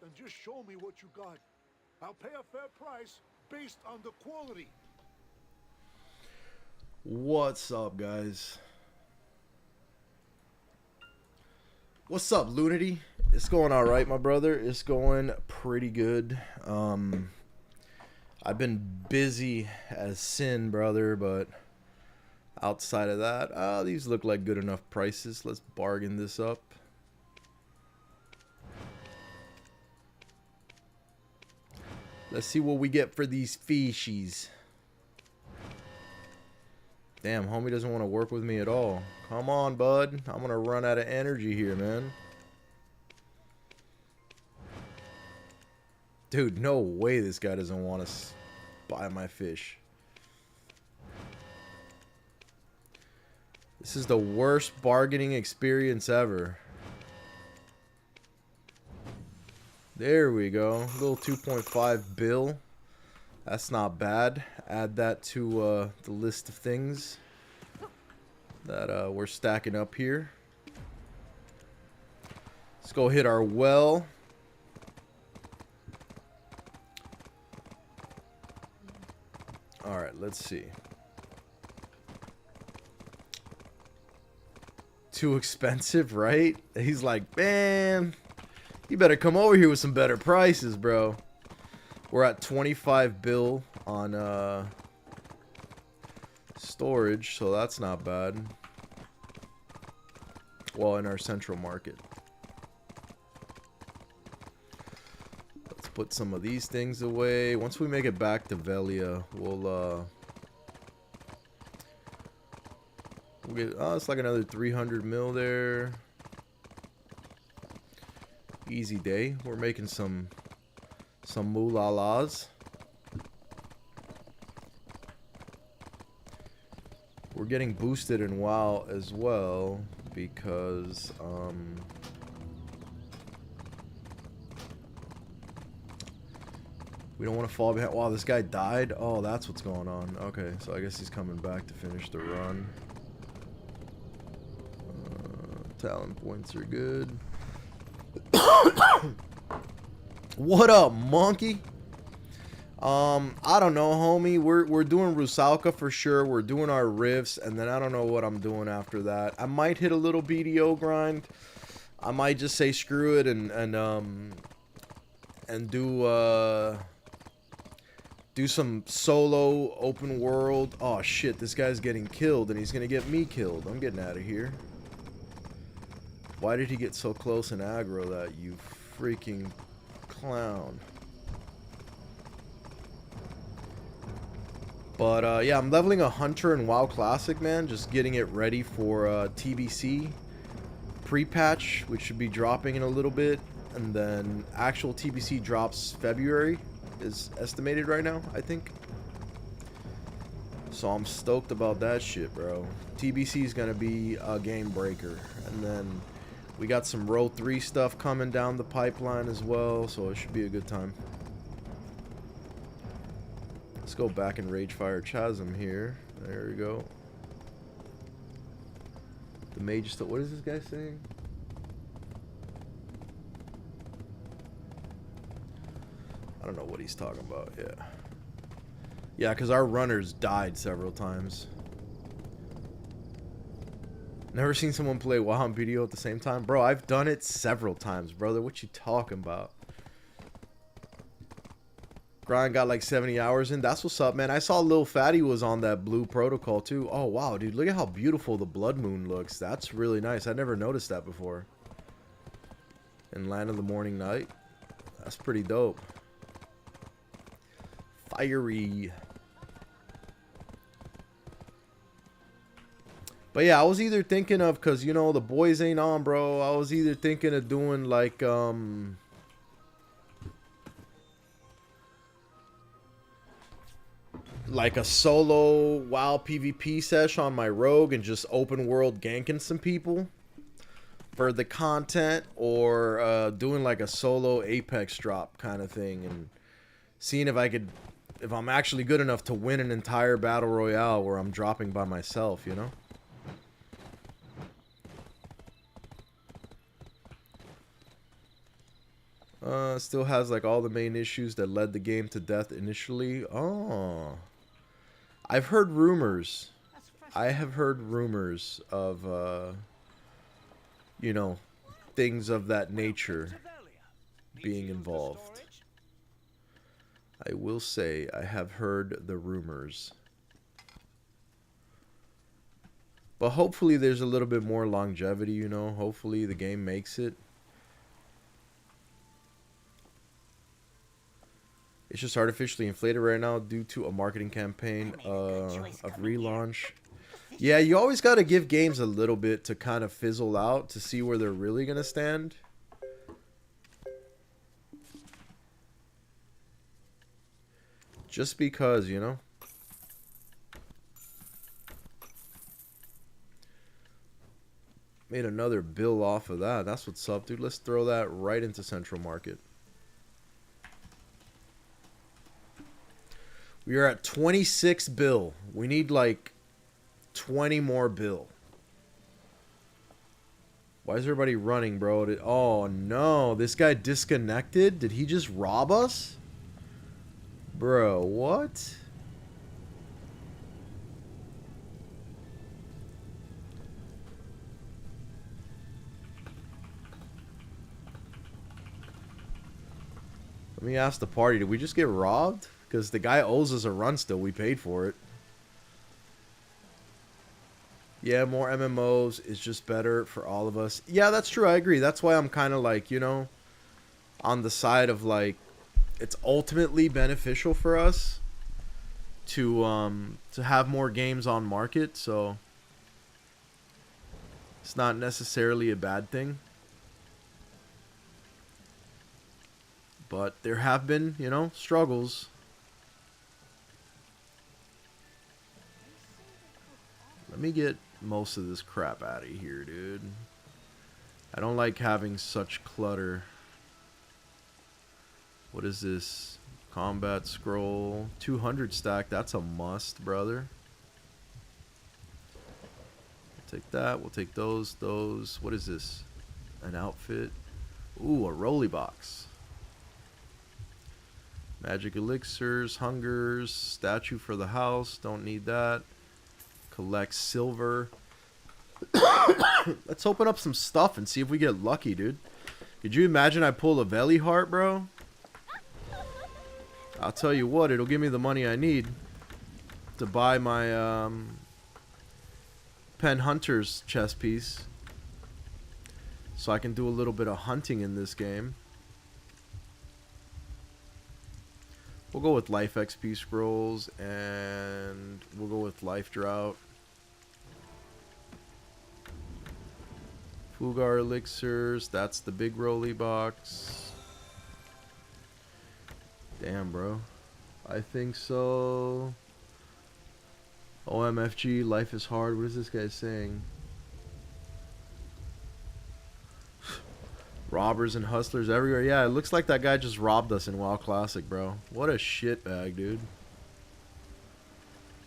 and just show me what you got. I'll pay a fair price based on the quality. What's up, guys? What's up, Lunity? It's going all right, my brother. It's going pretty good. I've been busy as sin, brother, but outside of that, these look like good enough prices. Let's bargain this up. Let's see what we get for these fishies. Damn, homie doesn't want to work with me at all. Come on, bud. I'm going to run out of energy here, man. Dude, no way this guy doesn't want to buy my fish. This is the worst bargaining experience ever. There we go. A little 2.5 bill. That's not bad. Add that to the list of things that we're stacking up here. Let's go hit our well. Alright, let's see. Too expensive, right? He's like, man, you better come over here with some better prices, bro. We're at 25 bill on storage, so that's not bad. Well, in our central market. Let's put some of these things away. Once we make it back to Velia, we'll get, it's like another 300 mil there. Easy day. We're making some moulalas. We're getting boosted in WoW as well because we don't want to fall behind. Wow, this guy died. Oh, that's what's going on. Okay, so I guess he's coming back to finish the run. Talent points are good. What up, monkey? I don't know, homie. We're doing Rusalka for sure. We're doing our rifts, and then I don't know what I'm doing after that. I might hit a little BDO grind. I might just say screw it and do some solo open world. Oh shit, this guy's getting killed, and he's gonna get me killed. I'm getting out of here. Why did he get so close and aggro that, you freaking clown? But yeah, I'm leveling a hunter in WoW Classic, man. Just getting it ready for TBC pre-patch, which should be dropping in a little bit. And then actual TBC drops February, is estimated right now, I think. So I'm stoked about that shit, bro. TBC is going to be a game breaker. And then we got some Row 3 stuff coming down the pipeline as well, so it should be a good time. Let's go back in Ragefire Chasm here. There we go. The mage still. What is this guy saying? I don't know what he's talking about. Yeah. Yeah, because our runners died several times. Never seen someone play WoW and BDO at the same time? Bro, I've done it several times, brother. What you talking about? Grind got like 70 hours in. That's what's up, man. I saw Lil Fatty was on that blue protocol too. Oh, wow, dude. Look at how beautiful the blood moon looks. That's really nice. I never noticed that before. In Land of the Morning Night. That's pretty dope. Fiery. But yeah, I was either thinking of, because, you know, the boys ain't on, bro. I was either thinking of doing like, like a solo WoW PvP sesh on my rogue and just open world ganking some people for the content, or doing like a solo Apex drop kind of thing and seeing if I could, if I'm actually good enough to win an entire battle royale where I'm dropping by myself, you know? Still has like all the main issues that led the game to death initially. Oh, I've heard rumors. I have heard rumors of, you know, things of that nature being involved. I will say I have heard the rumors. But hopefully there's a little bit more longevity, you know. Hopefully the game makes it. It's just artificially inflated right now due to a marketing campaign of relaunch. Yeah, you always got to give games a little bit to kind of fizzle out to see where they're really going to stand. Just because, you know. Made another bill off of that. That's what's up, dude. Let's throw that right into Central Market. We are at 26 bill. We need like 20 more bill. Why is everybody running, bro? Oh, no. This guy disconnected? Did he just rob us? Bro, what? Let me ask the party. Did we just get robbed? Because the guy owes us a run still. We paid for it. Yeah, more MMOs is just better for all of us. Yeah, that's true. I agree. That's why I'm kind of like, you know, on the side of like, it's ultimately beneficial for us to have more games on market. So it's not necessarily a bad thing. But there have been, you know, struggles. Let me get most of this crap out of here, dude. I don't like having such clutter. What is this? Combat scroll. 200 stack. That's a must, brother. We'll take that. We'll take those. Those. What is this? An outfit. Ooh, a rolly box. Magic elixirs. Hungers. Statue for the house. Don't need that. Collect silver. Let's open up some stuff and see if we get lucky, dude. Could you imagine I pull a Veli heart, bro? I'll tell you what, it'll give me the money I need to buy my Pen Hunter's chest piece. So I can do a little bit of hunting in this game. We'll go with life XP scrolls and we'll go with life drought. Fugar elixirs, that's the big rolly box. Damn, bro. I think so. OMFG, life is hard. What is this guy saying? Robbers and hustlers everywhere. Yeah, it looks like that guy just robbed us in WoW Classic, bro. What a shitbag, dude.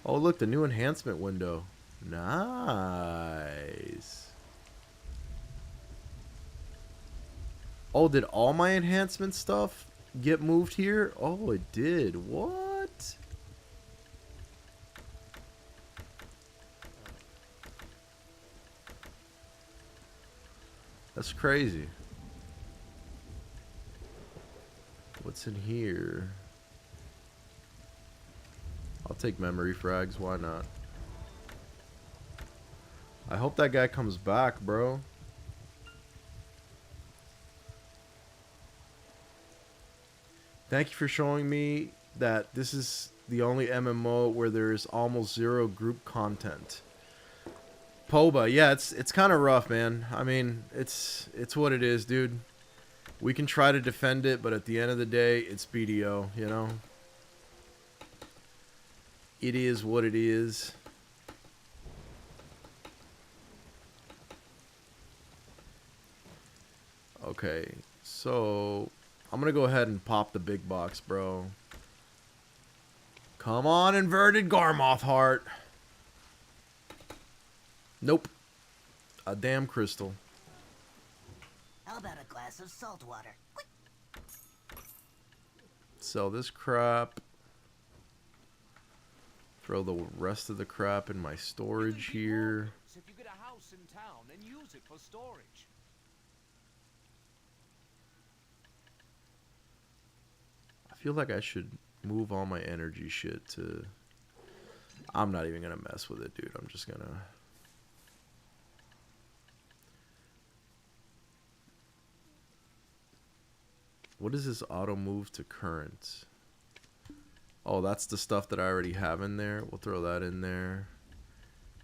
Oh, look, the new enhancement window. Nice. Oh, did all my enhancement stuff get moved here? Oh, it did. What? That's crazy. What's in here? I'll take memory frags. Why not? I hope that guy comes back, bro. Thank you for showing me that this is the only MMO where there's almost zero group content. Poba, yeah, it's kind of rough, man. I mean, it's what it is, dude. We can try to defend it, but at the end of the day, it's BDO, you know? It is what it is. Okay, so I'm gonna go ahead and pop the big box, bro. Come on, inverted Garmoth heart. Nope. A damn crystal. How about a glass of salt water? Quick. Sell this crap. Throw the rest of the crap in my storage here. If you get a house in town and use it for storage. I feel like I should move all my energy shit to... I'm not even gonna mess with it, dude. I'm just gonna... What is this auto move to current? Oh, that's the stuff that I already have in there. We'll throw that in there.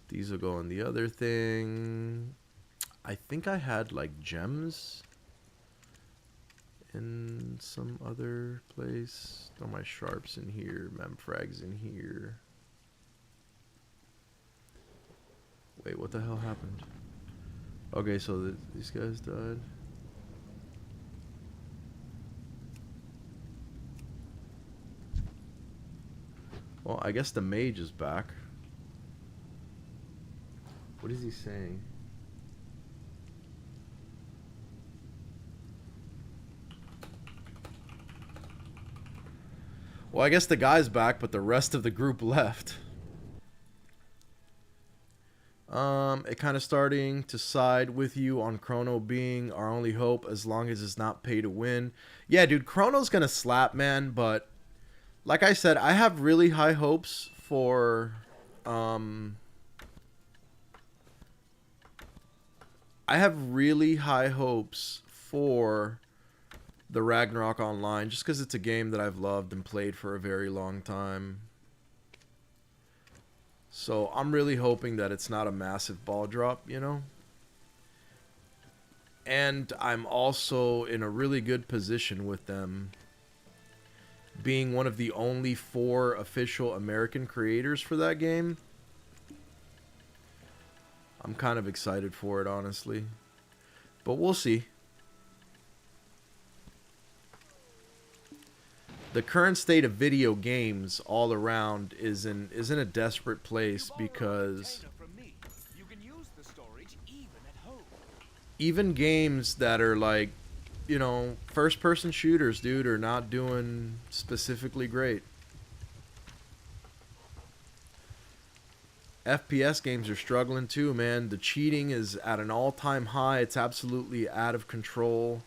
These will go in the other thing. I think I had like gems in some other place. Throw my sharps in here. Memfrags in here. Wait, what the hell happened? Okay, so these guys died. Well, I guess the mage is back. What is he saying? Well, I guess the guy's back, but the rest of the group left. It kind of starting to side with you on Chrono being our only hope as long as it's not pay to win. Yeah, dude, Chrono's gonna slap, man, but like I said, I have really high hopes for I have really high hopes for the Ragnarok Online just because it's a game that I've loved and played for a very long time. So I'm really hoping that it's not a massive ball drop, you know? And I'm also in a really good position with them being one of the only 4 official American creators for that game. I'm kind of excited for it, honestly. But we'll see. The current state of video games all around is in a desperate place because even games that are like, you know, first-person shooters, dude, are not doing specifically great. FPS games are struggling too, man. The cheating is at an all-time high. It's absolutely out of control.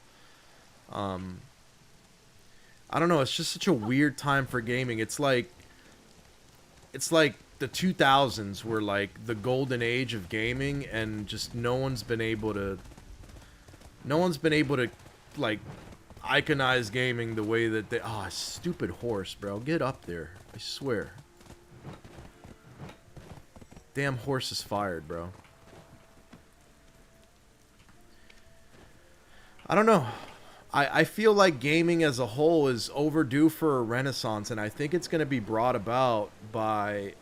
I don't know. It's just such a weird time for gaming. It's like the 2000s were like the golden age of gaming, and just no one's been able to like iconize gaming the way that they... Oh, stupid horse, bro. Get up there. I swear. Damn horse is fired, bro. I don't know. I feel like gaming as a whole is overdue for a renaissance, and I think it's going to be brought about by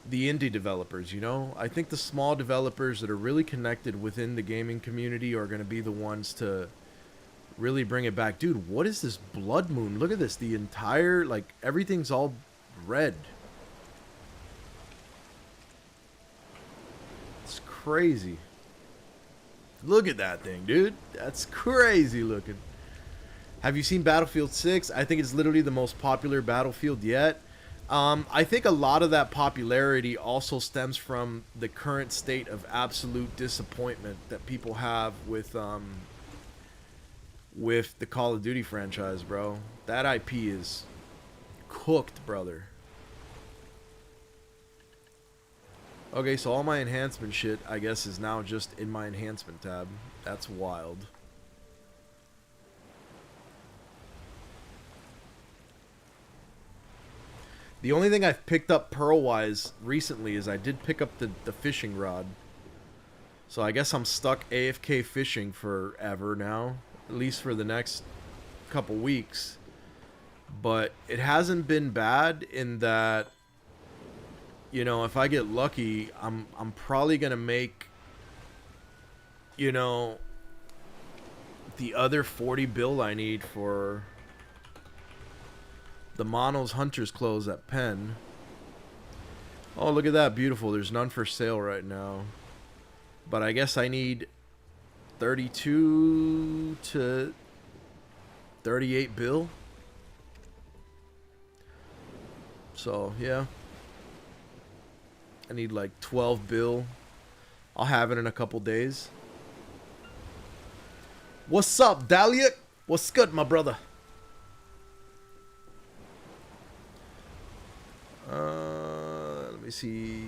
the indie developers, you know? I think the small developers that are really connected within the gaming community are going to be the ones to really bring it back. Dude, what is this blood moon? Look at this. The entire, like, everything's all red. It's crazy. Look at that thing, dude. That's crazy looking. Have you seen Battlefield 6? I think it's literally the most popular Battlefield yet. I think a lot of that popularity also stems from the current state of absolute disappointment that people have with the Call of Duty franchise, bro. That IP is cooked, brother. Okay, so all my enhancement shit, I guess, is now just in my enhancement tab. That's wild. The only thing I've picked up pearl-wise recently is I did pick up the fishing rod. So I guess I'm stuck AFK fishing forever now. At least for the next couple weeks. But it hasn't been bad in that... You know, if I get lucky, I'm probably gonna make, you know, the other 40 bill I need for the Mono's Hunter's clothes at Penn. Oh, look at that, beautiful. There's none for sale right now. But I guess I need 32 to 38 bill. So, yeah. I need like 12 bill. I'll have it in a couple days. What's up, Dahlia? What's good, my brother? Let me see.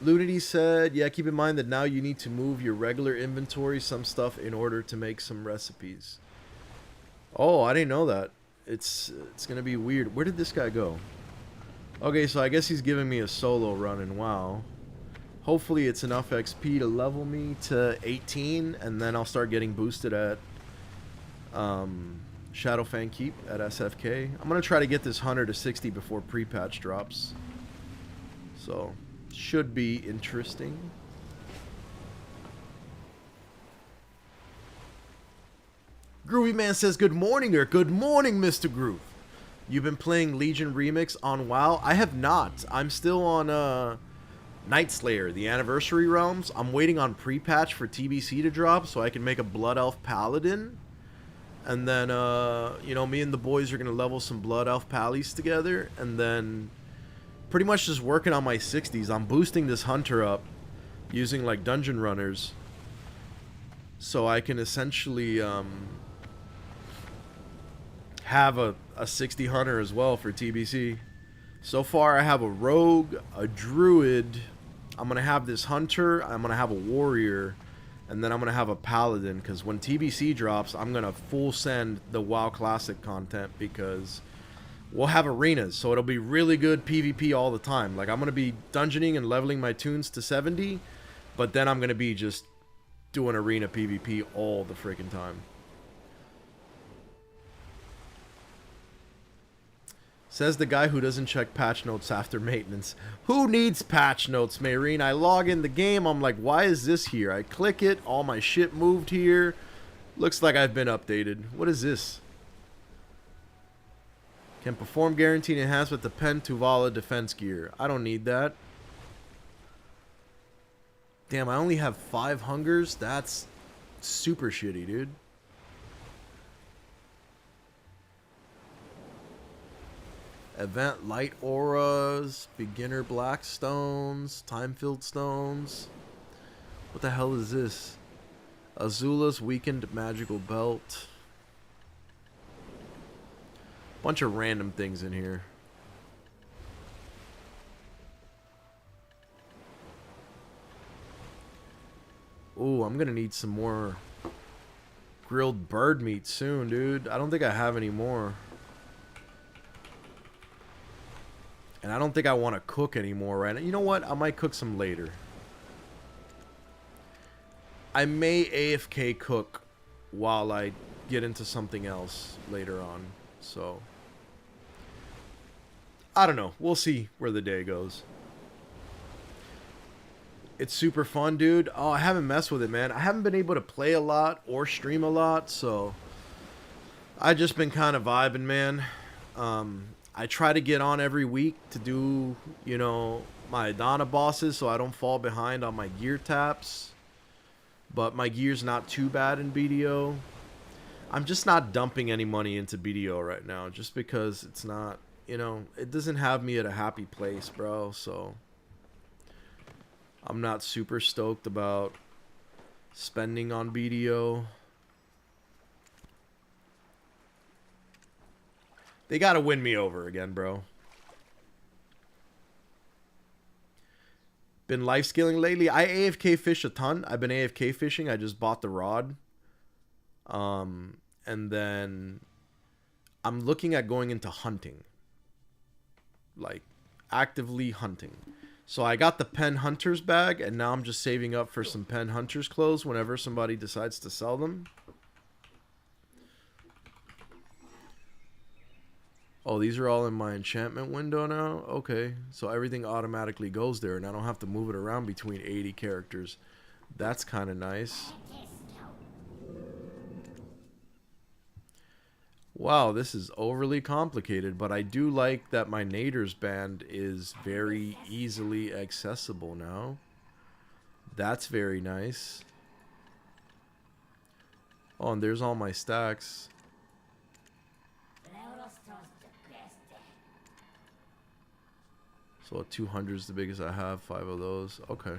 Lunity said, yeah, keep in mind that now you need to move your regular inventory some stuff in order to make some recipes. Oh, I didn't know that. It's gonna be weird. Where did this guy go? Okay, so I guess he's giving me a solo run in WoW. Hopefully it's enough XP to level me to 18, and then I'll start getting boosted at Shadowfang Keep at SFK. I'm gonna try to get this hunter to 60 before pre-patch drops. So, should be interesting. Groovy Man says, good morning, or good morning, Mr. Groove. You've been playing Legion Remix on WoW? I have not. I'm still on Night Slayer, the Anniversary Realms. I'm waiting on pre-patch for TBC to drop so I can make a Blood Elf Paladin. And then, you know, me and the boys are going to level some Blood Elf Pallies together. And then pretty much just working on my 60s. I'm boosting this hunter up using like dungeon runners. So I can essentially have a 60 hunter as well for TBC. So far I have a rogue, a druid. I'm going to have this hunter. I'm going to have a warrior. And then I'm going to have a paladin, because when TBC drops, I'm going to full send the WoW Classic content, because we'll have arenas, so it'll be really good PvP all the time. Like, I'm going to be dungeoning and leveling my tunes to 70, but then I'm going to be just doing arena PvP all the freaking time. Says the guy who doesn't check patch notes after maintenance. Who needs patch notes, Mayreen? I log in the game, I'm like, why is this here? I click it, all my shit moved here. Looks like I've been updated. What is this? Can perform guaranteed enhancement with the Pen Tuvala defense gear. I don't need that. Damn, I only have 5 hungers? That's super shitty, dude. Event light auras, beginner black stones, time-filled stones. What the hell is this? Azula's weakened magical belt. Bunch of random things in here. Ooh, I'm gonna need some more grilled bird meat soon, dude. I don't think I have any more. And I don't think I want to cook anymore right now. You know what? I might cook some later. I may AFK cook while I get into something else later on. So, I don't know. We'll see where the day goes. It's super fun, dude. Oh, I haven't messed with it, man. I haven't been able to play a lot or stream a lot, so I've just been kind of vibing, man. I try to get on every week to do, you know, my Adana bosses so I don't fall behind on my gear taps. But my gear's not too bad in BDO. I'm just not dumping any money into BDO right now just because it's not, you know, it doesn't have me at a happy place, bro. So I'm not super stoked about spending on BDO. They gotta win me over again, bro. Been life scaling lately. I AFK fish a ton. I've been AFK fishing. I just bought the rod. And then I'm looking at going into hunting. Like, actively hunting. So I got the Pen Hunters bag, and now I'm just saving up for some Pen Hunters clothes whenever somebody decides to sell them. Oh, these are all in my enchantment window now? Okay, so everything automatically goes there, and I don't have to move it around between 80 characters. That's kind of nice. Wow, this is overly complicated, but I do like that my Naders band is very easily accessible now. That's very nice. Oh, and there's all my stacks. So a 200 is the biggest I have. 5 of those. Okay.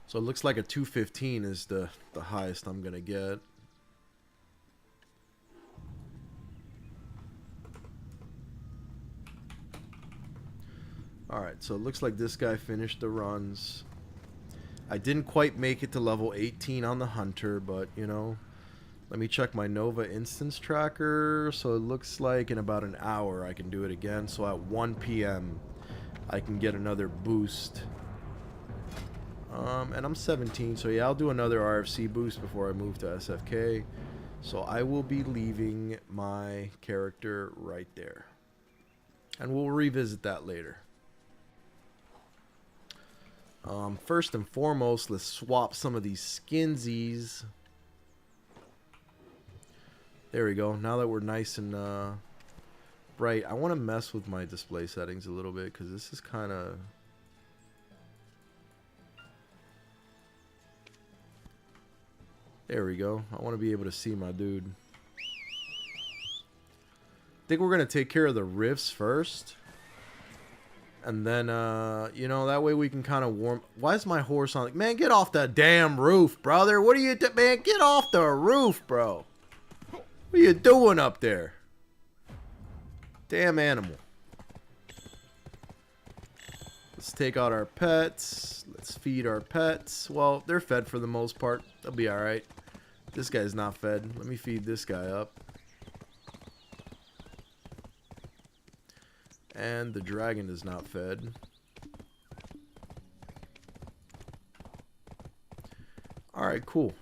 So it looks like a 215 is the highest I'm gonna get. Alright, so it looks like this guy finished the runs. I didn't quite make it to level 18 on the Hunter, but, you know, let me check my Nova instance tracker. So it looks like in about an hour I can do it again. So at 1 p.m. I can get another boost. And I'm 17, so yeah, I'll do another RFC boost before I move to SFK. So I will be leaving my character right there. And we'll revisit that later. First and foremost, let's swap some of these skinsies. There we go. Now that we're nice and bright, I want to mess with my display settings a little bit because this is kind of... There we go. I want to be able to see my dude. I think we're going to take care of the rifts first. And then, you know, that way we can kind of warm... Why is my horse on... Like, man, get off the damn roof, brother. What are you... Man, get off the roof, bro. What are you doing up there? Damn animal. Let's take out our pets. Let's feed our pets. Well, they're fed for the most part. They'll be alright. This guy's not fed. Let me feed this guy up. And the dragon is not fed. Alright, cool.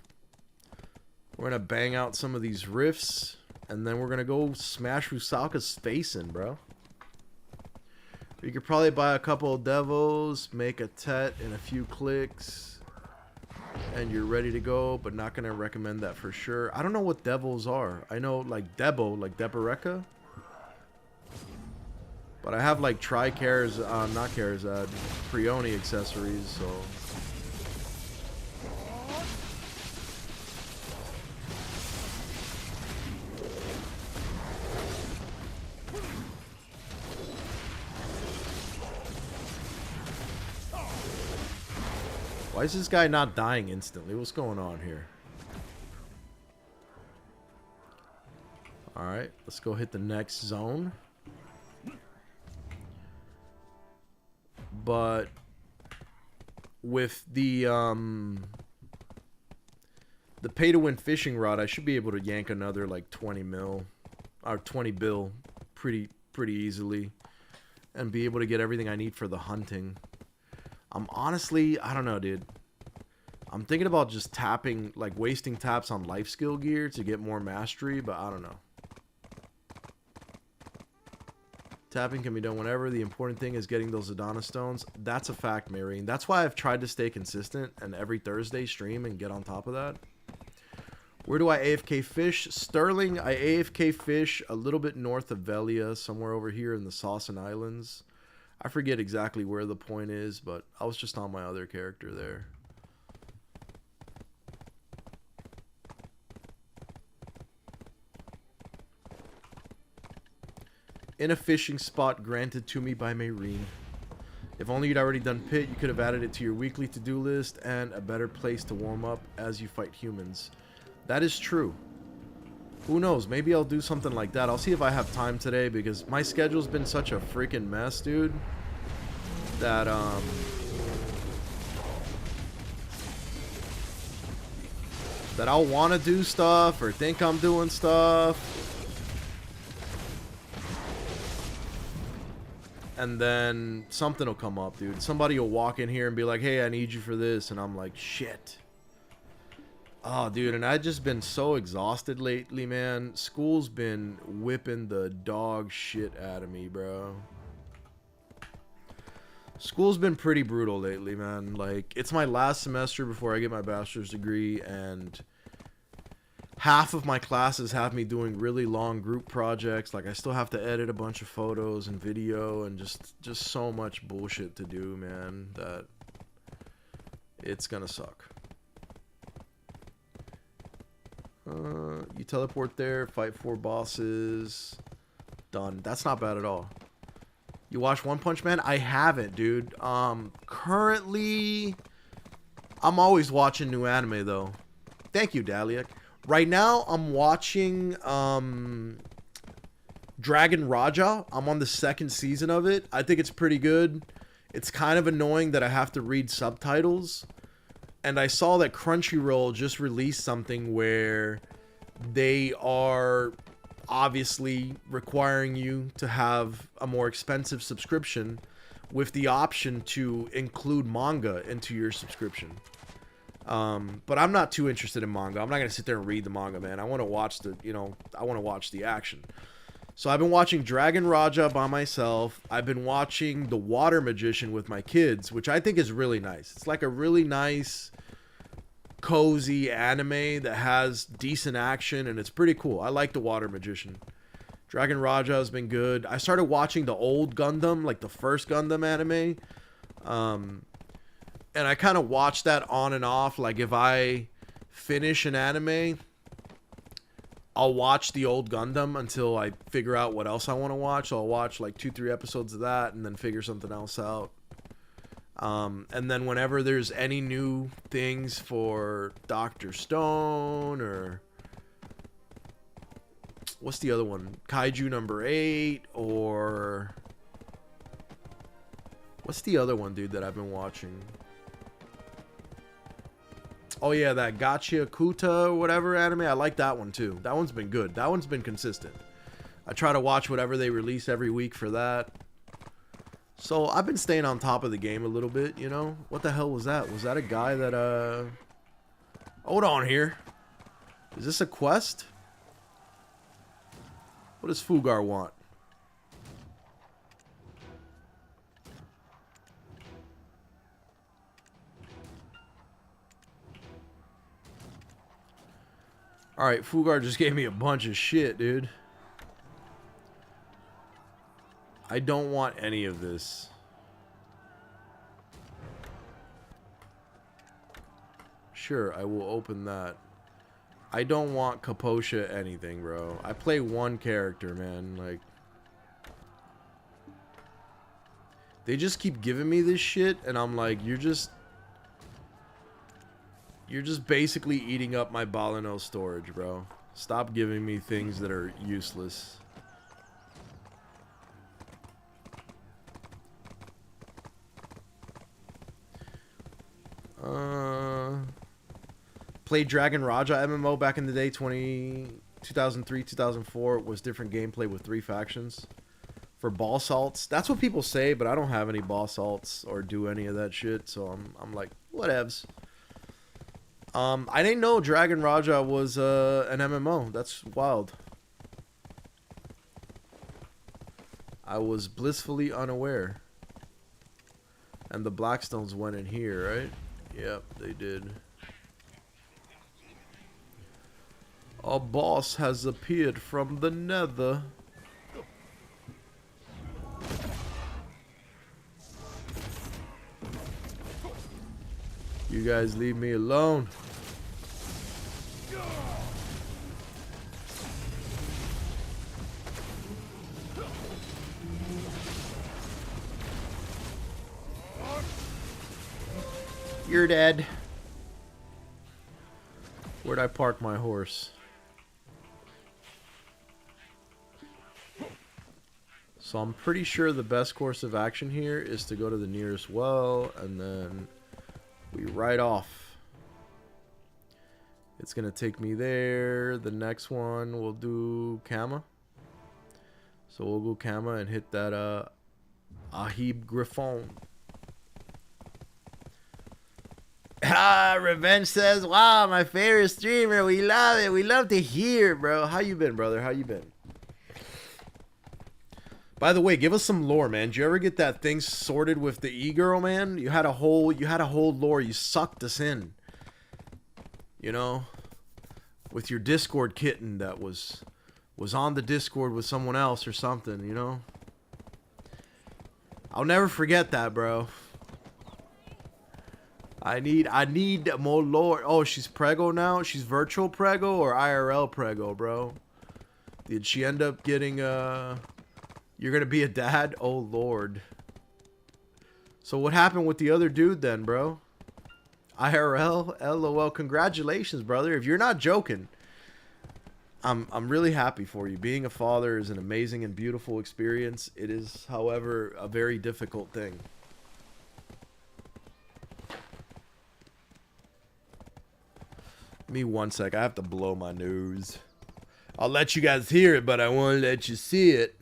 We're going to bang out some of these rifts. And then we're going to go smash Rusalka's face in, bro. You could probably buy a couple of devils, make a tet in a few clicks, and you're ready to go, but not going to recommend that for sure. I don't know what devils are. I know, like, Debo, like Deboreka. But I have, like, Tricares, not Cares, Prioni accessories, so... Why is this guy not dying instantly? What's going on here? Alright, let's go hit the next zone. But with the pay-to-win fishing rod, I should be able to yank another like 20 mil or 20 bill pretty easily and be able to get everything I need for the hunting. I'm honestly, I don't know, dude. I'm thinking about just tapping, like wasting taps on life skill gear to get more mastery, but I don't know. Tapping can be done whenever. The important thing is getting those Adana stones. That's a fact, Marine. That's why I've tried to stay consistent and every Thursday stream and get on top of that. Where do I AFK fish? Sterling, I AFK fish a little bit north of Velia, somewhere over here in the Saucon Islands. I forget exactly where the point is, but I was just on my other character there. In a fishing spot granted to me by Mayreen. If only you'd already done pit, you could have added it to your weekly to-do list and a better place to warm up as you fight humans. That is true. Who knows? Maybe I'll do something like that. I'll see if I have time today because my schedule's been such a freaking mess, dude. That, that I'll want to do stuff or think I'm doing stuff. And then something will come up, dude. Somebody will walk in here and be like, hey, I need you for this. And I'm like, shit. Oh, dude, and I've just been so exhausted lately, man. School's been whipping the dog shit out of me, bro. School's been pretty brutal lately, man. Like, it's my last semester before I get my bachelor's degree, and half of my classes have me doing really long group projects. Like, I still have to edit a bunch of photos and video, and just so much bullshit to do, man, that it's gonna suck. You teleport there, fight 4 bosses, Done. That's not bad at all. You watch One Punch Man? I haven't, dude. Currently, I'm always watching new anime, though. Thank you, Daliak. Right now, I'm watching Dragon Raja. I'm on the 2nd season of it. I think it's pretty good. It's kind of annoying that I have to read subtitles. And I saw that Crunchyroll just released something where they are obviously requiring you to have a more expensive subscription with the option to include manga into your subscription. But I'm not too interested in manga. I'm not going to sit there and read the manga, man. I want to watch the, I want to watch the action. So I've been watching Dragon Raja by myself. I've been watching The Water Magician with my kids, which I think is really nice. It's like a really nice, cozy anime that has decent action, and it's pretty cool. I like The Water Magician. Dragon Raja has been good. I started watching the old Gundam, like the first Gundam anime. And I kind of watch that on and off. Like if I finish an anime, I'll watch the old Gundam until I figure out what else I want to watch. So I'll watch like 2-3 episodes of that and then figure something else out. And then whenever there's any new things for Dr. Stone or what's the other one? Kaiju number 8 or what's the other one, dude, that I've been watching? Oh yeah, that Gotcha Kuta or whatever anime. I like that one too. That one's been good. That one's been consistent. I try to watch whatever they release every week for that. So I've been staying on top of the game a little bit, you know? What the hell was that? Was that a guy that, Hold on here. Is this a quest? What does Fugar want? Alright, Fugar just gave me a bunch of shit, dude. I don't want any of this. Sure, I will open that. I don't want Kaposha anything, bro. I play one character, man. Like, they just keep giving me this shit, and I'm like, you're just basically eating up my Balino storage, bro. Stop giving me things that are useless. Played Dragon Raja MMO back in the day, 2003, 2004. It was different gameplay with 3 factions. For ball salts, that's what people say, but I don't have any ball salts or do any of that shit, so I'm like, whatevs. I didn't know Dragon Raja was an MMO. That's wild. I was blissfully unaware. And the Blackstones went in here, right? Yep, they did. A boss has appeared from the nether. You guys leave me alone. You're dead. Where'd I park my horse? So I'm pretty sure the best course of action here is to go to the nearest well and then we ride off. It's gonna take me there. The next one we'll do Kama. So we'll go Kama and hit that Ahib Griffon. Ah, Revenge says, wow, my favorite streamer. We love it. We love to hear, bro. How you been, brother? How you been? By the way, give us some lore, man. Did you ever get that thing sorted with the e-girl, man? You had a whole lore. You sucked us in. You know? With your Discord kitten that was on the Discord with someone else or something, you know? I'll never forget that, bro. I need more lore. Oh, she's prego now? She's virtual prego or IRL prego, bro? Did she end up getting You're gonna be a dad? Oh, Lord. So what happened with the other dude then, bro? IRL? LOL. Congratulations, brother. If you're not joking, I'm really happy for you. Being a father is an amazing and beautiful experience. It is, however, a very difficult thing. Me 1 sec. I have to blow my nose. I'll let you guys hear it, but I won't let you see it.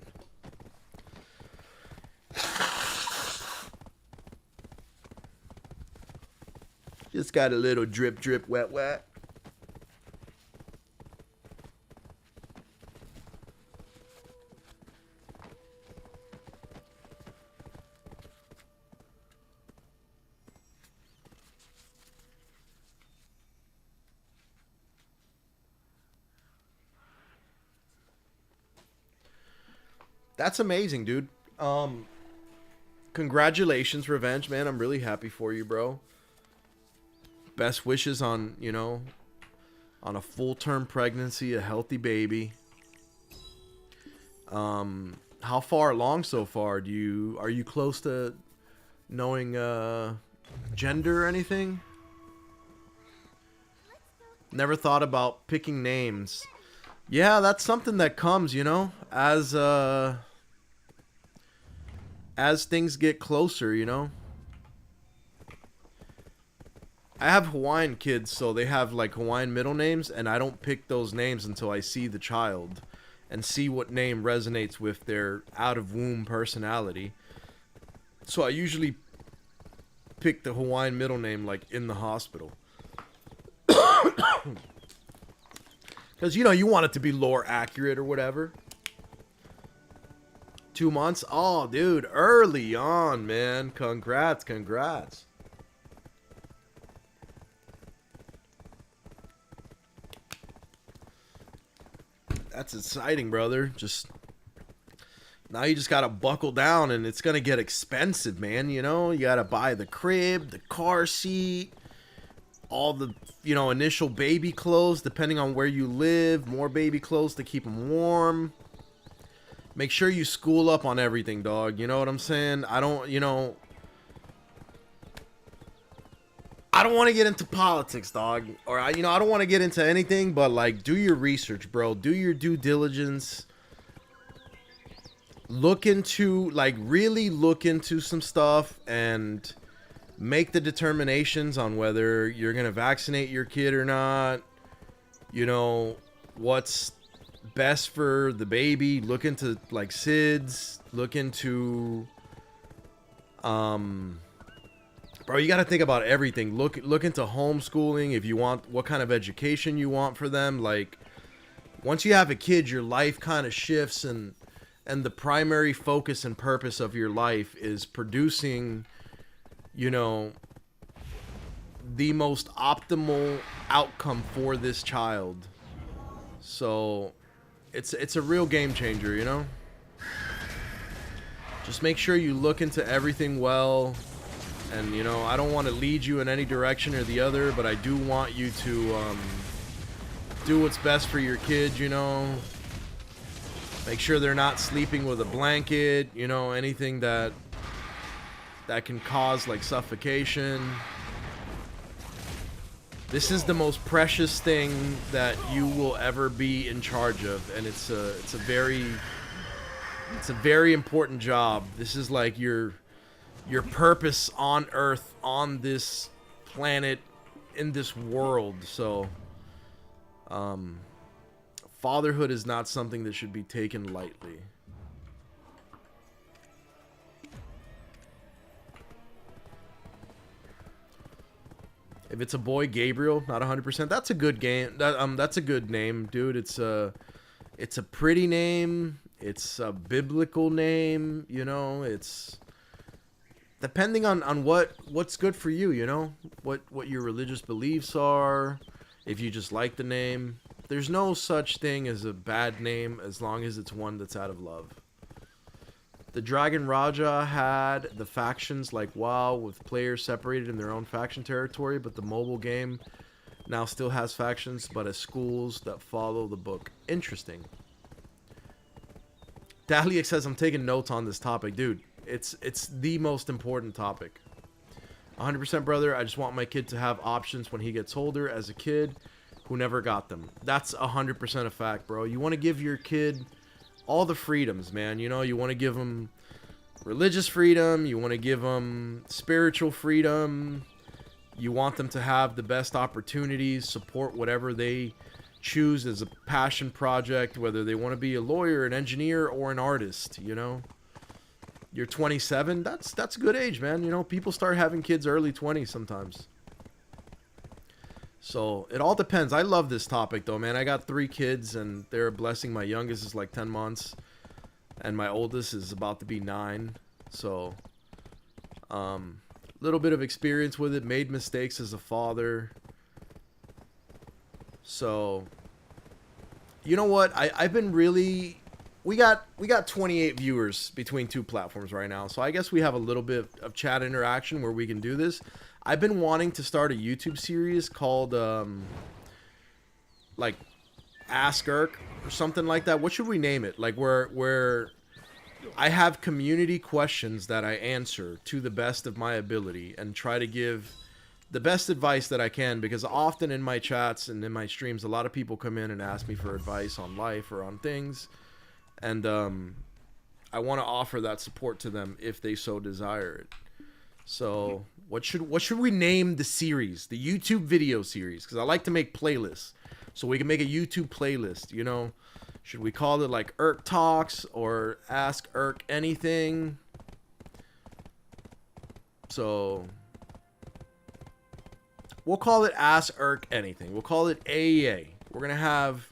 Just got a little drip, drip, wet, wet. That's amazing, dude. Congratulations, Revenge, man. I'm really happy for you, bro. Best wishes on, you know, on a full-term pregnancy, a healthy baby. How far along so far? Are you close to knowing gender or anything? Never thought about picking names. Yeah, that's something that comes, you know, as things get closer, you know. I have Hawaiian kids, so they have like Hawaiian middle names, and I don't pick those names until I see the child and see what name resonates with their out-of-womb personality. So I usually pick the Hawaiian middle name like in the hospital. Because, you know, you want it to be lore accurate or whatever. 2 months? Oh, dude, early on, man. Congrats, congrats. That's exciting, brother. Just now you just gotta buckle down, and it's gonna get expensive, man. You know, you gotta buy the crib, the car seat, all the, you know, initial baby clothes, depending on where you live. More baby clothes to keep them warm. Make sure you school up on everything, dog. You know what I'm saying? I don't want to get into politics, dog. Or, I don't want to get into anything, but, like, do your research, bro. Do your due diligence. Look into, like, really look into some stuff and make the determinations on whether you're going to vaccinate your kid or not. You know, what's best for the baby. Look into, like, SIDS. Look into, bro, you got to think about everything. Look into homeschooling if you want, what kind of education you want for them. Like, once you have a kid, your life kind of shifts, and the primary focus and purpose of your life is producing, you know, the most optimal outcome for this child. So it's a real game changer, you know? Just make sure you look into everything well. And, you know, I don't want to lead you in any direction or the other, but I do want you to do what's best for your kid, you know. Make sure they're not sleeping with a blanket, you know, anything that can cause, like, suffocation. This is the most precious thing that you will ever be in charge of, and it's a very important job. This is like your purpose on Earth, on this planet, in this world. So, fatherhood is not something that should be taken lightly. If it's a boy, Gabriel, not 100%. That's a good game. That's a good name, dude. It's a pretty name. It's a biblical name. You know, it's depending on what's good for you. You know, what your religious beliefs are. If you just like the name, there's no such thing as a bad name as long as it's one that's out of love. The Dragon Raja had the factions like WoW with players separated in their own faction territory, but the mobile game now still has factions, but as schools that follow the book. Interesting. Dahliak says, I'm taking notes on this topic. Dude, it's the most important topic. 100% brother, I just want my kid to have options when he gets older. As a kid who never got them. That's 100% a fact, bro. You want to give your kid all the freedoms, man. You know, you want to give them religious freedom. You want to give them spiritual freedom. You want them to have the best opportunities, support whatever they choose as a passion project, whether they want to be a lawyer, an engineer, or an artist, you know. You're 27, that's a good age, man. You know, people start having kids early 20s sometimes. So, it all depends. I love this topic, though, man. I got 3 kids, and they're a blessing. My youngest is like 10 months, and my oldest is about to be 9. So, little bit of experience with it. Made mistakes as a father. So, you know what? I've been really... We got 28 viewers between 2 platforms right now. So I guess we have a little bit of chat interaction where we can do this. I've been wanting to start a YouTube series called like Ask Erk or something like that. What should we name it? Like where I have community questions that I answer to the best of my ability and try to give the best advice that I can, because often in my chats and in my streams, a lot of people come in and ask me for advice on life or on things. And I want to offer that support to them if they so desire it. So what should we name the series, the YouTube video series? Because I like to make playlists, so we can make a YouTube playlist. You know, should we call it like Erk Talks or Ask Erk Anything? So we'll call it Ask Erk Anything. We'll call it AAA. We're gonna have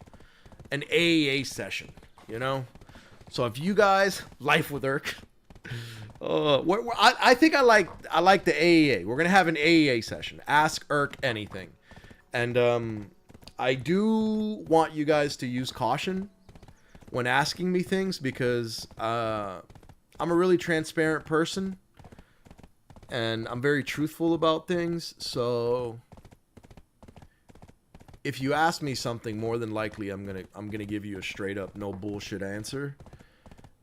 an AAA session. You know. So if you guys life with Erk, I think I like the AAA. We're gonna have an AAA session. Ask Erk Anything, and I do want you guys to use caution when asking me things, because I'm a really transparent person and I'm very truthful about things. So if you ask me something, more than likely I'm gonna give you a straight up no bullshit answer.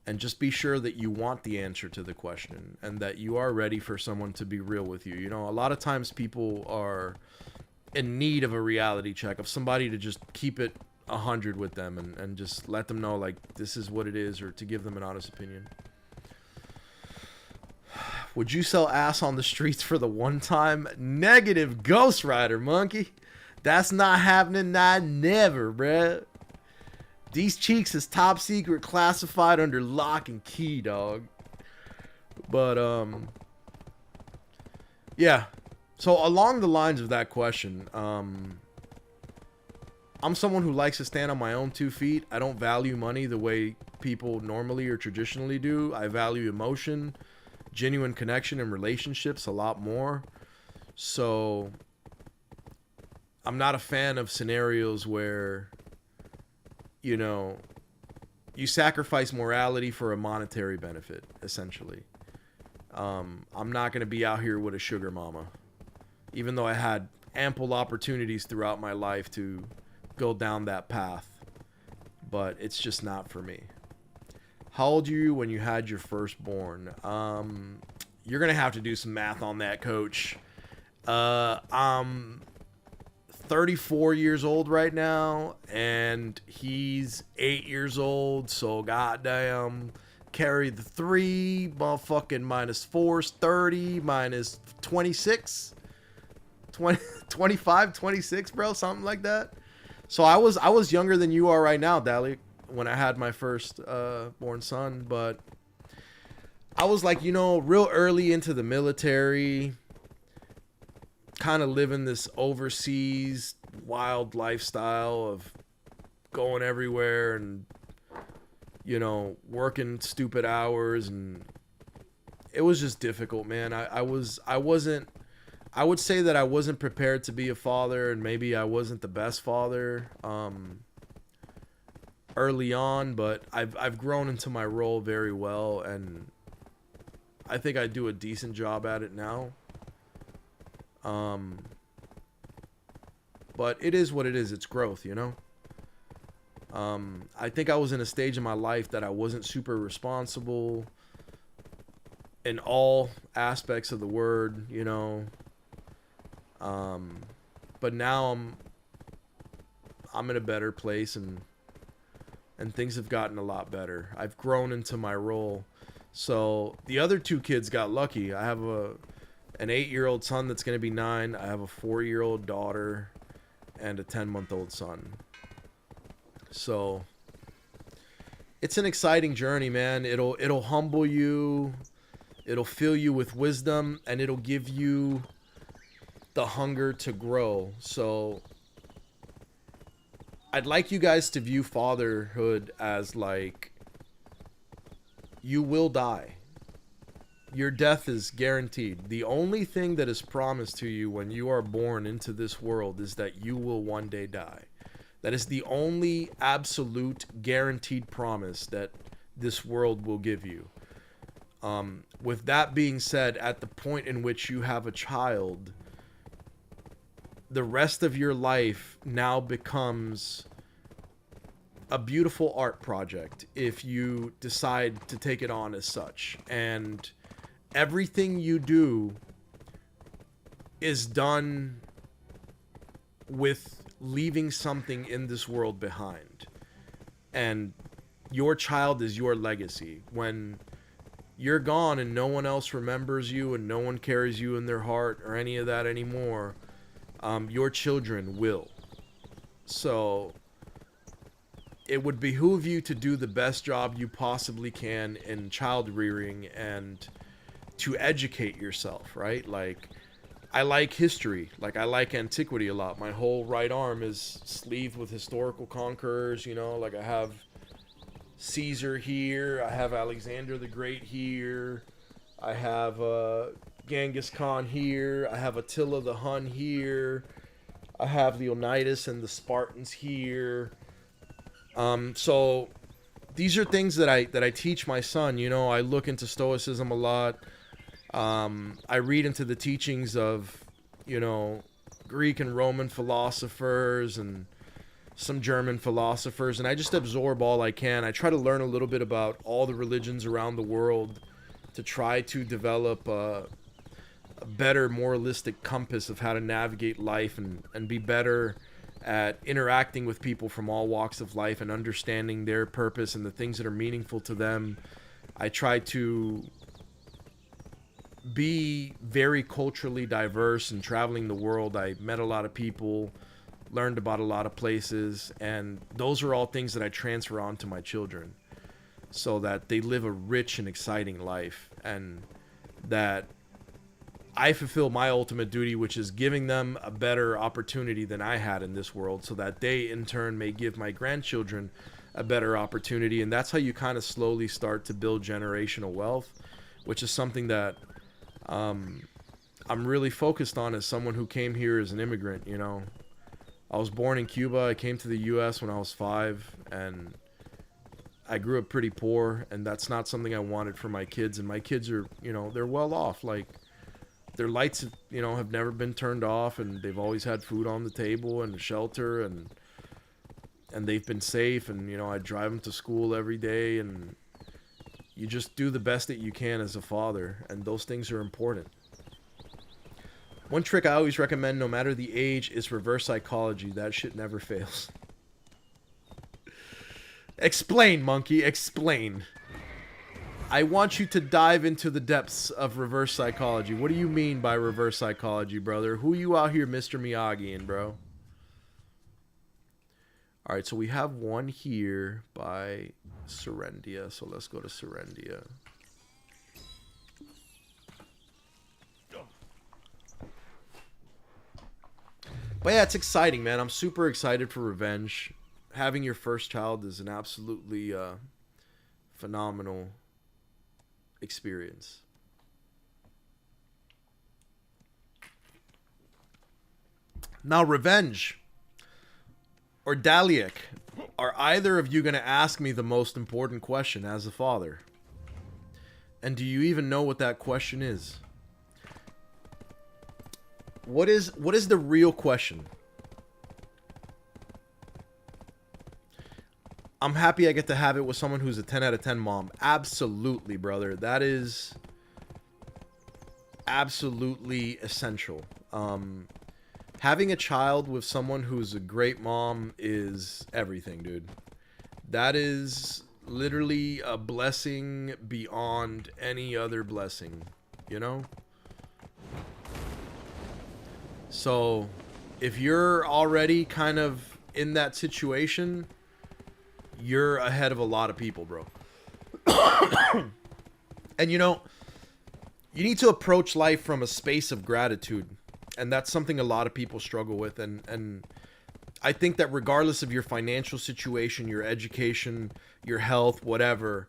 And just be sure that you want the answer to the question and that you are ready for someone to be real with you. You know, a lot of times people are in need of a reality check, of somebody to just keep it 100 with them and just let them know, like, this is what it is, or to give them an honest opinion. Would you sell ass on the streets for the one time? Negative, Ghost Rider, monkey. That's not happening, not never, bruh. These cheeks is top secret, classified under lock and key, dog. But, yeah. So, along the lines of that question, I'm someone who likes to stand on my own 2 feet. I don't value money the way people normally or traditionally do. I value emotion, genuine connection, and relationships a lot more. So, I'm not a fan of scenarios where, you know, you sacrifice morality for a monetary benefit, essentially. I'm not going to be out here with a sugar mama, even though I had ample opportunities throughout my life to go down that path. But it's just not for me. How old were you when you had your firstborn? You're going to have to do some math on that, coach. I'm 34 years old right now, and he's 8 years old, so goddamn, carry the 3, motherfucking minus 4 is 30, minus 26, 25, 26, bro, something like that. So I was younger than you are right now, Dali, when I had my first born son, but I was like, you know, real early into the military, kind of living this overseas wild lifestyle of going everywhere and, you know, working stupid hours, and it was just difficult, man. I would say that I wasn't prepared to be a father, and maybe I wasn't the best father early on, but I've grown into my role very well, and I think I do a decent job at it now. But it is what it is. It's growth, you know? I think I was in a stage in my life that I wasn't super responsible in all aspects of the word, you know. But now I'm in a better place, and things have gotten a lot better. I've grown into my role. So the other two kids got lucky. I have an 8-year-old son that's going to be 9. I have a 4-year-old daughter and a 10-month-old son. So it's an exciting journey, man. It'll humble you. It'll fill you with wisdom, and it'll give you the hunger to grow. So I'd like you guys to view fatherhood as like, you will die. Your death is guaranteed. The only thing that is promised to you when you are born into this world is that you will one day die. That is the only absolute guaranteed promise that this world will give you. With that being said, at the point in which you have a child, the rest of your life now becomes a beautiful art project if you decide to take it on as such. And everything you do is done with leaving something in this world behind. And your child is your legacy. When you're gone and no one else remembers you and no one carries you in their heart or any of that anymore, your children will. So it would behoove you to do the best job you possibly can in child rearing and to educate yourself, right? Like, I like history. Like, I like antiquity a lot. My whole right arm is sleeved with historical conquerors, you know? Like, I have Caesar here. I have Alexander the Great here. I have Genghis Khan here. I have Attila the Hun here. I have Leonidas and the Spartans here. So these are things that I teach my son. You know, I look into Stoicism a lot. I read into the teachings of, you know, Greek and Roman philosophers and some German philosophers, and I just absorb all I can. I try to learn a little bit about all the religions around the world to try to develop a better moralistic compass of how to navigate life and be better at interacting with people from all walks of life and understanding their purpose and the things that are meaningful to them. I try to be very culturally diverse and traveling the world. I met a lot of people, learned about a lot of places, and those are all things that I transfer on to my children so that they live a rich and exciting life, and that I fulfill my ultimate duty, which is giving them a better opportunity than I had in this world so that they in turn may give my grandchildren a better opportunity. And that's how you kind of slowly start to build generational wealth, which is something that I'm really focused on as someone who came here as an immigrant. You know, I was born in Cuba. I came to the U.S. when I was 5, and I grew up pretty poor, and that's not something I wanted for my kids. And my kids are, you know, they're well off. Like, their lights, you know, have never been turned off, and they've always had food on the table and shelter, and they've been safe. And, you know, I drive them to school every day, and you just do the best that you can as a father, and those things are important. One trick I always recommend, no matter the age, is reverse psychology. That shit never fails. Explain, monkey, explain. I want you to dive into the depths of reverse psychology. What do you mean by reverse psychology, brother? Who you out here Mr. Miyagi-ing, bro? Alright, so we have one here by Serendia. So let's go to Serendia. But yeah, it's exciting, man. I'm super excited for revenge. Having your first child is an absolutely phenomenal experience. Now, revenge or Daliak, are either of you going to ask me the most important question as a father? And do you even know what that question is? What is the real question? I'm happy I get to have it with someone who's a 10 out of 10 mom. Absolutely, brother. That is absolutely essential. Having a child with someone who's a great mom is everything, dude. That is literally a blessing beyond any other blessing, you know? So, if you're already kind of in that situation, you're ahead of a lot of people, bro. And you know, you need to approach life from a space of gratitude. And that's something a lot of people struggle with. And I think that regardless of your financial situation, your education, your health, whatever,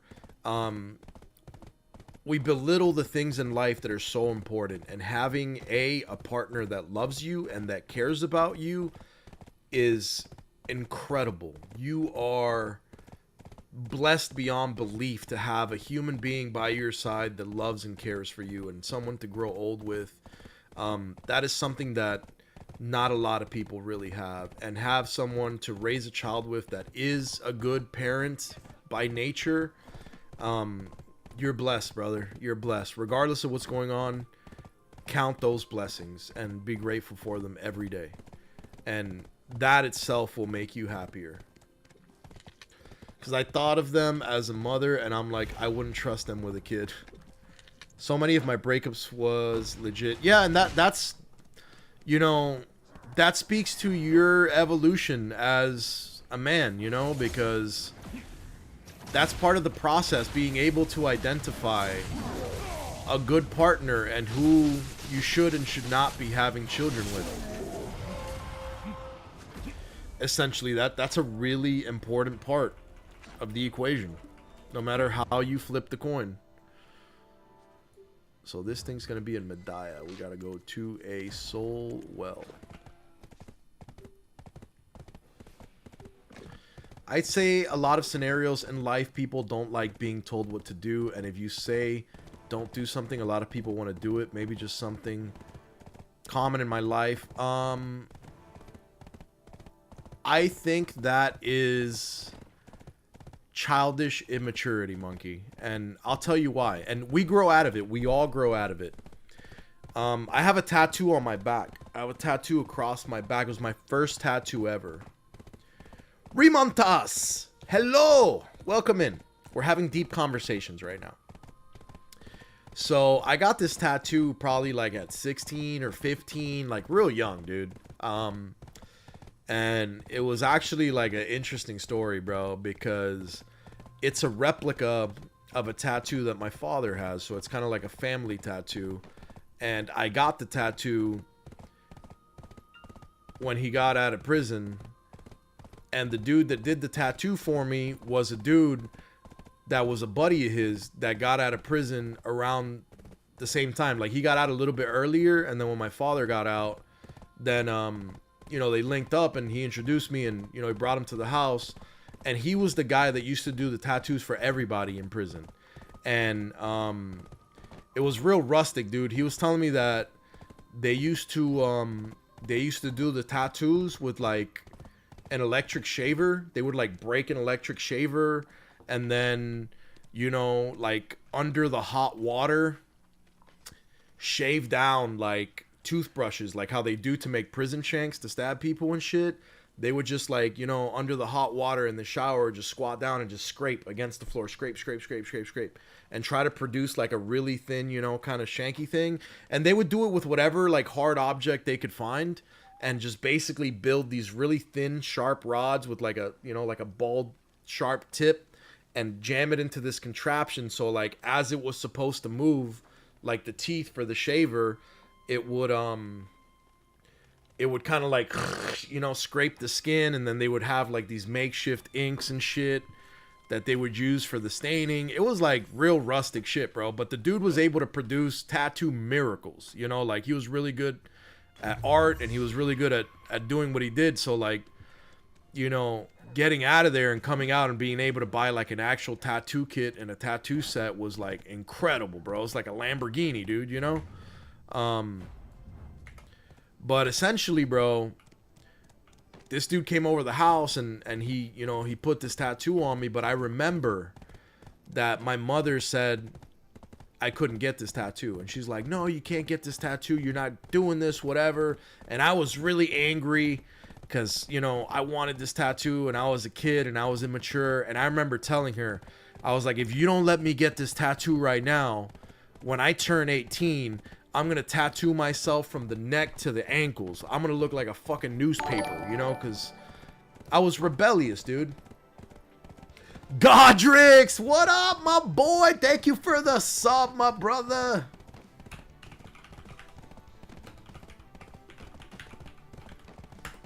we belittle the things in life that are so important. And having a partner that loves you and that cares about you is incredible. You are blessed beyond belief to have a human being by your side that loves and cares for you, and someone to grow old with. That is something that not a lot of people really have. And have someone to raise a child with that is a good parent by nature. You're blessed, brother. You're blessed. Regardless of what's going on, count those blessings and be grateful for them every day. And that itself will make you happier. Because I thought of them as a mother, and I'm like, I wouldn't trust them with a kid. So many of my breakups was legit. Yeah, and that's, you know, that speaks to your evolution as a man, you know, because that's part of the process, being able to identify a good partner and who you should and should not be having children with. Essentially, that's a really important part of the equation, no matter how you flip the coin. So this thing's gonna be in Medaya. We gotta go to a soul well. I'd say a lot of scenarios in life, people don't like being told what to do, and if you say don't do something, a lot of people want to do it. Maybe just something common in my life. I think that is childish immaturity, Monkey, and I'll tell you why. And we grow out of it. We all grow out of it. I have a tattoo on my back. I have a tattoo across my back. It was my first tattoo ever. Remontas! Hello! Welcome in. We're having deep conversations right now. So, I got this tattoo probably like at 16 or 15, like real young, dude. And it was actually like an interesting story, bro, because it's a replica of a tattoo that my father has. So it's kind of like a family tattoo. And I got the tattoo when he got out of prison. And the dude that did the tattoo for me was a dude that was a buddy of his that got out of prison around the same time. Like, he got out a little bit earlier, and then when my father got out, then you know, they linked up, and he introduced me, and you know, he brought him to the house, and he was the guy that used to do the tattoos for everybody in prison. And it was real rustic, dude. He was telling me that they used to do the tattoos with like an electric shaver. They would like break an electric shaver, and then, you know, like under the hot water, shave down like toothbrushes, like how they do to make prison shanks to stab people and shit. They would just, like, you know, under the hot water in the shower, just squat down and just scrape against the floor, scrape, and try to produce like a really thin, you know, kind of shanky thing. And they would do it with whatever like hard object they could find, and just basically build these really thin, sharp rods with like a, you know, like a bald, sharp tip, and jam it into this contraption. So like as it was supposed to move, like the teeth for the shaver, it would kind of like, you know, scrape the skin, and then they would have like these makeshift inks and shit that they would use for the staining. It was like real rustic shit, bro. But the dude was able to produce tattoo miracles, you know, like he was really good at art, and he was really good at doing what he did. So like, you know, getting out of there and coming out and being able to buy like an actual tattoo kit and a tattoo set was like incredible, bro. It's like a Lamborghini, dude, you know? But essentially, bro, this dude came over the house and he, you know, he put this tattoo on me, but I remember that my mother said I couldn't get this tattoo. And she's like, no, you can't get this tattoo. You're not doing this, whatever. And I was really angry because, you know, I wanted this tattoo and I was a kid and I was immature. And I remember telling her, I was like, if you don't let me get this tattoo right now, when I turn 18, I'm going to tattoo myself from the neck to the ankles. I'm going to look like a fucking newspaper, you know, because I was rebellious, dude. Godrix, what up, my boy? Thank you for the sub, my brother.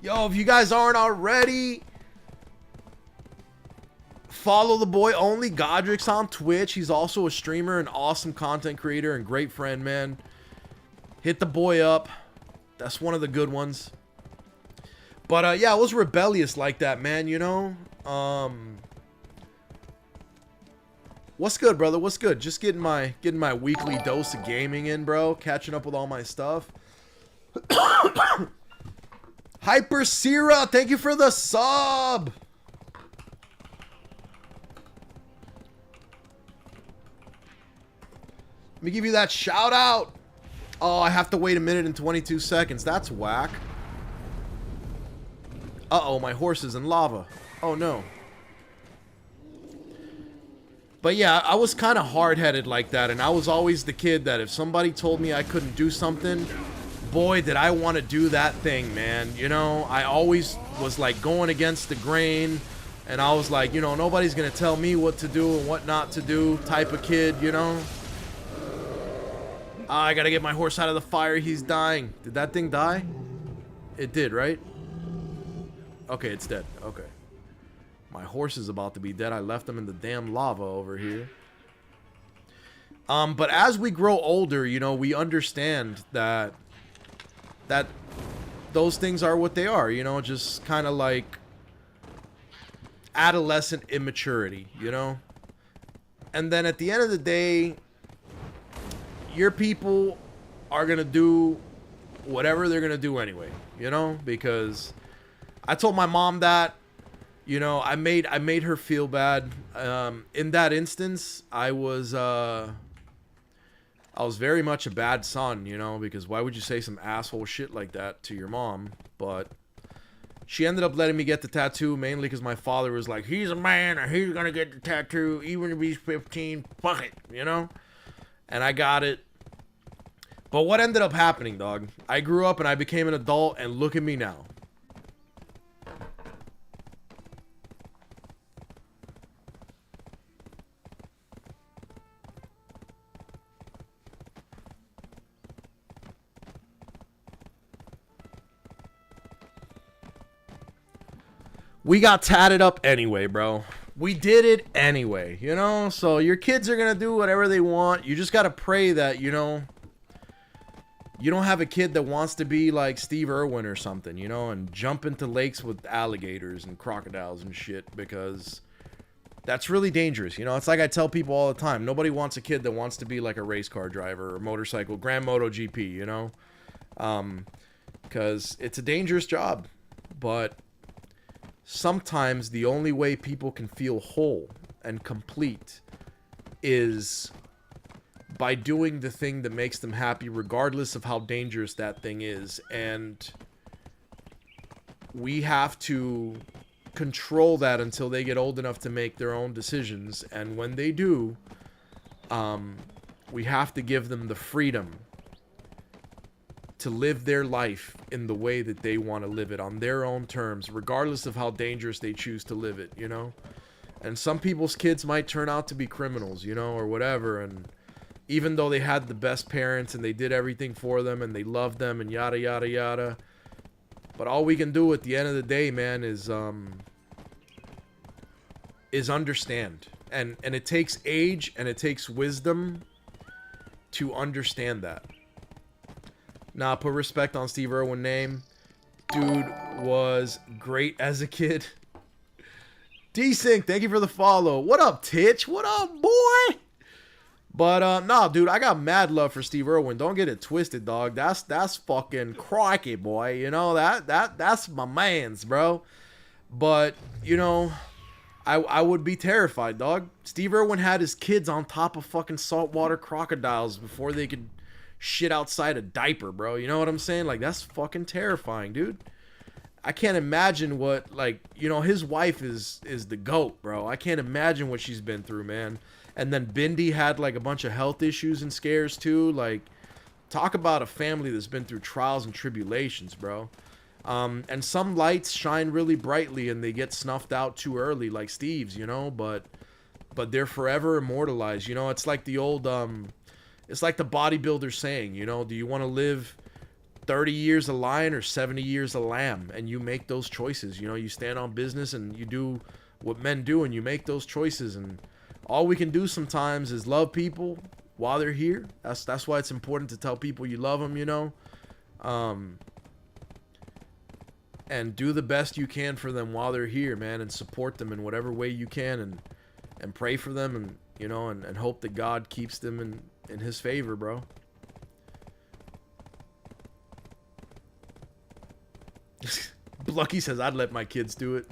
Yo, if you guys aren't already, follow the boy only, Godrix, on Twitch. He's also a streamer, an awesome content creator, and great friend, man. Hit the boy up. That's one of the good ones. But yeah, I was rebellious like that, man, you know? What's good, brother? What's good? Just getting my weekly dose of gaming in, bro. Catching up with all my stuff. Hyper Sierra, thank you for the sub. Let me give you that shout out. Oh, I have to wait a minute and 22 seconds. That's whack. Uh-oh, my horse is in lava. Oh, no. But yeah, I was kind of hard-headed like that, and I was always the kid that if somebody told me I couldn't do something, boy, did I want to do that thing, man. You know, I always was like going against the grain, and I was like, you know, nobody's going to tell me what to do and what not to do type of kid, you know? I gotta get my horse out of the fire. He's dying. Did that thing die? It did, right? Okay, it's dead. Okay. My horse is about to be dead. I left him in the damn lava over here. But as we grow older, you know, we understand that those things are what they are, you know, just kind of like adolescent immaturity, you know? And then at the end of the day, your people are going to do whatever they're going to do anyway, you know? Because I told my mom that, you know, I made her feel bad. In that instance, I was very much a bad son, you know, because why would you say some asshole shit like that to your mom? But she ended up letting me get the tattoo mainly because my father was like, he's a man and he's going to get the tattoo even if he's 15. Fuck it, you know? And I got it. But what ended up happening, dog? I grew up and I became an adult, and look at me now. We got tatted up anyway, bro. We did it anyway, you know? So your kids are going to do whatever they want. You just got to pray that, you know, you don't have a kid that wants to be like Steve Irwin or something, you know, and jump into lakes with alligators and crocodiles and shit, because that's really dangerous. You know, it's like I tell people all the time, nobody wants a kid that wants to be like a race car driver or motorcycle, Grand Moto GP, you know, because it's a dangerous job. But sometimes the only way people can feel whole and complete is by doing the thing that makes them happy, regardless of how dangerous that thing is. And we have to control that until they get old enough to make their own decisions. And when they do, we have to give them the freedom to live their life in the way that they want to live it, on their own terms, regardless of how dangerous they choose to live it, you know? And some people's kids might turn out to be criminals, you know, or whatever, and even though they had the best parents and they did everything for them and they loved them and yada, yada, yada. But all we can do at the end of the day, man, is understand. And it takes age and it takes wisdom to understand that. Nah, put respect on Steve Irwin's name. Dude was great as a kid. D-Sync, thank you for the follow. What up, Titch? What up, boy? But no, dude, I got mad love for Steve Irwin. Don't get it twisted, dog. That's fucking crikey, boy. You know that's my man's, bro. But you know, I would be terrified, dog. Steve Irwin had his kids on top of fucking saltwater crocodiles before they could shit outside a diaper, bro. You know what I'm saying? Like, that's fucking terrifying, dude. I can't imagine what, like, you know, his wife is the GOAT, bro. I can't imagine what she's been through, man. And then Bindi had, like, a bunch of health issues and scares, too. Like, talk about a family that's been through trials and tribulations, bro. And some lights shine really brightly and they get snuffed out too early, like Steve's, you know, but they're forever immortalized. You know, it's like the old, it's like the bodybuilder saying, you know, do you want to live 30 years a lion or 70 years a lamb? And you make those choices. You know, you stand on business and you do what men do and you make those choices. And all we can do sometimes is love people while they're here. That's why it's important to tell people you love them, you know. And do the best you can for them while they're here, man, and support them in whatever way you can, and pray for them, and you know, and hope that God keeps them in his favor, bro. Lucky says I'd let my kids do it.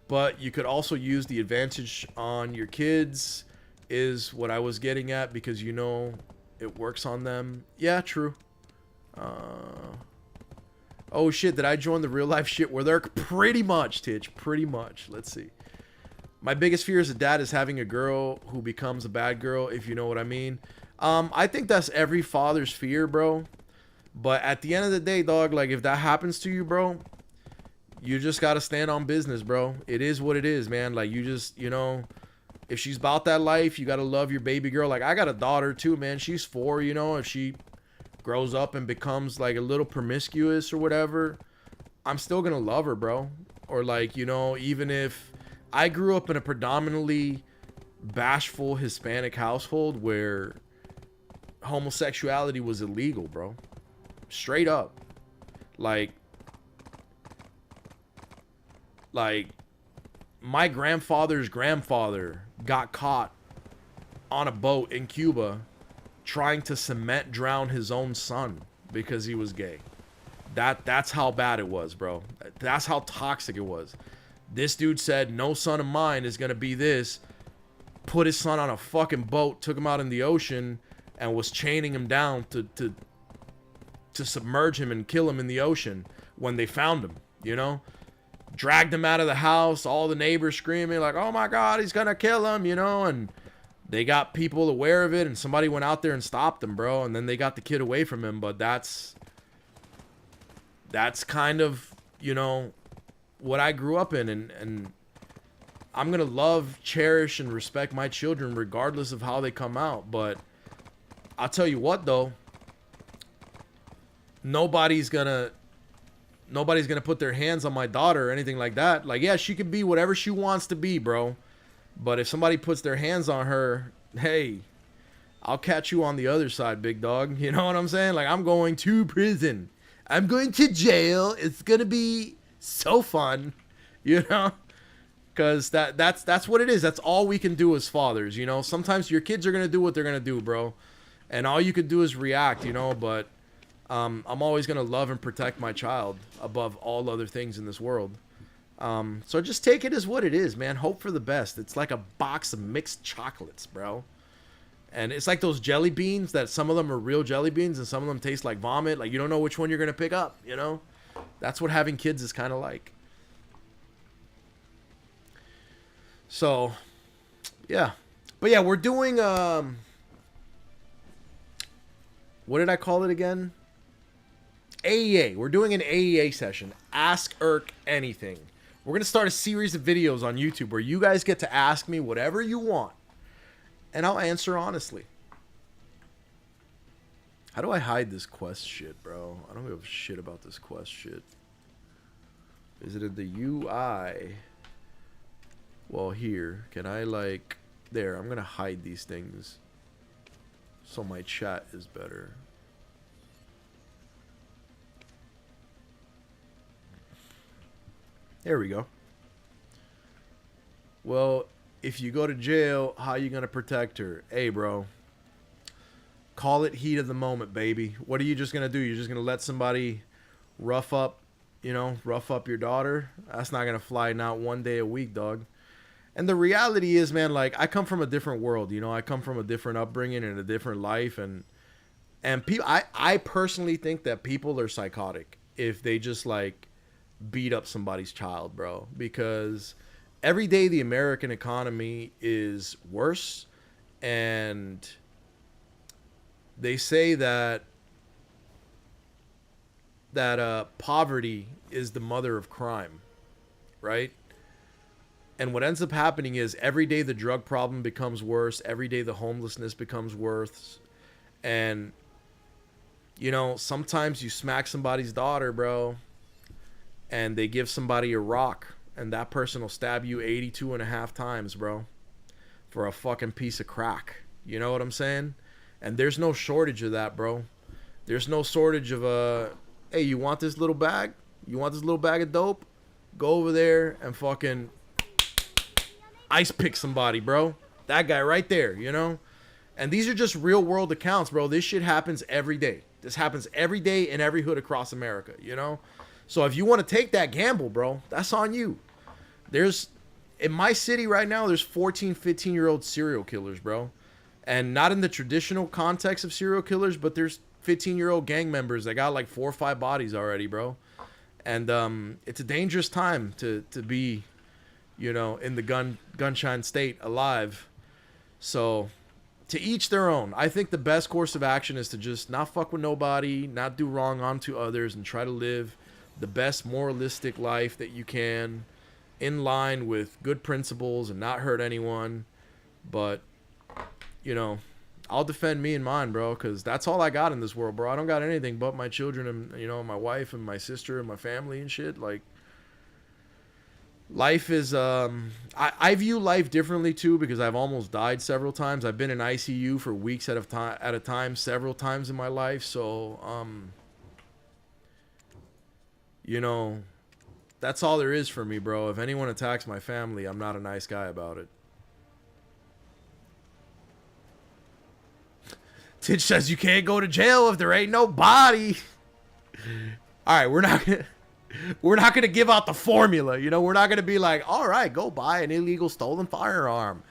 But you could also use the advantage on your kids, is what I was getting at, because you know it works on them. Yeah, true. Oh shit, did I join the real life shit where they're pretty much, Titch, pretty much. Let's see. My biggest fear as a dad is having a girl who becomes a bad girl, if you know what I mean. I think that's every father's fear, bro. But at the end of the day, dog, like, if that happens to you, bro, you just gotta stand on business, bro. It is what it is, man. Like, you just, you know, if she's about that life, you gotta love your baby girl. Like, I got a daughter too, man. She's 4, you know. If she grows up and becomes like a little promiscuous or whatever, I'm still gonna love her, bro. Or like, you know, even if I grew up in a predominantly bashful Hispanic household where homosexuality was illegal, bro. Straight up. Like my grandfather's grandfather got caught on a boat in Cuba trying to cement drown his own son because he was gay. That's how bad it was, bro. That's how toxic it was. This dude said, no son of mine is gonna be this. Put his son on a fucking boat, took him out in the ocean, and was chaining him down to submerge him and kill him in the ocean when they found him, you know? Dragged him out of the house, all the neighbors screaming like, oh my God, he's gonna kill him, you know? And they got people aware of it, and somebody went out there and stopped them, bro. And then they got the kid away from him. But that's kind of, you know, what I grew up in. And I'm going to love, cherish, and respect my children regardless of how they come out. But I'll tell you what, though. Nobody's going to put their hands on my daughter or anything like that. Like, yeah, she can be whatever she wants to be, bro. But if somebody puts their hands on her, hey, I'll catch you on the other side, big dog. You know what I'm saying? Like, I'm going to prison. I'm going to jail. It's going to be so fun, you know? Because that's what it is. That's all we can do as fathers, you know? Sometimes your kids are going to do what they're going to do, bro. And all you can do is react, you know? But I'm always going to love and protect my child above all other things in this world. So just take it as what it is, man. Hope for the best. It's like a box of mixed chocolates, bro. And it's like those jelly beans that some of them are real jelly beans and some of them taste like vomit. Like, you don't know which one you're going to pick up, you know? That's what having kids is kind of like. So, yeah. But yeah, we're doing, what did I call it again? AEA. We're doing an AEA session. Ask Erk anything. We're going to start a series of videos on YouTube where you guys get to ask me whatever you want. And I'll answer honestly. How do I hide this quest shit, bro? I don't give a shit about this quest shit. Is it in the UI? Well, here. Can I, like... There, I'm going to hide these things so my chat is better. There we go. Well, if you go to jail, how you gonna protect her? Hey, bro. Call it heat of the moment, baby. What are you just gonna do? You're just gonna let somebody rough up your daughter? That's not gonna fly not one day a week, dog. And the reality is, man, like, I come from a different world, you know. I come from a different upbringing and a different life, and people, I personally think that people are psychotic if they just like beat up somebody's child, bro, because every day the American economy is worse, and they say that poverty is the mother of crime, right? And what ends up happening is every day the drug problem becomes worse. Every day the homelessness becomes worse. And, you know, sometimes you smack somebody's daughter, bro, and they give somebody a rock, and that person will stab you 82.5 times, bro, for a fucking piece of crack. You know what I'm saying? And there's no shortage of that, bro. There's no shortage of hey, you want this little bag? You want this little bag of dope? Go over there and fucking ice pick somebody, bro. That guy right there, you know? And these are just real world accounts, bro. This shit happens every day. This happens every day in every hood across America, you know? So if you want to take that gamble, bro, that's on you. There's, in my city right now, there's 14, 15-year-old serial killers, bro. And not in the traditional context of serial killers, but there's 15-year-old gang members that got like 4 or 5 bodies already, bro. And it's a dangerous time to be, you know, in the gunshine state alive. So to each their own. I think the best course of action is to just not fuck with nobody, not do wrong onto others, and try to live the best moralistic life that you can in line with good principles and not hurt anyone. But, you know, I'll defend me and mine, bro, because that's all I got in this world, bro. I don't got anything but my children and, you know, my wife and my sister and my family and shit. Like, life is, I view life differently, too, because I've almost died several times. I've been in ICU for weeks at a time several times in my life. So, you know, that's all there is for me, bro. If anyone attacks my family, I'm not a nice guy about it. Titch says you can't go to jail if there ain't no body. All right, we're not gonna give out the formula, you know. We're not gonna be like, all right, go buy an illegal stolen firearm,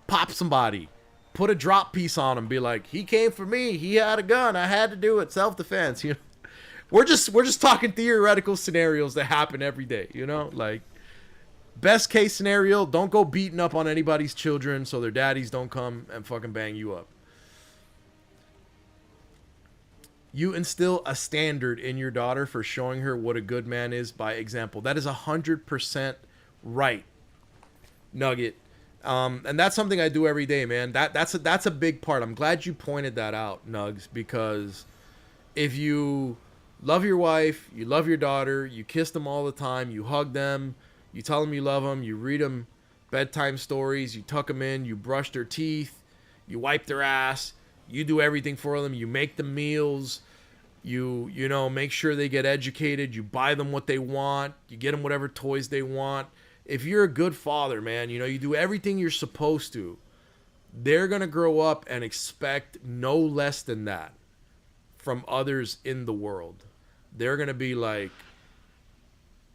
pop somebody, put a drop piece on him, be like, he came for me, he had a gun, I had to do it, self-defense. You know, we're just talking theoretical scenarios that happen every day, you know. Like, best case scenario, don't go beating up on anybody's children so their daddies don't come and fucking bang you up. You instill a standard in your daughter for showing her what a good man is by example. That is 100% right, Nugget. And that's something I do every day, man. That's a big part. I'm glad you pointed that out, Nugs, because if you love your wife, you love your daughter, you kiss them all the time, you hug them, you tell them you love them, you read them bedtime stories, you tuck them in, you brush their teeth, you wipe their ass, you do everything for them, you make them meals, you know, make sure they get educated, you buy them what they want, you get them whatever toys they want. If you're a good father, man, you know, you do everything you're supposed to, they're going to grow up and expect no less than that from others in the world. They're going to be like,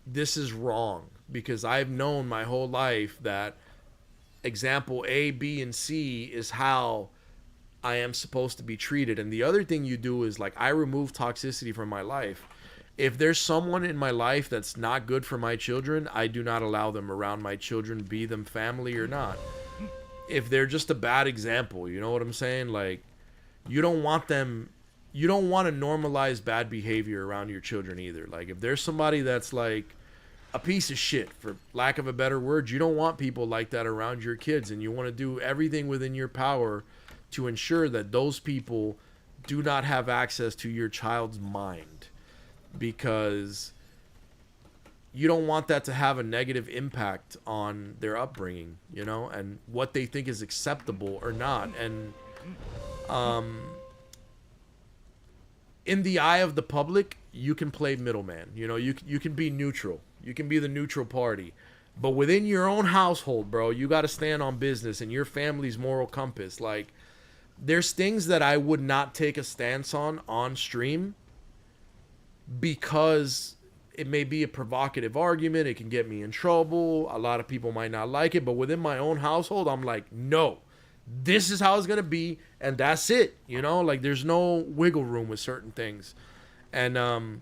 this is wrong, because I've known my whole life that example A, B, and C is how I am supposed to be treated. And the other thing you do is, like, I remove toxicity from my life. If there's someone in my life that's not good for my children, I do not allow them around my children, be them family or not. If they're just a bad example, you know what I'm saying? Like, you don't want to normalize bad behavior around your children either. Like, if there's somebody that's like a piece of shit, for lack of a better word, you don't want people like that around your kids, and you want to do everything within your power to ensure that those people do not have access to your child's mind, because you don't want that to have a negative impact on their upbringing, you know, and what they think is acceptable or not. And in the eye of the public, you can play middleman, you know, you can be neutral, you can be the neutral party, But within your own household, bro, you got to stand on business and your family's moral compass. Like, there's things that I would not take a stance on stream because it may be a provocative argument. It can get me in trouble. A lot of people might not like it. But within my own household, I'm like, no, this is how it's going to be. And that's it. You know, like there's no wiggle room with certain things. And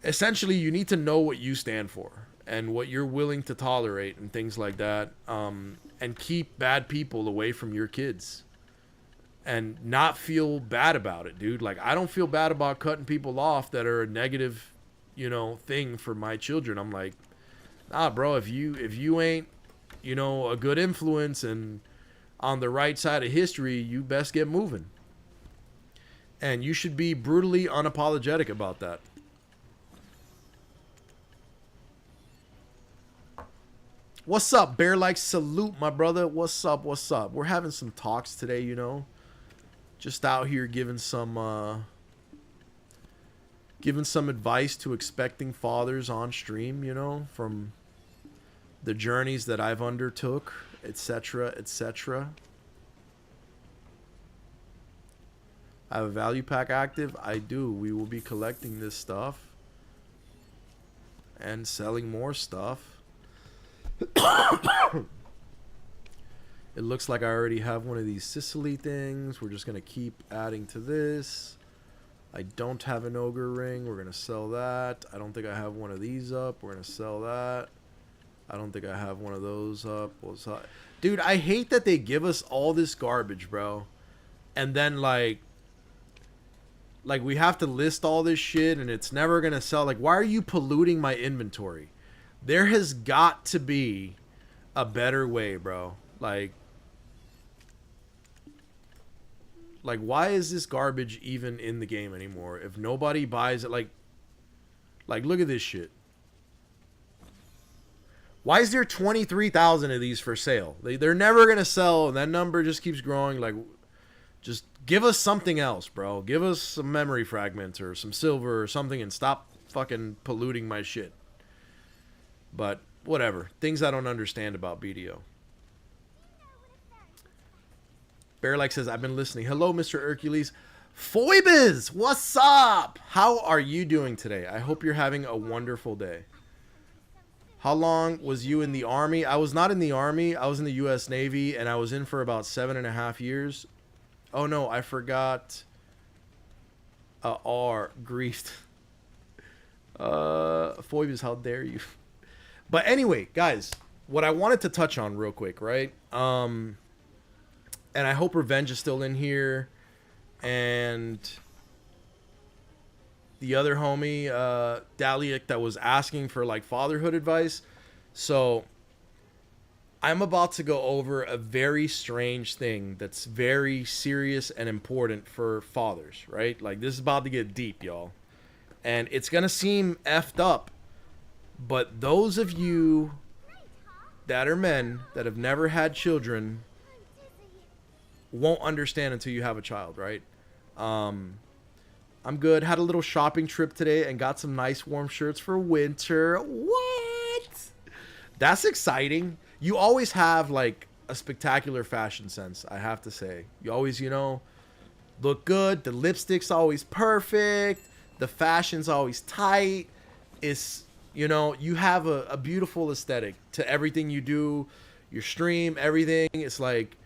essentially, you need to know what you stand for and what you're willing to tolerate and things like that, and keep bad people away from your kids and not feel bad about it, dude. Like, I don't feel bad about cutting people off that are a negative, you know, thing for my children. I'm like, nah, bro, if you ain't, you know, a good influence and on the right side of history, you best get moving. And you should be brutally unapologetic about that. What's up, Bear? Like, salute, my brother. What's up? What's up? We're having some talks today, you know. Just out here giving some advice to expecting fathers on stream, you know, from the journeys that I've undertook, etc., etc. I have a value pack active. I do. We will be collecting this stuff and selling more stuff. It looks like I already have one of these Sicily things. We're just going to keep adding to this. I don't have an ogre ring. We're going to sell that. I don't think I have one of these up. We're going to sell that. I don't think I have one of those up. Dude, I hate that they give us all this garbage, bro. And then, like we have to list all this shit and it's never going to sell. Like, why are you polluting my inventory? There has got to be a better way, bro. Like, why is this garbage even in the game anymore? If nobody buys it, like, look at this shit. Why is there 23,000 of these for sale? They're never going to sell, and that number just keeps growing. Like, just give us something else, bro. Give us some memory fragments or some silver or something and stop fucking polluting my shit. But whatever. Things I don't understand about BDO. Bearlike says, I've been listening. Hello, Mr. Erkulez. Foibiz, what's up? How are you doing today? I hope you're having a wonderful day. How long was you in the Army? I was not in the Army. I was in the U.S. Navy, and I was in for about 7.5 years. Oh, no, I forgot. Griefed. Foibiz, how dare you? But anyway, guys, what I wanted to touch on real quick, right? And I hope Revenge is still in here. And the other homie, Daliak, that was asking for, like, fatherhood advice. So I'm about to go over a very strange thing that's very serious and important for fathers, right? Like, this is about to get deep, y'all. And it's going to seem effed up. But those of you that are men that have never had children won't understand until you have a child, right? I'm good. Had a little shopping trip today and got some nice warm shirts for winter. What? That's exciting. You always have, like, a spectacular fashion sense, I have to say. You always, you know, look good. The lipstick's always perfect. The fashion's always tight. It's, you know, you have a beautiful aesthetic to everything you do. Your stream, everything. It's like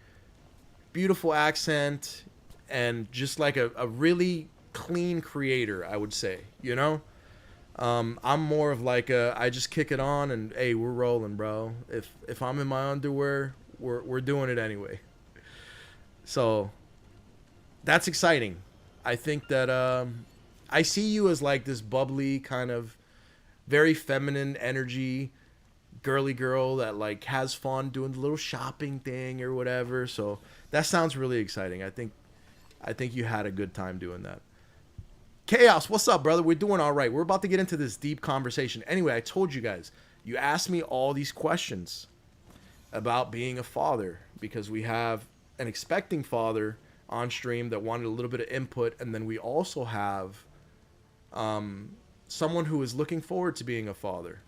beautiful accent and just like a really clean creator, I would say, you know? I'm more of like I just kick it on and, hey, we're rolling, bro. If I'm in my underwear, we're doing it anyway. So that's exciting. I think that I see you as like this bubbly kind of very feminine energy girly girl that like has fun doing the little shopping thing or whatever. So that sounds really exciting. I think you had a good time doing that. Chaos, what's up, brother? We're doing all right. We're about to get into this deep conversation. Anyway, I told you guys, you asked me all these questions about being a father because we have an expecting father on stream that wanted a little bit of input, and then we also have someone who is looking forward to being a father.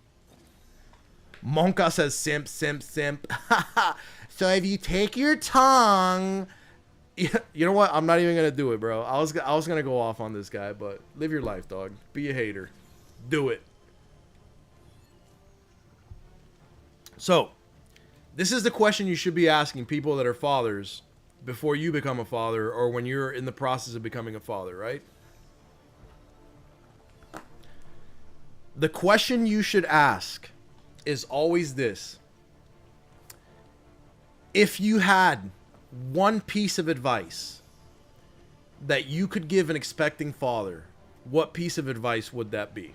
Monka says simp, simp, simp. So if you take your tongue, you know what? I'm not even gonna do it, bro. I was gonna go off on this guy, but live your life, dog. Be a hater. Do it. So, this is the question you should be asking people that are fathers before you become a father, or when you're in the process of becoming a father, right? The question you should ask is always this. If you had one piece of advice that you could give an expecting father, what piece of advice would that be?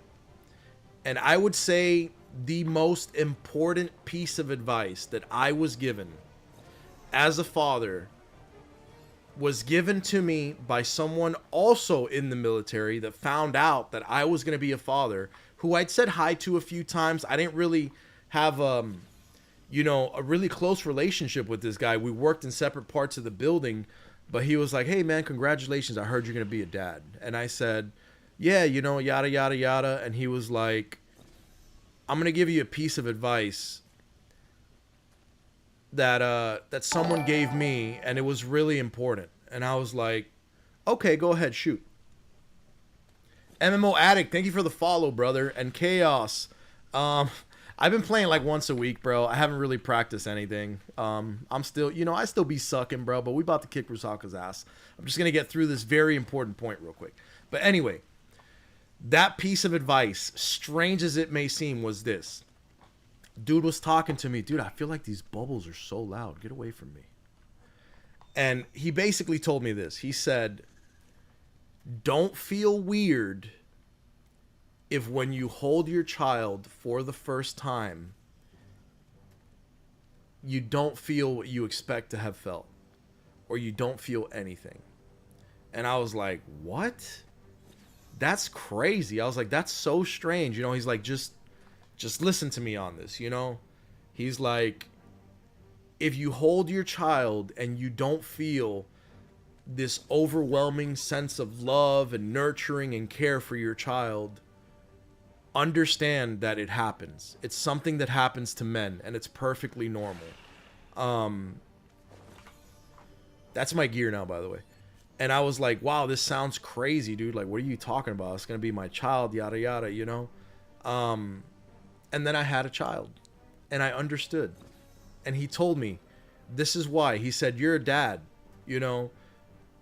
And I would say the most important piece of advice that I was given as a father was given to me by someone also in the military that found out that I was going to be a father, who I'd said hi to a few times. I didn't really have a really close relationship with this guy. We worked in separate parts of the building, but he was like, "Hey man, congratulations. I heard you're going to be a dad." And I said, "Yeah, yada, yada, yada." And he was like, "I'm going to give you a piece of advice that someone gave me, and it was really important." And I was like, "Okay, go ahead, shoot." MMO Addict, thank you for the follow, brother. And Chaos, I've been playing like once a week, bro. I haven't really practiced anything. I'm still, I still be sucking, bro, but we about to kick Rusaka's ass. I'm just going to get through this very important point real quick. But anyway, that piece of advice, strange as it may seem, was this. Dude was talking to me. Dude, I feel like these bubbles are so loud. Get away from me. And he basically told me this. He said, don't feel weird if when you hold your child for the first time, you don't feel what you expect to have felt, or you don't feel anything. And I was like, what? That's crazy. I was like, that's so strange. He's like, just listen to me on this, He's like, if you hold your child and you don't feel this overwhelming sense of love and nurturing and care for your child, understand that it happens. It's something that happens to men, and it's perfectly normal. That's my gear now, by the way. And I was like, wow, this sounds crazy, dude. Like, what are you talking about? It's gonna be my child, yada yada, And then I had a child, and I understood. And he told me, this is why. He said, you're a dad,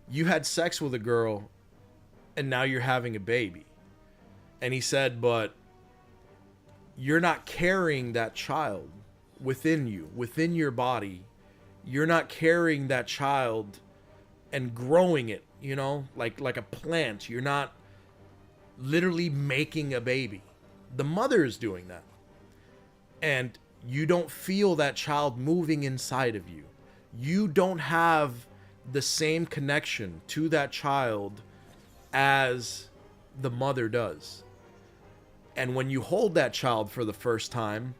you had sex with a girl, and now you're having a baby. And he said, but you're not carrying that child within you, within your body. You're not carrying that child and growing it, like a plant. You're not literally making a baby. The mother is doing that. And you don't feel that child moving inside of you. You don't have the same connection to that child as the mother does. And when you hold that child for the first time,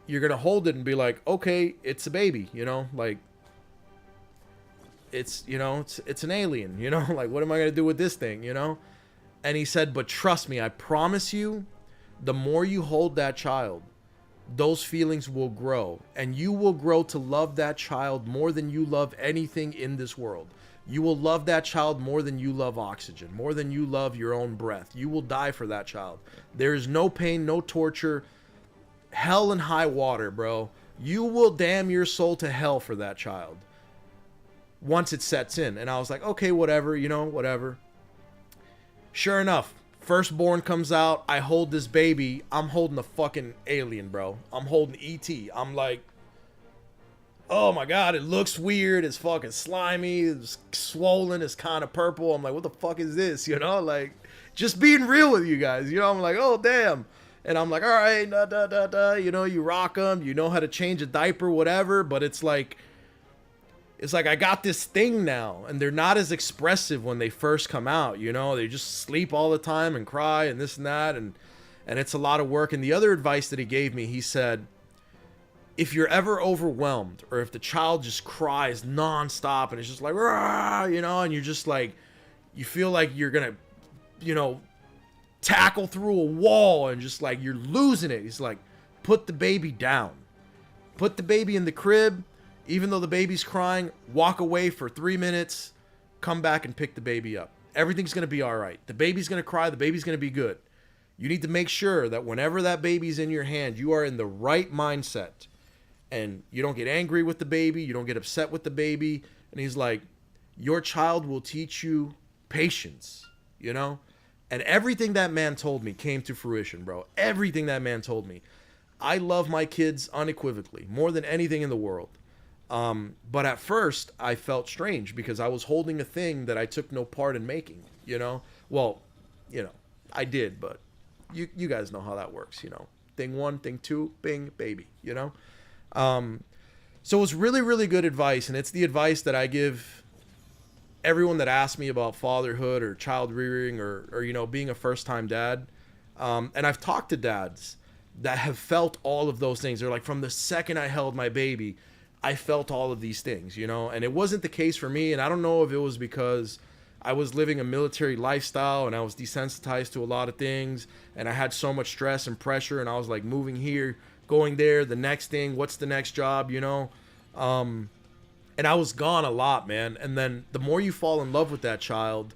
you're going to hold it and be like, okay, it's a baby, like it's an alien, like what am I going to do with this thing, And he said, but trust me, I promise you, the more you hold that child, those feelings will grow, and you will grow to love that child more than you love anything in this world. You will love that child more than you love oxygen, more than you love your own breath. You will die for that child. There is no pain, no torture, hell and high water, bro. You will damn your soul to hell for that child once it sets in. And I was like, okay, whatever, whatever. Sure enough, firstborn comes out. I hold this baby. I'm holding a fucking alien, bro. I'm holding E.T. I'm like, oh my god, it looks weird. It's fucking slimy. It's swollen. It's kind of purple. I'm like, what the fuck is this? Like, just being real with you guys. I'm like, oh damn. And I'm like, all right, you rock them. You know how to change a diaper, whatever. But it's like I got this thing now, and they're not as expressive when they first come out. They just sleep all the time and cry and this and that, and it's a lot of work. And the other advice that he gave me, he said, if you're ever overwhelmed, or if the child just cries nonstop and it's just like, rah, and you're just like, you feel like you're gonna, tackle through a wall and just like you're losing it. He's like, put the baby down. Put the baby in the crib. Even though the baby's crying, walk away for 3 minutes, come back and pick the baby up. Everything's going to be all right. The baby's going to cry. The baby's going to be good. You need to make sure that whenever that baby's in your hand, you are in the right mindset. And you don't get angry with the baby. You don't get upset with the baby. And he's like, your child will teach you patience, you know? And everything that man told me came to fruition, bro. Everything that man told me. I love my kids unequivocally, more than anything in the world. But at first, I felt strange because I was holding a thing that I took no part in making, you know? Well, you know, I did, but you guys know how that works, you know? Thing one, thing two, bing, baby, you know? So it was really, really good advice, and it's the advice that I give everyone that asks me about fatherhood or child rearing or you know, being a first-time dad. And I've talked to dads that have felt all of those things. They're like, from the second I held my baby, I felt all of these things, you know? And it wasn't the case for me, and I don't know if it was because I was living a military lifestyle and I was desensitized to a lot of things, and I had so much stress and pressure, and I was like moving here, going there, the next thing, what's the next job, you know? And I was gone a lot, man. And then the more you fall in love with that child,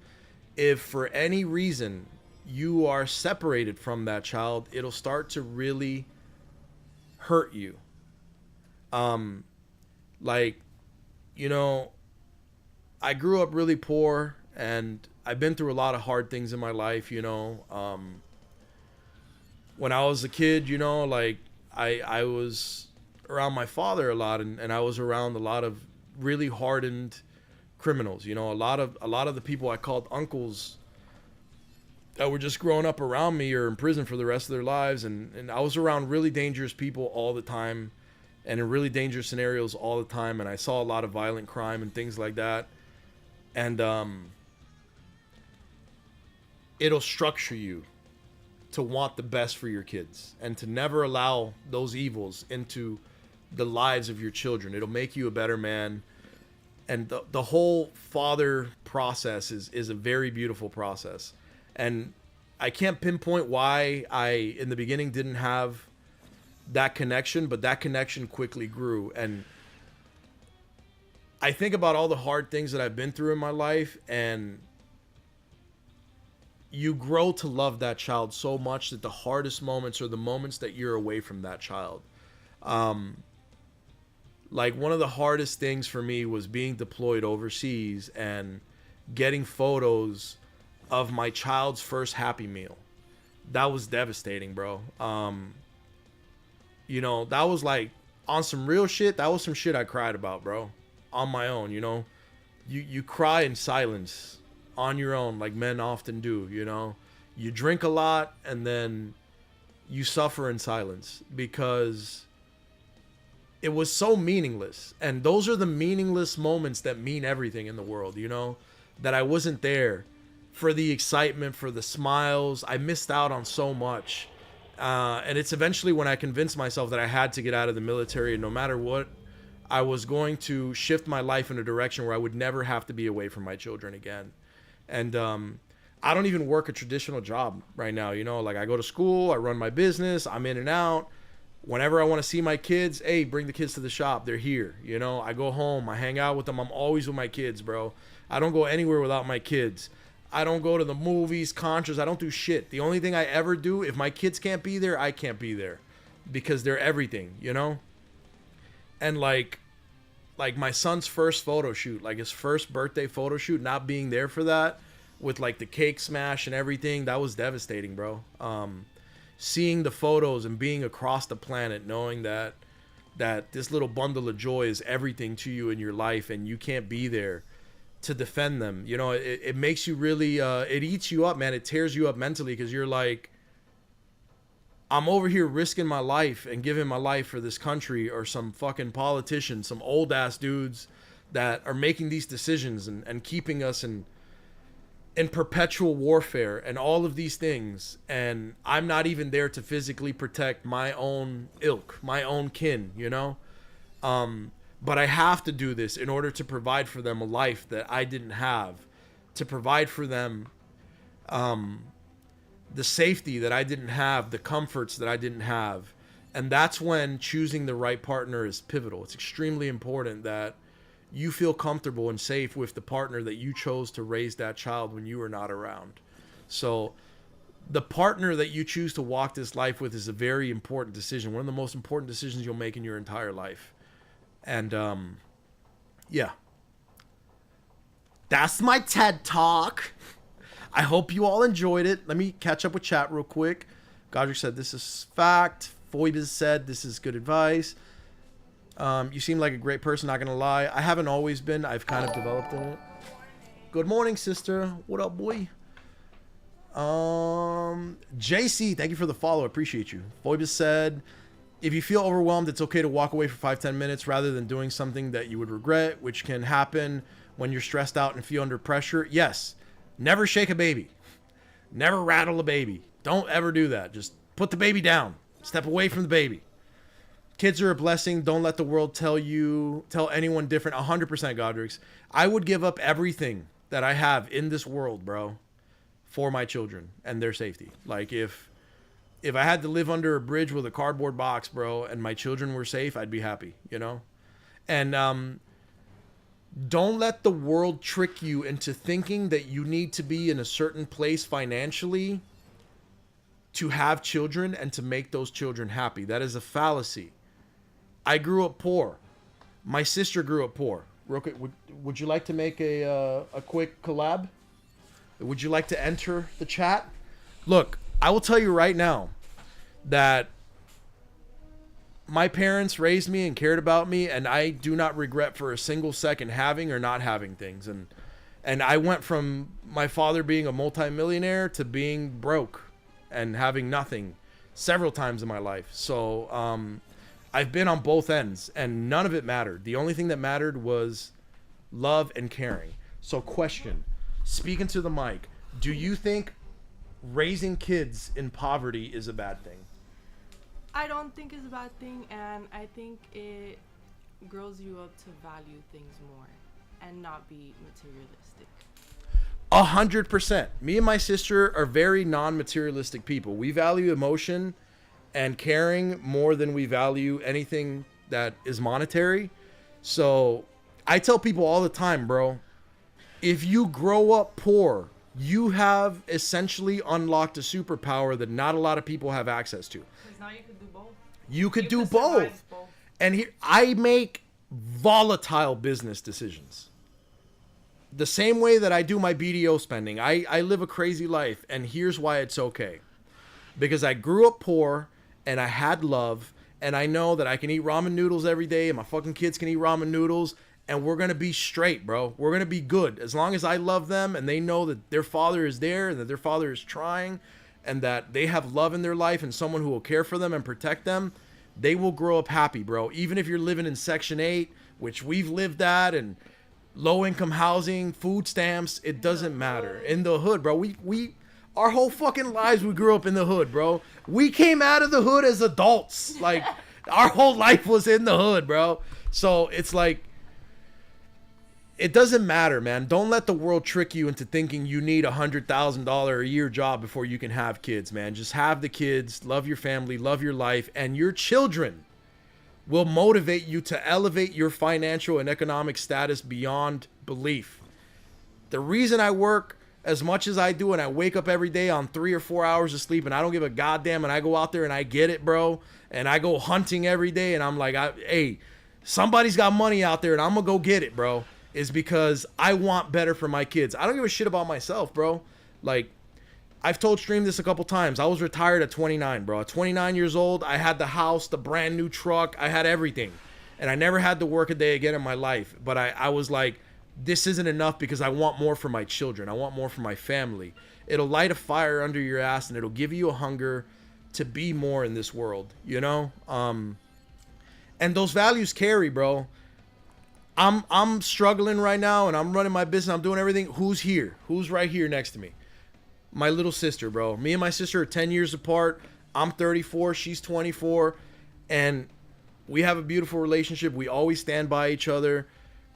if for any reason you are separated from that child, it'll start to really hurt you. Like, you know, I grew up really poor, and I've been through a lot of hard things in my life, you know. When I was a kid, you know, like I was around my father a lot, and I was around a lot of really hardened criminals, you know. A lot of the people I called uncles that were just growing up around me or in prison for the rest of their lives, and I was around really dangerous people all the time and in really dangerous scenarios all the time, and I saw a lot of violent crime and things like that. And it'll structure you to want the best for your kids and to never allow those evils into the lives of your children. It'll make you a better man. And the whole father process is a very beautiful process. And I can't pinpoint why I, in the beginning, didn't have that connection, but that connection quickly grew. And I think about all the hard things that I've been through in my life, and you grow to love that child so much that the hardest moments are the moments that you're away from that child. Like, one of the hardest things for me was being deployed overseas and getting photos of my child's first Happy Meal. That was devastating, bro. You know, that was like, on some real shit, that was some shit I cried about, bro. On my own, you know. You cry in silence on your own, like men often do, you know. You drink a lot, and then you suffer in silence because it was so meaningless. And those are the meaningless moments that mean everything in the world, you know. That I wasn't there for the excitement, for the smiles. I missed out on so much. And it's eventually when I convinced myself that I had to get out of the military, and no matter what, I was going to shift my life in a direction where I would never have to be away from my children again. And I don't even work a traditional job right now, you know. Like, I go to school, I run my business, I'm in and out. Whenever I want to see my kids, hey, bring the kids to the shop. They're here, you know. I go home, I hang out with them. I'm always with my kids, bro. I don't go anywhere without my kids. I don't go to the movies, concerts. I don't do shit. The only thing I ever do, if my kids can't be there, I can't be there because they're everything, you know? And like my son's first photo shoot, like his first birthday photo shoot, not being there for that with like the cake smash and everything, that was devastating, bro. Seeing the photos and being across the planet, knowing that this little bundle of joy is everything to you in your life and you can't be there to defend them, you know, it makes you really, it eats you up, man. It tears you up mentally because you're like, I'm over here risking my life and giving my life for this country, or some fucking politicians, some old ass dudes that are making these decisions and keeping us in perpetual warfare and all of these things. And I'm not even there to physically protect my own ilk, my own kin, you know? But I have to do this in order to provide for them a life that I didn't have, to provide for them the safety that I didn't have, the comforts that I didn't have, And that's when choosing the right partner is pivotal. It's extremely important that you feel comfortable and safe with the partner that you chose to raise that child when you were not around. So the partner that you choose to walk this life with is a very important decision. One of the most important decisions you'll make in your entire life. And yeah. That's my TED Talk. I hope you all enjoyed it. Let me catch up with chat real quick. Godric said this is fact. Foibes said this is good advice. You seem like a great person, not gonna lie. I haven't always been. I've kind of developed in it. Good morning, sister. What up, boy? JC, thank you for the follow. Appreciate you. Foibes said, if you feel overwhelmed, it's okay to walk away for 5-10 minutes rather than doing something that you would regret, which can happen when you're stressed out and feel under pressure. Yes. Never shake a baby. Never rattle a baby. Don't ever do that. Just put the baby down. Step away from the baby. Kids are a blessing. Don't let the world tell anyone different. 100%, Godrix. I would give up everything that I have in this world, bro, for my children and their safety. Like if I had to live under a bridge with a cardboard box, bro, and my children were safe, I'd be happy, you know? And don't let the world trick you into thinking that you need to be in a certain place financially to have children and to make those children happy. That is a fallacy. I grew up poor. My sister grew up poor. Real quick, would you like to make a quick collab? Would you like to enter the chat? Look, I will tell you right now that my parents raised me and cared about me, and I do not regret for a single second having or not having things. And I went from my father being a multimillionaire to being broke and having nothing several times in my life. So I've been on both ends, and none of it mattered. The only thing that mattered was love and caring. So question, speaking to the mic, do you think raising kids in poverty is a bad thing? I don't think it's a bad thing, and I think it grows you up to value things more and not be materialistic. 100%. Me and my sister are very non-materialistic people. We value emotion and caring more than we value anything that is monetary. So I tell people all the time, bro, if you grow up poor, you have essentially unlocked a superpower that not a lot of people have access to. Because now you can do both. You could do both. And here, I make volatile business decisions. The same way that I do my BDO spending. I live a crazy life, and here's why it's okay. Because I grew up poor, and I had love, and I know that I can eat ramen noodles every day, and my fucking kids can eat ramen noodles, and we're going to be straight, bro. We're going to be good. As long as I love them, and they know that their father is there, and that their father is trying, and that they have love in their life, and someone who will care for them and protect them, they will grow up happy, bro. Even if you're living in Section 8, which we've lived at, and low-income housing, food stamps, it doesn't matter. In the hood, bro. We our whole fucking lives we grew up in the hood, bro. We came out of the hood as adults. Like, our whole life was in the hood, bro. So it's like, it doesn't matter, man. Don't let the world trick you into thinking you need $100,000 a year job before you can have kids, man. Just have the kids, love your family, love your life, and your children will motivate you to elevate your financial and economic status beyond belief. The reason I work as much as I do and I wake up every day on 3 or 4 hours of sleep and I don't give a goddamn, and I go out there and I get it, bro, and I go hunting every day and I'm like, hey, somebody's got money out there and I'm gonna go get it, bro, is because I want better for my kids. I don't give a shit about myself, bro. Like, I've told Stream this a couple times. I was retired at 29, bro. At 29 years old, I had the house, the brand new truck. I had everything. And I never had to work a day again in my life. But I was like, this isn't enough because I want more for my children. I want more for my family. It'll light a fire under your ass and it'll give you a hunger to be more in this world, you know? And those values carry, bro. I'm struggling right now and I'm running my business. I'm doing everything. Who's here? Who's right here next to me? My little sister, bro. Me and my sister are 10 years apart. I'm 34. She's 24. And we have a beautiful relationship. We always stand by each other.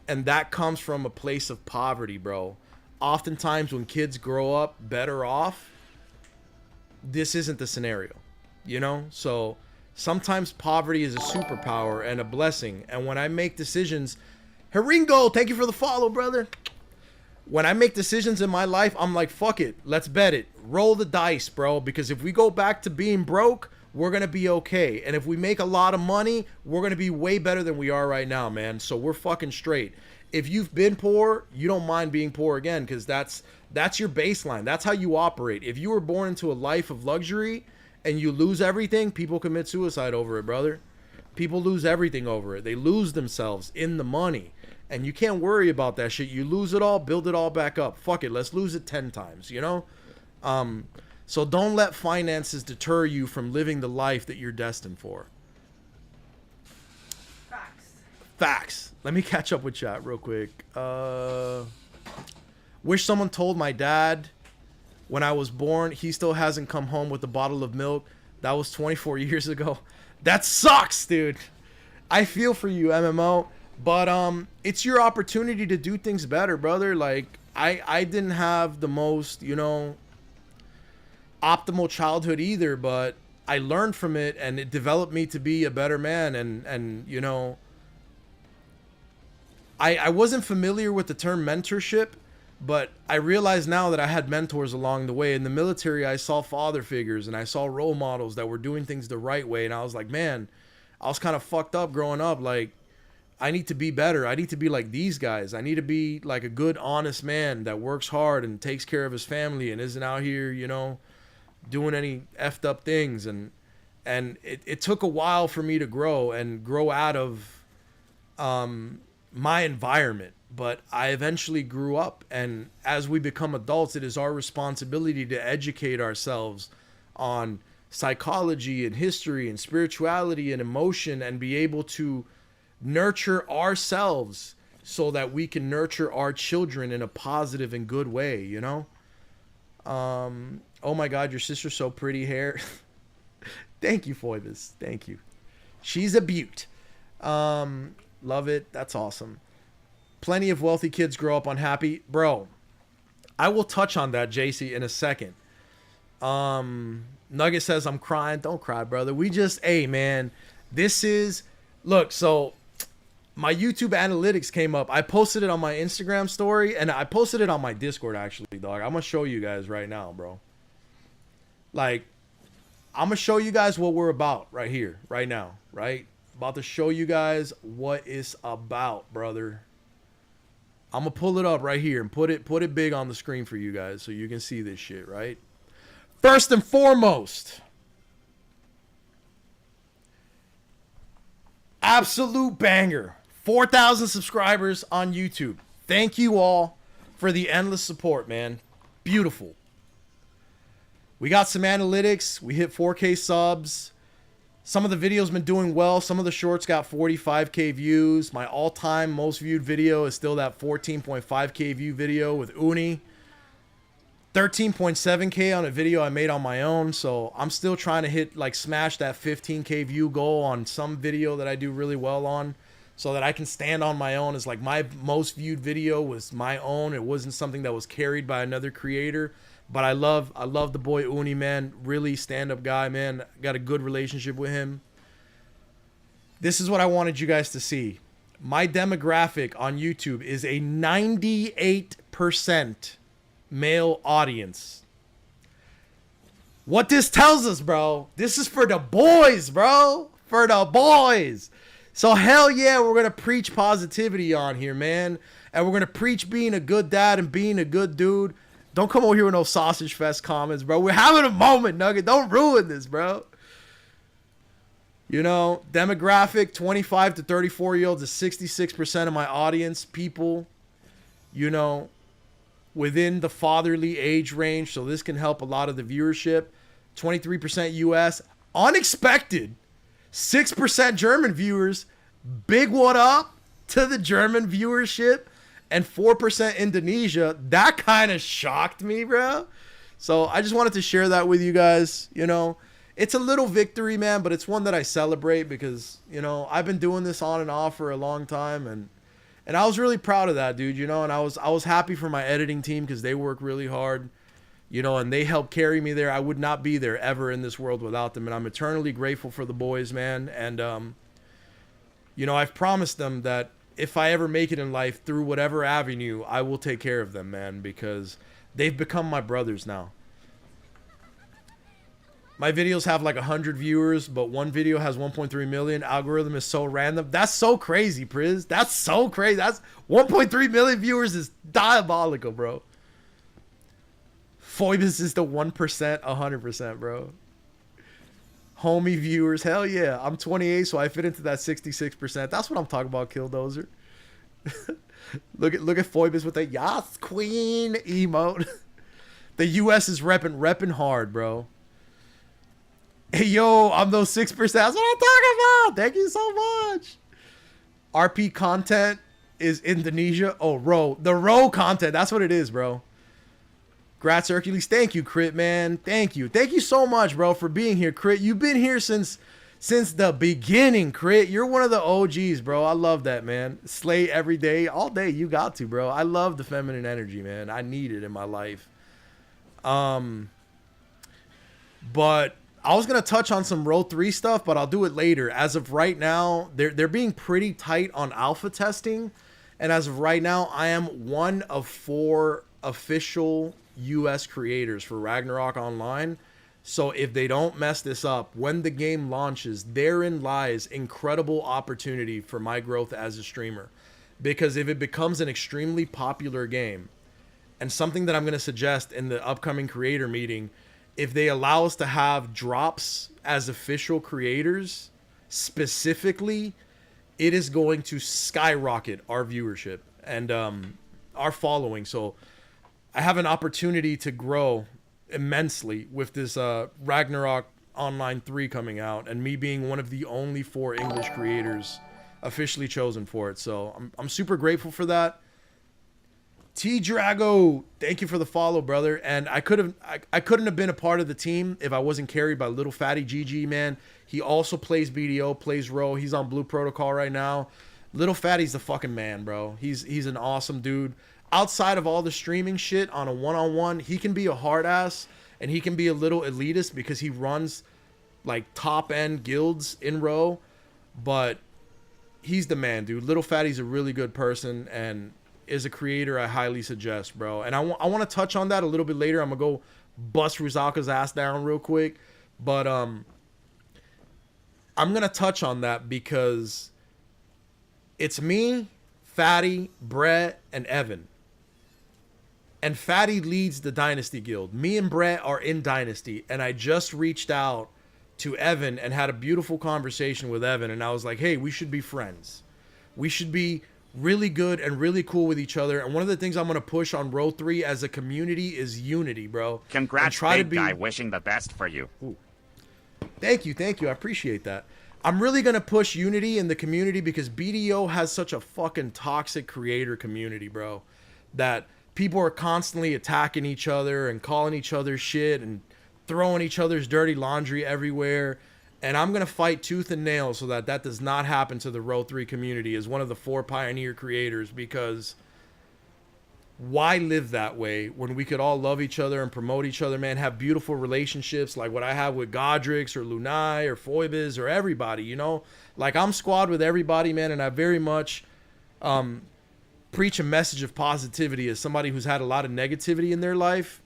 And that comes from a place of poverty, bro. Oftentimes when kids grow up better off, this isn't the scenario, you know? So Sometimes poverty is a superpower and a blessing. And when I make decisions, Haringo, thank you for the follow, brother. When I make decisions in my life, I'm like, fuck it. Let's bet it. Roll the dice, bro. Because if we go back to being broke, we're going to be okay. And if we make a lot of money, we're going to be way better than we are right now, man. So we're fucking straight. If you've been poor, you don't mind being poor again, because that's your baseline. That's how you operate. If you were born into a life of luxury and you lose everything, people commit suicide over it, brother. People lose everything over it. They lose themselves in the money. And you can't worry about that shit. You lose it all, build it all back up. Fuck it, let's lose it 10 times, you know? So don't let finances deter you from living the life that you're destined for. Facts. Let me catch up with chat real quick. Wish someone told my dad when I was born he still hasn't come home with a bottle of milk. That was 24 years ago. That sucks, dude. I feel for you, MMO. But it's your opportunity to do things better, brother. Like, I didn't have the most, you know, optimal childhood either, but I learned from it and it developed me to be a better man. And you know, I wasn't familiar with the term mentorship, but I realize now that I had mentors along the way. In the military, I saw father figures and I saw role models that were doing things the right way. And I was like, man, I was kind of fucked up growing up. Like, I need to be better. I need to be like these guys. I need to be like a good, honest man that works hard and takes care of his family and isn't out here, you know, doing any effed up things. And it took a while for me to grow out of my environment. But I eventually grew up. And as we become adults, it is our responsibility to educate ourselves on psychology and history and spirituality and emotion and be able to nurture ourselves so that we can nurture our children in a positive and good way, you know? Oh my God, your sister's so pretty hair. Thank you, Foibus. Thank you. She's a beaut. Love it. That's awesome. Plenty of wealthy kids grow up unhappy. Bro, I will touch on that, JC, in a second. Nugget says, I'm crying. Don't cry, brother. Hey, man, this is... Look, so... my YouTube analytics came up. I posted it on my Instagram story, and I posted it on my Discord, actually, dog. I'm going to show you guys right now, bro. Like, I'm going to show you guys what we're about right here, right now, right? About to show you guys what it's about, brother. I'm going to pull it up right here and put it big on the screen for you guys so you can see this shit, right? First and foremost, absolute banger. 4,000 subscribers on YouTube. Thank you all for the endless support, man. Beautiful. We got some analytics. We hit 4K subs. Some of the videos been doing well. Some of the shorts got 45K views. My all-time most viewed video is still that 14.5K view video with Uni. 13.7K on a video I made on my own. So I'm still trying to hit, like, smash that 15K view goal on some video that I do really well on, so that I can stand on my own. It's like my most viewed video was my own. It wasn't something that was carried by another creator. But I love the boy Uni, man. Really stand-up guy, man. Got a good relationship with him. This is what I wanted you guys to see. My demographic on YouTube is a 98% male audience. What this tells us, bro, this is for the boys, bro. For the boys. So hell yeah, we're going to preach positivity on here, man. And we're going to preach being a good dad and being a good dude. Don't come over here with no sausage fest comments, bro. We're having a moment, Nugget. Don't ruin this, bro. You know, demographic, 25 to 34-year-olds is 66% of my audience. People, you know, within the fatherly age range. So this can help a lot of the viewership. 23% US. Unexpected. 6% German viewers. Big what up to the German viewership. And 4% Indonesia. That kind of shocked me, bro. So I just wanted to share that with you guys. You know, it's a little victory, man, but it's one that I celebrate because, you know, I've been doing this on and off for a long time. And I was really proud of that, dude, you know. And I was happy for my editing team because they work really hard you know, and they helped carry me there. I would not be there ever in this world without them, and I'm eternally grateful for the boys, man. And you know, I've promised them that if I ever make it in life through whatever avenue, I will take care of them, man, because they've become my brothers now. My videos have like 100 viewers, but one video has 1.3 million. Algorithm is so random. That's so crazy, Priz. That's so crazy. That's 1.3 million viewers is diabolical, bro. Phoebus is the 1%, 100%, bro. Homie viewers, hell yeah. I'm 28, so I fit into that 66%. That's what I'm talking about, Killdozer. look at Phoebus with the Yas Queen emote. The US is repping hard, bro. Hey, yo, I'm those 6%. That's what I'm talking about. Thank you so much. RP content is Indonesia. Oh, Row. The Row content. That's what it is, bro. Grats, Erkulez. Thank you, Crit, man. Thank you. Thank you so much, bro, for being here, Crit. You've been here since the beginning, Crit. You're one of the OGs, bro. I love that, man. Slay every day. All day, you got to, bro. I love the feminine energy, man. I need it in my life. But I was going to touch on some Row 3 stuff, but I'll do it later. As of right now, they're being pretty tight on alpha testing. And as of right now, I am one of 4 official US creators for Ragnarok Online. So if they don't mess this up, when the game launches, therein lies incredible opportunity for my growth as a streamer. Because if it becomes an extremely popular game, and something that I'm going to suggest in the upcoming creator meeting, if they allow us to have drops as official creators, specifically, it is going to skyrocket our viewership and our following. So I have an opportunity to grow immensely with this Ragnarok Online 3 coming out, and me being one of the only 4 English creators officially chosen for it. So I'm super grateful for that. T Drago, thank you for the follow, brother. And I couldn't have been a part of the team if I wasn't carried by Little Fatty GG, man. He also plays BDO, plays Row. He's on Blue Protocol right now. Little Fatty's the fucking man, bro. He's an awesome dude. Outside of all the streaming shit on a one-on-one, he can be a hard ass and he can be a little elitist because he runs like top end guilds in Row. But he's the man, dude. Little Fatty's a really good person and is a creator I highly suggest, bro. And I want to touch on that a little bit later. I'm going to go bust Ruzaka's ass down real quick. But I'm going to touch on that because it's me, Fatty, Brett, and Evan. And Fatty leads the Dynasty Guild. Me and Brett are in Dynasty. And I just reached out to Evan and had a beautiful conversation with Evan. And I was like, hey, we should be friends. We should be really good and really cool with each other. And one of the things I'm going to push on Row 3 as a community is unity, bro. Congrats, big guy. Wishing the best for you. Ooh. Thank you. I appreciate that. I'm really going to push unity in the community because BDO has such a fucking toxic creator community, bro. That people are constantly attacking each other and calling each other shit and throwing each other's dirty laundry everywhere. And I'm going to fight tooth and nail so that does not happen to the Row 3 community as one of the 4 pioneer creators, because why live that way when we could all love each other and promote each other, man, have beautiful relationships like what I have with Godrix or Lunai or Phoebus or everybody, you know? Like, I'm squad with everybody, man, and I very much preach a message of positivity as somebody who's had a lot of negativity in their life.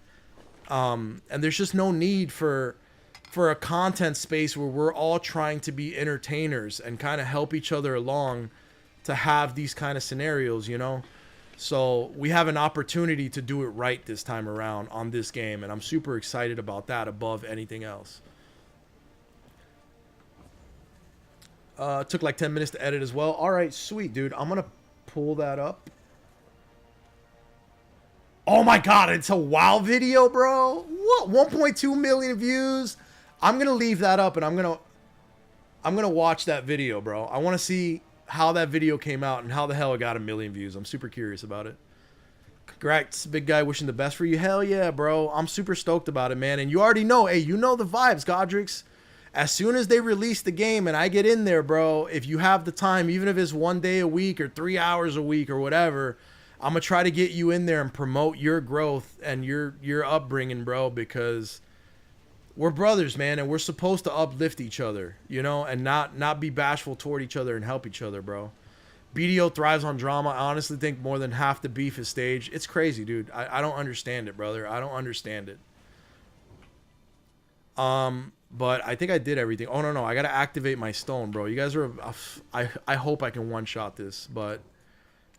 And there's just no need for a content space where we're all trying to be entertainers and kind of help each other along to have these kind of scenarios, you know? So we have an opportunity to do it right this time around on this game, and I'm super excited about that above anything else. It took like 10 minutes to edit as well. All right, sweet, dude. I'm going to pull that up. Oh my God, it's a WoW video, bro. What? 1.2 million views. I'm going to leave that up and I'm going to watch that video, bro. I want to see how that video came out and how the hell it got 1 million views. I'm super curious about it. Congrats, big guy, wishing the best for you. Hell yeah, bro. I'm super stoked about it, man. And you already know, hey, you know the vibes, Godrix. As soon as they release the game and I get in there, bro, if you have the time, even if it's 1 day a week or 3 hours a week or whatever, I'm gonna try to get you in there and promote your growth and your upbringing, bro, because we're brothers, man, and we're supposed to uplift each other, you know, and not be bashful toward each other and help each other, bro. BDO thrives on drama. I honestly think more than half the beef is staged. It's crazy, dude. I don't understand it, brother. I don't understand it. But I think I did everything. Oh, no. I got to activate my stone, bro. You guys are... I hope I can one-shot this, but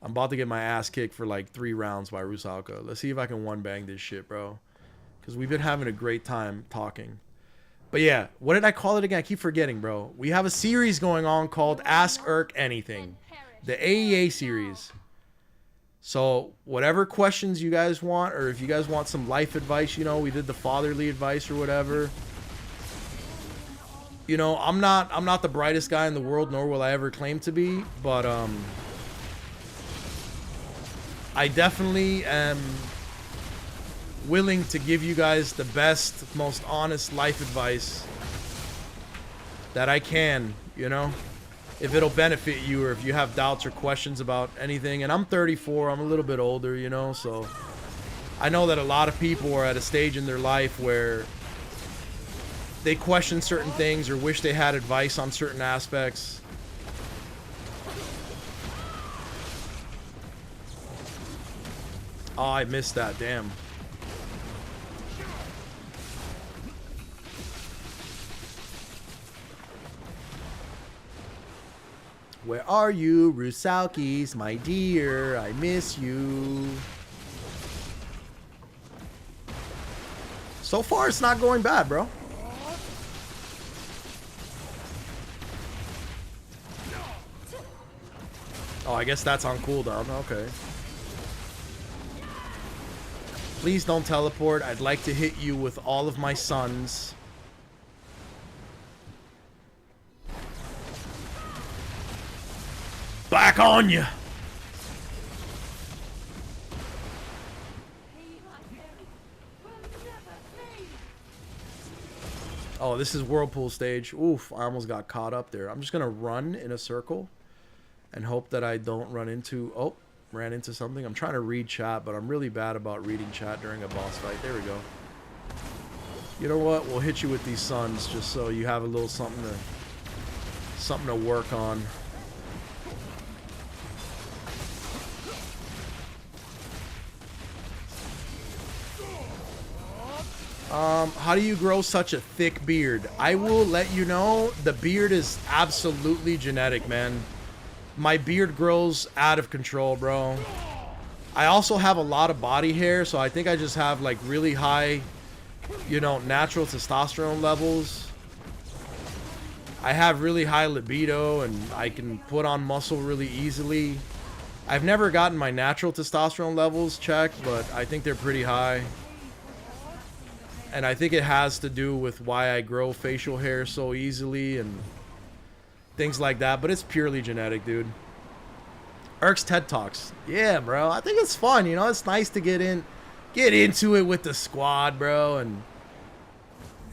I'm about to get my ass kicked for like 3 rounds by Rusalka. Let's see if I can one-bang this shit, bro. Because we've been having a great time talking. But yeah, what did I call it again? I keep forgetting, bro. We have a series going on called Ask Erk Anything. The AEA series. So whatever questions you guys want, or if you guys want some life advice, you know, we did the fatherly advice or whatever. You know, I'm not the brightest guy in the world, nor will I ever claim to be, but I definitely am willing to give you guys the best, most honest life advice that I can, you know, if it'll benefit you, or if you have doubts or questions about anything. And I'm 34, I'm a little bit older, you know, so I know that a lot of people are at a stage in their life where they question certain things or wish they had advice on certain aspects. Oh, I missed that, damn. Where are you, Rusalkis, my dear? I miss you. So far, it's not going bad, bro. Oh, I guess that's on cooldown. Okay. Please don't teleport. I'd like to hit you with all of my sons. Back on you. Oh, this is Whirlpool stage. Oof, I almost got caught up there. I'm just going to run in a circle and hope that I don't run into... Oh, ran into something. I'm trying to read chat, but I'm really bad about reading chat during a boss fight. There we go. You know what? We'll hit you with these suns just so you have a little something to work on. How do you grow such a thick beard? I will let you know, the beard is absolutely genetic, man. My beard grows out of control, bro. I also have a lot of body hair, so I think I just have like really high, you know, natural testosterone levels. I have really high libido, and I can put on muscle really easily. I've never gotten my natural testosterone levels checked, but I think they're pretty high. And I think it has to do with why I grow facial hair so easily and things like that. But it's purely genetic, dude. Erk's TED Talks. Yeah, bro. I think it's fun, you know. It's nice to get into it with the squad, bro.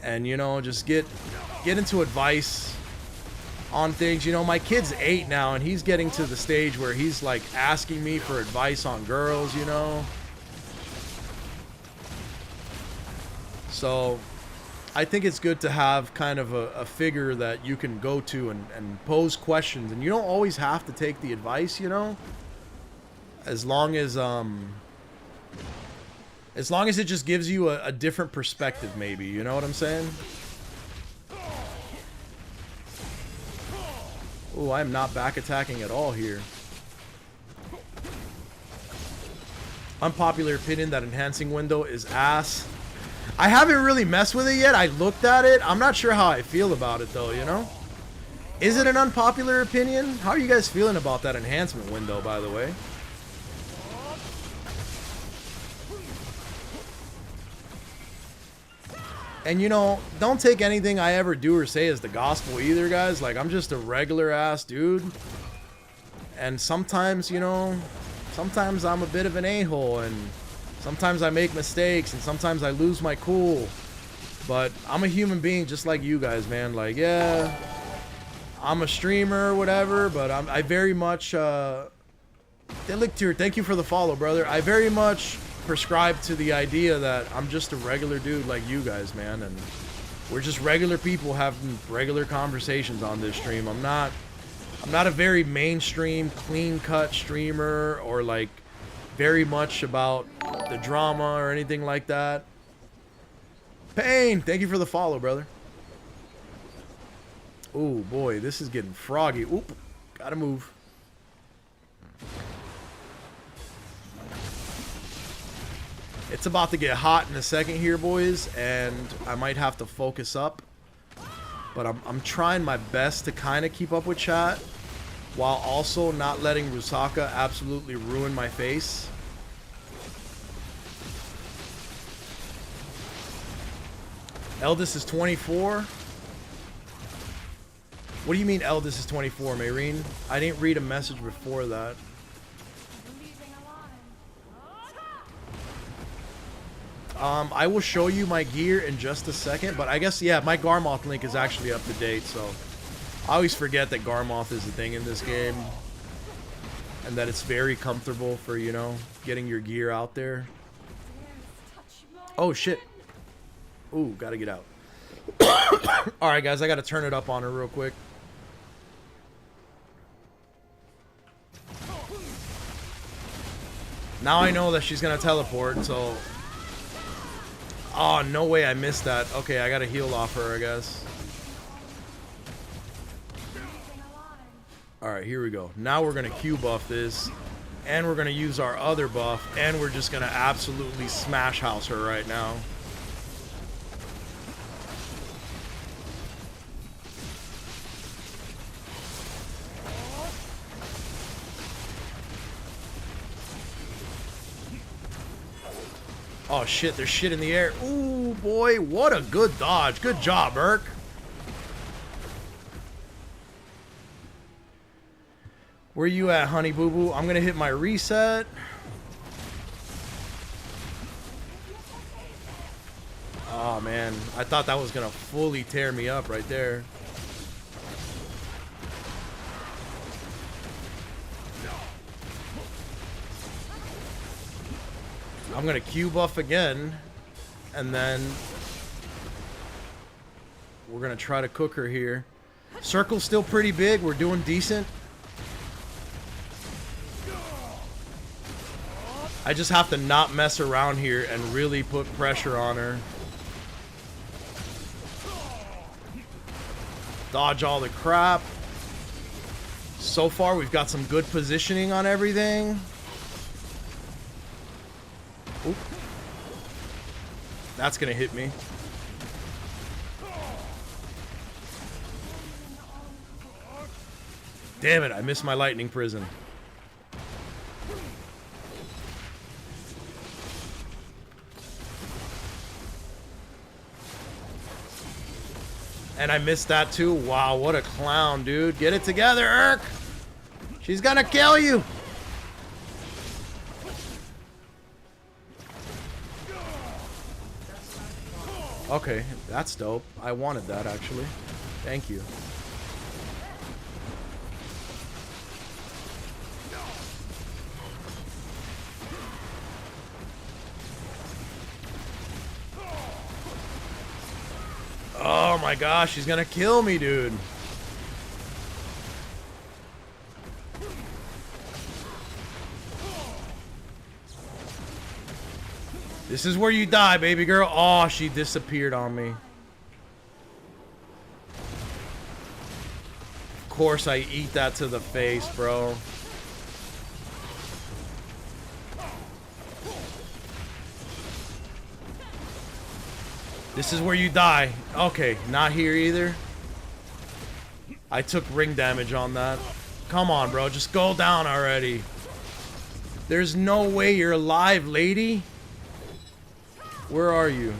And you know, just get into advice on things. You know, my kid's 8 now, and he's getting to the stage where he's like asking me for advice on girls, you know. So I think it's good to have kind of a figure that you can go to and pose questions. And you don't always have to take the advice, you know. As long as it just gives you a different perspective, maybe. You know what I'm saying? Oh, I'm not back attacking at all here. Unpopular opinion that enhancing window is ass. I haven't really messed with it yet. I looked at it. I'm not sure how I feel about it, though, you know? Is it an unpopular opinion? How are you guys feeling about that enhancement window, by the way? And, you know, don't take anything I ever do or say as the gospel either, guys. Like, I'm just a regular-ass dude. And sometimes, you know, sometimes I'm a bit of an a-hole, and sometimes I make mistakes, and sometimes I lose my cool. But I'm a human being just like you guys, man. Like, yeah, I'm a streamer or whatever, but I very much Delicture, thank you for the follow, brother. I very much prescribe to the idea that I'm just a regular dude like you guys, man, and we're just regular people having regular conversations on this stream. I'm not a very mainstream, clean-cut streamer or like very much about the drama or anything like that. Pain, thank you for the follow, brother. Oh boy, this is getting froggy. Oop, gotta move. It's about to get hot in a second here, boys, and I might have to focus up. But I'm trying my best to kind of keep up with chat while also not letting Rusaka absolutely ruin my face. Eldest is 24. What do you mean eldest is 24, Mayreen? I didn't read a message before that. I will show you my gear in just a second, but I guess, yeah, my Garmoth link is actually up to date, so I always forget that Garmoth is a thing in this game and that it's very comfortable for, you know, getting your gear out there. Oh, shit. Ooh, gotta get out. Alright, guys, I gotta turn it up on her real quick. Now I know that she's gonna teleport, so... Oh, no way I missed that. Okay, I gotta heal off her, I guess. Alright, here we go. Now we're gonna Q buff this, and we're gonna use our other buff, and we're just gonna absolutely smash house her right now. Oh shit, there's shit in the air. Ooh, boy, what a good dodge. Good job, Erk. Where you at, honey boo boo? I'm gonna hit my reset. Oh man, I thought that was gonna fully tear me up right there. I'm gonna Q buff again, and then we're gonna try to cook her here. Circle's still pretty big. We're doing decent. I just have to not mess around here and really put pressure on her. Dodge all the crap. So far, we've got some good positioning on everything. Oop. That's gonna hit me. Damn it, I missed my lightning prison. And I missed that too. Wow, what a clown, dude. Get it together, Erk. She's gonna kill you. Okay, that's dope. I wanted that, actually. Thank you. Oh my gosh, she's gonna kill me, dude. This is where you die, baby girl. Oh, she disappeared on me. Of course I eat that to the face, bro. This is where you die. Okay, not here either. I took ring damage on that. Come on, bro. Just go down already. There's no way you're alive, lady. Where are you?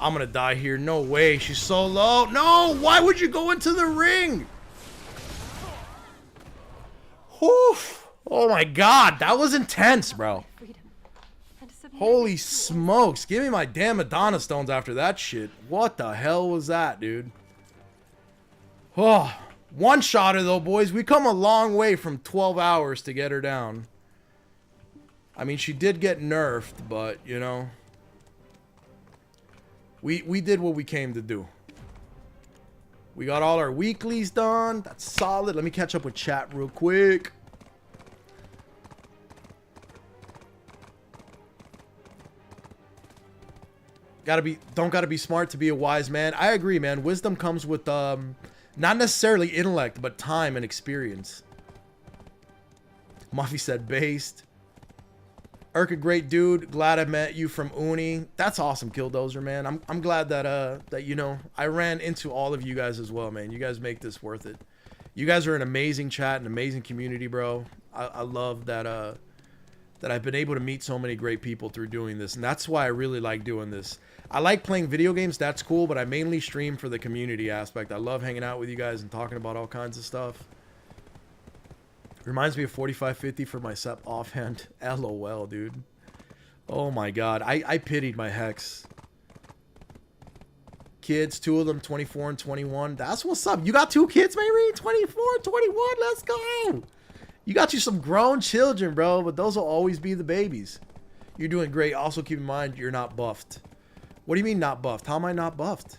I'm gonna die here. No way. She's so low. No! Why would you go into the ring? Whew. Oh my god. That was intense, bro. Holy smokes. Give me my damn Madonna stones after that shit. What the hell was that, dude? Oh, One shot her though, boys. We come a long way from 12 hours to get her down. I mean, she did get nerfed, but, you know. We did what we came to do. We got all our weeklies done. That's solid. Let me catch up with chat real quick. Don't gotta be smart to be a wise man. I agree, man. Wisdom comes with not necessarily intellect, but time and experience. Muffy said based. Erkulez, great dude. Glad I met you from Uni. That's awesome, Killdozer, man. I'm glad that you know, I ran into all of you guys as well, man. You guys make this worth it. You guys are an amazing chat, an amazing community, bro. I love that that I've been able to meet so many great people through doing this, and that's why I really like doing this. I like playing video games, that's cool, but I mainly stream for the community aspect. I love hanging out with you guys and talking about all kinds of stuff. Reminds me of 4550 for my SEP offhand. LOL, dude. Oh my god. I pitied my Hex. Kids, 2 of them, 24 and 21. That's what's up. You got 2 kids, Mary? 24 and 21. Let's go. You got you some grown children, bro, but those will always be the babies. You're doing great. Also, keep in mind, you're not buffed. What do you mean not buffed? How am I not buffed?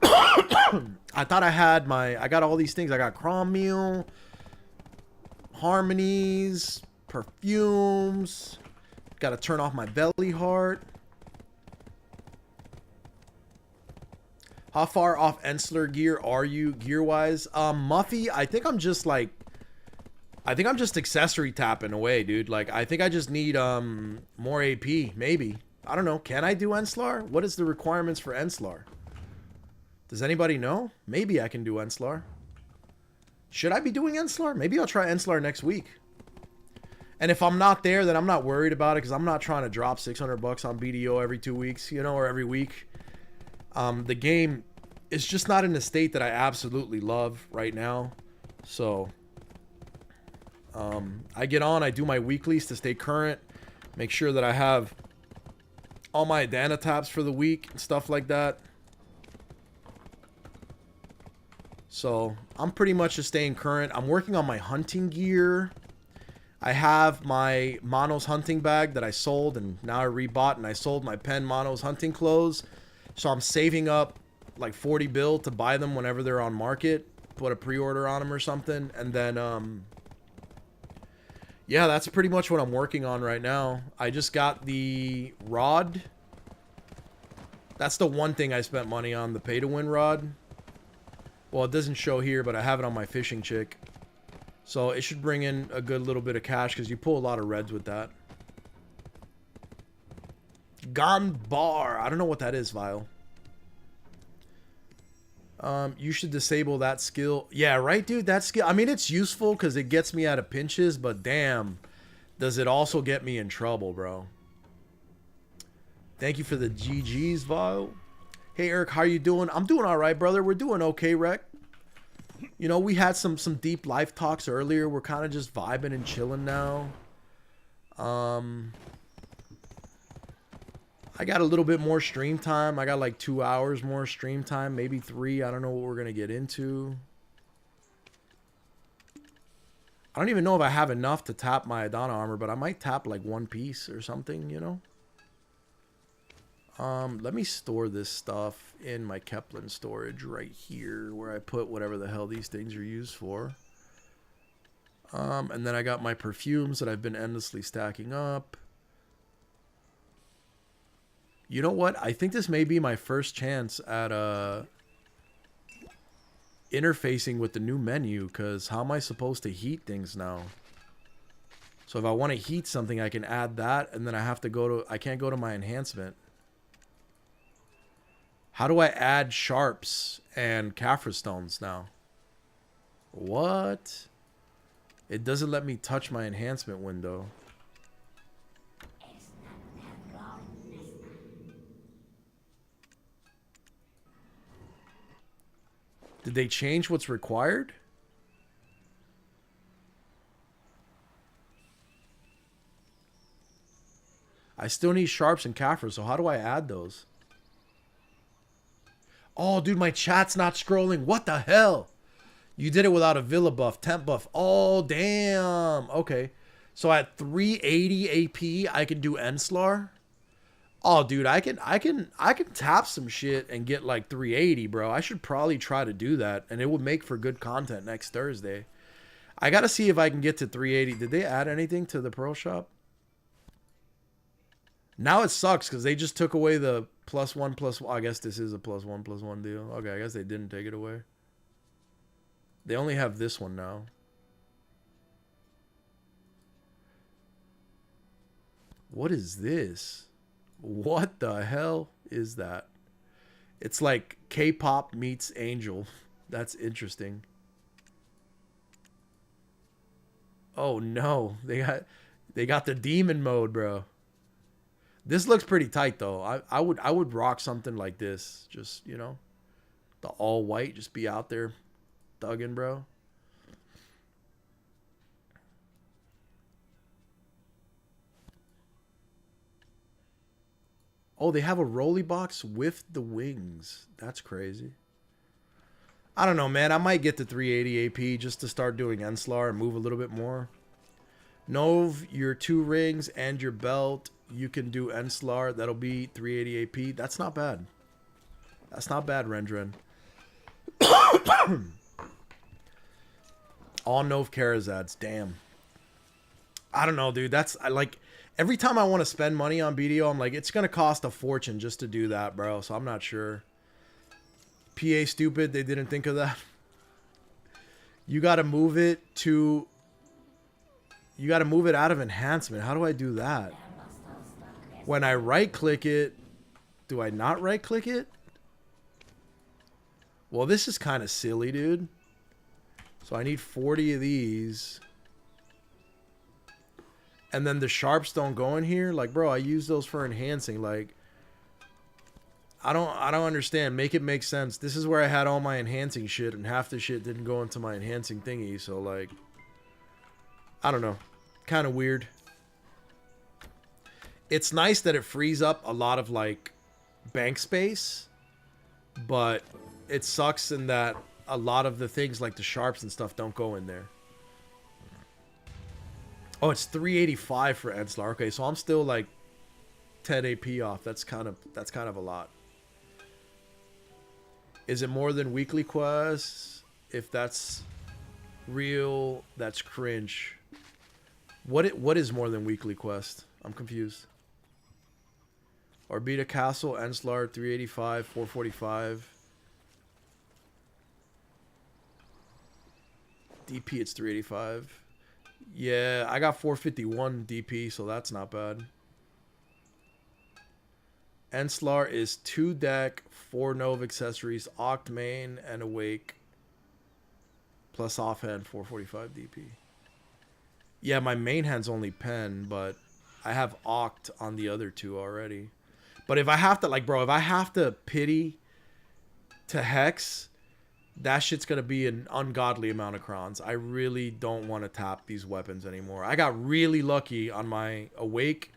I thought I got all these things. I got Crom Meal, Harmonies, perfumes. Got to turn off my belly heart. How far off Ensler gear are you gear-wise? Muffy, I think I'm just accessory tapping away, dude. Like, I think I just need more AP, maybe. I don't know. Can I do Enslar? What is the requirements for Enslar? Does anybody know? Maybe I can do Enslar. Should I be doing Enslar? Maybe I'll try Enslar next week. And if I'm not there, then I'm not worried about it, because I'm not trying to drop 600 bucks on BDO every 2 weeks, you know, or every week. The game is just not in a state that I absolutely love right now. So I get on, I do my weeklies to stay current, make sure that I have all my Adana taps for the week and stuff like that. So I'm pretty much just staying current. I'm working on my hunting gear. I have my Monos hunting bag that I sold, and now I rebought, and I sold my Pen Monos hunting clothes. So I'm saving up like 40 bill to buy them whenever they're on market, put a pre-order on them or something, and then yeah, that's pretty much what I'm working on right now. I just got the rod. That's the one thing I spent money on, the pay-to-win rod. Well, it doesn't show here, but I have it on my fishing chick. So it should bring in a good little bit of cash, because you pull a lot of reds with that. Gone bar. I don't know what that is, Vile. You should disable that skill. Yeah, right, dude? That skill, I mean, it's useful because it gets me out of pinches, but damn, does it also get me in trouble, bro. Thank you for the GGs, Vile. Hey, Eric, how you doing? I'm doing all right, brother. We're doing okay, Rec. You know, we had some deep life talks earlier. We're kind of just vibing and chilling now. I got a little bit more stream time. I got like 2 hours more stream time, maybe 3. I don't know what we're going to get into. I don't even know if I have enough to tap my Adana armor, but I might tap like 1 piece or something, you know? Let me store this stuff in my Kepler storage right here, where I put whatever the hell these things are used for. And then I got my perfumes that I've been endlessly stacking up. You know what? I think this may be my first chance at interfacing with the new menu, because how am I supposed to heat things now? So if I want to heat something, I can add that, and then I have to go to, I can't go to my enhancement. How do I add sharps and Caphra stones now? What? It doesn't let me touch my enhancement window. Did they change what's required? I still need sharps and Caphra, so how do I add those? Oh, dude, my chat's not scrolling. What the hell? You did it without a Villa buff, temp buff. Oh, damn. Okay. So at 380 AP, I can do Enslar. Oh, dude, I can tap some shit and get like 380, bro. I should probably try to do that, and it would make for good content next Thursday. I got to see if I can get to 380. Did they add anything to the Pearl Shop? Now it sucks because they just took away the +1/+1. I guess this is a +1/+1 deal. Okay, I guess they didn't take it away. They only have this one now. What is this? What the hell is that? It's like K-pop meets Angel. That's interesting. Oh no, they got the demon mode, bro. This looks pretty tight though. I would rock something like this. Just, you know, the all white, just be out there thugging, bro. Oh, they have a rolly box with the wings. That's crazy. I don't know, man. I might get to 380 AP just to start doing Enslar and move a little bit more. Nove, your 2 rings and your belt, you can do Enslar. That'll be 380 AP. That's not bad. That's not bad, Rendren. All Nove Karazads. Damn. I don't know, dude. That's like every time I want to spend money on BDO, I'm like, it's gonna cost a fortune just to do that, bro. So I'm not sure. PA stupid, they didn't think of that. You gotta move it to. You gotta move it out of enhancement. How do I do that? When I right click it, do I not right click it? Well, this is kind of silly, dude. So I need 40 of these. And then the sharps don't go in here. Like, bro, I use those for enhancing. Like, I don't understand. Make it make sense. This is where I had all my enhancing shit, and half the shit didn't go into my enhancing thingy. So, like, I don't know. Kind of weird. It's nice that it frees up a lot of, like, bank space. But it sucks in that a lot of the things, like the sharps and stuff, don't go in there. Oh, it's 385 for Enslar. Okay, so I'm still like 10 AP off. That's kind of a lot. Is it more than weekly quests? If that's real, that's cringe. What is more than weekly quest? I'm confused. Orbita Castle, Enslar, 385, 445. DP, it's 385. Yeah, I got 451 DP, so that's not bad. Enslar is 2 deck, 4 Nova accessories, Oct main, and Awake. Plus offhand, 445 DP. Yeah, my main hand's only pen, but I have Oct on the other 2 already. But if I have to, like, bro, if I have to pity to Hex, that shit's going to be an ungodly amount of crons. I really don't want to tap these weapons anymore. I got really lucky on my Awake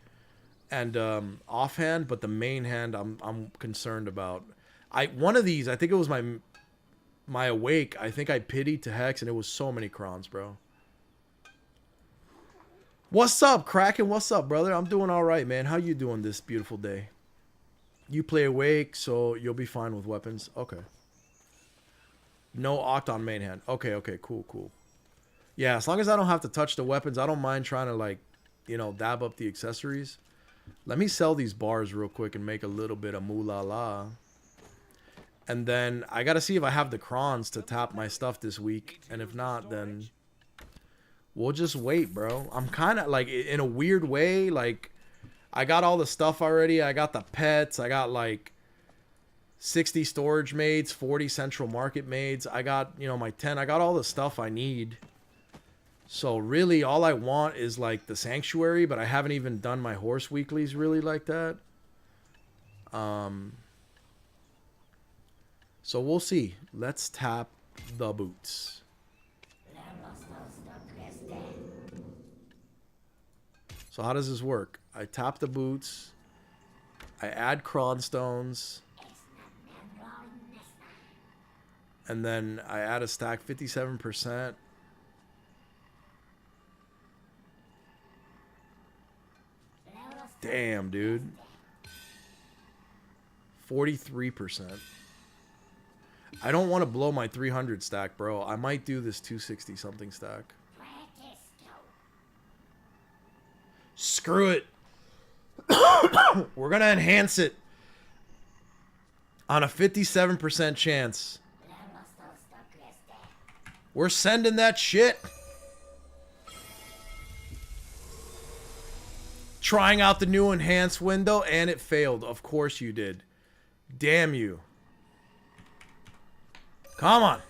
and offhand, but the main hand I'm concerned about. One of these, I think it was my Awake, I think I pitied to Hex, and it was so many crons, bro. What's up, Kraken? What's up, brother? I'm doing all right, man. How you doing this beautiful day? You play Awake, so you'll be fine with weapons. Okay. No Oct on main hand. Okay, cool. Yeah, as long as I don't have to touch the weapons, I don't mind trying to, like, you know, dab up the accessories. Let me sell these bars real quick and make a little bit of moolah. And then I got to see if I have the crons to tap my stuff this week. And if not, then we'll just wait, bro. I'm kind of, like, in a weird way, like, I got all the stuff already. I got the pets. I got, like, 60 storage maids, 40 central market maids. I got, you know, my 10. I got all the stuff I need. So really all I want is like the sanctuary, but I haven't even done my horse weeklies really like that. So we'll see. Let's tap the boots. So how does this work? I tap the boots. I add cron stones. And then I add a stack 57%. Damn, dude. 43%. I don't want to blow my 300 stack, bro. I might do this 260 something stack. Screw it. We're going to enhance it on a 57% chance. We're sending that shit. Trying out the new enhanced window, and it failed. Of course you did. Damn you. Come on.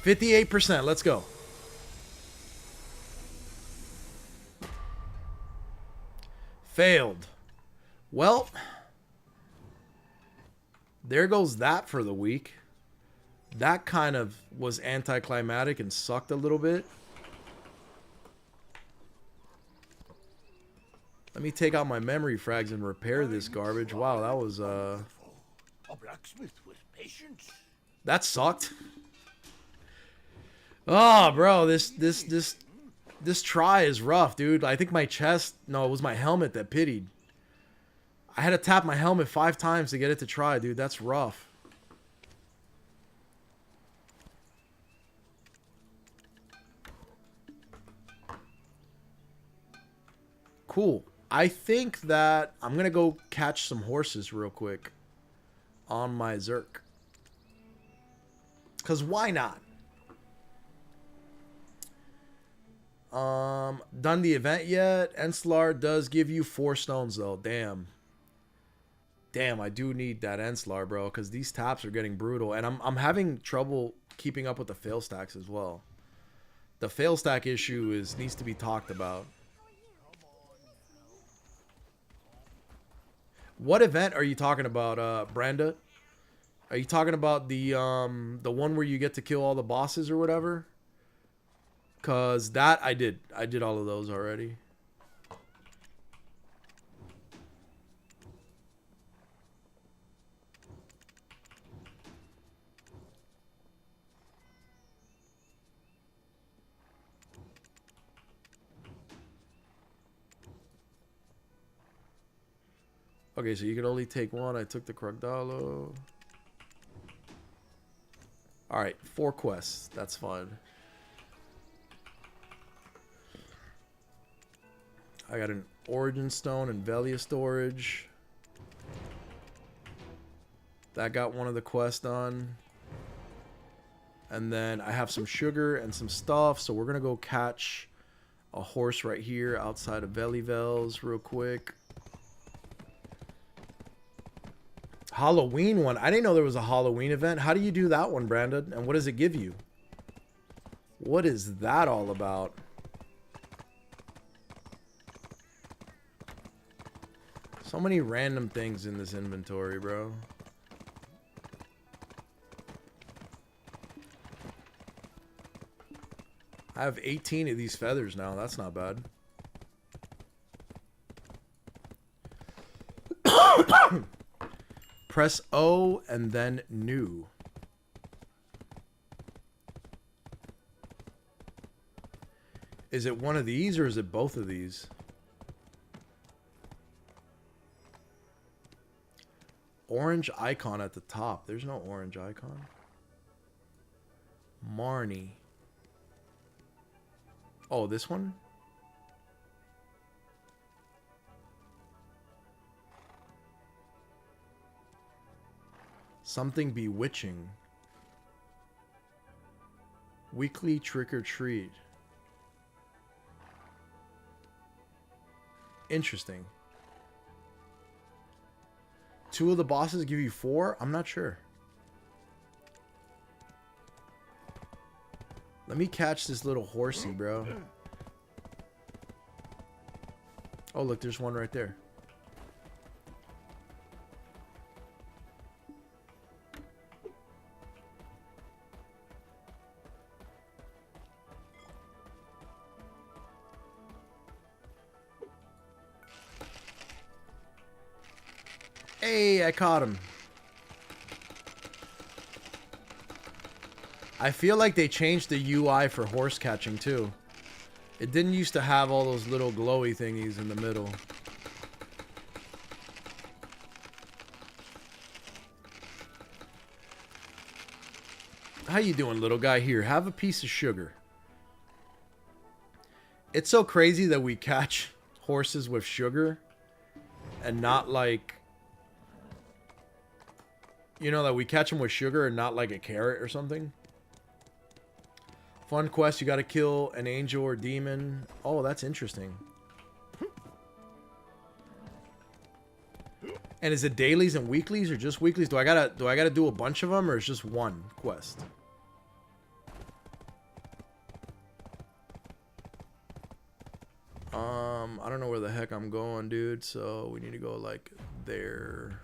58%. Let's go. Failed. Well, there goes that for the week. That kind of was anticlimactic and sucked a little bit. Let me take out my memory frags and repair this garbage. Wow, that was A blacksmith with patience. that sucked. Oh, bro, this try is rough, dude. I think my chest, no, it was my helmet that pitied. I had to tap my helmet 5 times to get it to try, dude. That's rough. Cool. I think that I'm going to go catch some horses real quick on my Zerk. Because why not? Done the event yet? Enslar does give you 4 stones, though. Damn. Damn, I do need that Enslar, bro, because these taps are getting brutal. And I'm having trouble keeping up with the fail stacks as well. The fail stack issue needs to be talked about. What event are you talking about, Branda? Are you talking about the one where you get to kill all the bosses or whatever? Cause that I did all of those already. Okay, so you can only take one. I took the Krogdalo. Alright, 4 quests. That's fine. I got an Origin Stone and Velia storage. That got one of the quests done. And then I have some sugar and some stuff. So we're going to go catch a horse right here outside of Velivels real quick. Halloween one. I didn't know there was a Halloween event. How do you do that one, Brandon? And what does it give you? What is that all about? So many random things in this inventory, bro. I have 18 of these feathers now. That's not bad. Press O and then new. Is it one of these or is it both of these? Orange icon at the top. There's no orange icon. Marnie. Oh, this one? Something bewitching. Weekly trick or treat. Interesting. 2 of the bosses give you 4? I'm not sure. Let me catch this little horsey, bro. Oh, look, there's one right there. Hey, I caught him. I feel like they changed the UI for horse catching too. It didn't used to have all those little glowy thingies in the middle. How you doing, little guy? Here, have a piece of sugar. It's so crazy that we catch horses with sugar and not like... You know, that we catch them with sugar and not like a carrot or something. Fun quest, you gotta kill an angel or demon. Oh, that's interesting. And is it dailies and weeklies or just weeklies? Do I gotta do a bunch of them or it's just one quest? I don't know where the heck I'm going, dude. So we need to go like there.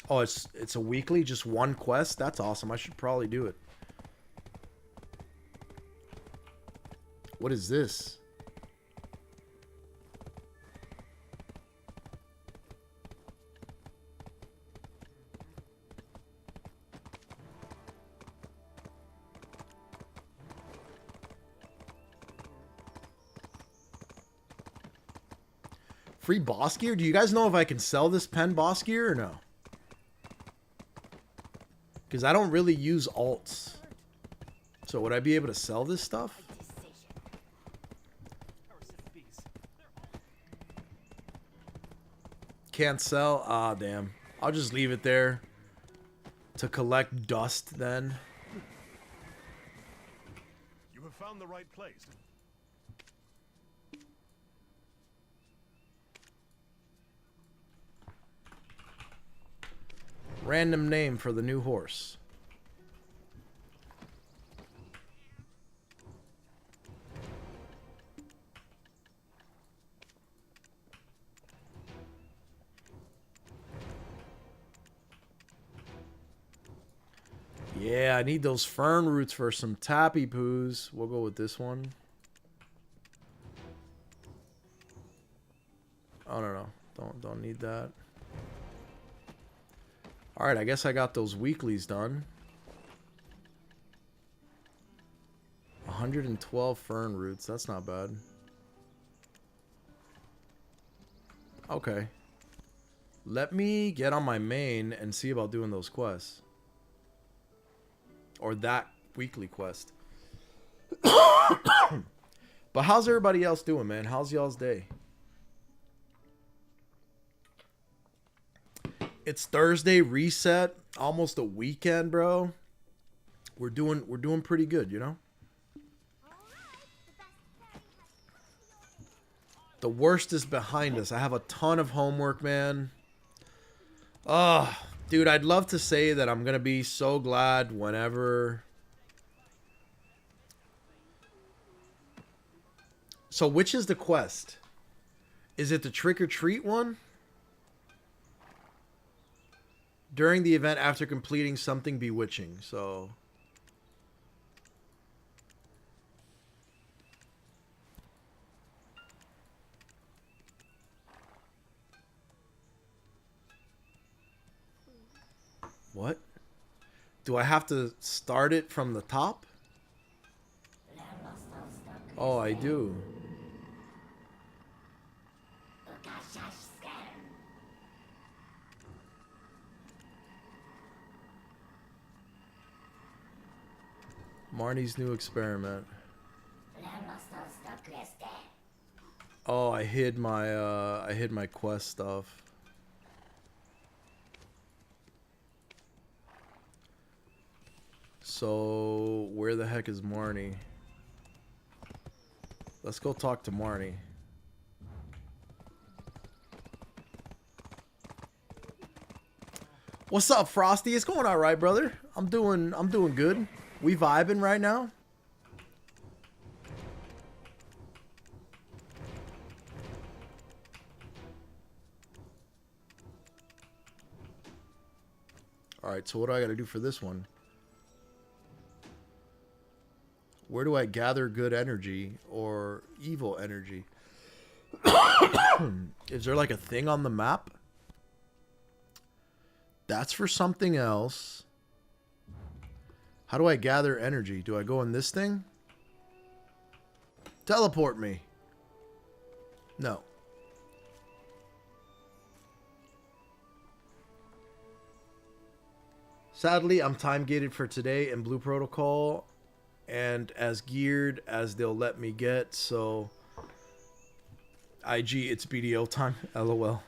Oh, it's a weekly, just one quest? That's awesome. I should probably do it. What is this? Free boss gear? Do you guys know if I can sell this pen boss gear or no? Because I don't really use alts. So would I be able to sell this stuff? Can't sell? Ah, damn. I'll just leave it there to collect dust then. You have found the right place. Random name for the new horse. Yeah, I need those fern roots for some tappy poos. We'll go with this one. Oh, no. Don't need that. Alright, I guess I got those weeklies done. 112 fern roots. That's not bad. Okay. Let me get on my main and see about doing those quests. Or that weekly quest. But how's everybody else doing, man? How's y'all's day? It's Thursday, reset, almost a weekend, bro. We're doing pretty good, you know? The worst is behind us. I have a ton of homework, man. Dude, I'd love to say that I'm going to be so glad whenever. So which is the quest? Is it the trick or treat one? During the event after completing something bewitching. So what? Do I have to start it from the top? Oh, I do. Marnie's new experiment. Oh, I hid my quest stuff. So, where the heck is Marnie? Let's go talk to Marnie. What's up, Frosty? It's going all right, brother. I'm doing good. We vibing right now. All right, so what do I got to do for this one? Where do I gather good energy or evil energy? Is there like a thing on the map? That's for something else. How do I gather energy? Do I go in this thing? Teleport me. No. Sadly, I'm time gated for today in Blue Protocol and as geared as they'll let me get, so IG, it's BDO time. LOL.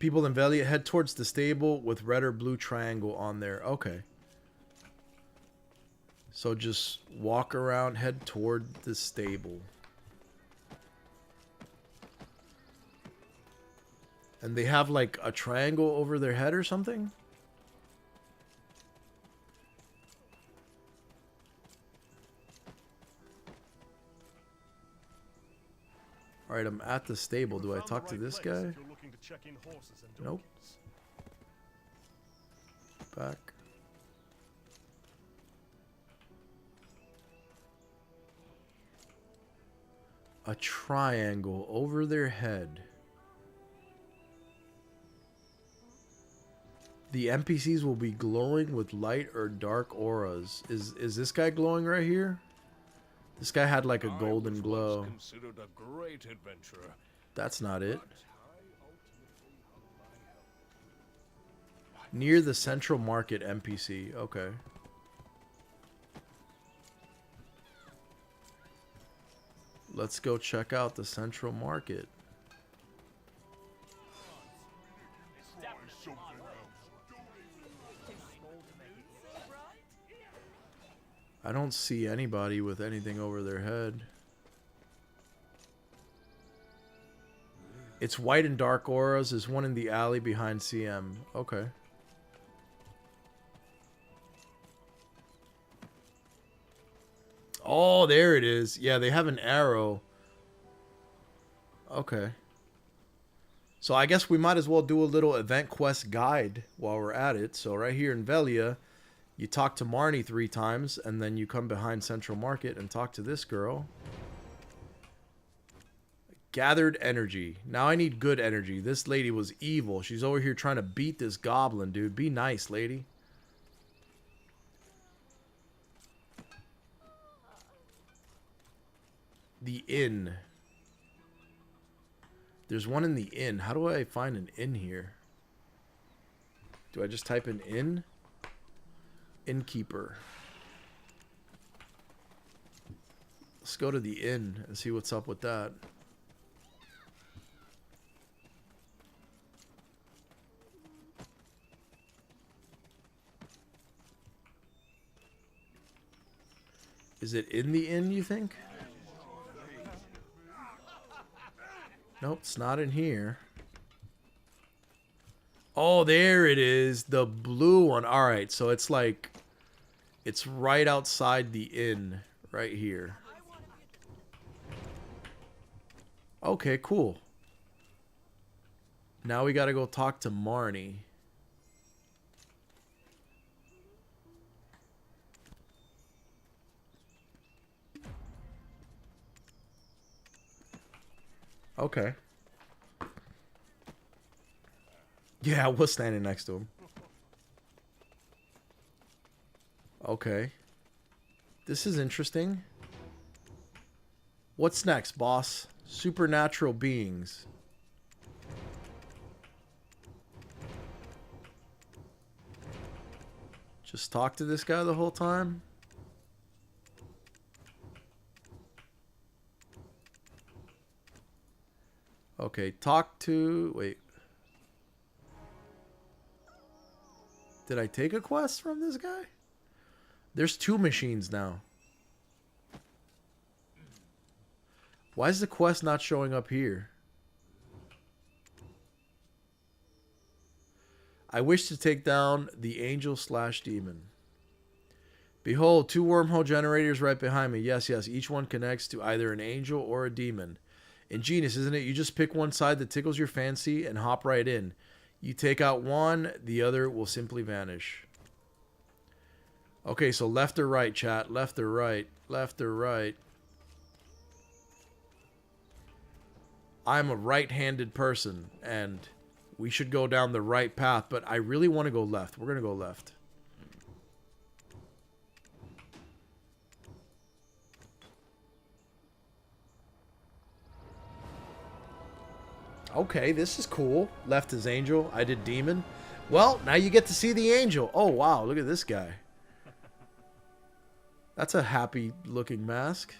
People in Velia, head towards the stable with red or blue triangle on there. Okay. So just walk around, head toward the stable. And they have like a triangle over their head or something? Alright, I'm at the stable. Do I talk to this guy? Nope. Back. A triangle over their head. The NPCs will be glowing with light or dark auras. Is this guy glowing right here? This guy had like a golden glow. Considered a great adventurer. That's not it. Near the Central Market NPC. Okay. Let's go check out the Central Market. I don't see anybody with anything over their head. It's white and dark auras. There's one in the alley behind CM. Okay. Oh, there it is. Yeah, they have an arrow. Okay. So I guess we might as well do a little event quest guide while we're at it. So right here in Velia, you talk to Marnie 3 times, and then you come behind Central Market and talk to this girl. Gathered energy. Now I need good energy. This lady was evil. She's over here trying to beat this goblin, dude. Be nice, lady. The inn. There's one in the inn. How do I find an inn here? Do I just type in inn? Innkeeper. Let's go to the inn and see what's up with that. Is it in the inn, you think? Nope, it's not in here. Oh, there it is. The blue one. All right, so it's like... It's right outside the inn. Right here. Okay, cool. Now we gotta go talk to Marnie. Okay. Yeah, I was standing next to him. Okay. This is interesting. What's next, boss? Supernatural beings. Just talk to this guy the whole time? Okay, talk to... Wait. Did I take a quest from this guy? There's 2 machines now. Why is the quest not showing up here? I wish to take down the angel/demon. Behold, 2 wormhole generators right behind me. Yes, yes, each one connects to either an angel or a demon. Ingenious, isn't it? You just pick one side that tickles your fancy and hop right in. You take out one, the other will simply vanish. Okay, so left or right, chat. Left or right. Left or right. I'm a right-handed person, and We should go down the right path, but I really want to go left. We're going to go left. Okay, this is cool. Left is angel. I did demon. Well, now you get to see the angel. Oh, wow. Look at this guy. That's a happy looking mask.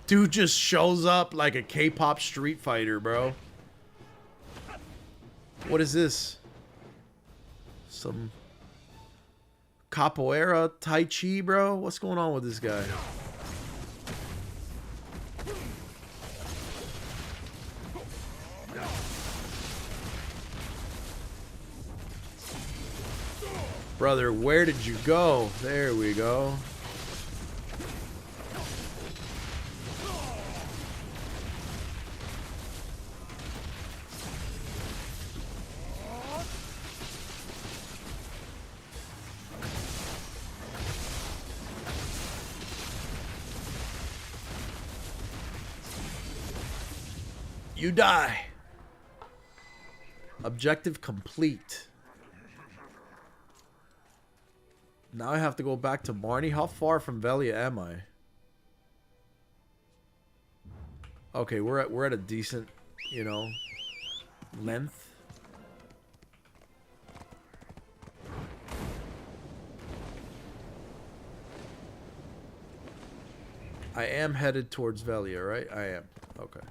Dude just shows up like a K-pop street fighter, bro. What is this? Some capoeira tai chi, bro? What's going on with this guy? Brother, where did you go? There we go. You die. Objective complete. Now I have to go back to Marnie. How far from Velia am I? Okay, we're at a decent, you know, length. I am headed towards Velia, right? I am. Okay.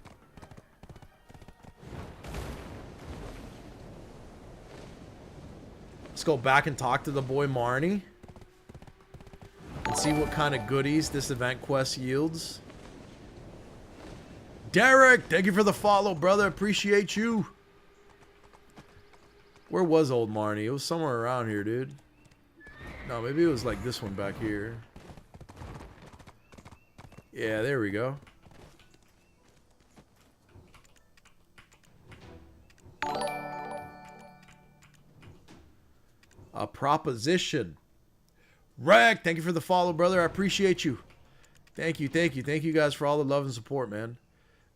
Let's go back and talk to the boy Marnie. And see what kind of goodies this event quest yields. Derek, thank you for the follow, brother. Appreciate you. Where was old Marnie? It was somewhere around here, dude. No, maybe it was like this one back here. Yeah, there we go. A proposition. Reg, thank you for the follow, brother. I appreciate you. Thank you, thank you. Thank you guys for all the love and support, man.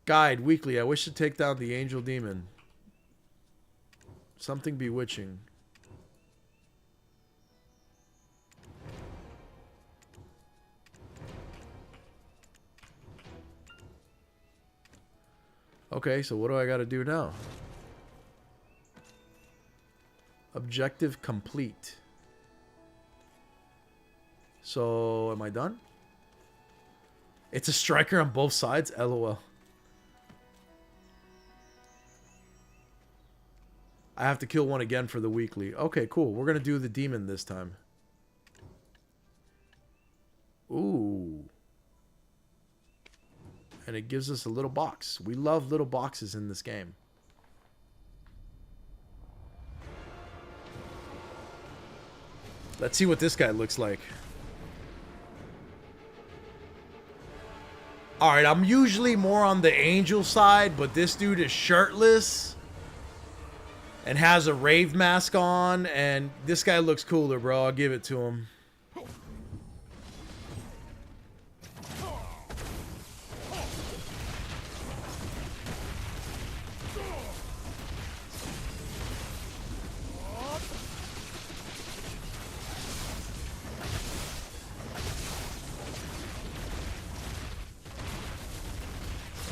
Guide, weekly. I wish to take down the angel demon. Something bewitching. Okay, so what do I got to do now? Objective complete. So, am I done? It's a striker on both sides? LOL. I have to kill one again for the weekly. Okay, cool. We're going to do the demon this time. Ooh. And it gives us a little box. We love little boxes in this game. Let's see what this guy looks like. Alright, I'm usually more on the angel side, but this dude is shirtless and has a rave mask on, and this guy looks cooler, bro. I'll give it to him.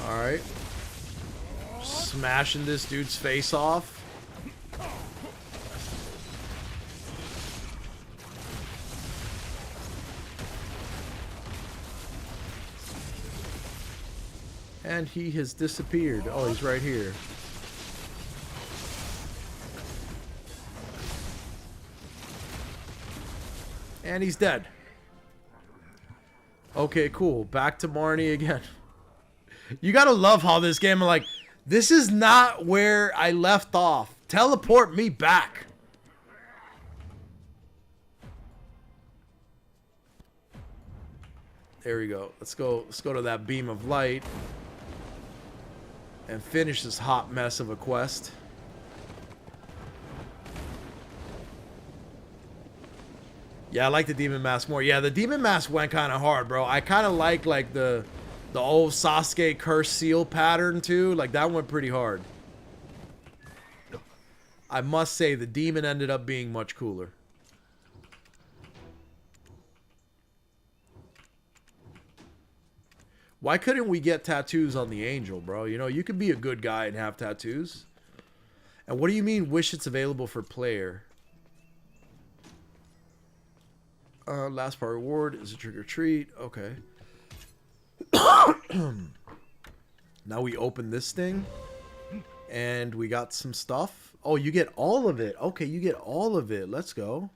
Alright. Smashing this dude's face off. And he has disappeared. Oh, he's right here. And he's dead. Okay, cool. Back to Marnie again. You gotta love how this game, I'm like, this is not where I left off. Teleport me back. There we go. Let's go to that beam of light and finish this hot mess of a quest. Yeah, I like the demon mask more. Yeah, the demon mask went kind of hard, bro. I kind of like the The old Sasuke curse seal pattern too. Like that went pretty hard. I must say the demon ended up being much cooler. Why couldn't we get tattoos on the angel, bro? You know, you could be a good guy and have tattoos. And what do you mean wish it's available for player? Last part reward is a trick or treat. Okay. Now we open this thing. And we got some stuff. Oh, you get all of it. Okay, you get all of it. Let's go.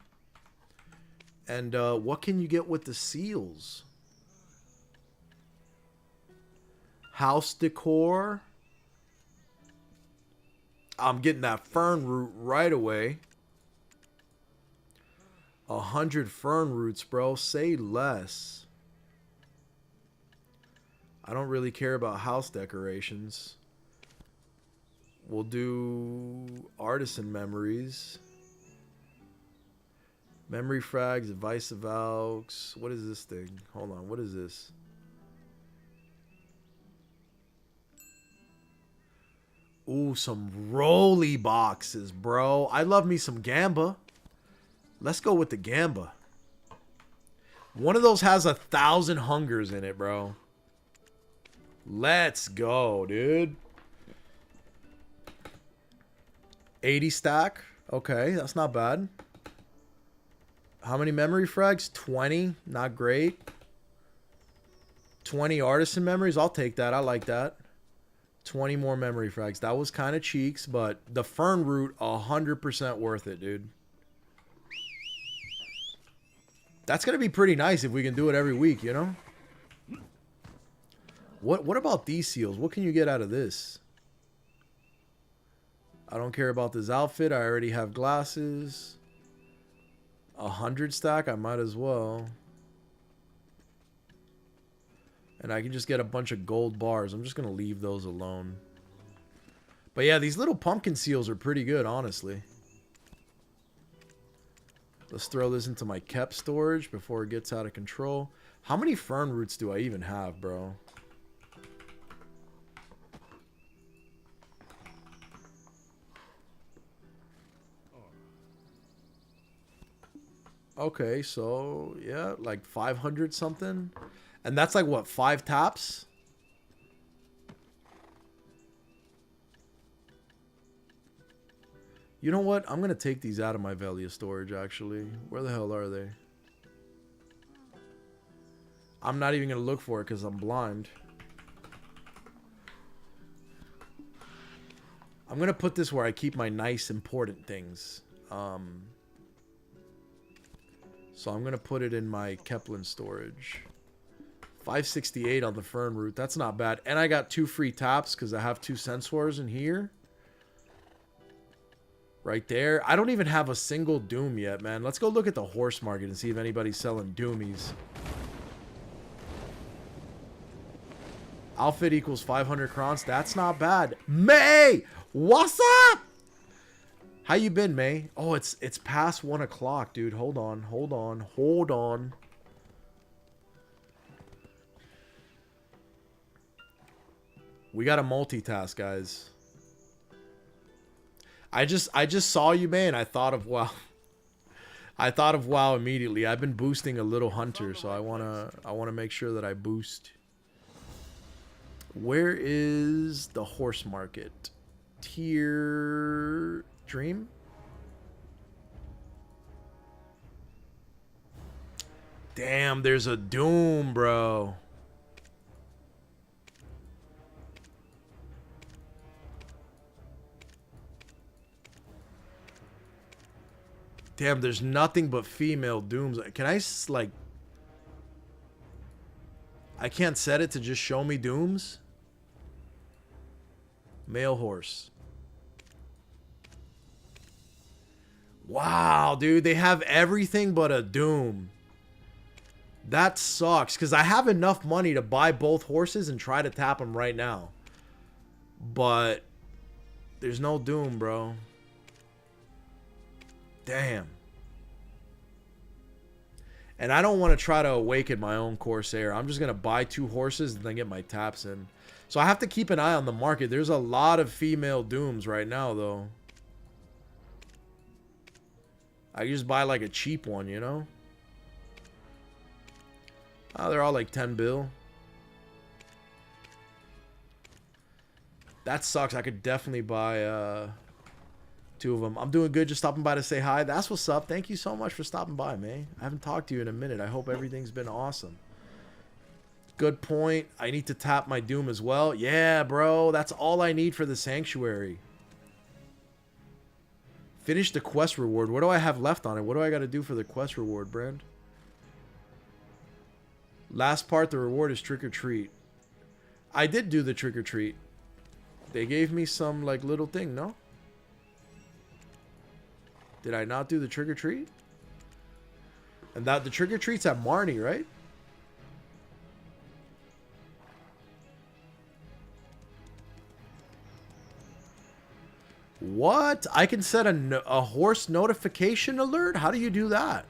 And what can you get with the seals? House decor. I'm getting that fern root right away. 100 fern roots, bro. Say less. I don't really care about house decorations. We'll do artisan memories. Memory frags, advice of Alks. What is this thing? Hold on, what is this? Ooh, some roly boxes, bro. I love me some Gamba. Let's go with the Gamba. One of those has 1,000 hungers in it, bro. Let's go, dude. 80 stack. Okay, that's not bad. How many memory frags? 20. Not great. 20 artisan memories. I'll take that. I like that. 20 more memory frags. That was kind of cheeks, but the fern root, 100% worth it, dude. That's going to be pretty nice if we can do it every week, you know? What about these seals? What can you get out of this? I don't care about this outfit. I already have glasses. 100 stack. I might as well. And I can just get a bunch of gold bars. I'm just going to leave those alone. But yeah, these little pumpkin seals are pretty good, honestly. Let's throw this into my kept storage before it gets out of control. How many fern roots do I even have, bro? Okay, so yeah, like 500 something. And that's like what, 5 taps? You know what? I'm going to take these out of my Velia storage, actually. Where the hell are they? I'm not even going to look for it because I'm blind. I'm going to put this where I keep my nice, important things. So I'm going to put it in my Kepler storage. 568 on the fern root. That's not bad. And I got 2 free taps because I have 2 sensors in here. Right there. I don't even have a single Doom yet, man. Let's go look at the horse market and see if anybody's selling Doomies. Outfit equals 500 crowns. That's not bad. May! What's up? How you been, May? Oh, it's past 1 o'clock, dude. Hold on. Hold on. Hold on. We got to multitask, guys. I just saw you, man. I thought of WoW. I thought of WoW immediately. I've been boosting a little hunter, so I wanna make sure that I boost. Where is the horse market? Tier Dream? Damn, there's a Doom, bro. Damn, there's nothing but female Dooms. Can I, like... I can't set it to just show me Dooms? Male horse. Wow, dude. They have everything but a Doom. That sucks. Because I have enough money to buy both horses and try to tap them right now. But... there's no Doom, bro. Damn. And I don't want to try to awaken my own Corsair. I'm just going to buy 2 horses and then get my taps in. So I have to keep an eye on the market. There's a lot of female Dooms right now, though. I just buy like a cheap one, you know? Oh, they're all like 10 bill. That sucks. I could definitely buy 2 of them. I'm doing good, just stopping by to say hi. That's what's up. Thank you so much for stopping by, man. I haven't talked to you in a minute. I hope everything's been awesome. Good point. I need to tap my Doom as well. Yeah, bro. That's all I need for the Sanctuary. Finish the quest reward. What do I have left on it? What do I got to do for the quest reward, Brand? Last part, the reward is trick or treat. I did do the trick or treat. They gave me some like little thing, no? Did I not do the trick or treat? And that the trick or treat's at Marnie, right? What? I can set a horse notification alert? How do you do that?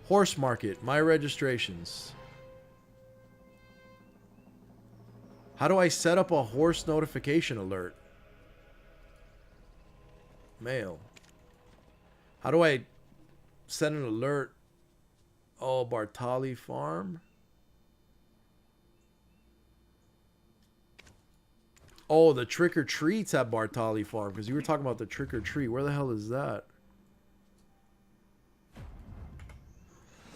Horse market, my registrations. How do I set up a horse notification alert? Mail. How do I set an alert? Oh, Bartali Farm. Oh, the trick or treats at Bartali Farm. Because you were talking about the trick or treat. Where the hell is that?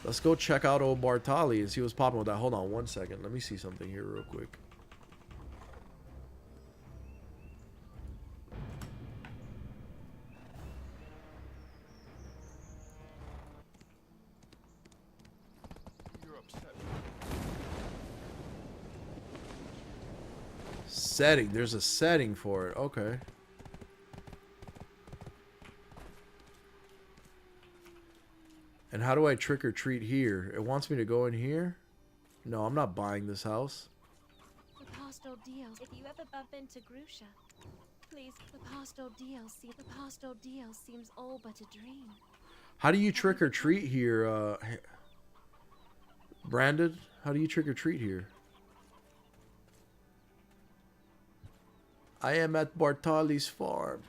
Let's go check out old Bartali and see what's popping with that. Hold on one second. Let me see something here real quick. Setting. There's a setting for it. Okay. And how do I trick or treat here? It wants me to go in here? No, I'm not buying this house. The past ordeals. If you ever bump into Grusha, please. The past ordeal seems all but a dream. How do you trick or treat here, Brandon? How do you trick or treat here? I am at Bartali's farm.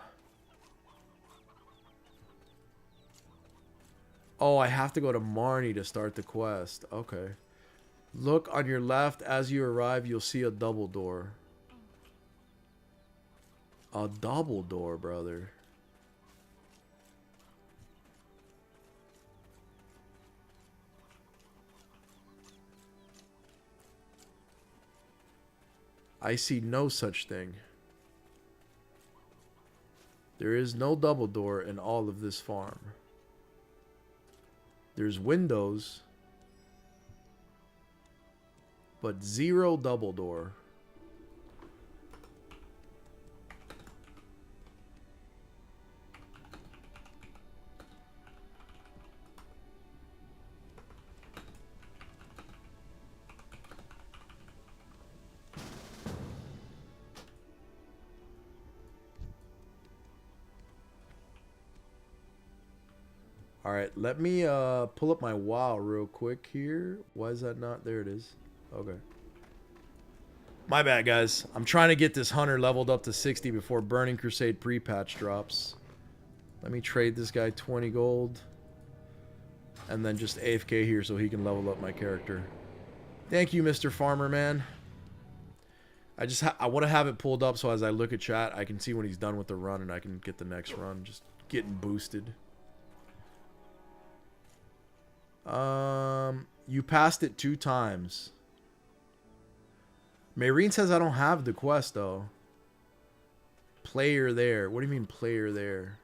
Oh, I have to go to Marnie to start the quest. Okay. Look on your left. As you arrive, you'll see a double door. A double door, brother. I see no such thing. There is no double door in all of this farm. There's windows, but zero double door. Alright, let me pull up my WoW real quick here. Why is that not? There it is. Okay. My bad, guys. I'm trying to get this hunter leveled up to 60 before Burning Crusade pre-patch drops. Let me trade this guy 20 gold. And then just AFK here so he can level up my character. Thank you, Mr. Farmer, man. I want to have it pulled up so as I look at chat, I can see when he's done with the run and I can get the next run. Just getting boosted. You passed it 2 times. Mayreen says I don't have the quest though. Player there. What do you mean player there?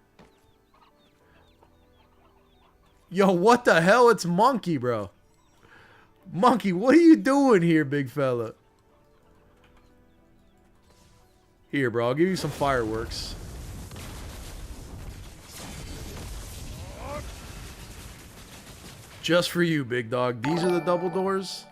Yo, what the hell? It's Monkey, bro. Monkey, what are you doing here, big fella? Here, bro. I'll give you some fireworks. Just for you, big dog. These are the double doors.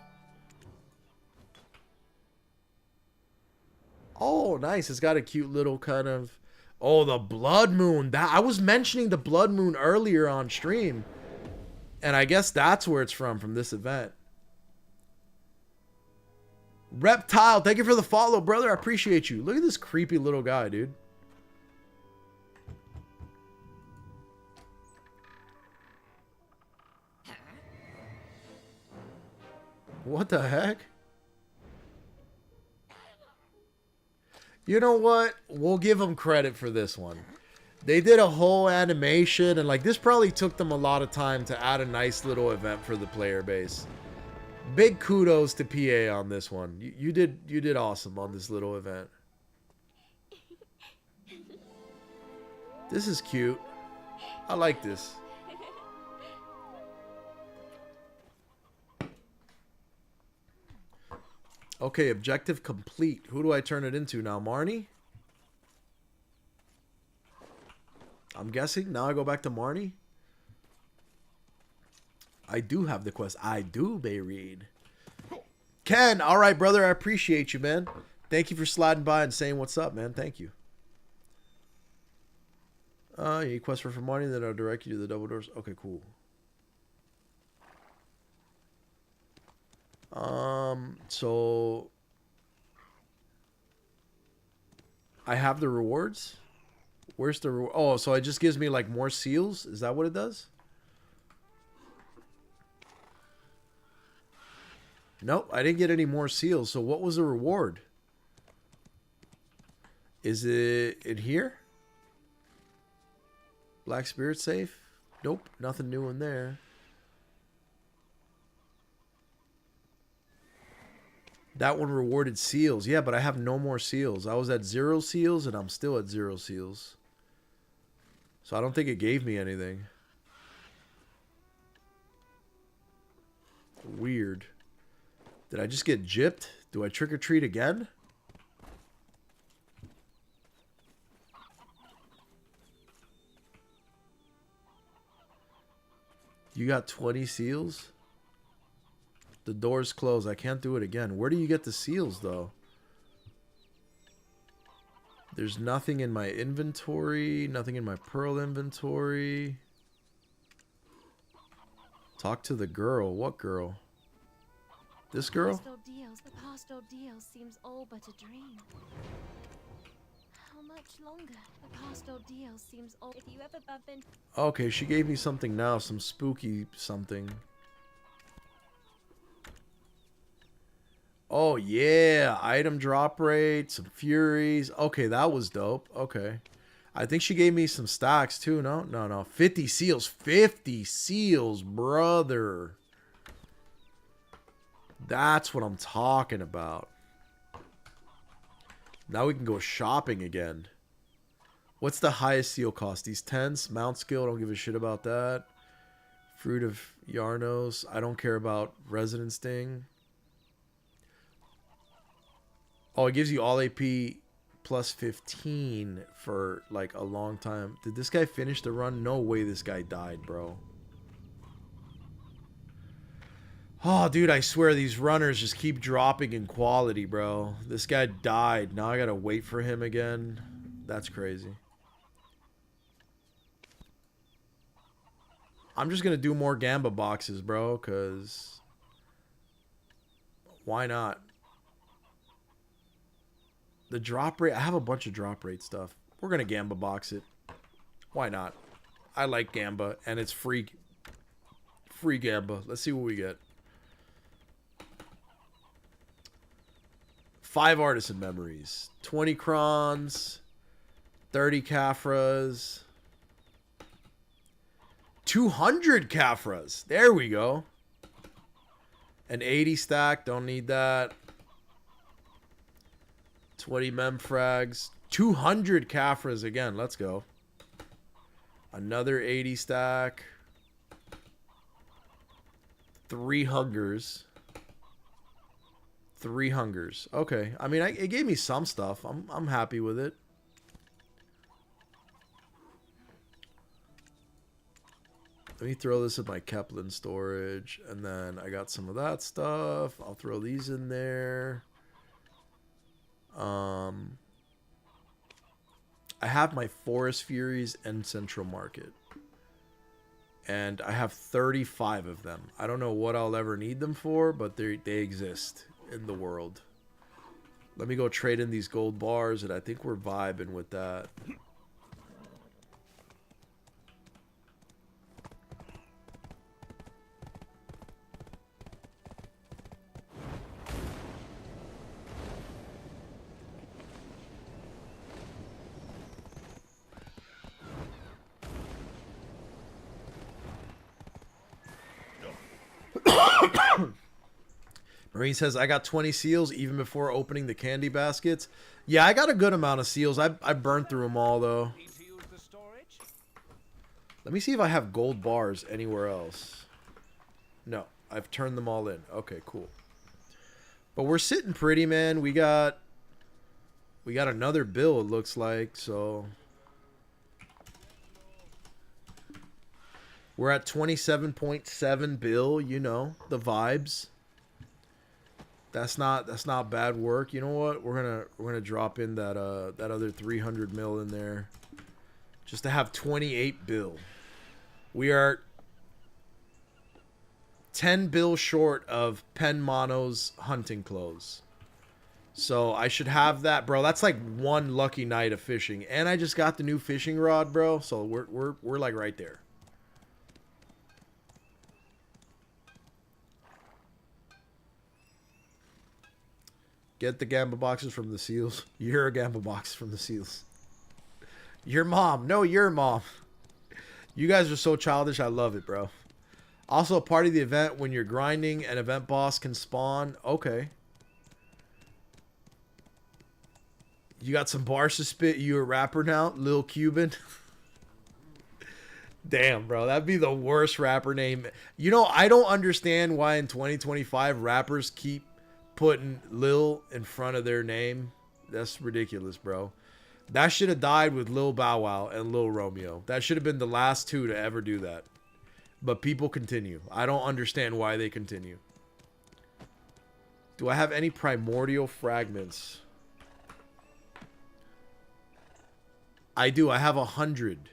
Oh, nice. It's got a cute little kind of... Oh, the blood moon. That I was mentioning the blood moon earlier on stream. And I guess that's where it's from this event. Reptile, thank you for the follow, brother. I appreciate you. Look at this creepy little guy, dude. What the heck? You know what? We'll give them credit for this one. They did a whole animation, and like this probably took them a lot of time to add a nice little event for the player base. Big kudos to PA on this one. You did awesome on this little event. This is cute. I like this. Okay, objective complete. Who do I turn it into now? Marnie? I'm guessing. Now I go back to Marnie. I do have the quest. I do, Bayreed. Ken, all right, brother. I appreciate you, man. Thank you for sliding by and saying what's up, man. Thank you. You need quest for Marnie, then I'll direct you to the double doors. Okay, cool. So I have the rewards. Where's the reward? Oh, so it just gives me like more seals? Is that what it does? Nope, I didn't get any more seals. So what was the reward? Is it in here? Black Spirit safe? Nope, nothing new in there. That one rewarded seals. Yeah, but I have no more seals. I was at 0 seals and I'm still at 0 seals. So I don't think it gave me anything. Weird. Did I just get gypped? Do I trick or treat again? You got 20 seals? The door's closed. I can't do it again. Where do you get the seals, though? There's nothing in my inventory. Nothing in my pearl inventory. Talk to the girl. What girl? This girl? The past ordeal seems all but a dream. How much longer? The past ordeal seems all. If you ever bump into. Okay, she gave me something now. Some spooky something. Oh, yeah. Item drop rate, some furies. Okay, that was dope. Okay. I think she gave me some stacks, too. No. 50 seals. 50 seals, brother. That's what I'm talking about. Now we can go shopping again. What's the highest seal cost? These 10s? Mount skill, don't give a shit about that. Fruit of Yarnos. I don't care about Resident Sting. Oh, it gives you all AP plus 15 for like a long time. Did this guy finish the run? No way this guy died, bro. Oh, dude, I swear these runners just keep dropping in quality, bro. This guy died. Now I gotta wait for him again. That's crazy. I'm just gonna do more Gamba boxes, bro, because why not? The drop rate, I have a bunch of drop rate stuff. We're gonna Gamba box it. Why not? I like Gamba, and it's free. Free Gamba. Let's see what we get. 5 artisan memories. 20 crons. 30 Kafras. 200 Kafras. There we go. An 80 stack. Don't need that. 20 Memfrags. 200 Kafras again. Let's go. Another 80 stack. 3 Hungers. 3 Hungers. Okay. I mean, it gave me some stuff. I'm happy with it. Let me throw this in my Kepler storage. And then I got some of that stuff. I'll throw these in there. I have my Forest Furies and Central Market. And I have 35 of them. I don't know what I'll ever need them for, but they exist in the world. Let me go trade in these gold bars, and I think we're vibing with that. Marine says, I got 20 seals even before opening the candy baskets. Yeah, I got a good amount of seals. I burned through them all, though. Let me see if I have gold bars anywhere else. No, I've turned them all in. Okay, cool. But we're sitting pretty, man. We got another bill, it looks like, so... We're at 27.7 bill, you know, the vibes. That's not bad work. You know what? We're gonna drop in that that other 300 mil in there, just to have 28 bill. We are 10 bill short of Pen Mono's hunting clothes, so I should have that, bro. That's like one lucky night of fishing, and I just got the new fishing rod, bro. So we're like right there. Get the Gamba boxes from the seals. You're a Gamba box from the seals. Your mom. No, your mom. You guys are so childish. I love it, bro. Also, part of the event when you're grinding, an event boss can spawn. Okay. You got some bars to spit. You a rapper now? Lil Cuban. Damn, bro. That'd be the worst rapper name. You know, I don't understand why in 2025 rappers keep putting Lil in front of their name. That's ridiculous, bro. That should have died with Lil Bow Wow and Lil Romeo. That should have been the last two to ever do that. But people continue. I don't understand why they continue. Do I have any primordial fragments? I do. I have 100.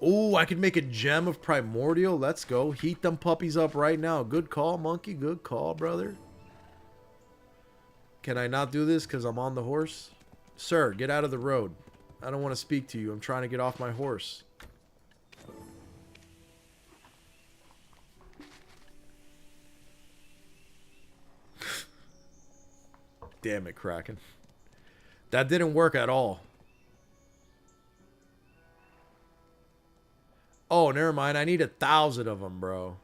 Oh, I could make a gem of primordial. Let's go. Heat them puppies up right now. Good call, monkey. Good call, brother. Can I not do this because I'm on the horse? Sir, get out of the road. I don't want to speak to you. I'm trying to get off my horse. Damn it, Kraken. That didn't work at all. Oh, never mind. I need 1,000 of them, bro.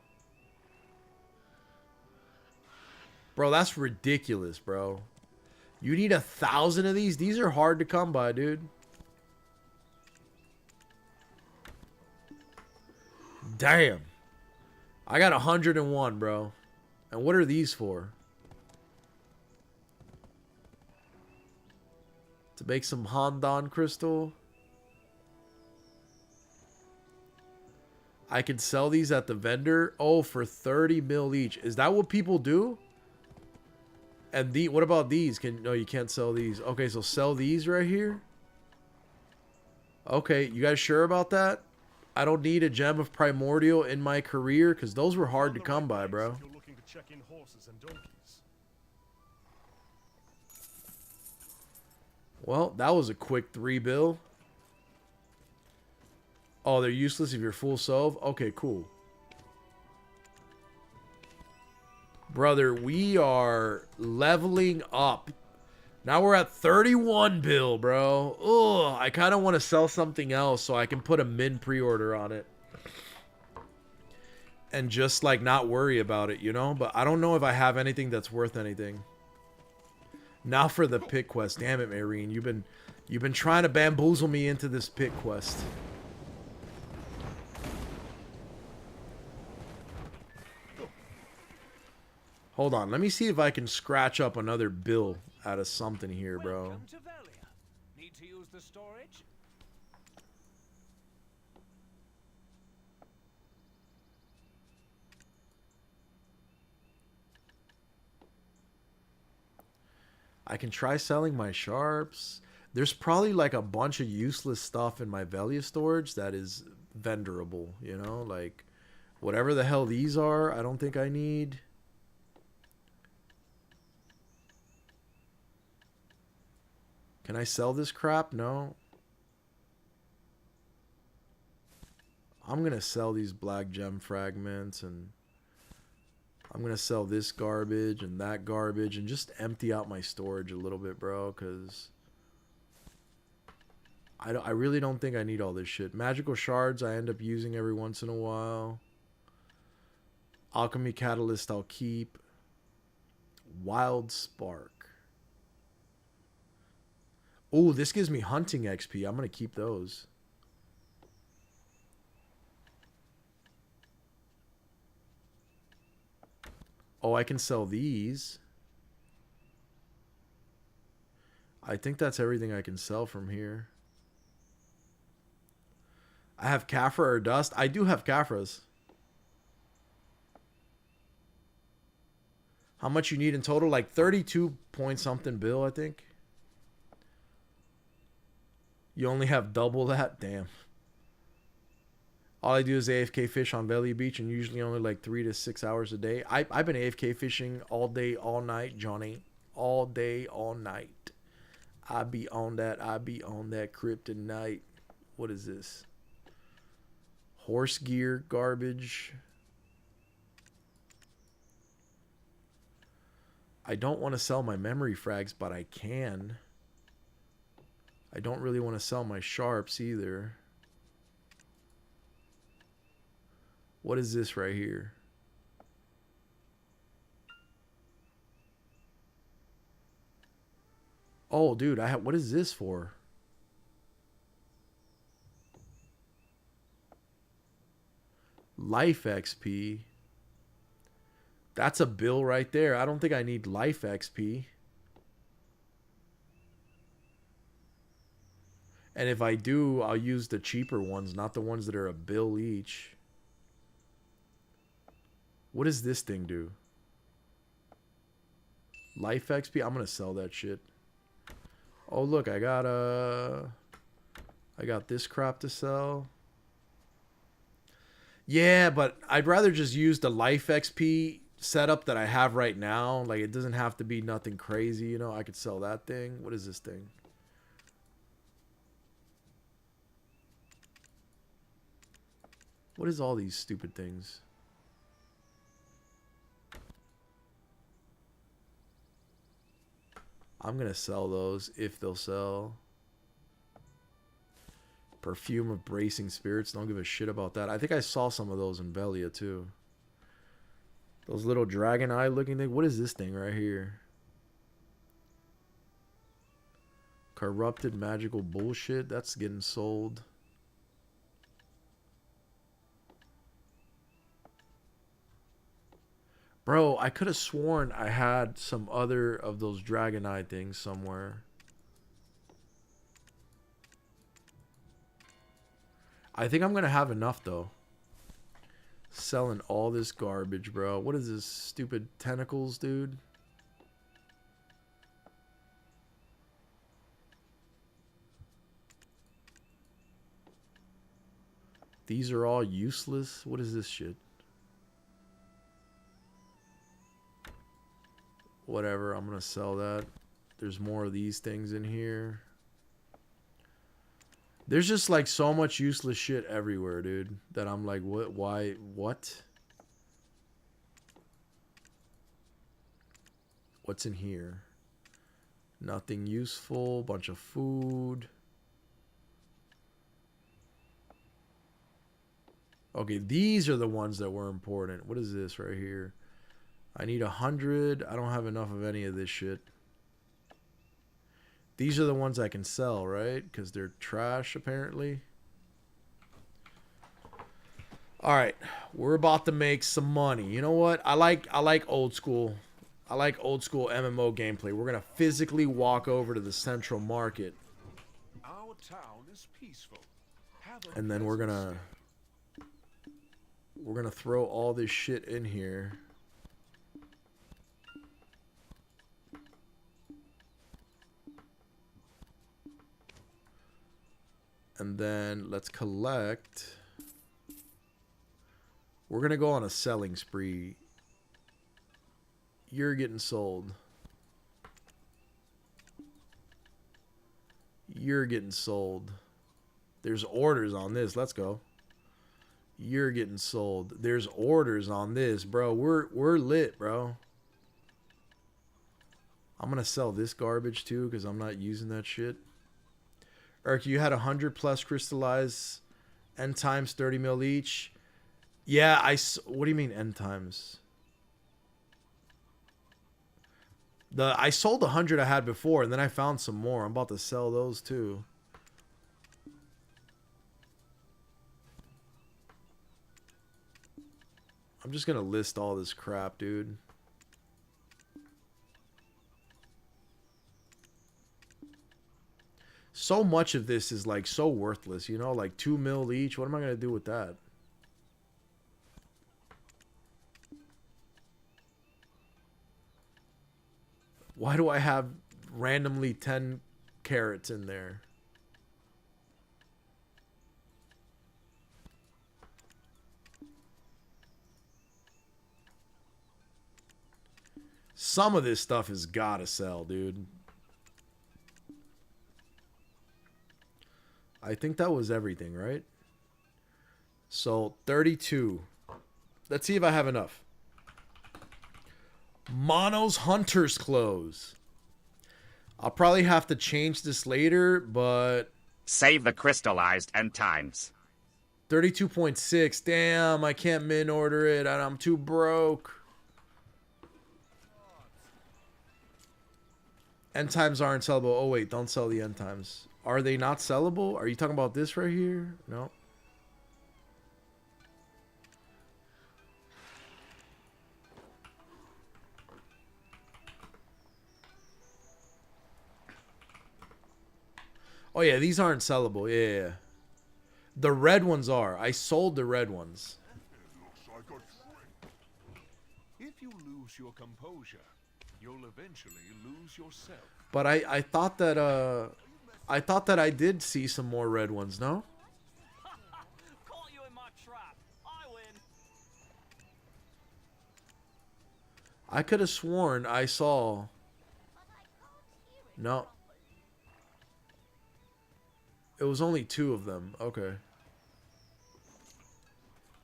Bro, that's ridiculous, bro. You need 1,000 of these? These are hard to come by, dude. Damn. I got 101, bro. And what are these for? To make some Hangggg crystal. I can sell these at the vendor. Oh, for 30 mil each. Is that what people do? And what about these? No, you can't sell these. Okay, so sell these right here. Okay, you guys sure about that? I don't need a gem of primordial in my career because those were hard to come by, bro. Well, that was a quick 3 bill. Oh, they're useless if you're full sov? Okay, cool. Brother, we are leveling up. Now we're at 31 bill, bro. Ugh, I kind of want to sell something else so I can put a min pre-order on it. And just, like, not worry about it, you know? But I don't know if I have anything that's worth anything. Now for the pit quest. Damn it, Marine. You've been trying to bamboozle me into this pit quest. Hold on, let me see if I can scratch up another bill out of something here, bro. Welcome to Velia. Need to use the storage? I can try selling my sharps. There's probably like a bunch of useless stuff in my Velia storage that is vendorable, you know? Like, whatever the hell these are, I don't think I need. Can I sell this crap? No. I'm going to sell these black gem fragments, and I'm going to sell this garbage and that garbage and just empty out my storage a little bit, bro, because I really don't think I need all this shit. Magical shards I end up using every once in a while. Alchemy catalyst I'll keep. Wild spark. Oh, this gives me hunting XP. I'm going to keep those. Oh, I can sell these. I think that's everything I can sell from here. I have Kafra or Dust. I do have Kafras. How much you need in total? Like 32 point something bill, I think. You only have double that? Damn. All I do is AFK fish on Valley Beach, and usually only like 3 to 6 hours a day. I've been AFK fishing all day, all night, Johnny. All day, all night. I be on that kryptonite. What is this? Horse gear garbage. I don't want to sell my memory frags, but I can. I don't really want to sell my sharps either. What is this right here? Oh, dude, what is this for? Life XP. That's a bill right there. I don't think I need life XP. And if I do, I'll use the cheaper ones, not the ones that are a bill each. What does this thing do? Life XP? I'm going to sell that shit. Oh, look, I got this crap to sell. Yeah, but I'd rather just use the life XP setup that I have right now. Like, it doesn't have to be nothing crazy, you know. I could sell that thing. What is this thing? What is all these stupid things? I'm going to sell those if they'll sell. Perfume of Bracing Spirits. Don't give a shit about that. I think I saw some of those in Velia too. Those little dragon eye looking things. What is this thing right here? Corrupted magical bullshit. That's getting sold. Bro, I could have sworn I had some other of those dragon eye things somewhere. I think I'm going to have enough, though. Selling all this garbage, bro. What is this? Stupid tentacles, dude? These are all useless? What is this shit? Whatever, I'm going to sell that. There's more of these things in here. There's just like so much useless shit everywhere, dude, that I'm like, what? Why? What? What's in here? Nothing useful. Bunch of food. Okay, these are the ones that were important. What is this right here? I need 100. I don't have enough of any of this shit. These are the ones I can sell, right? Because they're trash, apparently. All right, we're about to make some money. You know what? I like old school. I like old school MMO gameplay. We're gonna physically walk over to the central market, Our town is peaceful. and then we're gonna throw all this shit in here. And then let's collect. We're going to go on a selling spree. You're getting sold. You're getting sold. There's orders on this. Let's go. You're getting sold. There's orders on this, bro. We're lit, bro. I'm going to sell this garbage too because I'm not using that shit. Erk, you had 100 plus crystallized end times 30 mil each. Yeah, what do you mean end times? I sold 100 I had before, and then I found some more. I'm about to sell those too. I'm just gonna list all this crap, dude. So much of this is like so worthless, you know, like 2 mil each. What am I gonna do with that? Why do I have randomly 10 carrots in there? Some of this stuff has gotta sell, dude. I think that was everything, right? So 32. Let's see if I have enough. Mono's Hunter's Clothes. I'll probably have to change this later, but... Save the crystallized end times. 32.6. Damn, I can't min order it, and I'm too broke. End times aren't sellable. Oh, wait, don't sell the end times. Are they not sellable? Are you talking about this right here? No. Oh, yeah, these aren't sellable. Yeah. The red ones are. I sold the red ones. If you lose your composure, you'll eventually lose yourself. But I thought that I did see some more red ones, no? Caught you in my trap. I win. I could have sworn I saw. No. It was only 2 of them. Okay.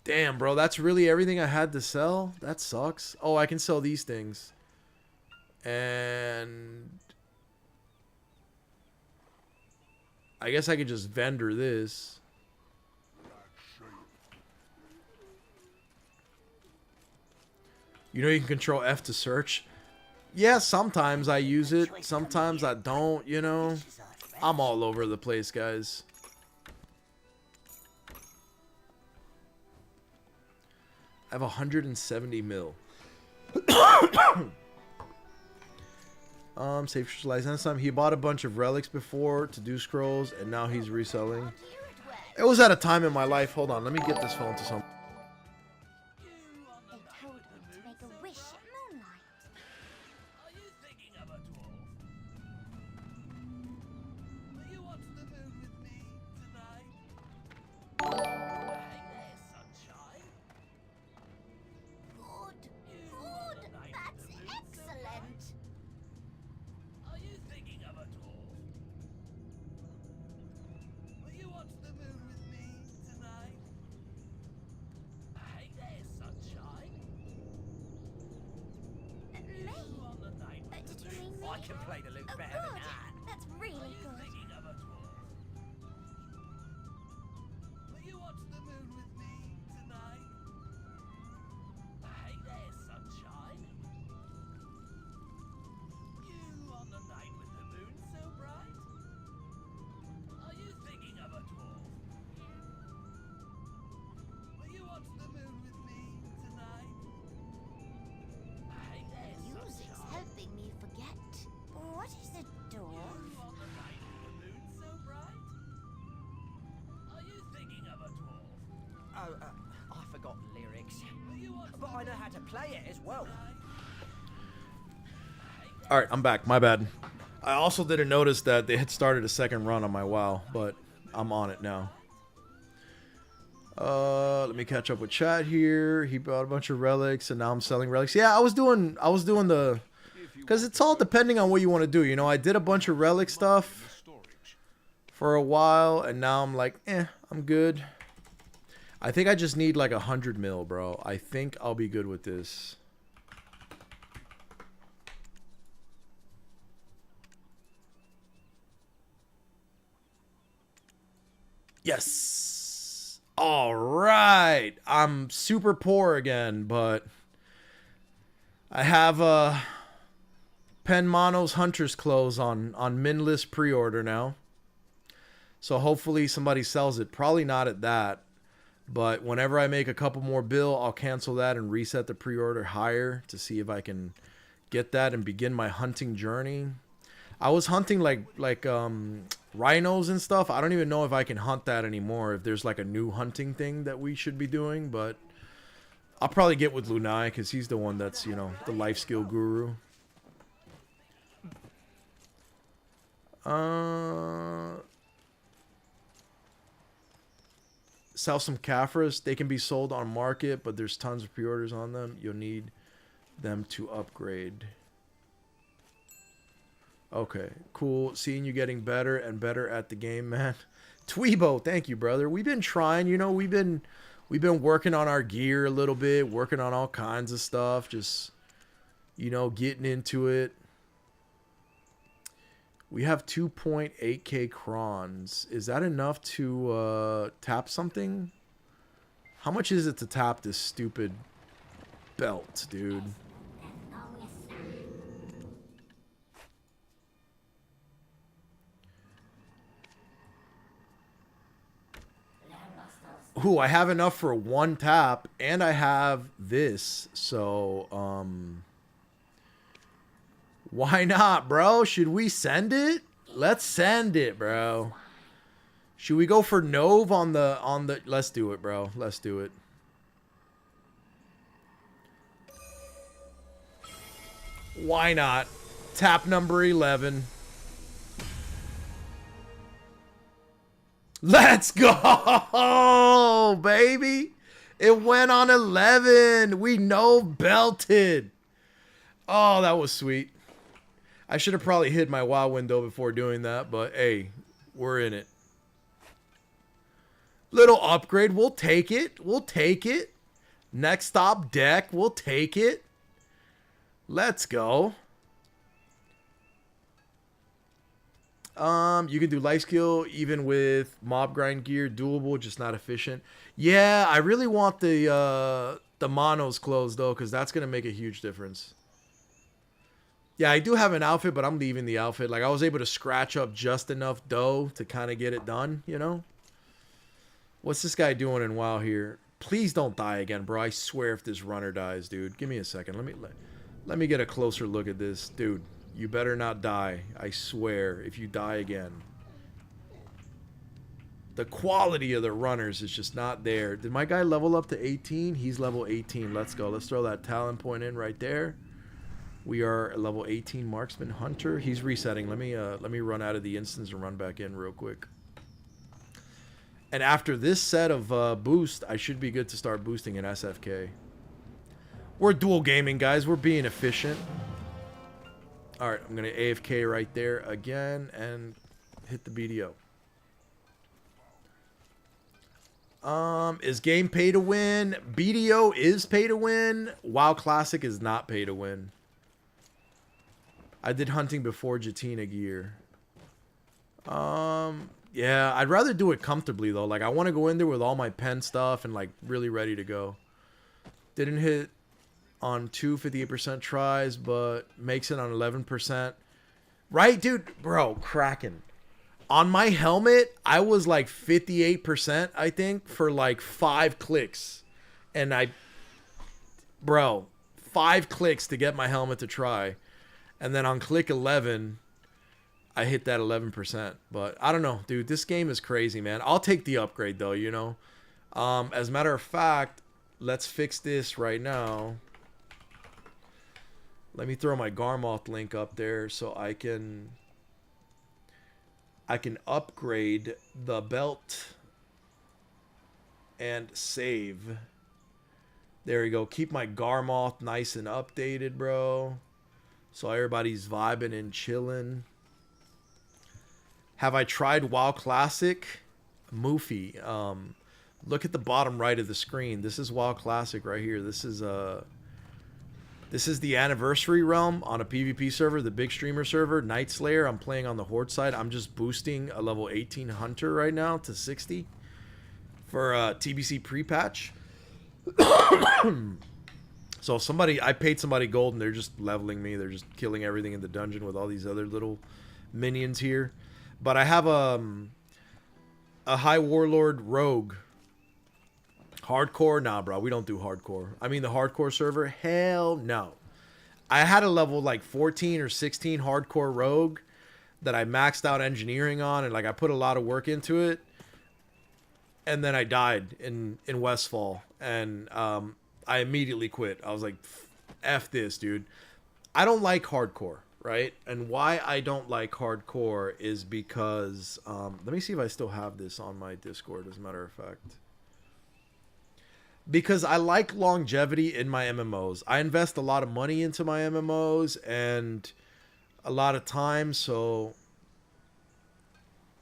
Damn, bro. That's really everything I had to sell? That sucks. Oh, I can sell these things. And... I guess I could just vendor this. You know you can control F to search? Yeah, sometimes I use it. Sometimes I don't, you know. I'm all over the place, guys. I have 170 mil. Save crystallized next time. He bought a bunch of relics before to do scrolls, and now he's reselling. It was at a time in my life. Hold on, let me get this phone to some. They told me to make a wish at moonlight. Are you thinking of a dwarf? Will you watch the moon with me tonight? Hey there, sunshine. Good. That's excellent. Are you thinking of a dwarf? Will you watch the moon with me tonight? Hey there, sunshine. Me? On the night with Did the you moon. mean me? I can play the lute Oh, better than good. that. That's Are really you good. thinking of a dwarf? Will you watch the moon with me tonight? Hey there, sunshine. You on the night with the moon so bright? Are you thinking of a dwarf? Will you watch the moon with me tonight? Hey there, Music's sunshine. helping me forget. What is a dwarf? You on the night with the moon so bright? Are you thinking of a dwarf? Oh, I forgot lyrics. Will you watch But I know how to play it as well. Alright, I'm back. My bad. I also didn't notice that they had started a second run on my WoW, but I'm on it now. Let me catch up with chat here. He bought a bunch of relics, and now I'm selling relics. Yeah, I was doing the, because it's all depending on what you want to do. You know, I did a bunch of relic stuff for a while, and now I'm like, I'm good. I think I just need like 100 mil, bro. I think I'll be good with this. Yes. All right. I'm super poor again, but I have Pen Mono's Hunter's Clothes on min list pre-order now. So hopefully somebody sells it. Probably not at that. But whenever I make a couple more bill, I'll cancel that and reset the pre-order higher to see if I can get that and begin my hunting journey. I was hunting like rhinos and stuff. I don't even know if I can hunt that anymore, if there's like a new hunting thing that we should be doing, but I'll probably get with Lunai because he's the one that's, you know, the life skill guru. Sell some Caphras. They can be sold on market, but there's tons of pre-orders on them. You'll need them to upgrade. Okay, cool. Seeing you getting better and better at the game, man. Tweebo, thank you, brother. We've been trying, you know, we've been working on our gear a little bit, working on all kinds of stuff, just, you know, getting into it. We have 2.8k crons. Is that enough to tap something? How much is it to tap this stupid belt, dude? Ooh, I have enough for one tap, and I have this, so, why not, bro? Should we send it? Let's send it, bro. Should we go for Nove on the, let's do it, bro. Let's do it. Why not? Tap number 11. Let's go, baby. It went on 11. We know belted. Oh, that was sweet. I should have probably hid my WoW window before doing that, but hey, we're in it. Little upgrade. We'll take it. We'll take it. Next stop, deck. We'll take it. Let's go. You can do life skill even with mob grind gear, doable, just not efficient. Yeah, I really want the monos closed though, because that's gonna make a huge difference. Yeah, I do have an outfit, but I'm leaving the outfit. Like I was able to scratch up just enough dough to kind of get it done, you know. What's this guy doing in WoW here? Please don't die again, bro. I swear if this runner dies, dude. Give me a second. Let me get a closer look at this, dude. You better not die. I swear, if you die again. The quality of the runners is just not there. Did my guy level up to 18? He's level 18. Let's go. Let's throw that talent point in right there. We are a level 18 marksman hunter. He's resetting. Let me run out of the instance and run back in real quick. And after this set of boost, I should be good to start boosting an SFK. We're dual gaming, guys. We're being efficient. All right, I'm going to AFK right there again and hit the BDO. Is game pay to win? BDO is pay to win. WoW Classic is not pay to win. I did hunting before Jatina gear. Yeah, I'd rather do it comfortably though. Like I want to go in there with all my pen stuff and like really ready to go. Didn't hit on 58% tries, but makes it on 11%. Right, dude? Bro, cracking. On my helmet, I was like 58%, I think, for like 5 clicks. And bro, 5 clicks to get my helmet to try. And then on click 11, I hit that 11%. But I don't know, dude. This game is crazy, man. I'll take the upgrade, though, you know. As a matter of fact, let's fix this right now. Let me throw my Garmoth link up there so I can I can upgrade the belt and save. There we go. Keep my Garmoth nice and updated, bro. So everybody's vibing and chilling. Have I tried WoW Classic? Moofy. Look at the bottom right of the screen. This is WoW Classic right here. This is the anniversary realm on a PvP server, the big streamer server, Night Slayer. I'm playing on the Horde side. I'm just boosting a level 18 Hunter right now to 60 for TBC pre-patch. So I paid somebody gold and they're just leveling me. They're just killing everything in the dungeon with all these other little minions here. But I have a High Warlord Rogue. Hardcore? Nah, bro. We don't do hardcore. I mean, the hardcore server? Hell no. I had a level like 14 or 16 hardcore Rogue that I maxed out engineering on, and like I put a lot of work into it. And then I died in Westfall, and I immediately quit. I was like, F this, dude. I don't like hardcore, right? And why I don't like hardcore is because... let me see if I still have this on my Discord, as a matter of fact. Because I like longevity in my MMOs. I invest a lot of money into my MMOs and a lot of time, so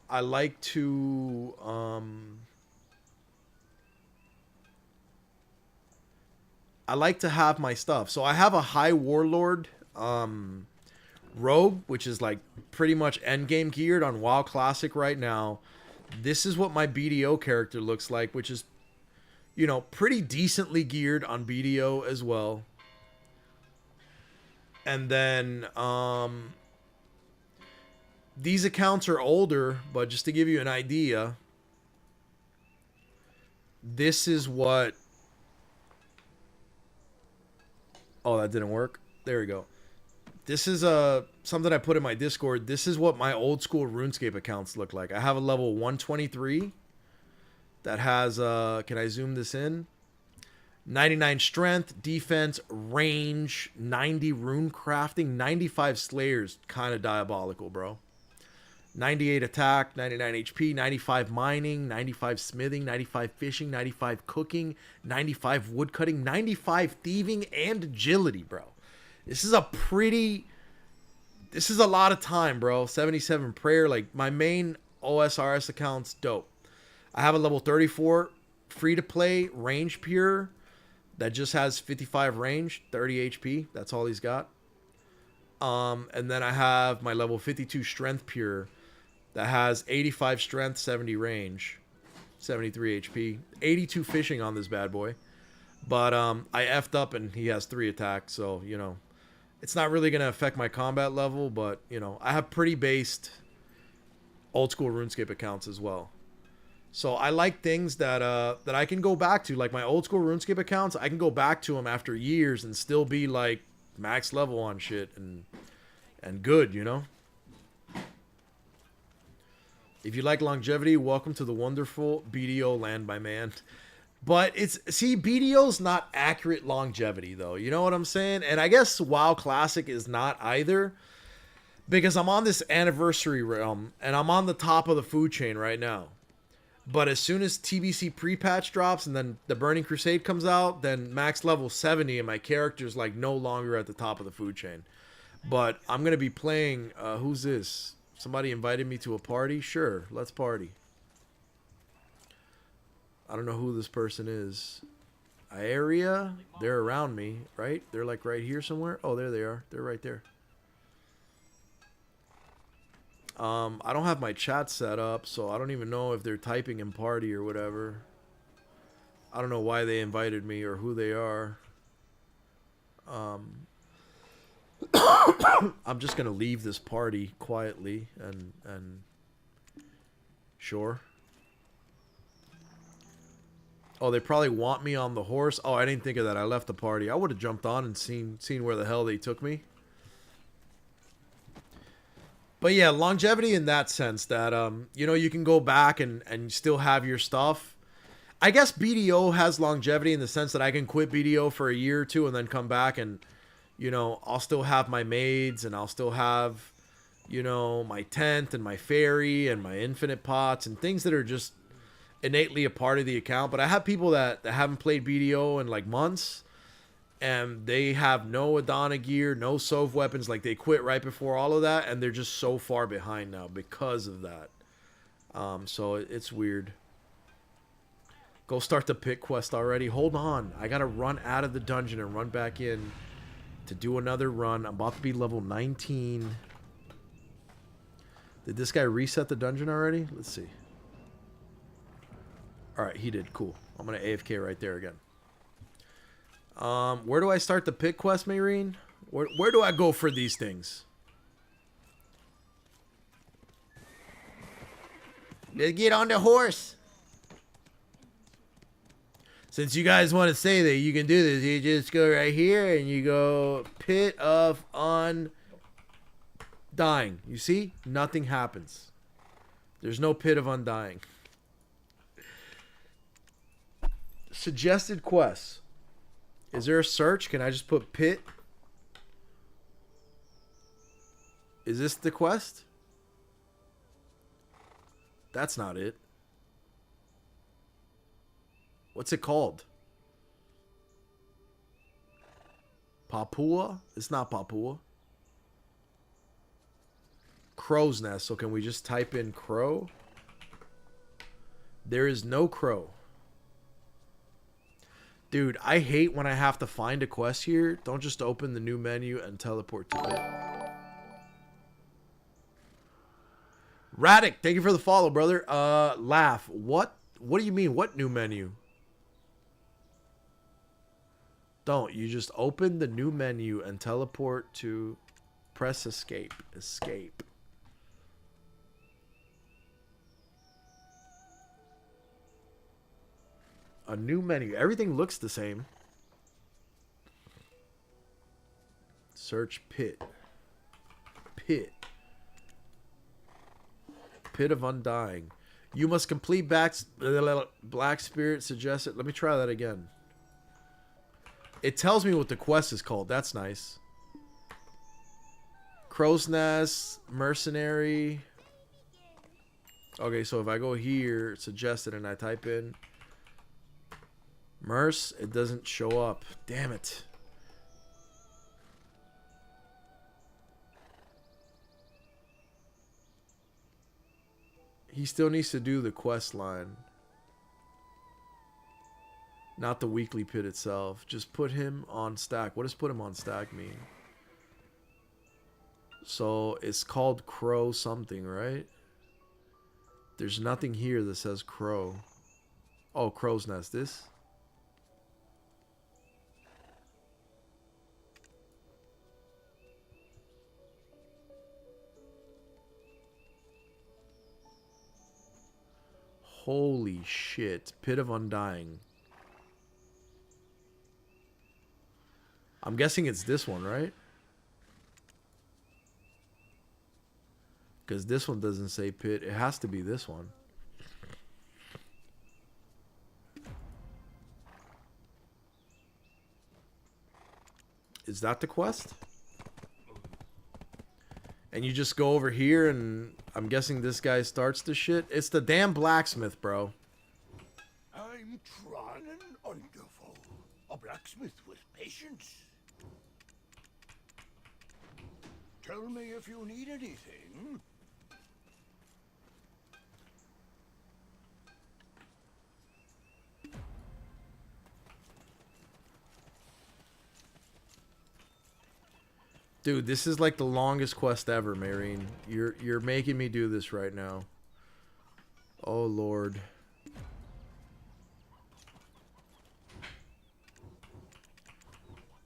I like to have my stuff. So I have a High Warlord Rogue, which is like pretty much endgame geared on WoW Classic right now. This is what my BDO character looks like, which is, you know, pretty decently geared on BDO as well. And then these accounts are older, but just to give you an idea, this is what... Oh, that didn't work. There we go. This is something I put in my Discord. This is what my old school RuneScape accounts look like. I have a level 123 that has, can I zoom this in? 99 strength, defense, range, 90 rune crafting, 95 slayers. Kind of diabolical, bro. 98 attack, 99 HP, 95 mining, 95 smithing, 95 fishing, 95 cooking, 95 woodcutting, 95 thieving, and agility, bro. This is a lot of time, bro. 77 prayer. Like, my main OSRS account's dope. I have a level 34 free-to-play range pure that just has 55 range, 30 HP. That's all he's got. And then I have my level 52 strength pure that has 85 strength, 70 range, 73 HP, 82 fishing on this bad boy. But I effed up and he has 3 attacks, so, you know, it's not really going to affect my combat level, but, you know, I have pretty based old school RuneScape accounts as well. So I like things that that I can go back to, like my old school RuneScape accounts. I can go back to them after years and still be like max level on shit and good, you know. If you like longevity, welcome to the wonderful BDO land, my man. But BDO's not accurate longevity though. You know what I'm saying? And I guess WoW Classic is not either, because I'm on this anniversary realm and I'm on the top of the food chain right now. But as soon as TBC pre-patch drops and then the Burning Crusade comes out, then max level 70 and my character's like no longer at the top of the food chain. But I'm going to be playing, who's this? Somebody invited me to a party? Sure, let's party. I don't know who this person is. Area? They're around me, right? They're like right here somewhere. Oh, there they are. They're right there. I don't have my chat set up, so I don't even know if they're typing in party or whatever. I don't know why they invited me or who they are. I'm just gonna leave this party quietly and sure. Oh, they probably want me on the horse. Oh, I didn't think of that. I left the party. I would have jumped on and seen where the hell they took me. But yeah, longevity in that sense that, you know, you can go back and still have your stuff. I guess BDO has longevity in the sense that I can quit BDO for a year or two and then come back and, you know, I'll still have my maids and I'll still have, you know, my tent and my fairy and my infinite pots and things that are just innately a part of the account. But I have people that haven't played BDO in like months, and they have no Adana gear, no Sov weapons. Like, they quit right before all of that, and they're just so far behind now because of that. So it's weird. Go start the pit quest already. Hold on. I gotta run out of the dungeon and run back in to do another run. I'm about to be level 19. Did this guy reset the dungeon already? Let's see. Alright, he did. Cool. I'm gonna AFK right there again. Where do I start the pit quest, Mayreen? Where do I go for these things? Let's get on the horse. Since you guys want to say that you can do this, you just go right here and you go Pit of Undying. You see? Nothing happens. There's no Pit of Undying. Suggested quests. Is there a search? Can I just put Pit? Is this the quest? That's not it. What's it called? Papua? It's not Papua. Crow's Nest. So can we just type in crow? There is no crow. Dude, I hate when I have to find a quest here. Don't just open the new menu and teleport to it. Radic, thank you for the follow, brother. Laugh. What do you mean? What new menu? Don't. You just open the new menu and teleport to press escape. Escape. A new menu. Everything looks the same. Search pit. Pit. Pit of Undying. You must complete Black Spirit suggested. Let me try that again. It tells me what the quest is called. That's nice. Crow's Nest, Mercenary. Okay, so if I go here, suggested, and I type in Merce, it doesn't show up. Damn it. He still needs to do the quest line. Not the weekly pit itself. Just put him on stack. What does put him on stack mean? So it's called Crow something, right? There's nothing here that says Crow. Oh, Crow's Nest. This? Holy shit. Pit of Undying. I'm guessing it's this one, right? Because this one doesn't say pit. It has to be this one. Is that the quest? And you just go over here and I'm guessing this guy starts the shit. It's the damn blacksmith, bro. I'm trying and wonderful. A blacksmith with patience. Tell me if you need anything. Dude, this is like the longest quest ever, Mayreen. You're making me do this right now. Oh Lord.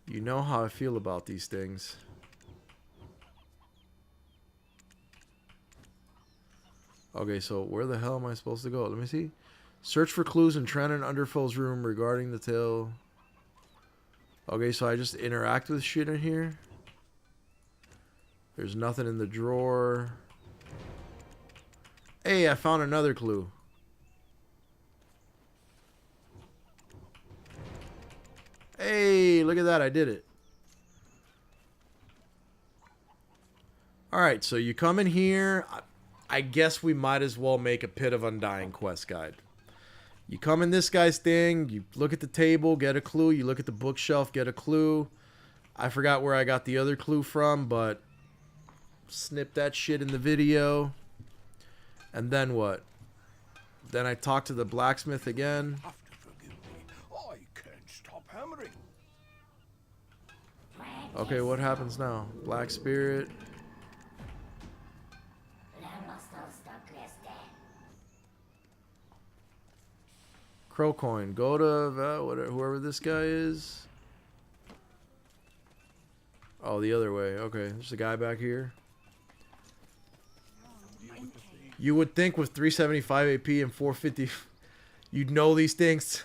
You know how I feel about these things. Okay, so where the hell am I supposed to go? Let me see. Search for clues in Trent and Underfell's room regarding the tale. Okay, so I just interact with shit in here. There's nothing in the drawer. Hey, I found another clue. Hey, look at that. I did it. Alright, so you come in here. I guess we might as well make a Pit of Undying quest guide. You come in this guy's thing. You look at the table, get a clue. You look at the bookshelf, get a clue. I forgot where I got the other clue from, but snip that shit in the video. And then what? Then I talk to the blacksmith again. Have to forgive me. I can't stop hammering. Okay, what happens now? Black Spirit. Crow coin. Go to whatever, whoever this guy is. Oh, the other way. Okay, there's a guy back here. You would think with 375 AP and 450, you'd know these things.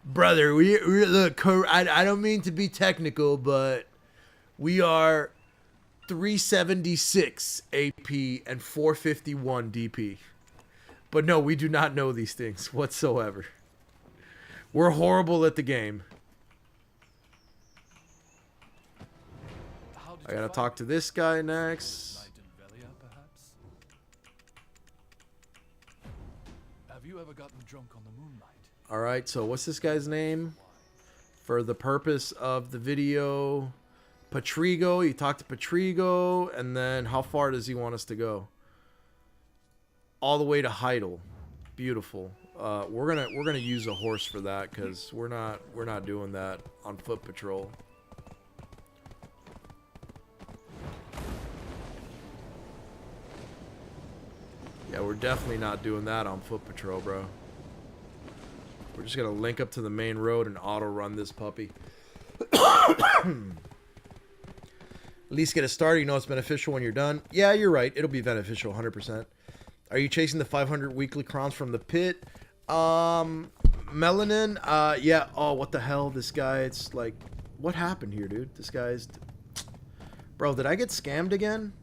Brother, we look, I don't mean to be technical, but we are 376 AP and 451 DP. But no, we do not know these things whatsoever. We're horrible at the game. I gotta talk to this guy next. Have you ever gotten drunk on the moonlight? Alright, so what's this guy's name? For the purpose of the video, Patrigo. You talk to Patrigo, and then how far does he want us to go? All the way to Heidel. Beautiful. We're gonna use a horse for that because we're not doing that on foot patrol. Yeah, we're definitely not doing that on foot patrol, bro. We're just gonna link up to the main road and auto run this puppy. At least get it started. You know it's beneficial when you're done. Yeah, you're right. It'll be beneficial 100%. Are you chasing the 500 weekly crowns from the pit? Melanin? Yeah. Oh, what the hell? This guy, it's like... What happened here, dude? This guy's... Bro, did I get scammed again?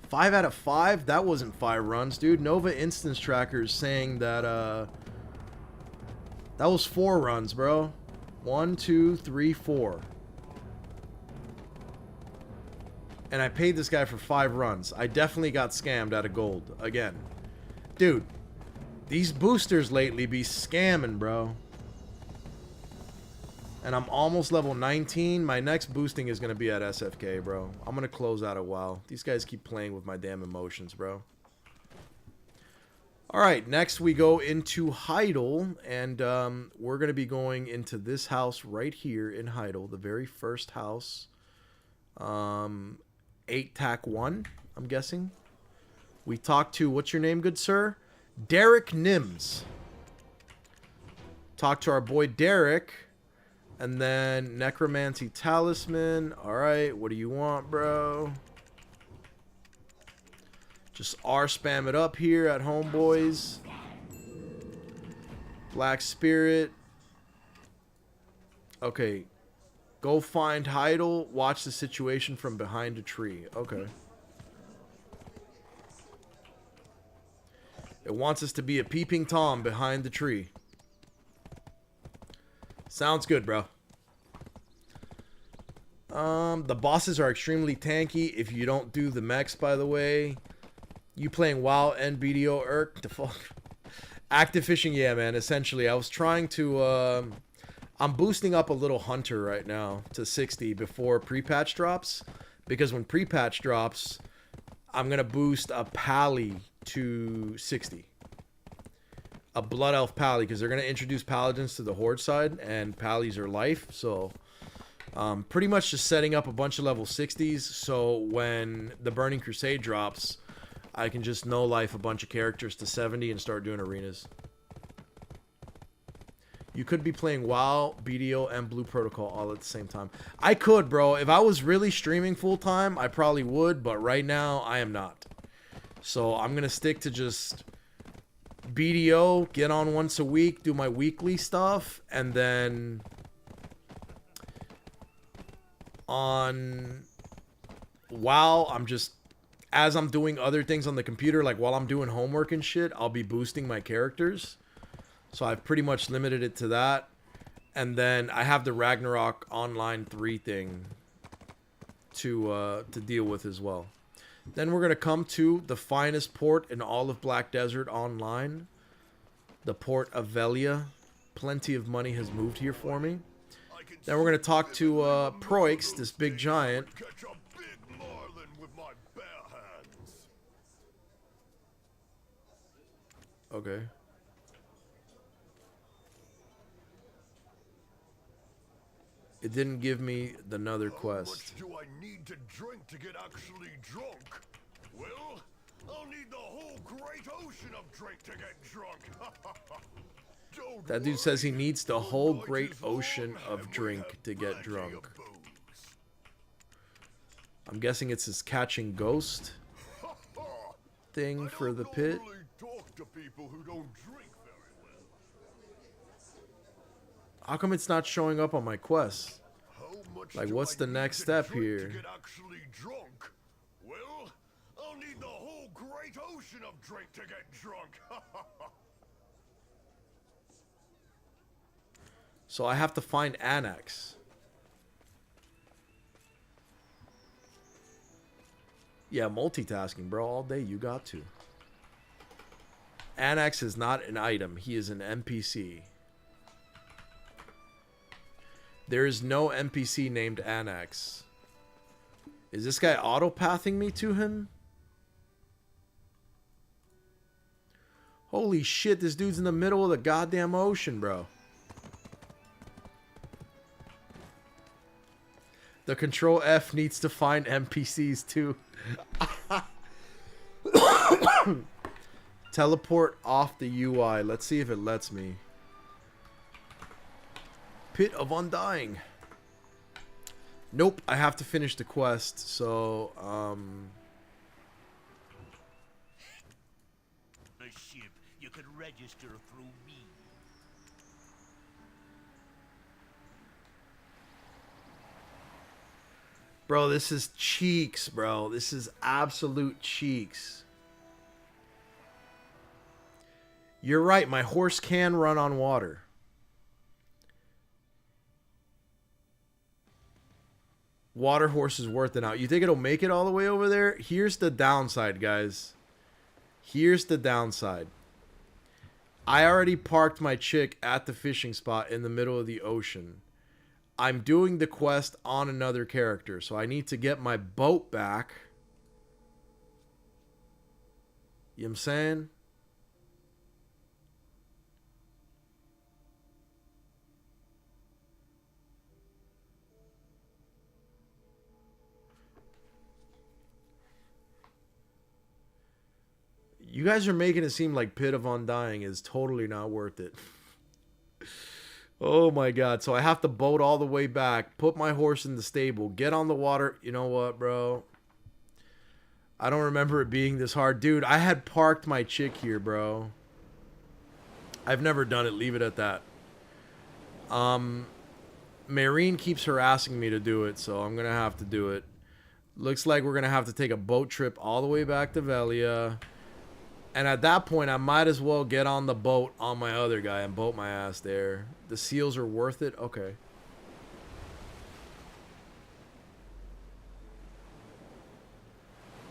Five out of 5? That wasn't 5 runs, dude. Nova Instance Tracker is saying that, that was 4 runs, bro. 1, 2, 3, 4. And I paid this guy for 5 runs. I definitely got scammed out of gold. Again. Dude. These boosters lately be scamming, bro. And I'm almost level 19. My next boosting is going to be at SFK, bro. I'm going to close out a while. These guys keep playing with my damn emotions, bro. Alright, next we go into Heidel, and we're going to be going into this house right here in Heidel, the very first house. 8 tack 1, I'm guessing. We talked to, what's your name, good sir? Derek Nims. Talk to our boy Derek, and then Necromancy Talisman. Alright, what do you want, bro? Just R spam it up here at home, boys. Black Spirit. Okay. Go find Heidel. Watch the situation from behind a tree. Okay. It wants us to be a peeping Tom behind the tree. Sounds good, bro. The bosses are extremely tanky if you don't do the mechs, by the way. You playing WoW and BDO Erk? The fuck? Active fishing, yeah, man. Essentially, I was trying to... I'm boosting up a little hunter right now to 60 before pre-patch drops. Because when pre-patch drops, I'm going to boost a pally to 60. A blood elf pally, because they're going to introduce paladins to the horde side, and pallies are life. So, pretty much just setting up a bunch of level 60s, so when the Burning Crusade drops, I can just no-life a bunch of characters to 70 and start doing arenas. You could be playing WoW, BDO, and Blue Protocol all at the same time. I could, bro. If I was really streaming full-time, I probably would, but right now, I am not. So, I'm going to stick to just BDO, get on once a week, do my weekly stuff, and then on WoW, I'm just as I'm doing other things on the computer, like while I'm doing homework and shit, I'll be boosting my characters. So I've pretty much limited it to that. And then I have the Ragnarok Online 3 thing to deal with as well. Then we're going to come to the finest port in all of Black Desert Online. The port of Velia. Plenty of money has moved here for me. Then we're going to talk to Proix, this big giant. Catch a big marlin with my bare hands. Okay. It didn't give me another quest. How much do I need to drink to get actually drunk? Well, I'll need the whole great ocean of drink to get drunk. Don't That dude says he worry, needs the the whole night great is long ocean and of we drink have to get plenty drunk. of booze. I'm guessing it's his catching ghost thing for the pit. I don't normally talk to people who don't drink very well. How come it's not showing up on my quest? How much Like, do what's I the need next to step drink here? To get actually drunk? Well, I'll need the whole great ocean of drink to get drunk. So I have to find Annex. Yeah, multitasking, bro. All day you got to. Annex is not an item. He is an NPC. There is no NPC named Annex. Is this guy auto-pathing me to him? Holy shit, this dude's in the middle of the goddamn ocean, bro. The Control F needs to find NPCs too. Teleport off the UI. Let's see if it lets me. Pit of Undying. Nope, I have to finish the quest, so The ship, you can register through me. bro, this is cheeks, bro. This is absolute cheeks. You're right, my horse can run on water. Water horse is worth it out. You think it'll make it all the way over there? Here's the downside, guys. Here's the downside. I already parked my chick at the fishing spot in the middle of the ocean. I'm doing the quest on another character, so I need to get my boat back. You know what I'm saying? You guys are making it seem like Pit of Undying is totally not worth it. Oh my god. So I have to boat all the way back, put my horse in the stable, get on the water. You know what, bro? I don't remember it being this hard. Dude, I had parked my chick here, bro. I've never done it. Leave it at that. Marine keeps harassing me to do it, so I'm going to have to do it. Looks like we're going to have to take a boat trip all the way back to Velia. And at that point, I might as well get on the boat on my other guy and boat my ass there. The seals are worth it? Okay.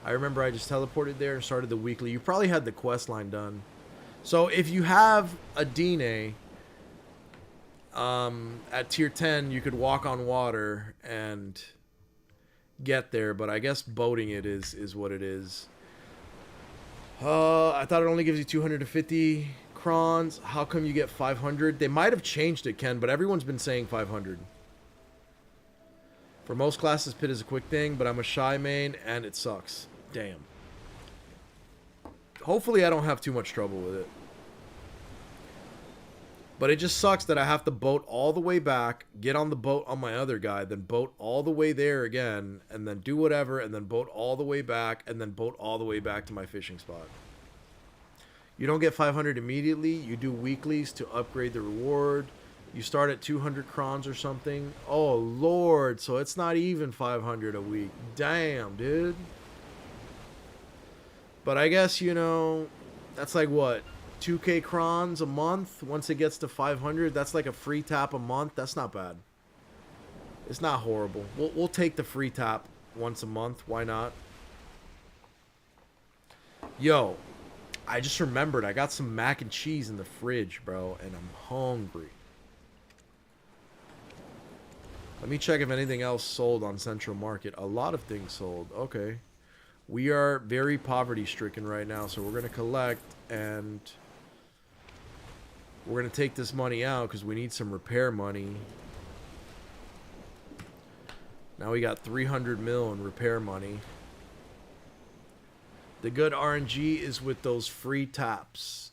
I remember I just teleported there and started the weekly. You probably had the quest line done. So if you have a Dine at tier 10, you could walk on water and get there. But I guess boating it is what it is. I thought it only gives you 250 crons. How come you get 500? They might have changed it, Ken, but everyone's been saying 500. For most classes, Pit is a quick thing, but I'm a shy main, and it sucks. Damn. Hopefully I don't have too much trouble with it. But it just sucks that I have to boat all the way back, get on the boat on my other guy, then boat all the way there again, and then do whatever, and then boat all the way back, and then boat all the way back to my fishing spot. You don't get 500 immediately. You do weeklies to upgrade the reward. You start at 200 crons or something. Oh, Lord. So it's not even 500 a week. Damn, dude. But I guess, you know, that's like what? 2K crons a month? Once it gets to 500, that's like a free tap a month. That's not bad. It's not horrible. We'll take the free tap once a month. Why not? Yo, I just remembered I got some mac and cheese in the fridge, bro, and I'm hungry. Let me check if anything else sold on Central Market. A lot of things sold. Okay. We are very poverty stricken right now, so we're going to collect and we're going to take this money out because we need some repair money. Now we got 300 mil in repair money. The good RNG is with those free taps.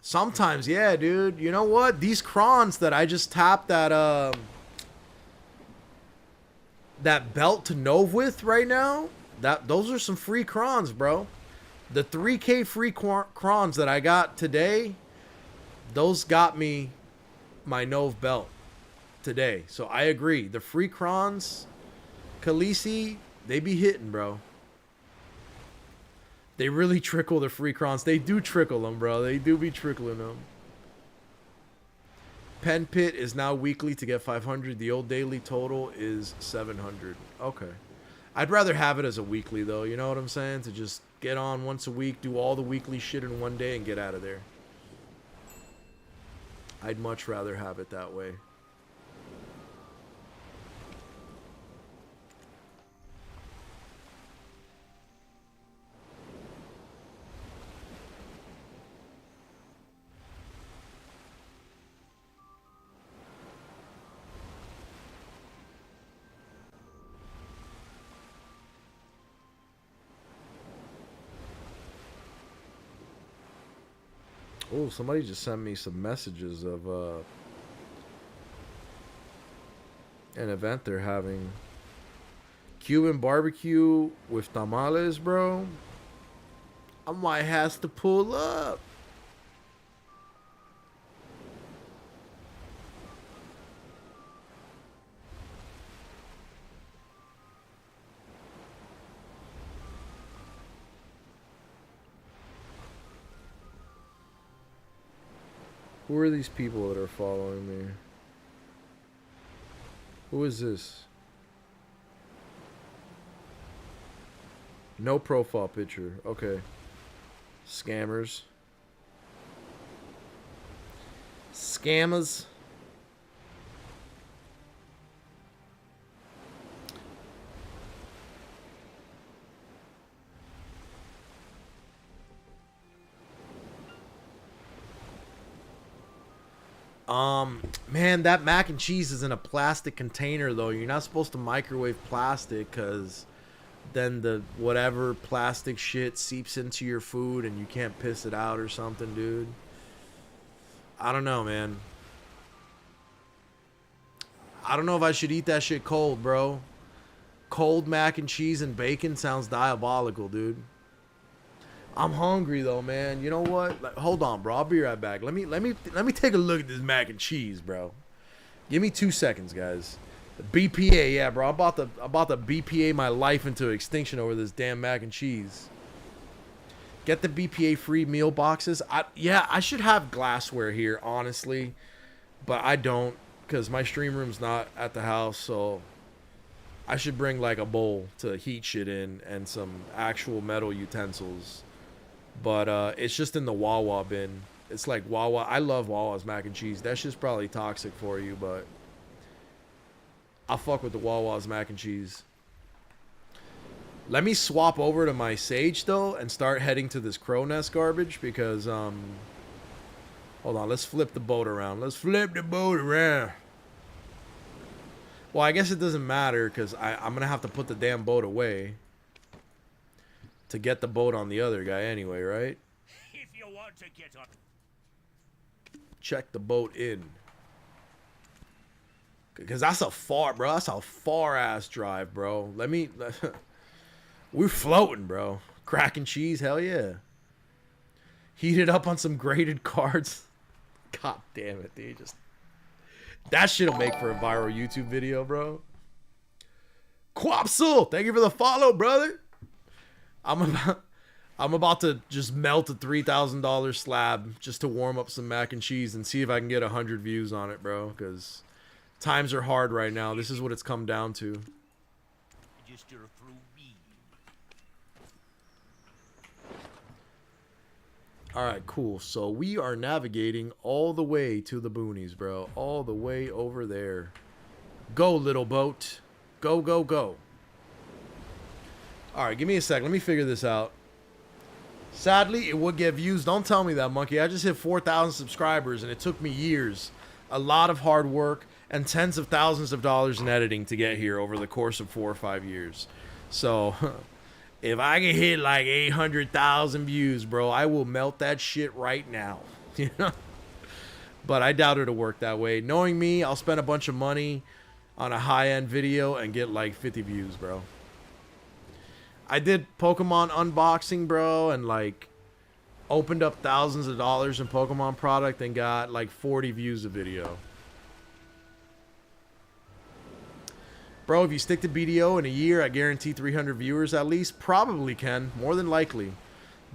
Sometimes, yeah, dude. You know what? These crons that I just tapped that belt to Nove with right now, those are some free crons, bro. The 3K free crons that I got today, those got me my Nove belt today. So I agree. The free crons, Khaleesi, they be hitting, bro. They really trickle the free crons. They do trickle them, bro. They do be trickling them. Pen Pit is now weekly to get 500. The old daily total is 700. Okay. I'd rather have it as a weekly, though. You know what I'm saying? To just get on once a week, do all the weekly shit in one day, and get out of there. I'd much rather have it that way. Oh, somebody just sent me some messages of an event they're having. Cuban barbecue with tamales, bro. I might have to pull up. Who are these people that are following me? Who is this? No profile picture. Okay. Scammers. Scammers. Man, that mac and cheese is in a plastic container, though. You're not supposed to microwave plastic because then the whatever plastic shit seeps into your food and you can't piss it out or something, dude. I don't know, man. I don't know if I should eat that shit cold, bro. Cold mac and cheese and bacon sounds diabolical, dude. I'm hungry though, man. You know what? Like, hold on, bro. I'll be right back. Let me take a look at this mac and cheese, bro. Give me 2 seconds, guys. The BPA, yeah, bro. I'm about to BPA my life into extinction over this damn mac and cheese. Get the BPA free meal boxes. I should have glassware here, honestly, but I don't because my stream room's not at the house, so I should bring like a bowl to heat shit in and some actual metal utensils. But it's just in the Wawa bin. It's like Wawa. I love Wawa's mac and cheese. That shit's probably toxic for you, but I'll fuck with the Wawa's mac and cheese. Let me swap over to my Sage, though, and start heading to this Crow Nest garbage because, hold on. Let's flip the boat around. Let's flip the boat around. Well, I guess it doesn't matter because I'm going to have to put the damn boat away to get the boat on the other guy anyway, right? If you want to get on. Check the boat in. Because that's a far, bro. That's a far-ass drive, bro. We're floating, bro. Crack and cheese, hell yeah. Heat it up on some grated cards. God damn it, dude. That shit'll make for a viral YouTube video, bro. Quapsul, thank you for the follow, brother. I'm I'm about to just melt a $3,000 slab just to warm up some mac and cheese and see if I can get 100 views on it, bro. Because times are hard right now. This is what it's come down to. Just you're through me. All right, cool. So we are navigating all the way to the boonies, bro. All the way over there. Go, little boat. Go, go, go. All right, give me a sec. Let me figure this out. Sadly, it would get views. Don't tell me that, monkey. I just hit 4,000 subscribers, and it took me years, a lot of hard work, and tens of thousands of dollars in editing to get here over the course of 4 or 5 years. So, if I can hit like 800,000 views, bro, I will melt that shit right now. You know? But I doubt it'll work that way. Knowing me, I'll spend a bunch of money on a high-end video and get like 50 views, bro. I did Pokemon unboxing, bro, and like opened up thousands of dollars in Pokemon product and got like 40 views a video. Bro, if you stick to BDO in a year, I guarantee 300 viewers at least. Probably can, more than likely.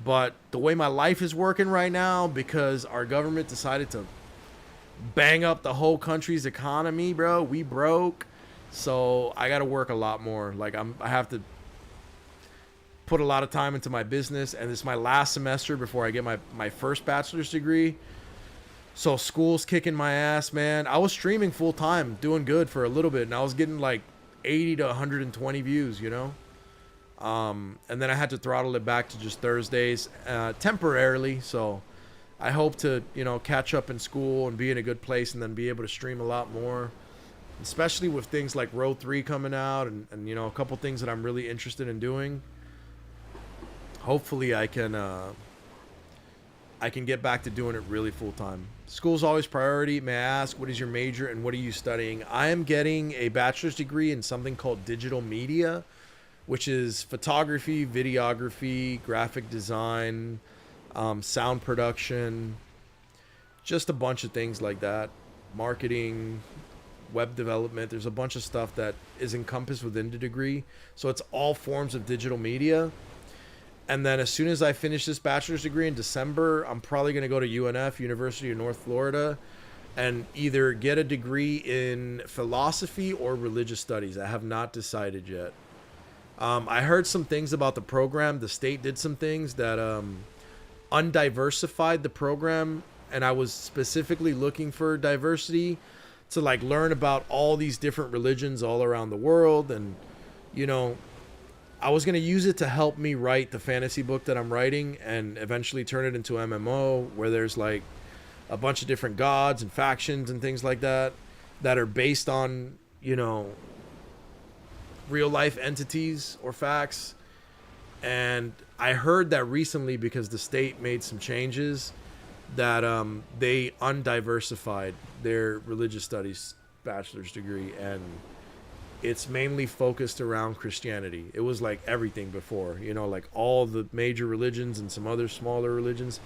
But the way my life is working right now, because our government decided to bang up the whole country's economy, bro, we broke. So I got to work a lot more. Like I have to put a lot of time into my business, and this is my last semester before I get my first bachelor's degree. So school's kicking my ass, man. I was streaming full time, doing good for a little bit, and I was getting like 80 to 120 views, you know? And then I had to throttle it back to just Thursdays, temporarily. So I hope to, you know, catch up in school and be in a good place and then be able to stream a lot more, especially with things like Road 3 coming out and you know, a couple things that I'm really interested in doing. Hopefully I can get back to doing it really full time. School's always priority. May I ask, what is your major and what are you studying? I am getting a bachelor's degree in something called digital media, which is photography, videography, graphic design, sound production, just a bunch of things like that. Marketing, web development. There's a bunch of stuff that is encompassed within the degree. So it's all forms of digital media. And then as soon as I finish this bachelor's degree in December, I'm probably going to go to UNF, University of North Florida, and either get a degree in philosophy or religious studies. I have not decided yet. I heard some things about the program. The state did some things that undiversified the program, and I was specifically looking for diversity to like learn about all these different religions all around the world. And, you know, I was going to use it to help me write the fantasy book that I'm writing and eventually turn it into MMO, where there's like a bunch of different gods and factions and things like that that are based on, you know, real life entities or facts. And I heard that recently, because the state made some changes, that they undiversified their religious studies bachelor's degree, and it's mainly focused around Christianity. It was like everything before, you know, like all the major religions and some other smaller religions.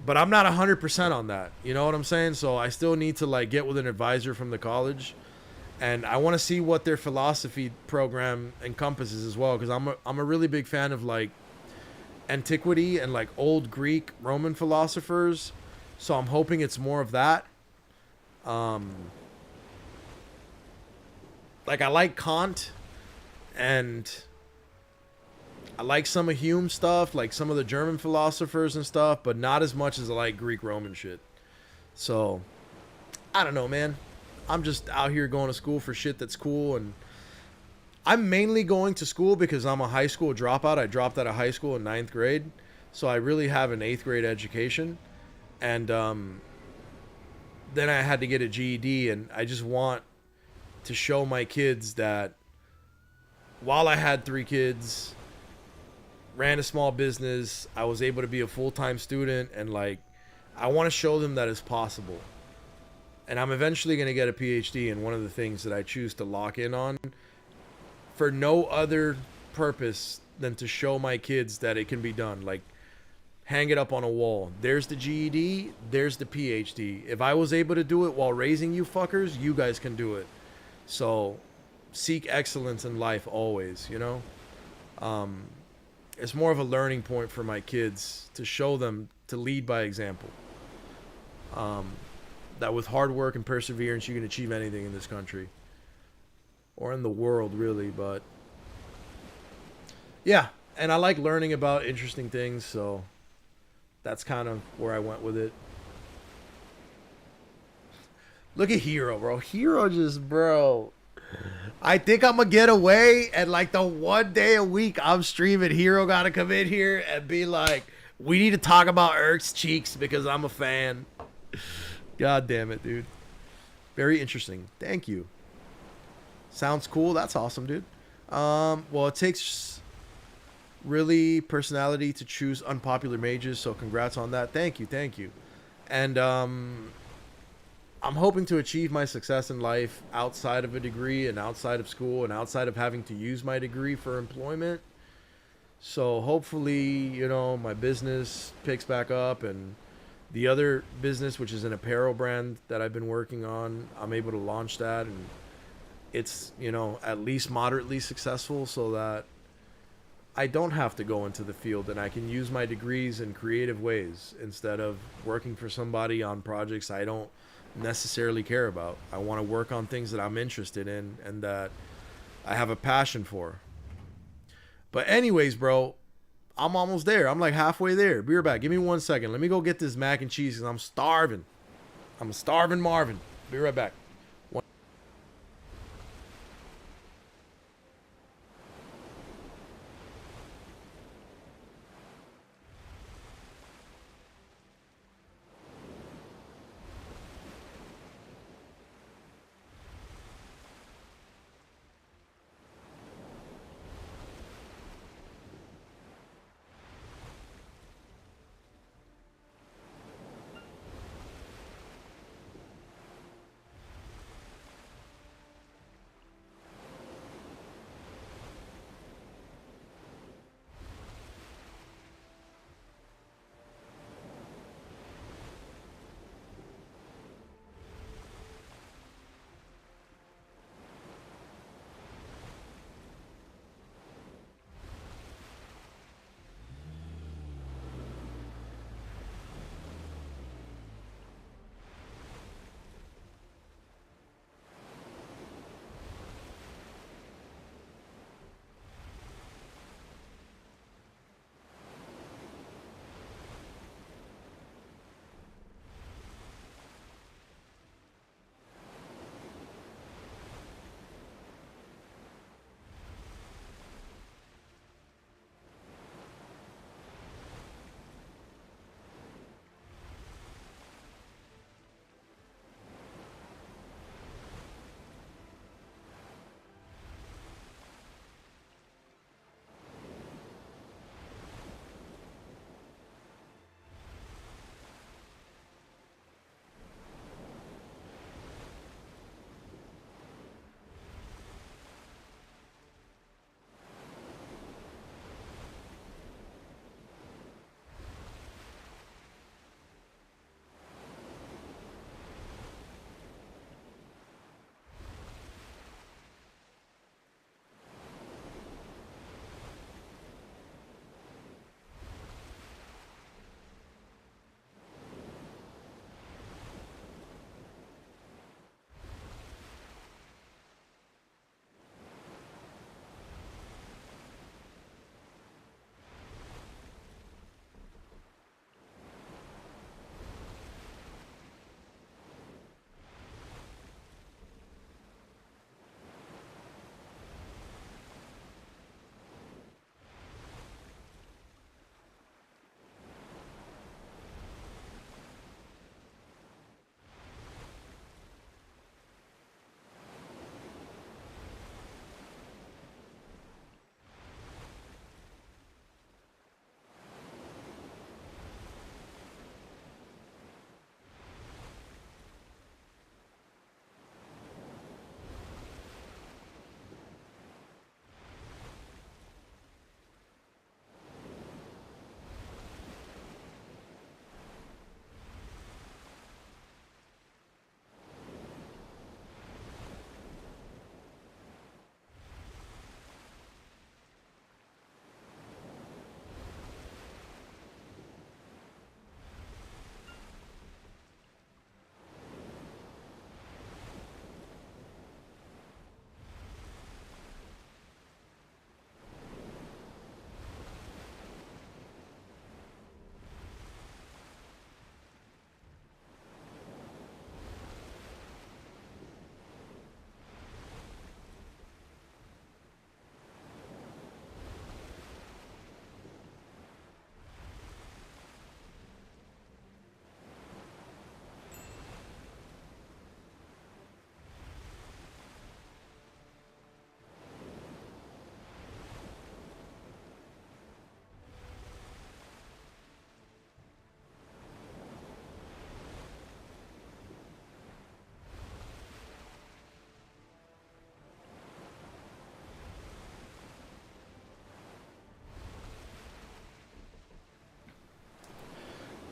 But I'm not 100% on that. You know what I'm saying? So I still need to like get with an advisor from the college, and I want to see what their philosophy program encompasses as well, because I'm a really big fan of like antiquity and like old Greek, Roman philosophers. So I'm hoping it's more of that. Like, I like Kant, and I like some of Hume's stuff, like some of the German philosophers and stuff, but not as much as I like Greek Roman shit. So, I don't know, man. I'm just out here going to school for shit that's cool, and I'm mainly going to school because I'm a high school dropout. I dropped out of high school in 9th grade, so I really have an 8th grade education, and then I had to get a GED, and I just want to show my kids that while I had 3 kids, ran a small business, I was able to be a full-time student, and like I want to show them that it's possible. And I'm eventually going to get a PhD in one of the things that I choose to lock in on for no other purpose than to show my kids that it can be done. Like, hang it up on a wall. There's the GED, there's the PhD. If I was able to do it while raising you fuckers, you guys can do it. So seek excellence in life always, you know? it's more of a learning point for my kids to show them to lead by example. That with hard work and perseverance, you can achieve anything in this country or in the world, really. But yeah, and I like learning about interesting things, so that's kind of where I went with it. Look at Hero, bro. Hero just, bro. I think I'm gonna get away, and like the one day a week I'm streaming, Hero gotta come in here and be like, we need to talk about Erk's cheeks because I'm a fan. God damn it, dude. Very interesting. Thank you. Sounds cool. That's awesome, dude. Well, it takes really personality to choose unpopular mages, so congrats on that. Thank you, thank you. And I'm hoping to achieve my success in life outside of a degree and outside of school and outside of having to use my degree for employment. So hopefully, you know, my business picks back up, and the other business, which is an apparel brand that I've been working on, I'm able to launch that, and it's, you know, at least moderately successful, so that I don't have to go into the field and I can use my degrees in creative ways instead of working for somebody on projects I don't necessarily care about. I want to work on things that I'm interested in and that I have a passion for. But anyways, bro, I'm almost there. I'm like halfway there. Be right back. Give me 1 second. Let me go get this mac and cheese because I'm starving. I'm starving Marvin. Be right back.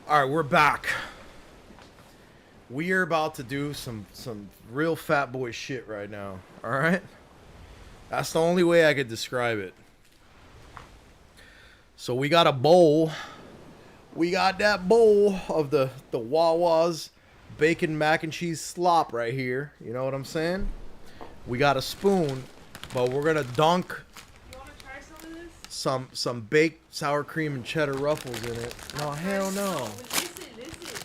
All right, we're back. We are about to do some real fat boy shit right now. All right? That's the only way I could describe it. So we got a bowl. We got that bowl of the Wawa's bacon mac and cheese slop right here. You know what I'm saying? We got a spoon, but we're gonna dunk You want to try some of this? some baked sour cream and cheddar ruffles in it. No, hell no. Listen.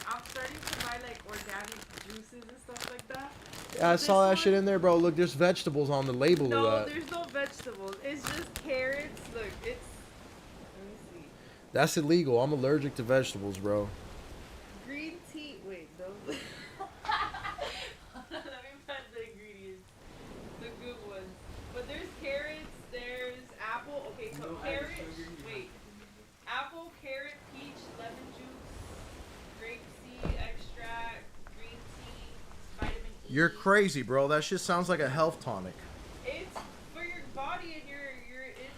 I'm starting to buy like organic juices and stuff like that. Yeah, I saw that This shit one- in there, bro. Look, there's vegetables on the label No, of that. there's no vegetables. It's just carrots. Look, it's. Let me see. That's illegal. I'm allergic to vegetables, bro. Green tea. Wait, no. Let me find the ingredients. The good ones. But there's carrots. There's apple. Okay, so carrot. Wait. Apple, carrot, peach, lemon juice, grape seed extract, green tea, vitamin E. You're crazy, bro. That shit sounds like a health tonic. It's for your body and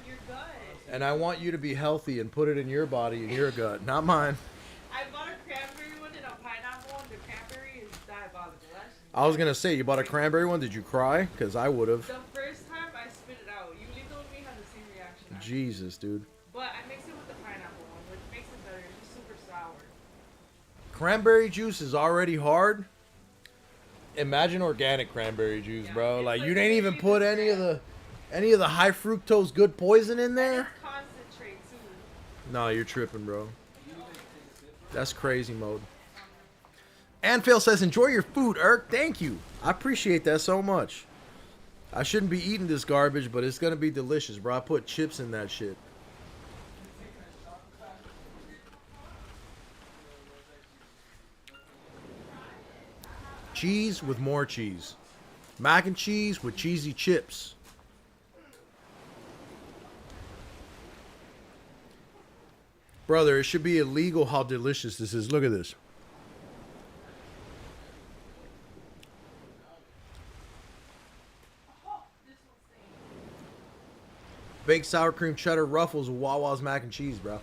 your gut. And I want you to be healthy and put it in your body and your gut, not mine. I bought a cranberry one and a pineapple one. The cranberry is diabolical. I was gonna say, you bought a cranberry one. Did you cry? Because I would have. The first time I spit it out, you Lito and me had the same reaction. Actually. Jesus, dude. But I mixed it with the pineapple one, which makes it better. It's just super sour. Cranberry juice is already hard. Imagine organic cranberry juice, Yeah, bro. it's Like like you didn't even maybe put the any of the high fructose good poison in And there. it's concentrate too. No, you're tripping, bro. That's crazy mode. Anfail says, enjoy your food, Erk. Thank you. I appreciate that so much. I shouldn't be eating this garbage, but it's going to be delicious, bro. I put chips in that shit. Cheese with more cheese. Mac and cheese with cheesy chips. Brother, it should be illegal how delicious this is. Look at this. Baked sour cream cheddar ruffles with Wawa's mac and cheese, bro.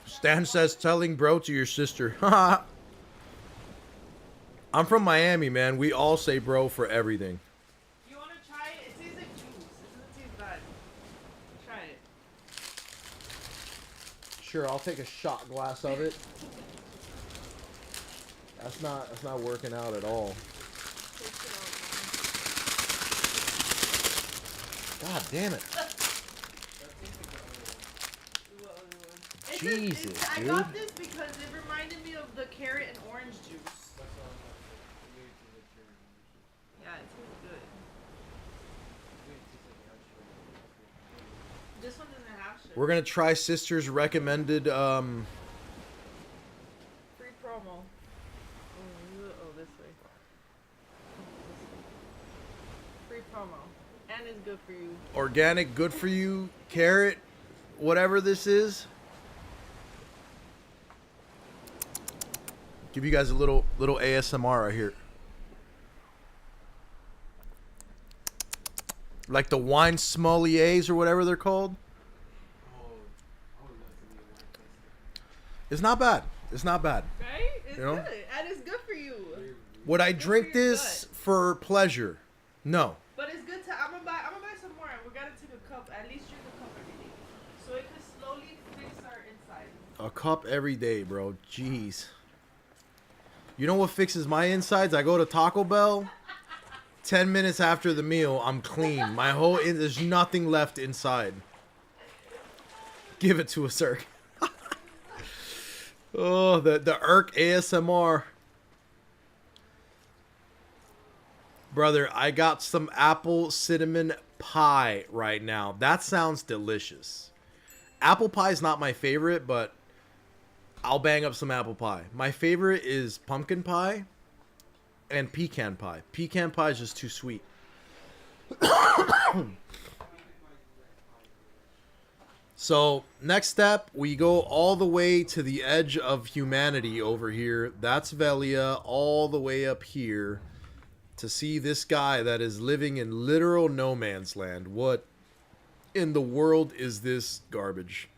Stan says, telling bro to your sister. I'm from Miami, man. We all say bro for everything. You want to try it? It tastes like juice. It doesn't taste bad. Try it. Sure, I'll take a shot glass of it. That's not working out at all. Taste it out. God damn it. What other one? It's Jesus, I dude. got this because it reminded me of the carrot and orange juice. Yeah, it tastes good. This one doesn't have sugar. We're gonna try Sister's recommended Free promo. Oh, this way. Free promo. And it's good for you. organic, good for you carrot, whatever this is. Give you guys a little ASMR right here. Like the wine sommeliers or whatever they're called. It's not bad. It's not bad. Right? It's You know? good. And it's good for you. Would I Good for drink your this gut. for pleasure? No. But it's good to I'm gonna buy some more and we gotta take a cup, at least drink a cup every day. So it can slowly fix our inside. A cup every day, bro. Jeez. You know what fixes my insides? I go to Taco Bell. 10 minutes after the meal, I'm clean. My whole there's nothing left inside. Give it to us, Erk. Oh, the Erk ASMR. Brother, I got some apple cinnamon pie right now. That sounds delicious. Apple pie is not my favorite, but I'll bang up some apple pie. My favorite is pumpkin pie and pecan pie. Pecan pie is just too sweet. So, next step, we go all the way to the edge of humanity over here. That's Velia, all the way up here. to see this guy that is living in literal no man's land. What in the world is this garbage?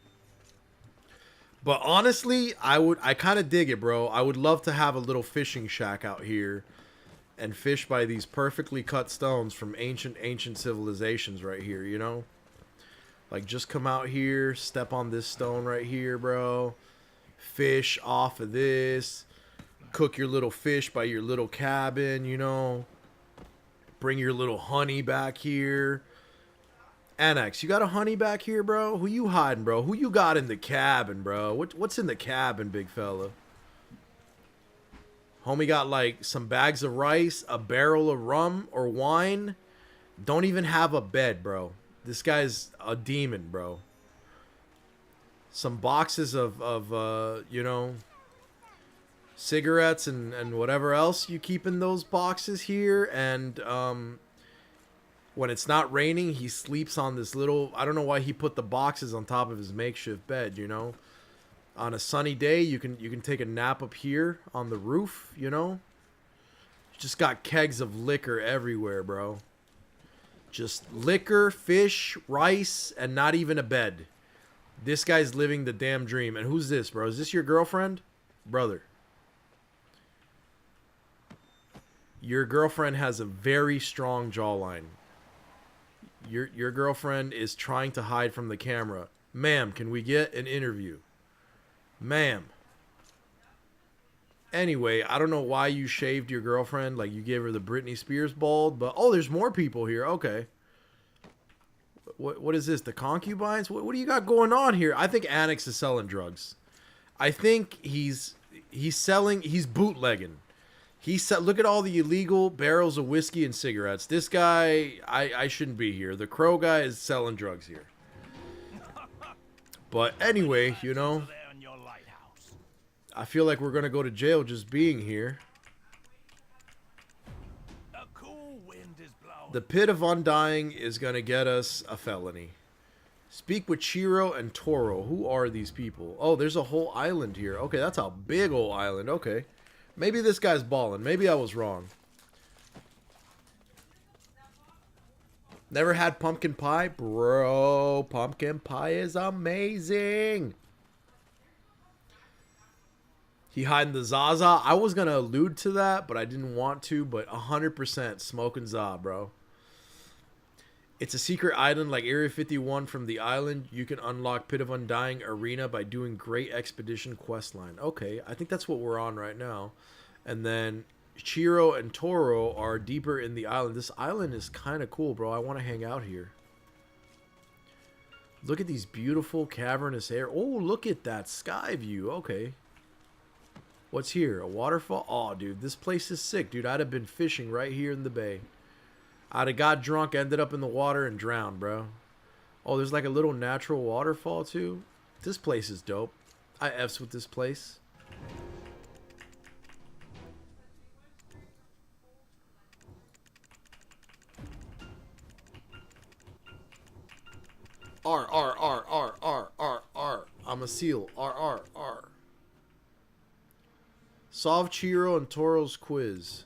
But honestly, I kind of dig it, bro. I would love to have a little fishing shack out here and fish by these perfectly cut stones from ancient civilizations right here, you know? Like, just come out here, step on this stone right here, bro. Fish off of this. Cook your little fish by your little cabin, you know? Bring your little honey back here. Annex, you got a honey back here, bro? Who you hiding, bro? Who you got in the cabin, bro? What's in the cabin, big fella? Homie got, like, some bags of rice, a barrel of rum or wine. Don't even have a bed, bro. This guy's a demon, bro. Some boxes of you know, cigarettes and whatever else you keep in those boxes here. And, when it's not raining, he sleeps on this little... I don't know why he put the boxes on top of his makeshift bed, you know? On a sunny day, you can take a nap up here on the roof, you know? Just got kegs of liquor everywhere, bro. Just liquor, fish, rice, and not even a bed. This guy's living the damn dream. And who's this, bro? Is this your girlfriend? Brother. Your girlfriend has a very strong jawline. Your girlfriend is trying to hide from the camera. Ma'am, can we get an interview? Ma'am. Anyway, I don't know why you shaved your girlfriend. Like, you gave her the Britney Spears bald. But, oh, there's more people here. Okay. What is this? The concubines? What do you got going on here? I think Annex is selling drugs. I think he's bootlegging. He said, look at all the illegal barrels of whiskey and cigarettes. This guy, I shouldn't be here. The crow guy is selling drugs here. But anyway, you know, I feel like we're going to go to jail just being here. A cool wind is blowing. The Pit of Undying is going to get us a felony. Speak with Chiro and Toro. Who are these people? Oh, there's a whole island here. Okay, that's a big old island. Okay. Maybe this guy's balling. Maybe I was wrong. Never had pumpkin pie? Bro, pumpkin pie is amazing. He hiding the Zaza. I was going to allude to that, but I didn't want to. But 100% smoking Za, bro. It's a secret island like Area 51 from the island. You can unlock Pit of Undying Arena by doing Great Expedition questline. Okay, I think that's what we're on right now. And then Chiro and Toro are deeper in the island. This island is kind of cool, bro. I want to hang out here. Look at these beautiful cavernous air. Oh, look at that sky view. Okay. What's here? A waterfall? Oh, dude, this place is sick, dude. I'd have been fishing right here in the bay. I'd have got drunk, ended up in the water, and drowned, bro. Oh, there's like a little natural waterfall, too. This place is dope. I F's with this place. R. I'm a seal. R. Solve Chiro and Toro's quiz.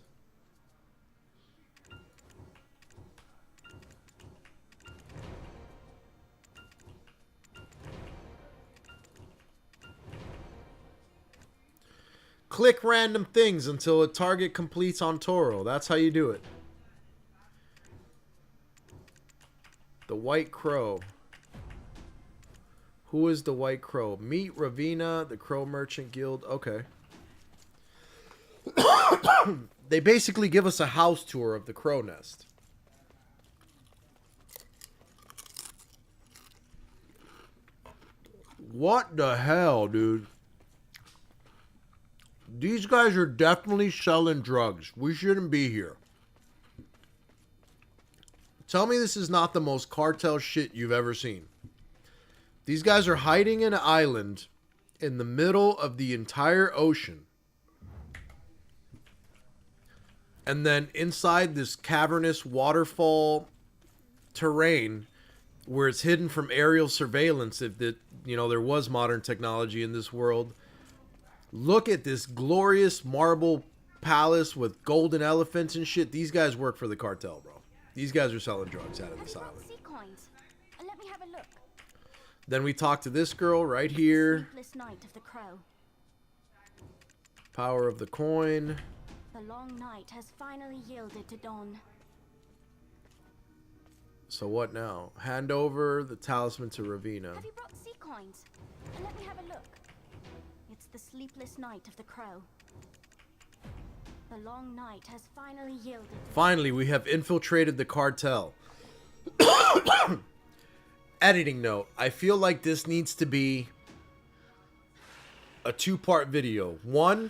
Click random things until a target completes on Toro. That's how you do it. The White Crow. Who is the White Crow? Meet Ravina, the Crow Merchant Guild. Okay. They basically give us a house tour of the crow nest. What the hell, dude? These guys are definitely selling drugs. We shouldn't be here. Tell me this is not the most cartel shit you've ever seen. These guys are hiding in an island in the middle of the entire ocean. And then inside this cavernous waterfall terrain where it's hidden from aerial surveillance, if that, you know, there was modern technology in this world. Look at this glorious marble palace with golden elephants and shit. These guys work for the cartel, bro. These guys are selling drugs out of this island. Sea coins. Let me have a look. Then we talk to this girl right here. Sleepless night of the crow. Power of the coin. The long night has finally yielded to dawn. So what now? Hand over the talisman to Ravina. Have you brought sea coins? Let me have a look. It's the sleepless night of the crow. The long night has finally yielded. Finally, we have infiltrated the cartel. Editing note. I feel like this needs to be a two-part video. One,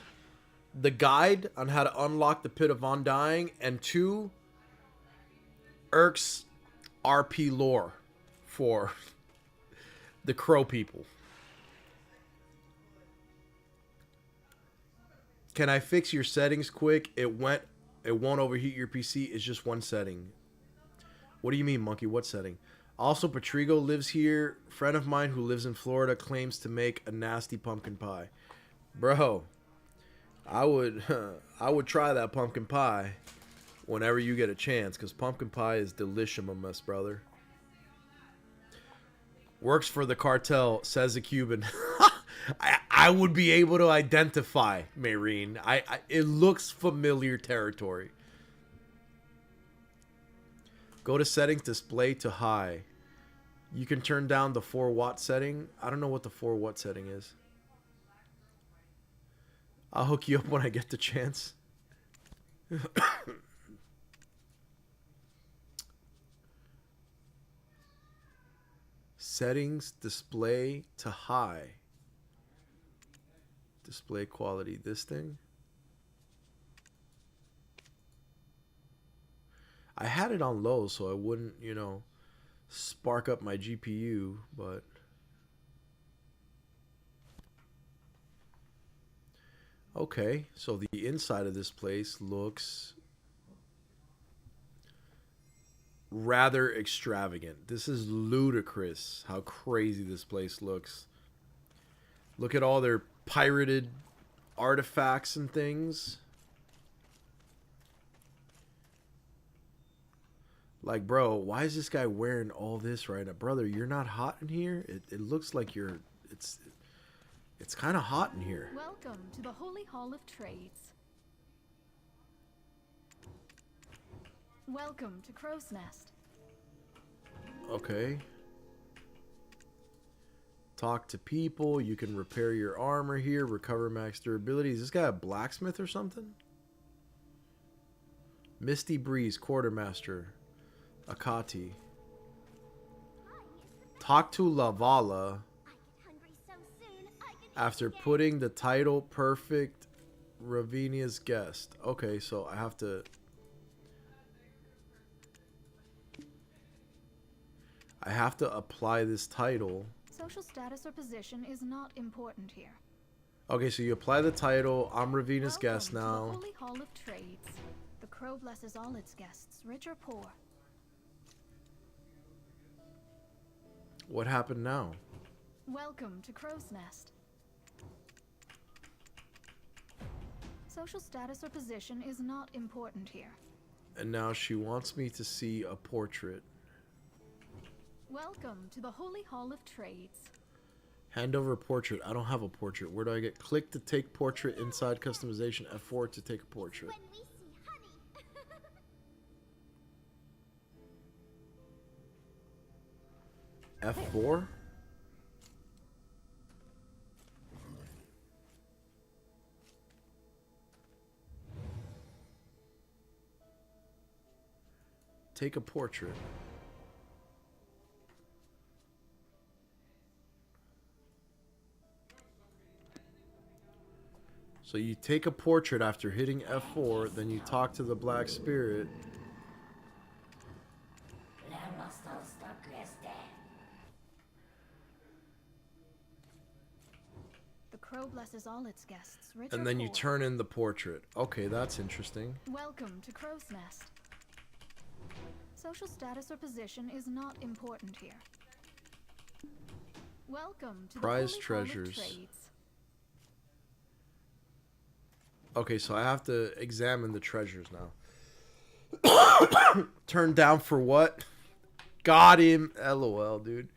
the guide on how to unlock the Pit of Undying. And two, Erk's RP lore for the crow people. Can I fix your settings quick? It won't overheat your PC. It's just one setting. What do you mean, monkey? What setting? Also, Patrigo lives here. Friend of mine who lives in Florida claims to make a nasty pumpkin pie. Bro, I would try that pumpkin pie whenever you get a chance, because pumpkin pie is delicious, brother. Works for the cartel, says a Cuban. I would be able to identify Mayreen. It looks familiar territory. Go to settings, display to high. You can turn down the 4-watt setting. I don't know what the 4-watt setting is. I'll hook you up when I get the chance. Settings, display to high. Display quality, this thing. I had it on low so I wouldn't, you know, spark up my GPU, but okay, so the inside of this place looks rather extravagant. This is ludicrous how crazy this place looks. Look at all their pirated artifacts and things. Like, bro, why is this guy wearing all this right now? Brother, you're not hot in here? It looks like you're... It's kind of hot in here. Welcome to the Holy Hall of Trades. Welcome to Crow's Nest. Okay. Talk to people. You can repair your armor here. Recover max durability. Is this guy a blacksmith or something? Misty Breeze, Quartermaster. Akati. Talk to Lavala after putting the title perfect Ravinia's guest. Okay, so I have to... apply this title. Social status or position is not important here. Okay, so you apply the title. I'm Ravina's guest now. To the Holy Hall of Trades. The Crow blesses all its guests, rich or poor. What happened now? Welcome to Crow's Nest. Social status or position is not important here. And now she wants me to see a portrait. Welcome to the Holy Hall of Trades. Hand over a portrait. I don't have a portrait. Where do I get? Click to take portrait inside customization. F4 to take a portrait. F4? Take a portrait. So you take a portrait after hitting F4, then you talk to the Black Spirit. The Crow blesses all its guests, rich And or then you poor. turn in the portrait. Okay, that's interesting. Welcome to Crow's Nest. Social status or position is not important here. Welcome to Prize the Holy Hall of treasures. Trades. Okay, so I have to examine the treasures now. Turned down for what? Got him. LOL, dude.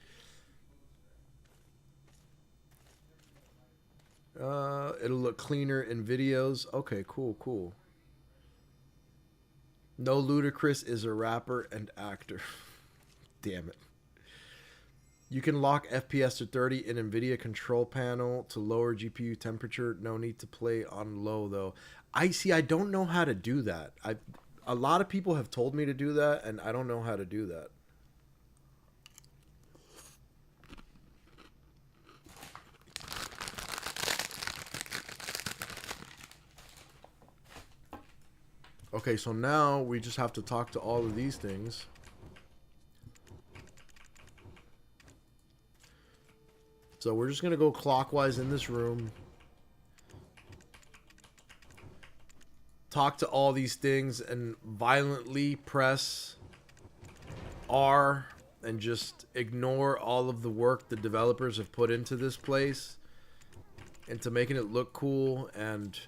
It'll look cleaner in videos. Okay, cool, cool. No, Ludacris is a rapper and actor. Damn it. You can lock FPS to 30 in NVIDIA control panel to lower GPU temperature. No need to play on low, though. I don't know how to do that. A lot of people have told me to do that, and I don't know how to do that. Okay, so now we just have to talk to all of these things. So we're just going to go clockwise in this room. Talk to all these things and violently press R and just ignore all of the work the developers have put into this place, into making it look cool. And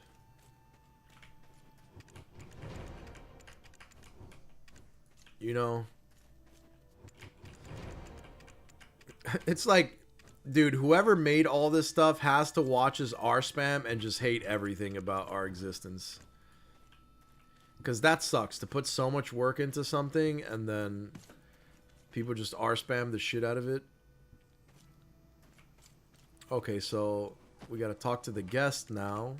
you know, it's like, dude, whoever made all this stuff has to watch us R spam and just hate everything about our existence. Because that sucks, to put so much work into something and then people just R spam the shit out of it. Okay, so we gotta talk to the guest now.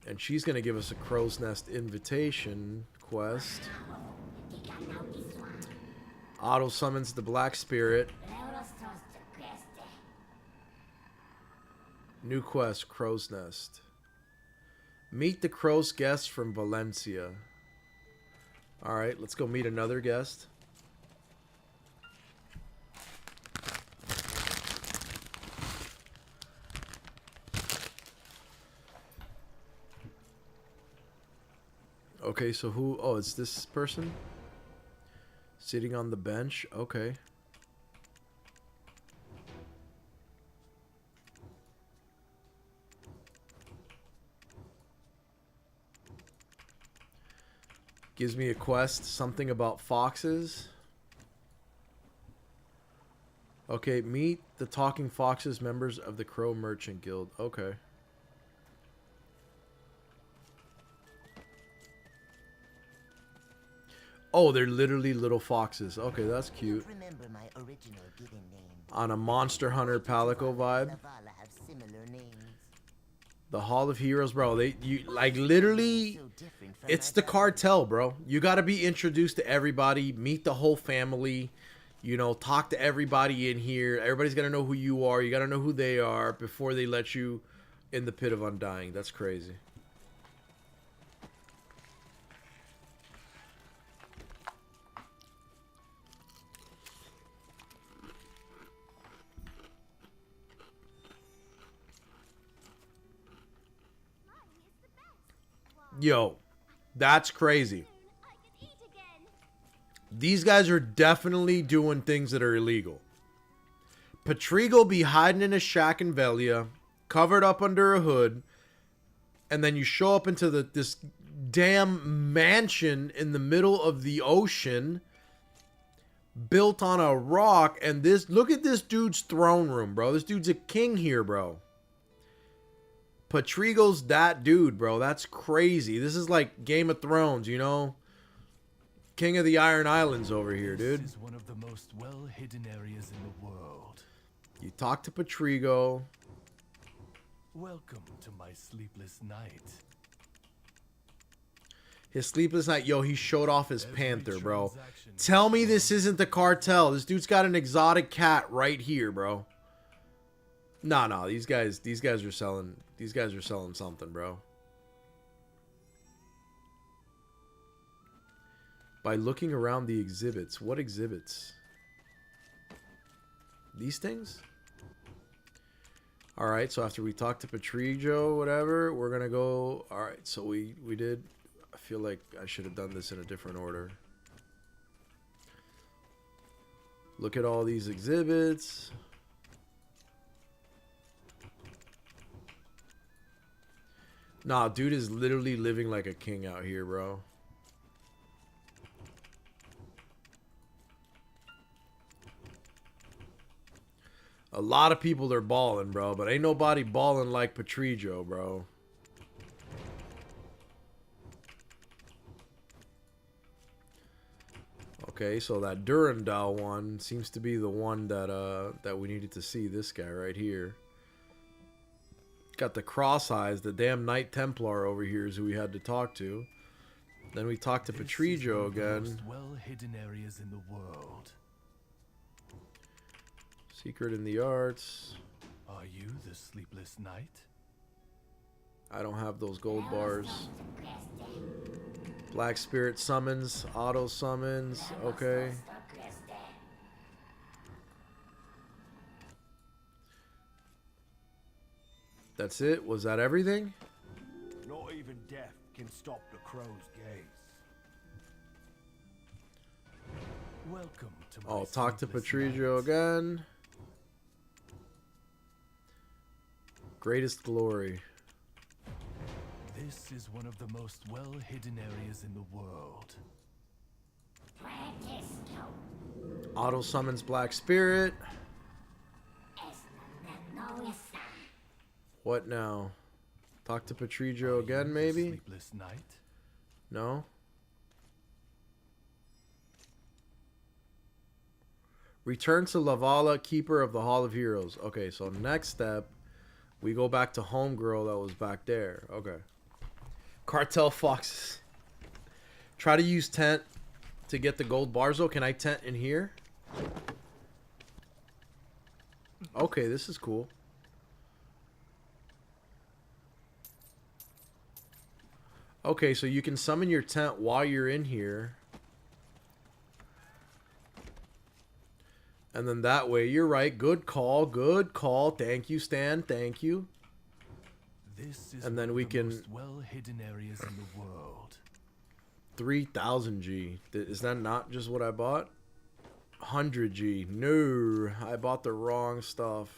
And she's gonna give us a crow's nest invitation quest. Otto summons the Black Spirit. New quest, crow's nest. Meet the crow's guest from Valencia. Alright, let's go meet another guest. Okay, so who... Oh, it's this person? Sitting on the bench? Okay. Gives me a quest. Something about foxes. Okay, meet the Talking Foxes, members of the Crow Merchant Guild. Okay. Oh, they're literally little foxes. Okay, that's cute. Remember my original given name. On a Monster Hunter Palico vibe. Have similar names. The Hall of Heroes, bro. Like literally, it's the cartel, bro. You got to be introduced to everybody, meet the whole family, you know, talk to everybody in here. Everybody's got to know who you are. You got to know who they are before they let you in the pit of undying. That's crazy. Yo, that's crazy. These guys are definitely doing things that are illegal. Patrigo be hiding in a shack in Velia, covered up under a hood, and then you show up into this damn mansion in the middle of the ocean, built on a rock, and look at this dude's throne room, bro. This dude's a king here, bro. Patrigo's that dude, bro. That's crazy. This is like Game of Thrones, you know? King of the Iron Islands over here, dude. This is one of the most well-hidden areas in the world. You talk to Patrigo. Welcome to my sleepless night. His sleepless night. Yo, he showed off his panther, bro. Tell me this isn't the cartel. This dude's got an exotic cat right here, bro. Nah, these guys are selling something, bro. By looking around the exhibits. What exhibits? These things? Alright, so after we talk to Patrigo, whatever, we're gonna go... Alright, so we did... I feel like I should have done this in a different order. Look at all these exhibits. Nah, dude is literally living like a king out here, bro. A lot of people are balling, bro, but ain't nobody balling like Patrijo, bro. Okay, so that Durandal one seems to be the one that that we needed to see. This guy right here. Got the cross eyes. The damn Knight Templar over here is who we had to talk to. Then we talked to Patrijo again. Most well-hidden areas in the world. Secret in the arts. Are you the sleepless night? I don't have those gold bars. Black Spirit summons, auto summons. Okay. That's it? Was that everything? Not even death can stop the crow's gaze. Welcome to my Oh, talk to sleepless Patrijo night. again. Greatest glory. This is one of the most well-hidden areas in the world. Auto summons Black Spirit. What now? Talk to Patrijo again, maybe? Sleepless night. No? Return to Lavala, Keeper of the Hall of Heroes. Okay, so next step, we go back to Homegirl that was back there. Okay. Cartel Foxes. Try to use tent to get the gold bars, though. Can I tent in here? Okay, this is cool. Okay, so you can summon your tent while you're in here. And then that way, you're right. Good call. Good call. Thank you, Stan. Thank you. This is And then one we of the can... most well-hidden areas in the world. 3000 G. Is that not just what I bought? 100 G. No, I bought the wrong stuff.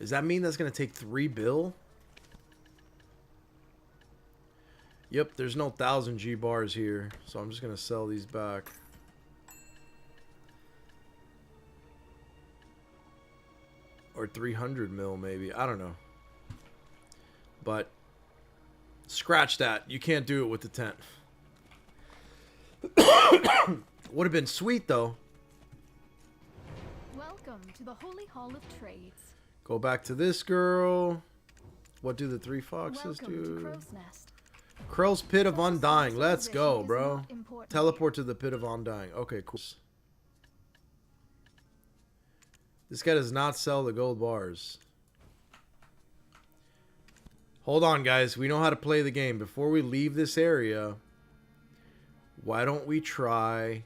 Does that mean that's going to take 3 bill? Yep, there's no 1000 G bars here. So I'm just going to sell these back. Or 300 mil maybe. I don't know. But scratch that. You can't do it with the tent. Would have been sweet though. Welcome to the Holy Hall of Trades. Go back to this girl. What do the 3 foxes Welcome to do? Crow's Nest. Crow's Pit of Undying. Let's go, Position is bro. not important. Teleport to the Pit of Undying. Okay, cool. This guy does not sell the gold bars. Hold on, guys. We know how to play the game. Before we leave this area, why don't we try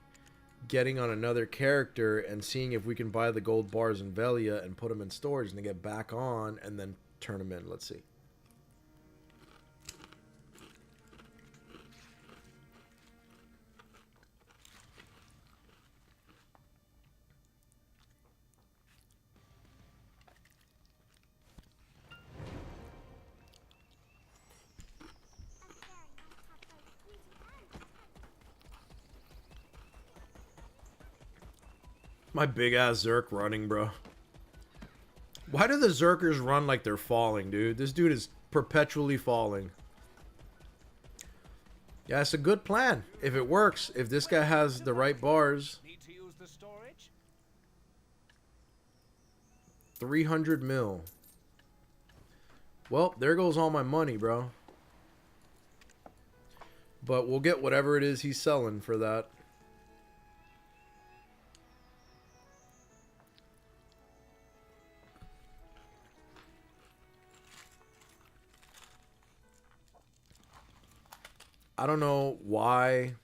getting on another character and seeing if we can buy the gold bars in Velia and put them in storage and then get back on and then turn them in. Let's see. My big ass Zerk running, bro. Why do the Zerkers run like they're falling, dude? This dude is perpetually falling. Yeah, it's a good plan. If it works, if this guy has the right bars. Need to use the storage? 300 mil. Well, there goes all my money, bro. But we'll get whatever it is he's selling for that. I don't know why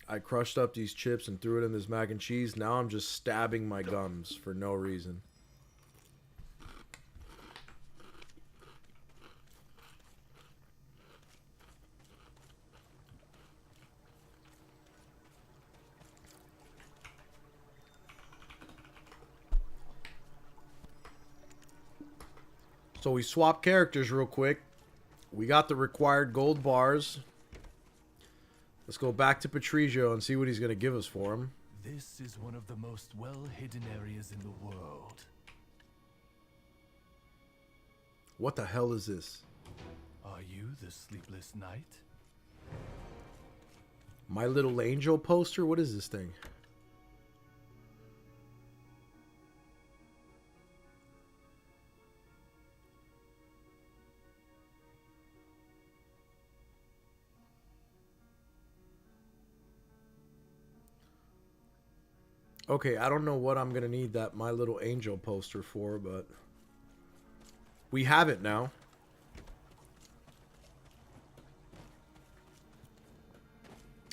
I crushed up these chips and threw it in this mac and cheese. Now I'm just stabbing my gums for no reason. So we swap characters real quick. We got the required gold bars. Let's go back to Patrizio and see what he's going to give us for him. This is one of the most well-hidden areas in the world. What the hell is this? Are you the sleepless night? My Little Angel poster? What is this thing? Okay, I don't know what I'm going to need that My Little Angel poster for, but we have it now.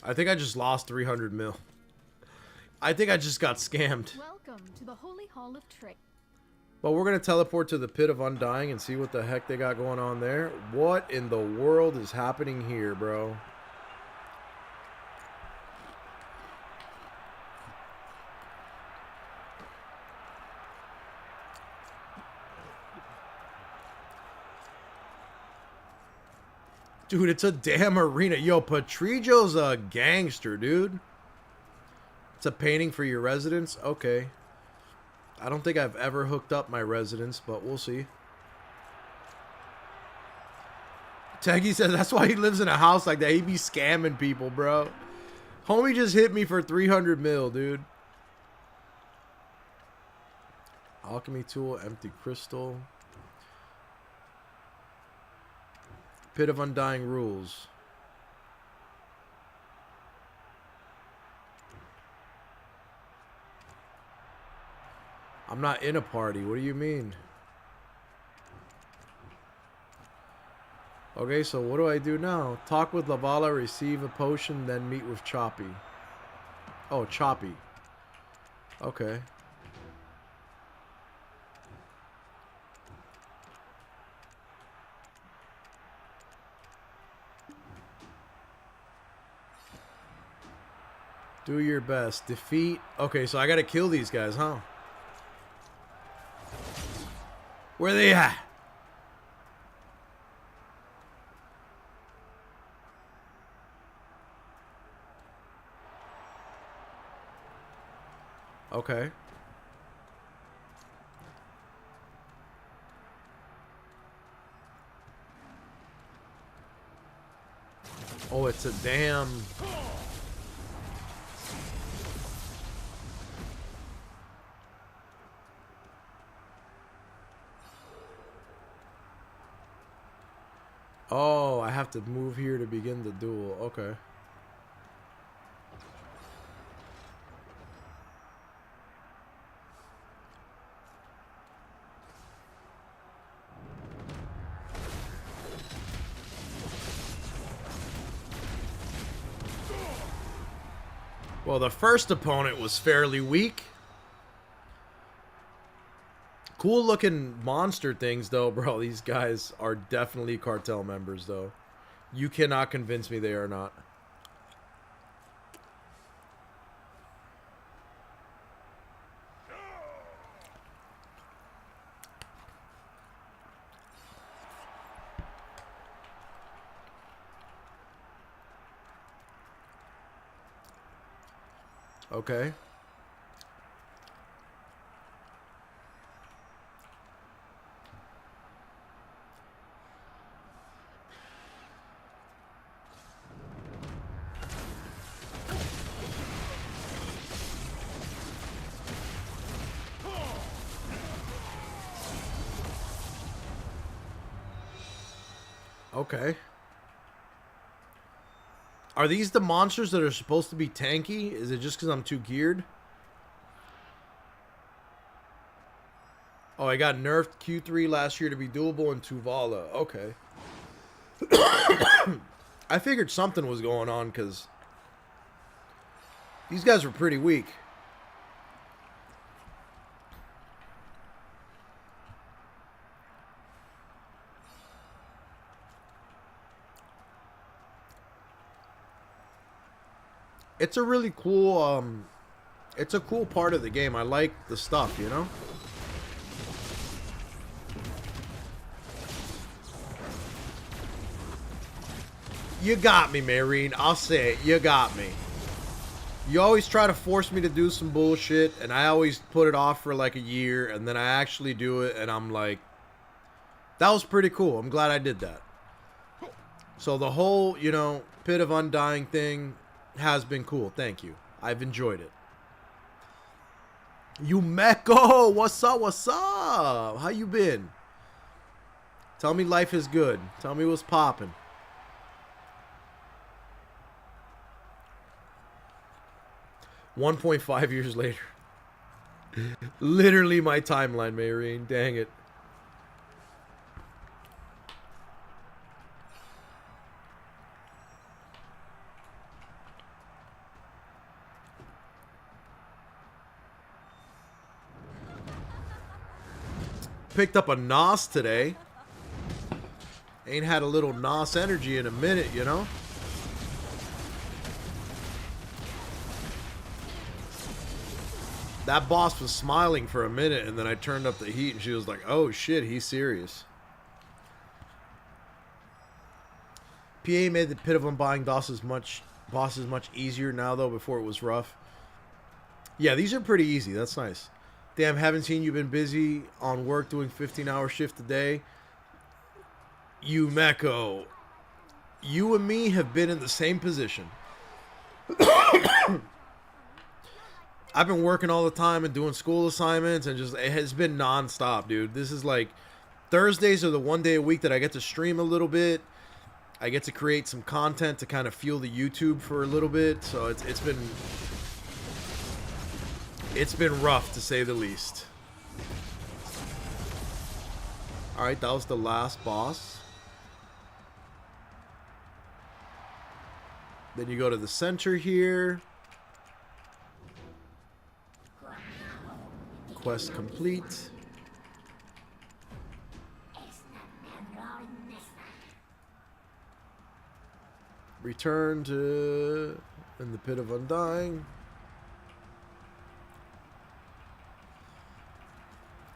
I think I just lost 300 mil. I think I just got scammed. Welcome to the Holy Hall of Trade. But we're going to teleport to the Pit of Undying and see what the heck they got going on there. What in the world is happening here, bro? Dude, it's a damn arena. Yo, Patrizio's a gangster, dude. It's a painting for your residence? Okay. I don't think I've ever hooked up my residence, but we'll see. Teggy says that's why he lives in a house like that. He be scamming people, bro. Homie just hit me for 300 mil, dude. Alchemy tool, empty crystal. Pit of Undying rules. I'm not in a party. What do you mean? Okay, so what do I do now? Talk with Lavala, receive a potion, then meet with Choppy. Oh, Choppy. Okay. Do your best. Defeat. Okay, so I gotta kill these guys, huh? Where they at? Okay. Oh, it's a damn... Oh, I have to move here to begin the duel. Okay. Well, the first opponent was fairly weak. Cool looking monster things though, bro. These guys are definitely cartel members though. You cannot convince me they are not. Okay. Okay. Are these the monsters that are supposed to be tanky? Is it just because I'm too geared? Oh, I got nerfed Q3 last year to be doable in Tuvala. Okay. I figured something was going on because these guys were pretty weak. It's a really cool, it's a cool part of the game. I like the stuff, you know? You got me, Mayreen. I'll say it. You got me. You always try to force me to do some bullshit, and I always put it off for like a year, and then I actually do it, and I'm like, that was pretty cool. I'm glad I did that. So the whole, you know, Pit of Undying thing has been cool. Thank you. I've enjoyed it. You Mecco, what's up? What's up? How you been? Tell me life is good. Tell me what's popping. $1.5 years later. Literally my timeline, Mayreen. Dang it. Picked up a NOS today. Ain't had a little NOS energy in a minute, you know? That boss was smiling for a minute, and then I turned up the heat, and she was like, oh shit, he's serious. PA made the Pit of Undying bosses much easier now, though. Before it was rough. Yeah, these are pretty easy. That's nice. Damn, haven't seen you. Been busy on work doing 15-hour shift a day. You Mecco. You and me have been in the same position. I've been working all the time and doing school assignments, and just it has been non-stop, dude. This is like Thursdays are the one day a week that I get to stream a little bit. I get to create some content to kind of fuel the YouTube for a little bit. So it's been rough, to say the least. Alright, that was the last boss. Then you go to the center here. Quest complete. Return to in the Pit of Undying.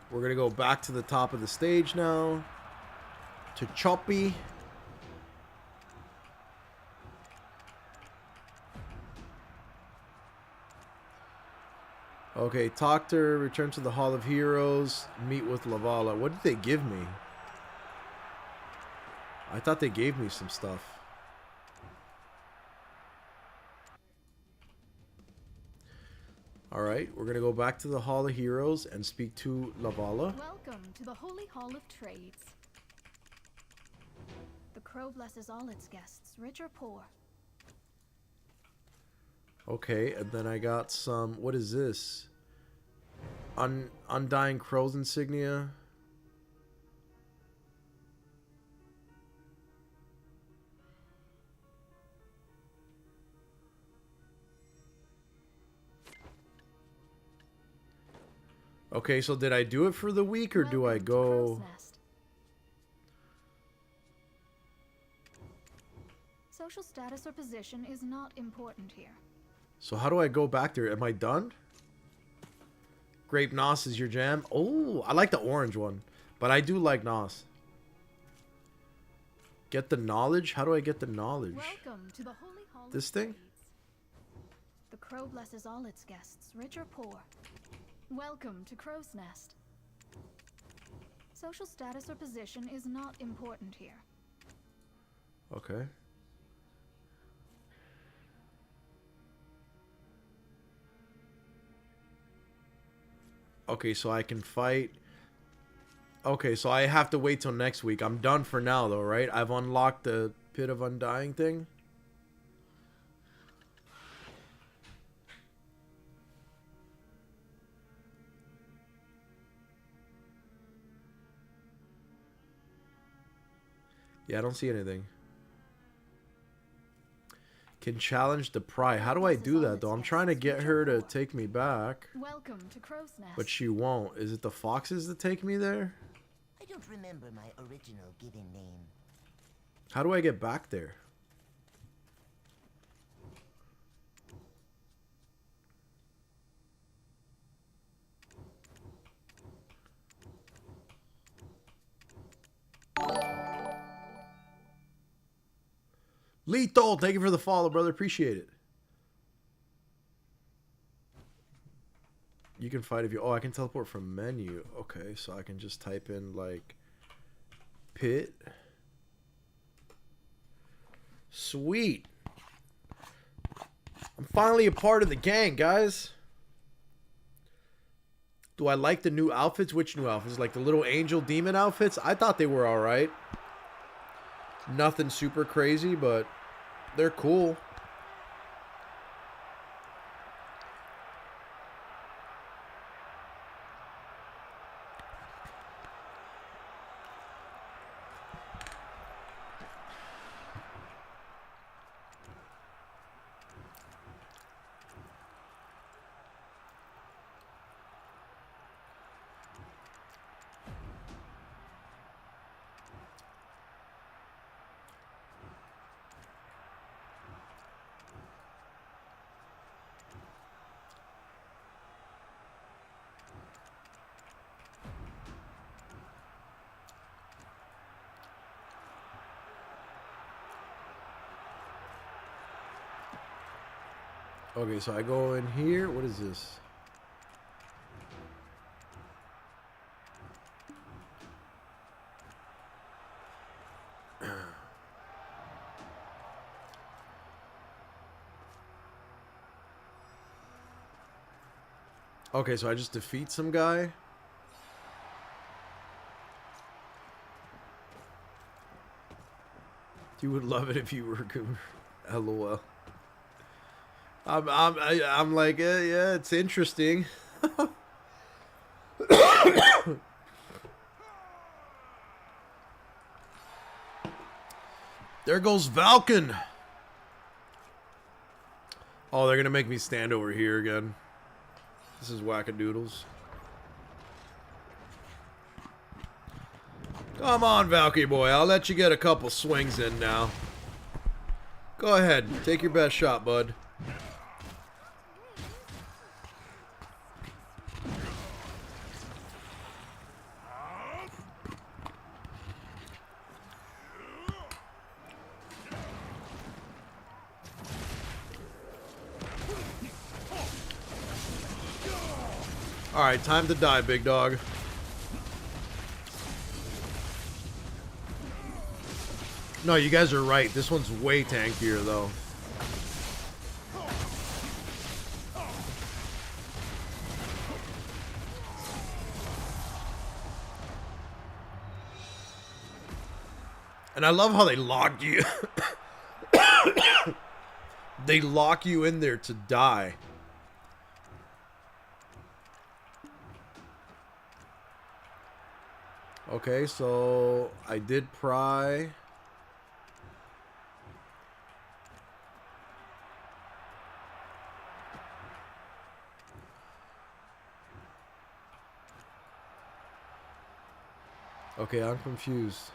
We're going to go back to the top of the stage now. To Choppy. Okay, talk to her, return to the Hall of Heroes, meet with Lavala. What did they give me? I thought they gave me some stuff. Alright, we're going to go back to the Hall of Heroes and speak to Lavala. Welcome to the Holy Hall of Trades. The crow blesses all its guests, rich or poor. Okay, and then I got some... What is this? Undying Crow's insignia. Okay, so did I do it for the week, or do I go... Social status or position is not important here. So how do I go back there? Am I done? Grape Nos is your jam. Oh, I like the orange one. But I do like Nos. Get the knowledge? How do I get the knowledge? Welcome to the Holy Hall This of thing? Trades. The crow blesses all its guests, rich or poor. Welcome to Crow's Nest. Social status or position is not important here. Okay. Okay, so I can fight. Okay, so I have to wait till next week. I'm done for now, though, right? I've unlocked the Pit of Undying thing. Yeah, I don't see anything. Can challenge the Pry. How do I do that, though? I'm trying to get her to take me back. Welcome to Crow's Nest. But she won't. Is it the foxes that take me there? I don't remember my original given name. How do I get back there? Lethal, thank you for the follow, brother. Appreciate it. You can fight if you... Oh, I can teleport from menu. Okay, so I can just type in, like, pit. Sweet. I'm finally a part of the gang, guys. Do I like the new outfits? Which new outfits? Like the little angel demon outfits? I thought they were alright. Nothing super crazy, but they're cool. Okay, so I go in here. What is this? Okay, so I just defeat some guy. You would love it if you were good. LOL. I'm like, yeah, it's interesting. There goes Valken. Oh, they're gonna make me stand over here again. This is wackadoodles. Come on, Valky boy. I'll let you get a couple swings in now. Go ahead. Take your best shot, bud. Alright, time to die, big dog. No, you guys are right. This one's way tankier, though. And I love how they lock you. They lock you in there to die. Okay, so I did pry. Okay, I'm confused.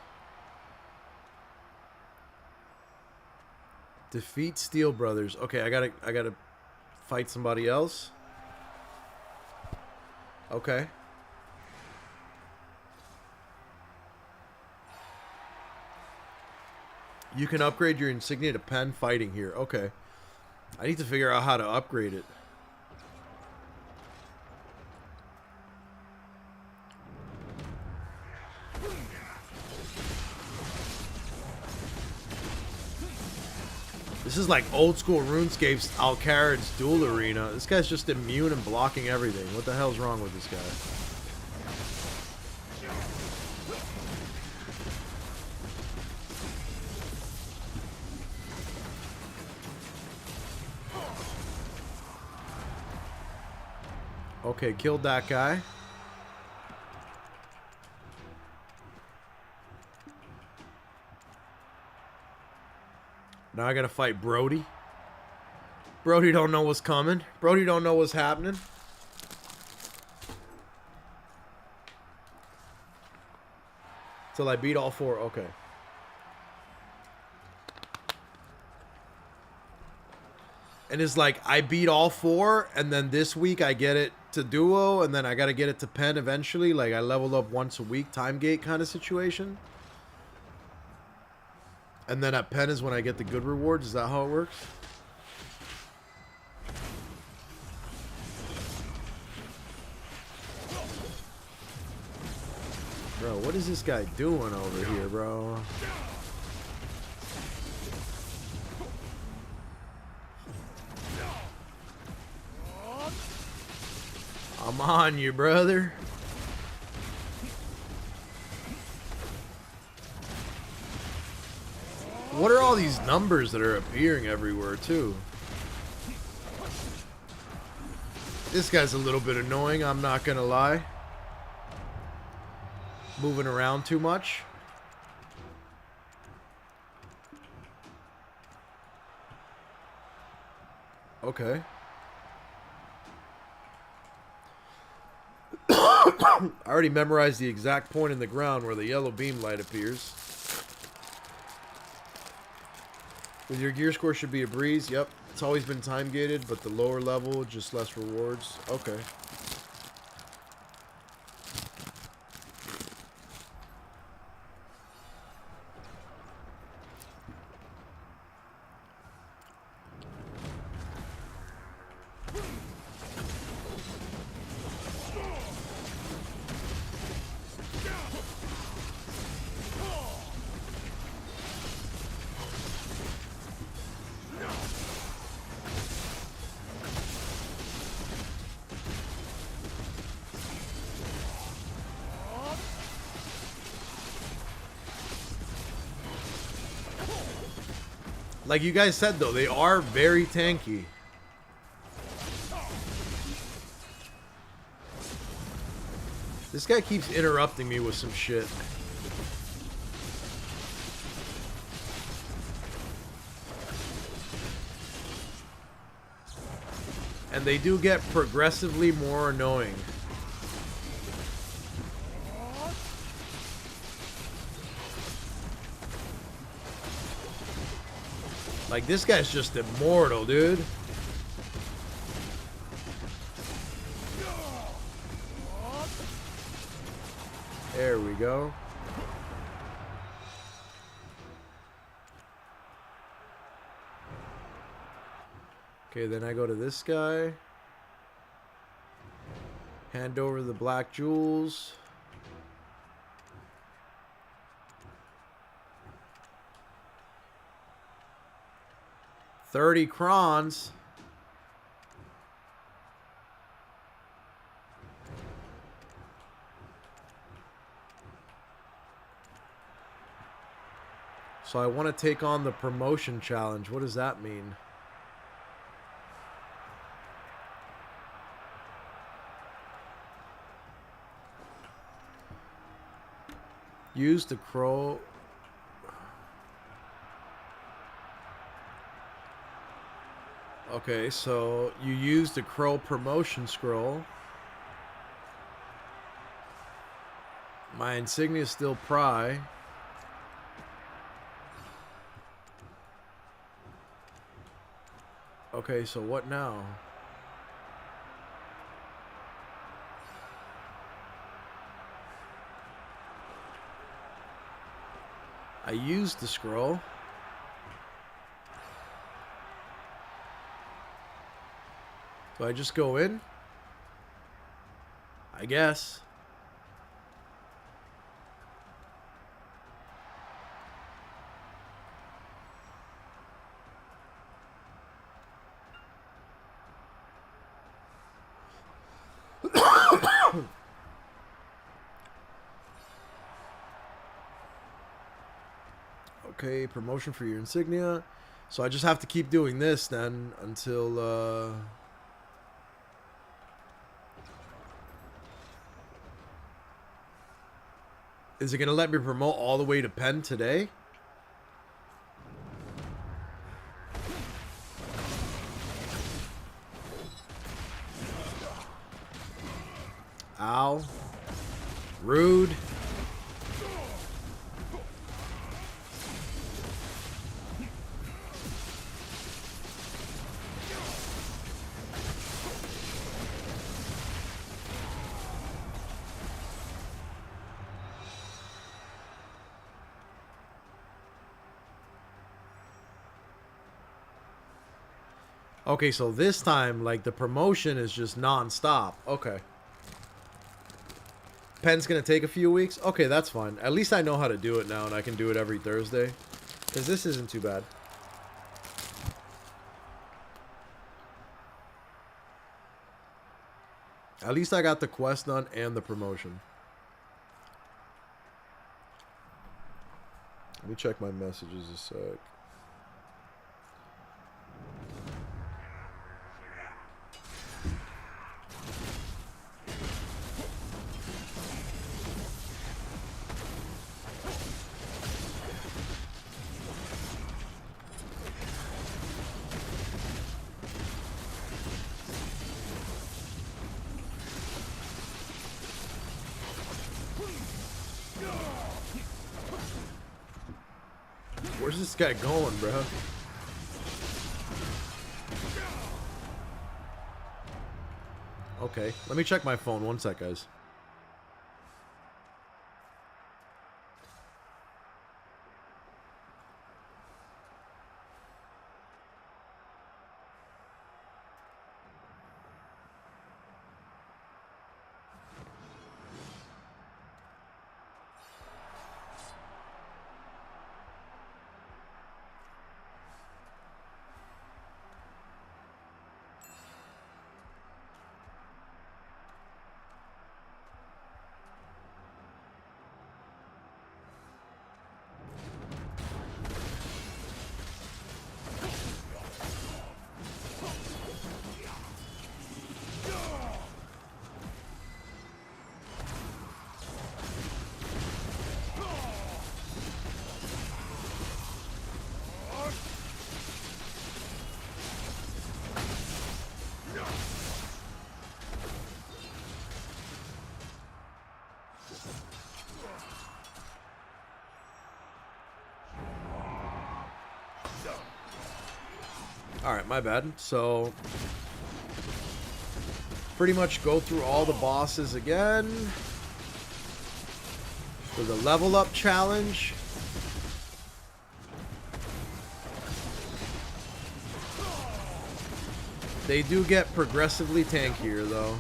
Defeat Steel Brothers. Okay, I gotta fight somebody else. Okay. You can upgrade your insignia to pen fighting here. Okay. I need to figure out how to upgrade it. This is like old school RuneScape's Alcarad's duel arena. This guy's just immune and blocking everything. What the hell's wrong with this guy? Okay, killed that guy. Now I gotta fight Brody. Brody don't know what's coming. Brody don't know what's happening. Till I beat all four. Okay. And it's like, I beat all four, and then this week I get it to duo, and then I gotta get it to pen eventually. Like, I leveled up once a week, time gate kind of situation. And then at pen is when I get the good rewards. Is that how it works? Bro, what is this guy doing over here, bro? I'm on you, brother. What are all these numbers that are appearing everywhere, too? This guy's a little bit annoying, I'm not gonna lie. Moving around too much. Okay. I already memorized the exact point in the ground where the yellow beam light appears. With your gear score should be a breeze. Yep. It's always been time gated, but the lower level, just less rewards. Okay. Like you guys said, though, they are very tanky. This guy keeps interrupting me with some shit. And they do get progressively more annoying. Like, this guy's just immortal, dude. There we go. Okay, then I go to this guy. Hand over the black jewels. $30 crons. So I want to take on the promotion challenge. What does that mean? Use the crow. Okay, so you use the crow promotion scroll. My insignia is still pry. Okay, so what now? I used the scroll. Do I just go in? I guess. Okay, promotion for your insignia. So I just have to keep doing this then until is it gonna let me promote all the way to pen today? Ow. Rude. Okay, so this time, like, the promotion is just non-stop. Okay. Pen's gonna take a few weeks? Okay, that's fine. At least I know how to do it now, and I can do it every Thursday. Because this isn't too bad. At least I got the quest done and the promotion. Let me check my messages a sec. Where's this guy going, bro? Okay, let me check my phone. One sec, guys. Alright, my bad. So, pretty much go through all the bosses again for the level up challenge. They do get progressively tankier, though.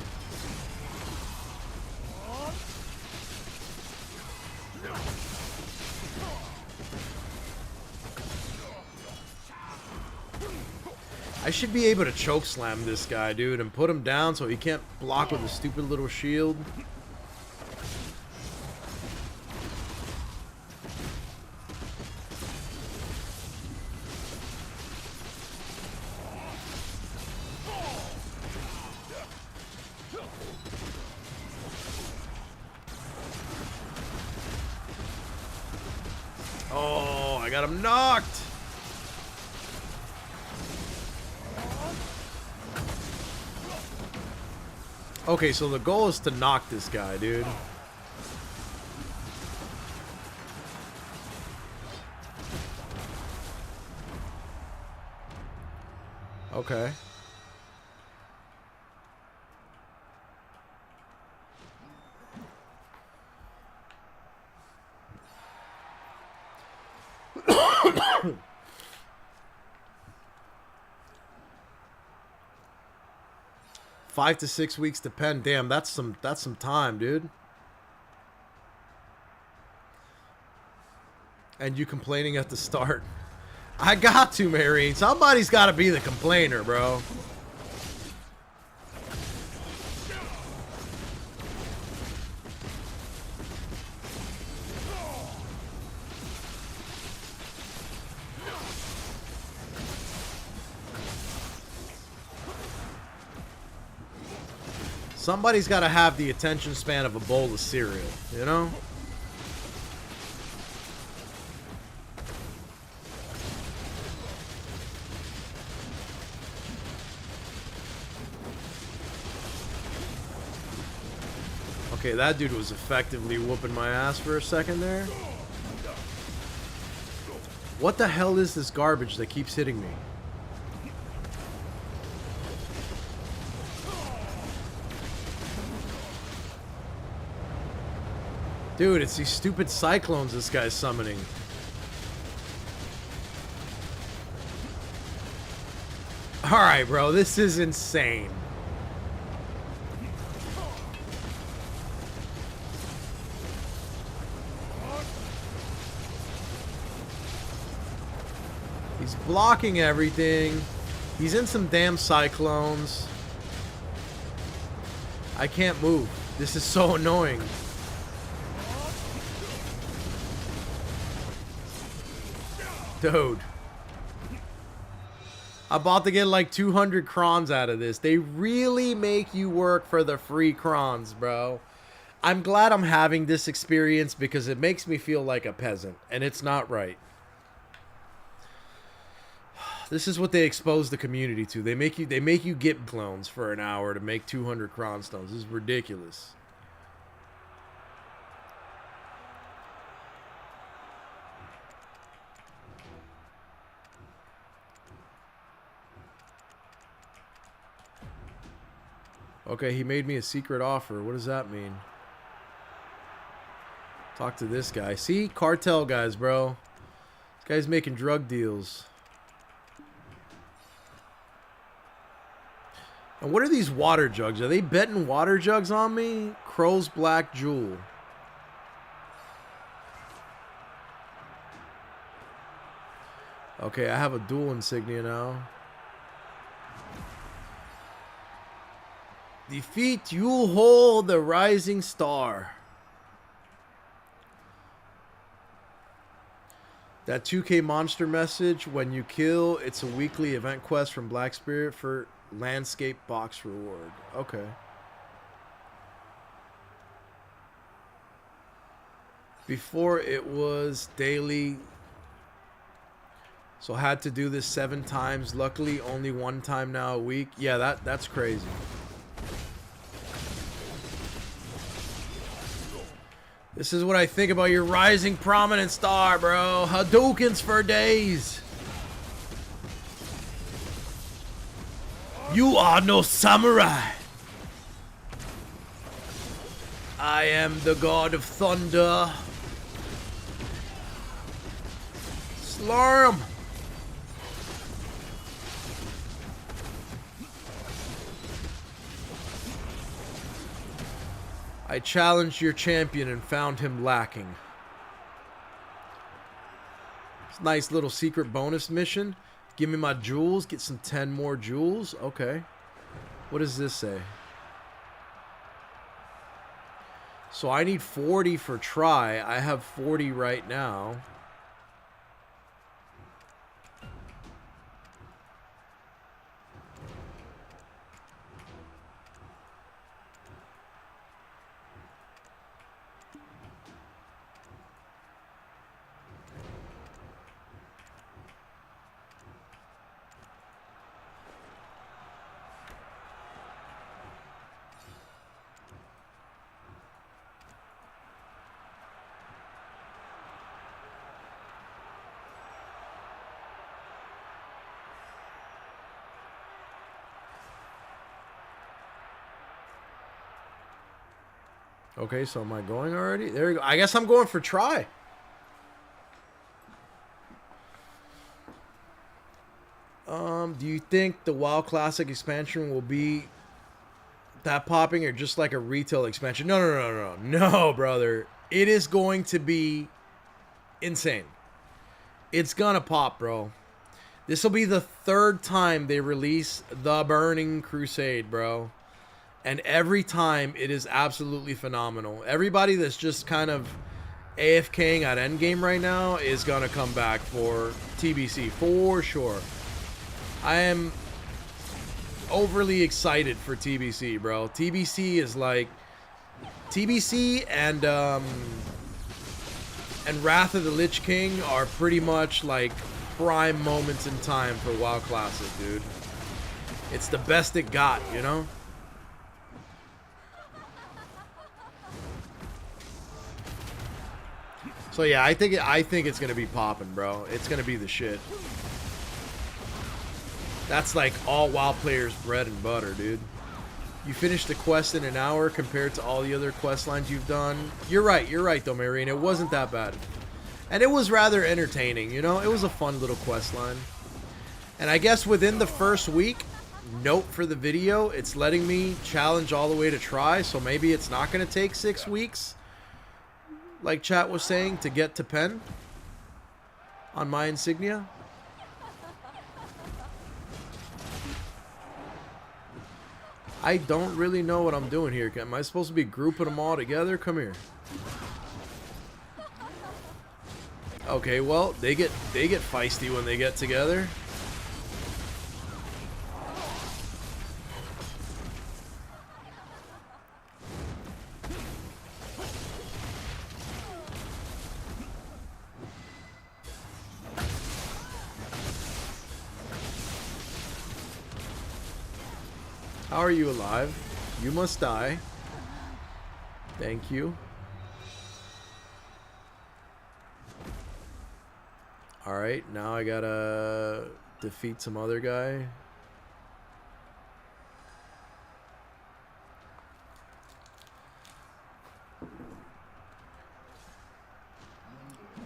I should be able to choke slam this guy, dude, and put him down so he can't block with a stupid little shield. Oh, I got him knocked. Okay, so the goal is to knock this guy, dude. Okay. Five to 6 weeks to pen. Damn, that's some time, dude. And you complaining at the start. I got to, Marine. Somebody's got to be the complainer, bro. Somebody's got to have the attention span of a bowl of cereal, you know? Okay, that dude was effectively whooping my ass for a second there. What the hell is this garbage that keeps hitting me? Dude, it's these stupid cyclones this guy's summoning. Alright, bro. This is insane. He's blocking everything. He's in some damn cyclones. I can't move. This is so annoying. Dude. I'm about to get like 200 crons out of this. They really make you work for the free crons, bro. I'm glad I'm having this experience because it makes me feel like a peasant. And it's not right. This is what they expose the community to. They make you get clones for an hour to make 200 cron stones. This is ridiculous. Okay, he made me a secret offer. What does that mean? Talk to this guy. See? Cartel guys, bro. This guy's making drug deals. And what are these water jugs? Are they betting water jugs on me? Crow's Black Jewel. Okay, I have a dual insignia now. Defeat Yule the Rising Star. That 2K monster message, when you kill, it's a weekly event quest from Black Spirit for landscape box reward. Okay. Before it was daily. So I had to do this 7 times. Luckily, only 1 time now a week. Yeah, that's crazy. This is what I think about your rising prominent star, bro. Hadoukens for days. You are no samurai. I am the god of thunder. Slarm. I challenged your champion and found him lacking. It's a nice little secret bonus mission. Give me my jewels. Get some 10 more jewels. Okay. What does this say? So I need 40 for try. I have 40 right now. Okay, so am I going already? There you go. I guess I'm going for try. Do you think the WoW Classic expansion will be that popping or just like a retail expansion? No, brother. It is going to be insane. It's gonna pop, bro. This will be the 3rd time they release The Burning Crusade, bro. And every time it is absolutely phenomenal. Everybody that's just kind of AFKing at endgame right now is going to come back for TBC for sure. I am overly excited for TBC, bro. TBC is like TBC and Wrath of the Lich King are pretty much like prime moments in time for WoW Classic, dude. It's the best it got, you know? So yeah, I think it's gonna be popping, bro. It's gonna be the shit. That's like all WoW players' bread and butter, dude. You finished the quest in an hour compared to all the other quest lines you've done. You're right though, Marine. It wasn't that bad. And it was rather entertaining, you know? It was a fun little quest line. And I guess within the first week, note for the video, it's letting me challenge all the way to try, so maybe it's not going to take 6 weeks, like chat was saying, to get to pen on my insignia. I don't really know what I'm doing here. Am I supposed to be grouping them all together? Come here. Okay, well, they get feisty when they get together. How are you alive? You must die. Thank you. Alright, now I gotta defeat some other guy.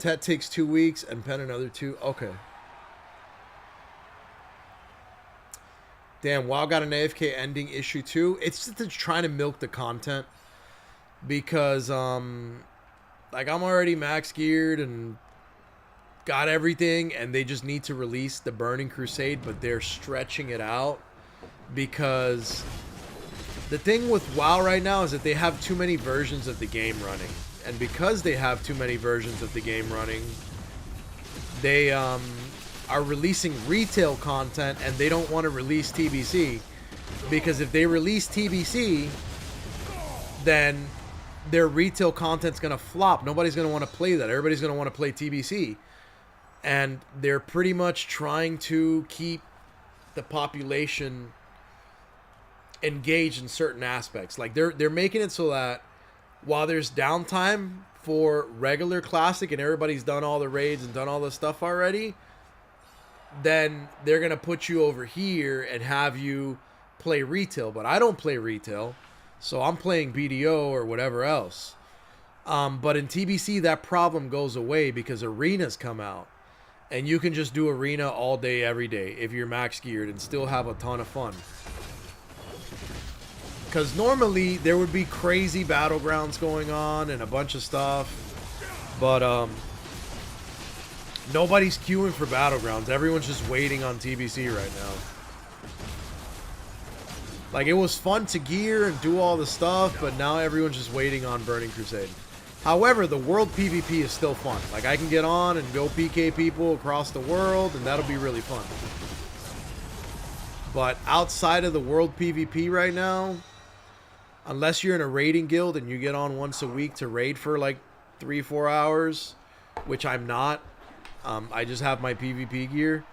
Tet takes 2 weeks and pen another 2. Okay. Damn, WoW got an AFK ending issue 2. It's just trying to milk the content. Because, like, I'm already max geared and got everything, and they just need to release the Burning Crusade, but they're stretching it out. Because the thing with WoW right now is that they have too many versions of the game running. And because they have too many versions of the game running, they, are releasing retail content, and they don't want to release TBC, because if they release TBC, then their retail content's gonna flop. Nobody's gonna want to play that. Everybody's gonna want to play TBC, and they're pretty much trying to keep the population engaged in certain aspects. Like they're making it so that while there's downtime for regular classic and everybody's done all the raids and done all the stuff already, then they're going to put you over here and have you play retail. But I don't play retail, so I'm playing BDO or whatever else. But in TBC, that problem goes away because arenas come out. And you can just do arena all day, every day, if you're max geared, and still have a ton of fun. Because normally, there would be crazy battlegrounds going on and a bunch of stuff. But, nobody's queuing for battlegrounds. Everyone's just waiting on TBC right now. Like, it was fun to gear and do all the stuff, but now everyone's just waiting on Burning Crusade. However, the world PvP is still fun. Like, I can get on and go PK people across the world, and that'll be really fun. But outside of the world PvP right now, unless you're in a raiding guild and you get on once a week to raid for like 3-4 hours, which I'm not, I just have my PvP gear,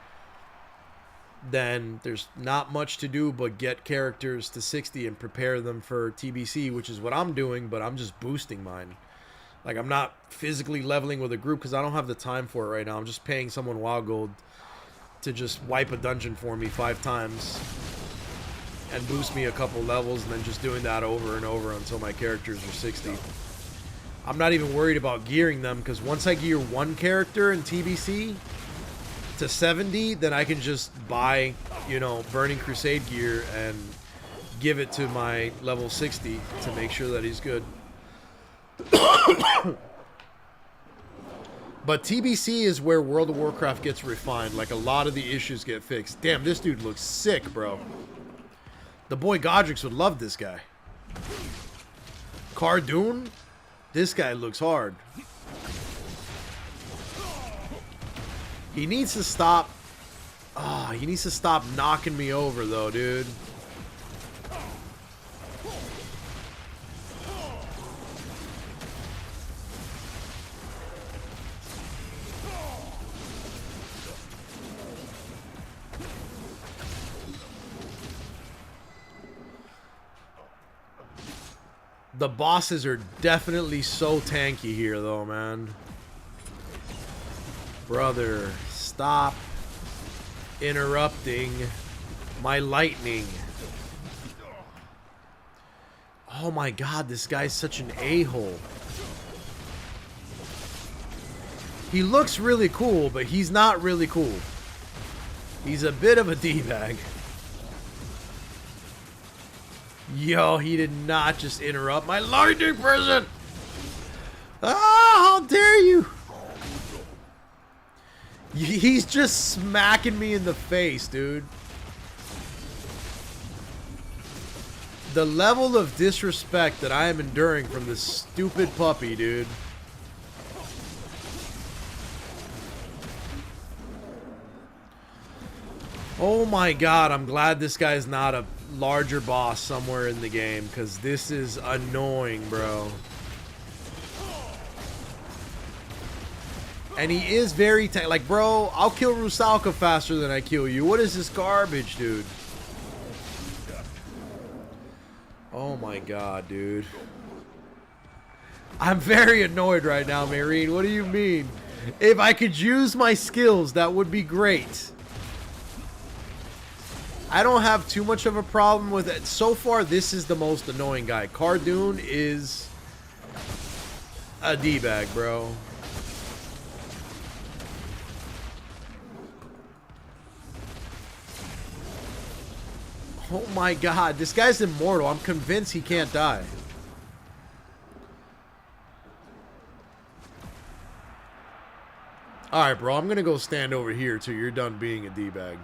then there's not much to do but get characters to 60 and prepare them for TBC, which is what I'm doing, but I'm just boosting mine. Like, I'm not physically leveling with a group because I don't have the time for it right now. I'm just paying someone WoW Gold to just wipe a dungeon for me 5 times and boost me a couple levels, and then just doing that over and over until my characters are 60. I'm not even worried about gearing them, because once I gear one character in TBC to 70, then I can just buy, you know, Burning Crusade gear and give it to my level 60 to make sure that he's good. But TBC is where World of Warcraft gets refined. Like, a lot of the issues get fixed. Damn, this dude looks sick, bro. The boy Godrix would love this guy. Cardoon? This guy looks hard. He needs to stop. Oh, he needs to stop knocking me over, though, dude. The bosses are definitely so tanky here, though, man. Brother, stop interrupting my lightning. Oh my god, this guy's such an a-hole. He looks really cool, but he's not really cool. He's a bit of a D-bag. Yo, he did not just interrupt my lightning present. Ah, how dare you? He's just smacking me in the face, dude. The level of disrespect that I am enduring from this stupid puppy, dude. Oh my god, I'm glad this guy's not a larger boss somewhere in the game, because this is annoying, bro. And he is very like, bro, I'll kill Rusalka faster than I kill you. What is this garbage, dude? Oh my god, dude. I'm very annoyed right now, Marine. What do you mean? If I could use my skills, that would be great. I don't have too much of a problem with it. So far, this is the most annoying guy. Cardoon is a D-bag, bro. Oh my god, this guy's immortal. I'm convinced he can't die. Alright, bro, I'm gonna go stand over here till you're done being a D-bag.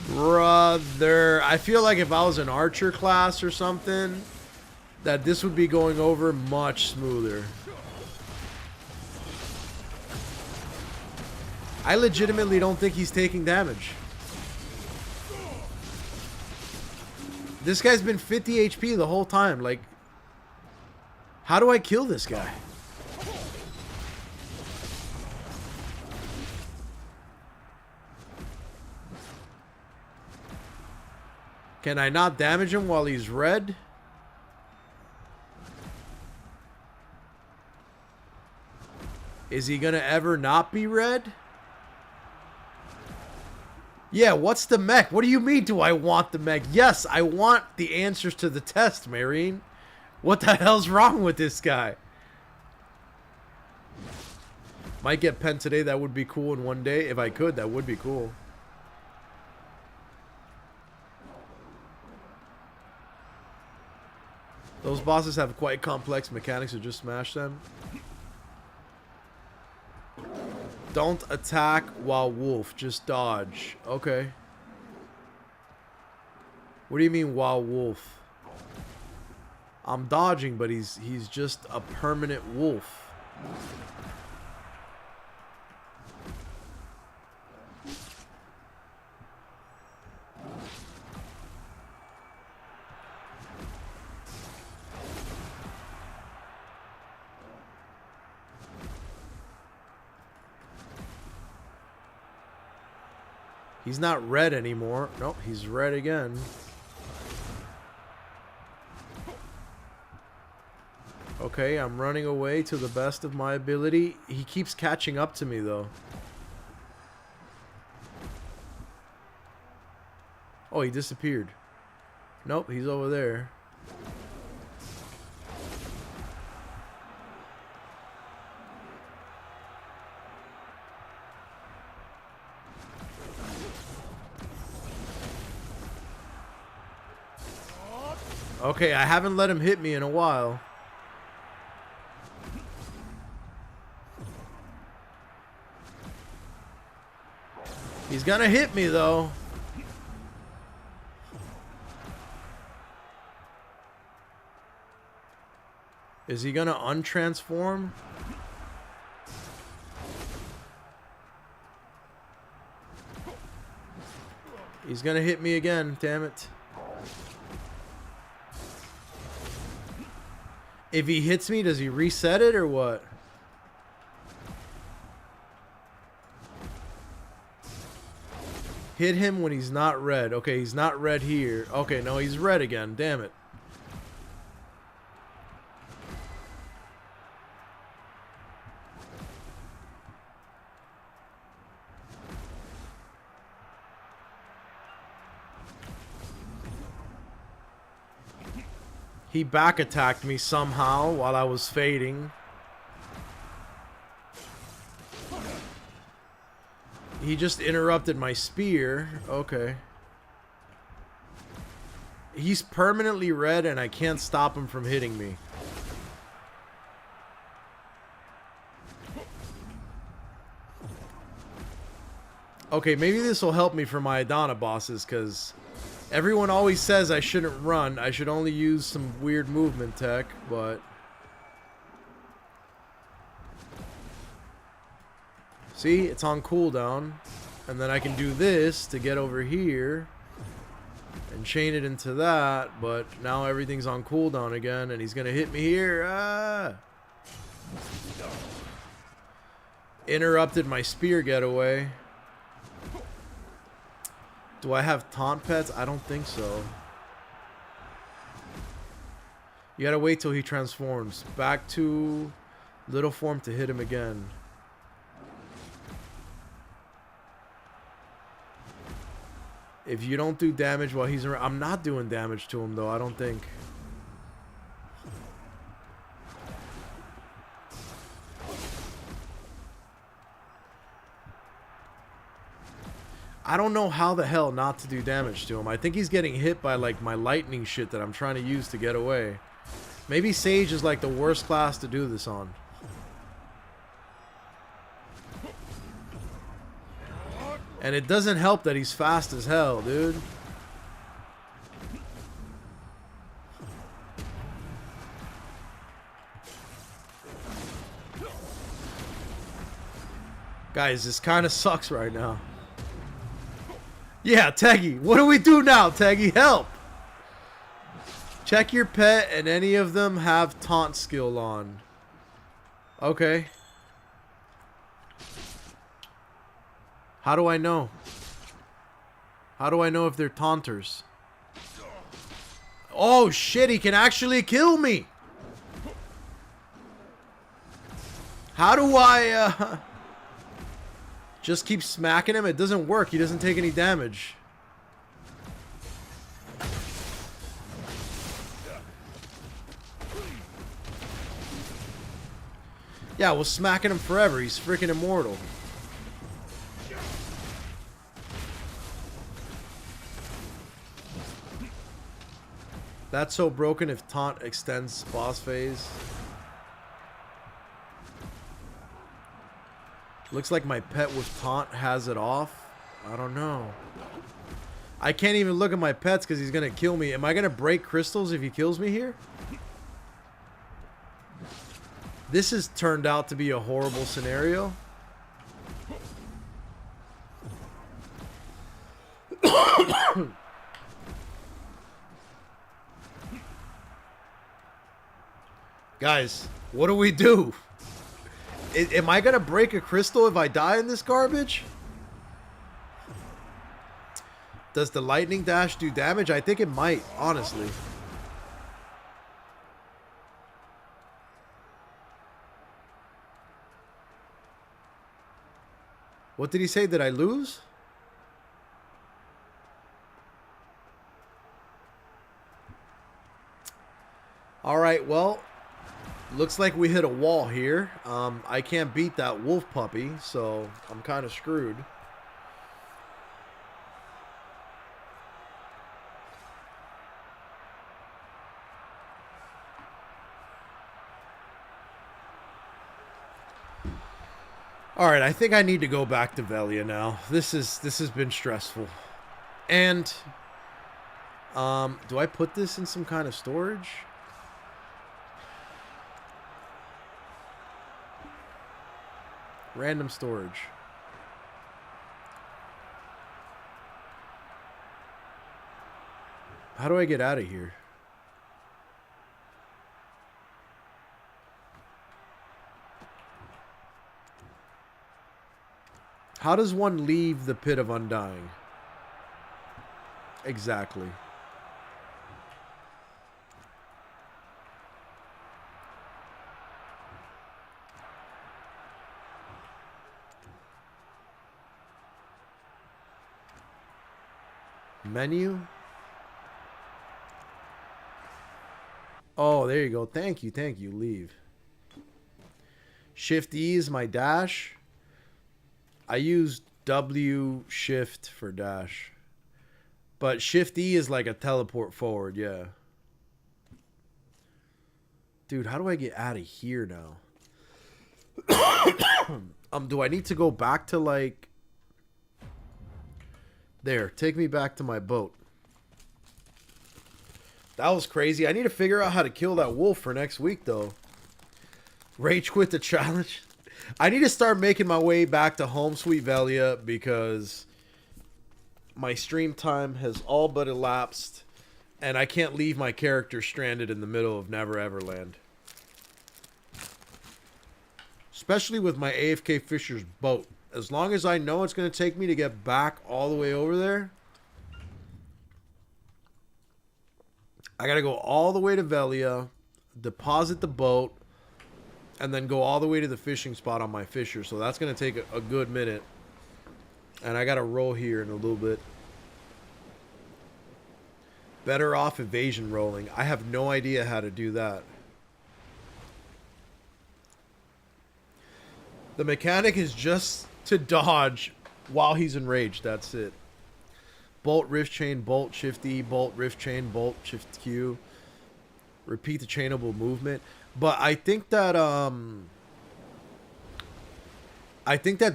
Brother, I feel like if I was an archer class or something, that this would be going over much smoother. I legitimately don't think he's taking damage. This guy's been 50 HP the whole time. Like, how do I kill this guy? Can I not damage him while he's red? Is he gonna ever not be red? Yeah, what's the mech? What do you mean, do I want the mech? Yes, I want the answers to the test, Marine. What the hell's wrong with this guy? Might get pen today. That would be cool in one day. If I could, that would be cool. Those bosses have quite complex mechanics, so just smash them. Don't attack while wolf, just dodge. Okay. What do you mean while wolf? I'm dodging, but he's just a permanent wolf. He's not red anymore. Nope, he's red again. Okay, I'm running away to the best of my ability. He keeps catching up to me, though. Oh, he disappeared. Nope, he's over there. Okay, I haven't let him hit me in a while. He's gonna hit me, though. Is he gonna untransform? He's gonna hit me again, damn it. If he hits me, does he reset it or what? Hit him when he's not red. Okay, he's not red here. Okay, no, he's red again. Damn it. He back attacked me somehow while I was fading. He just interrupted my spear. Okay. He's permanently red and I can't stop him from hitting me. Okay, maybe this will help me for my Adana bosses, because everyone always says I shouldn't run. I should only use some weird movement tech, but... See, it's on cooldown. And then I can do this to get over here and chain it into that, but now everything's on cooldown again, and he's gonna hit me here. Ah! Interrupted my spear getaway. Do I have taunt pets? I don't think so. You gotta wait till he transforms. Back to little form to hit him again. If you don't do damage while he's around... I'm not doing damage to him, though, I don't think. I don't know how the hell not to do damage to him. I think he's getting hit by, like, my lightning shit that I'm trying to use to get away. Maybe Sage is, like, the worst class to do this on. And it doesn't help that he's fast as hell, dude. Guys, this kind of sucks right now. Yeah, Teggy. What do we do now, Teggy? Help! Check your pet and any of them have taunt skill on. Okay. How do I know? How do I know if they're taunters? Oh shit, he can actually kill me! How do I just keep smacking him? It doesn't work. He doesn't take any damage. Yeah, we'll smacking him forever. He's freaking immortal. That's so broken if taunt extends boss phase. Looks like my pet with taunt has it off. I don't know. I can't even look at my pets because he's going to kill me. Am I going to break crystals if he kills me here? This has turned out to be a horrible scenario. Guys, what do we do? Am I gonna break a crystal if I die in this garbage? Does the lightning dash do damage? I think it might, honestly. What did he say? Did I lose? Alright, well, looks like we hit a wall here. I can't beat that wolf puppy, so I'm kind of screwed. Alright, I think I need to go back to Velia now. This has been stressful. And do I put this in some kind of storage? Random storage. How do I get out of here? How does one leave the Pit of Undying? Exactly. Menu. Oh, there you go. Thank you. Thank you. Leave. Shift E is my dash. I use W shift for dash. But Shift E is like a teleport forward, yeah. Dude, how do I get out of here now? Do I need to go back to like... There, take me back to my boat. That was crazy. I need to figure out how to kill that wolf for next week, though. Rage quit the challenge. I need to start making my way back to Home Sweet Velia because my stream time has all but elapsed and I can't leave my character stranded in the middle of Never Ever Land. Especially with my AFK Fisher's boat. As long as I know it's going to take me to get back all the way over there, I got to go all the way to Velia, deposit the boat, and then go all the way to the fishing spot on my Fisher. So that's going to take a good minute. And I got to roll here in a little bit. Better off evasion rolling. I have no idea how to do that. The mechanic is just to dodge while he's enraged. That's it. Bolt, rift chain, bolt, shift E, bolt, rift chain, bolt, shift Q. Repeat the chainable movement. But I think that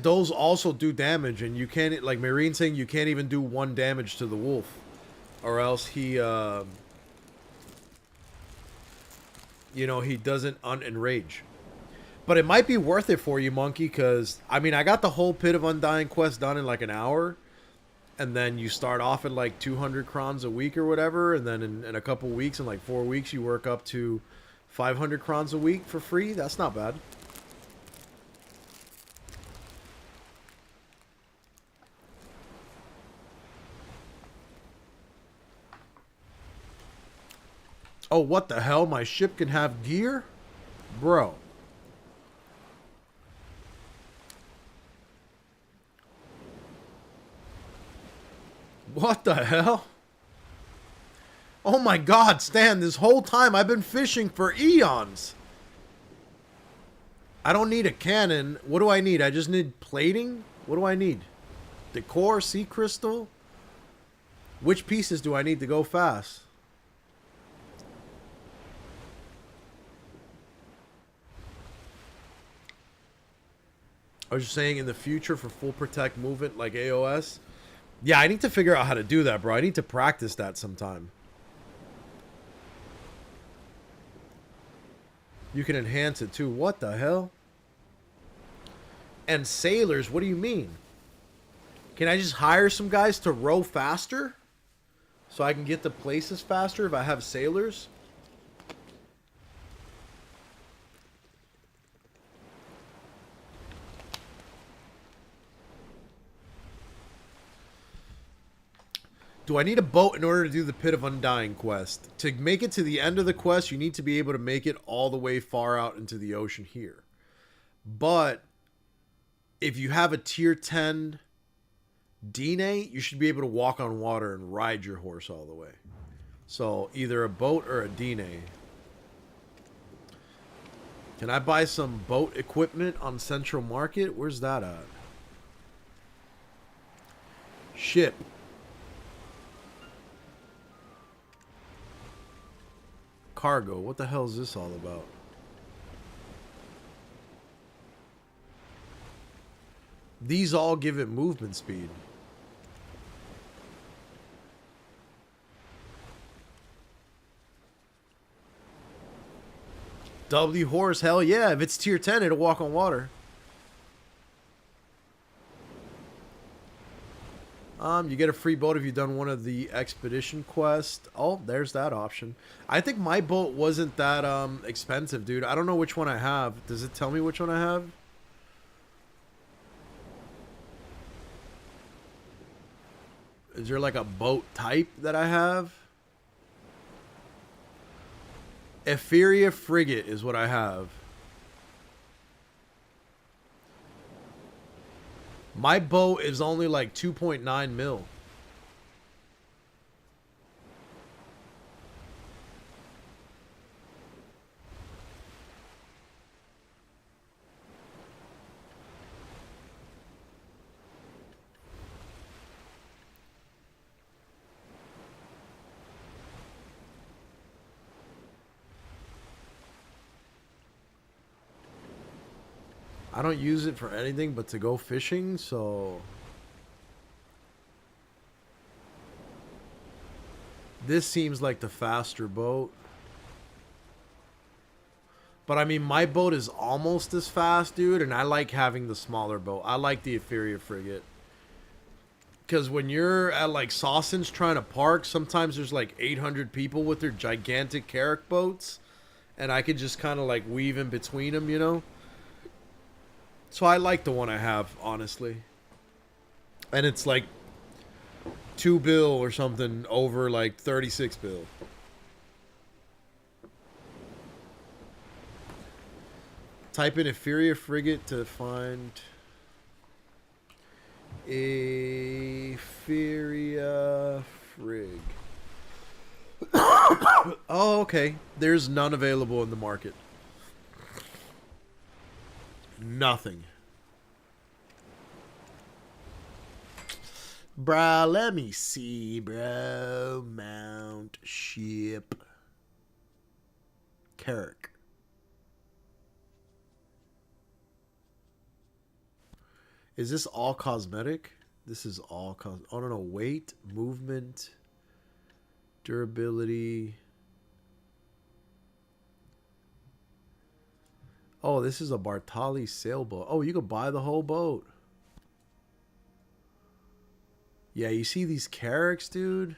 those also do damage, and you can't, like Marine saying, you can't even do 1 damage to the wolf, or else he you know, he doesn't unenrage. But it might be worth it for you, Monkey, because I mean, I got the whole Pit of Undying quest done in like an hour, and then you start off at like 200 crons a week or whatever, and then in a couple weeks, in like 4 weeks, you work up to 500 crons a week for free. That's not bad. Oh, what the hell? My ship can have gear? Bro. What the hell? Oh my god, Stan, this whole time I've been fishing for eons. I don't need a cannon. What do I need? I just need plating? What do I need? Decor, sea crystal? Which pieces do I need to go fast? I was just saying, in the future for full protect movement like AOS. Yeah, I need to figure out how to do that, bro. I need to practice that sometime. You can enhance it too. What the hell? And sailors, what do you mean? Can I just hire some guys to row faster? So I can get to places faster if I have sailors? Do I need a boat in order to do the Pit of Undying quest? To make it to the end of the quest, you need to be able to make it all the way far out into the ocean here. But if you have a tier 10 Dine, you should be able to walk on water and ride your horse all the way. So either a boat or a Dine. Can I buy some boat equipment on Central Market? Where's that at? Ship. Cargo. What the hell is this all about? These all give it movement speed. W horse, hell yeah. If it's tier 10, it'll walk on water. You get a free boat if you've done one of the expedition quests. Oh, there's that option. I think my boat wasn't that expensive, dude. I don't know which one I have. Does it tell me which one I have? Is there like a boat type that I have? Etheria Frigate is what I have. My boat is only like 2.9 mil. I don't use it for anything but to go fishing, so... This seems like the faster boat. But I mean, my boat is almost as fast, dude, and I like having the smaller boat. I like the inferior frigate. Because when you're at, like, Sawson's trying to park, sometimes there's, like, 800 people with their gigantic Carrack boats. And I could just kind of, like, weave in between them, you know? So I like the one I have, honestly. And it's, like, 2 bill or something over, like, 36 bill. Type in inferior frigate to find... Inferior frig. Oh, okay. There's none available in the market. Nothing. Bruh, let me see, bro. Mount ship. Carrack. Is this all cosmetic? This is all oh no, weight, movement, durability. Oh, this is a Bartali sailboat. Oh, you could buy the whole boat. Yeah, you see these Carracks, dude?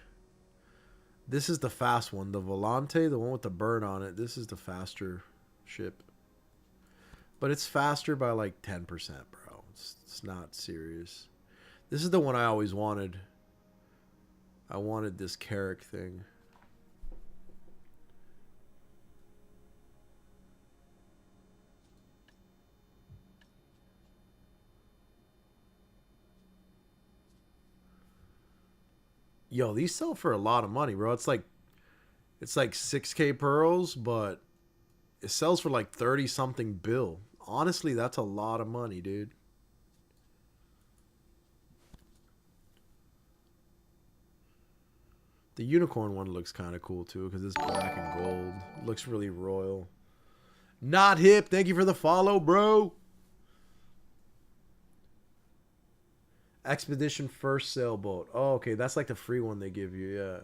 This is the fast one. The Volante, the one with the bird on it. This is the faster ship. But it's faster by like 10%, bro. It's not serious. This is the one I always wanted. I wanted this Carrack thing. Yo, these sell for a lot of money, bro. It's like 6K pearls, but it sells for like 30 something bill. Honestly, that's a lot of money, dude. The unicorn one looks kind of cool too because it's black and gold. Looks really royal. Not hip. Thank you for the follow, bro. Expedition first sailboat. Oh, okay. That's like the free one they give you. Yeah.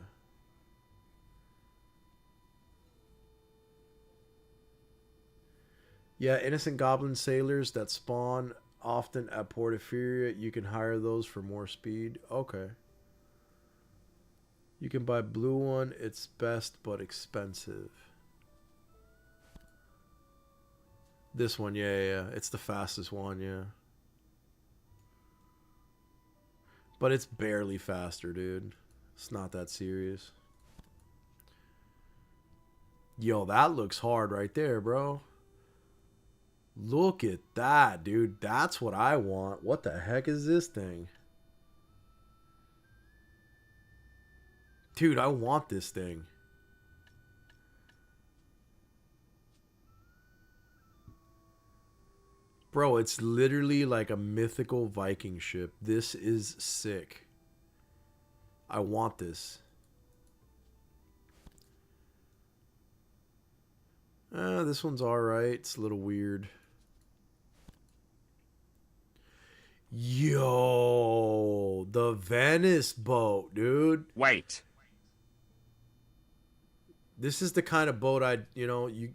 Yeah, innocent goblin sailors that spawn often at Port Euphoria. You can hire those for more speed. Okay. You can buy blue one. It's best but expensive. This one, yeah. It's the fastest one, yeah. But it's barely faster, dude. It's not that serious. Yo, that looks hard right there, bro. Look at that, dude. That's what I want. What the heck is this thing? Dude, I want this thing. Bro, it's literally like a mythical Viking ship. This is sick. I want this. This one's alright. It's a little weird. Yo, the Venice boat, dude. Wait. This is the kind of boat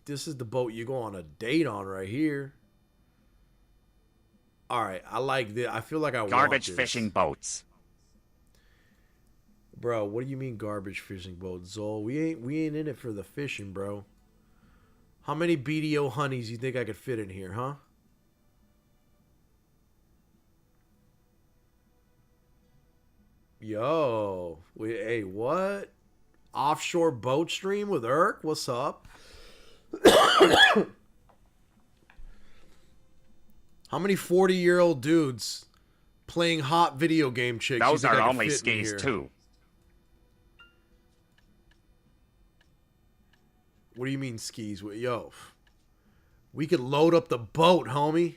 this is the boat you go on a date on right here. All right, I like this. I feel like I want this. Garbage fishing boats. Bro, what do you mean garbage fishing boat, Zol? We ain't in it for the fishing, bro. How many BDO honeys you think I could fit in here, huh? Yo, hey, what? Offshore boat stream with Erk? What's up? How many 40-year-old dudes playing hot video game chicks? Those are only skis too. What do you mean skis? Yo, we could load up the boat, homie.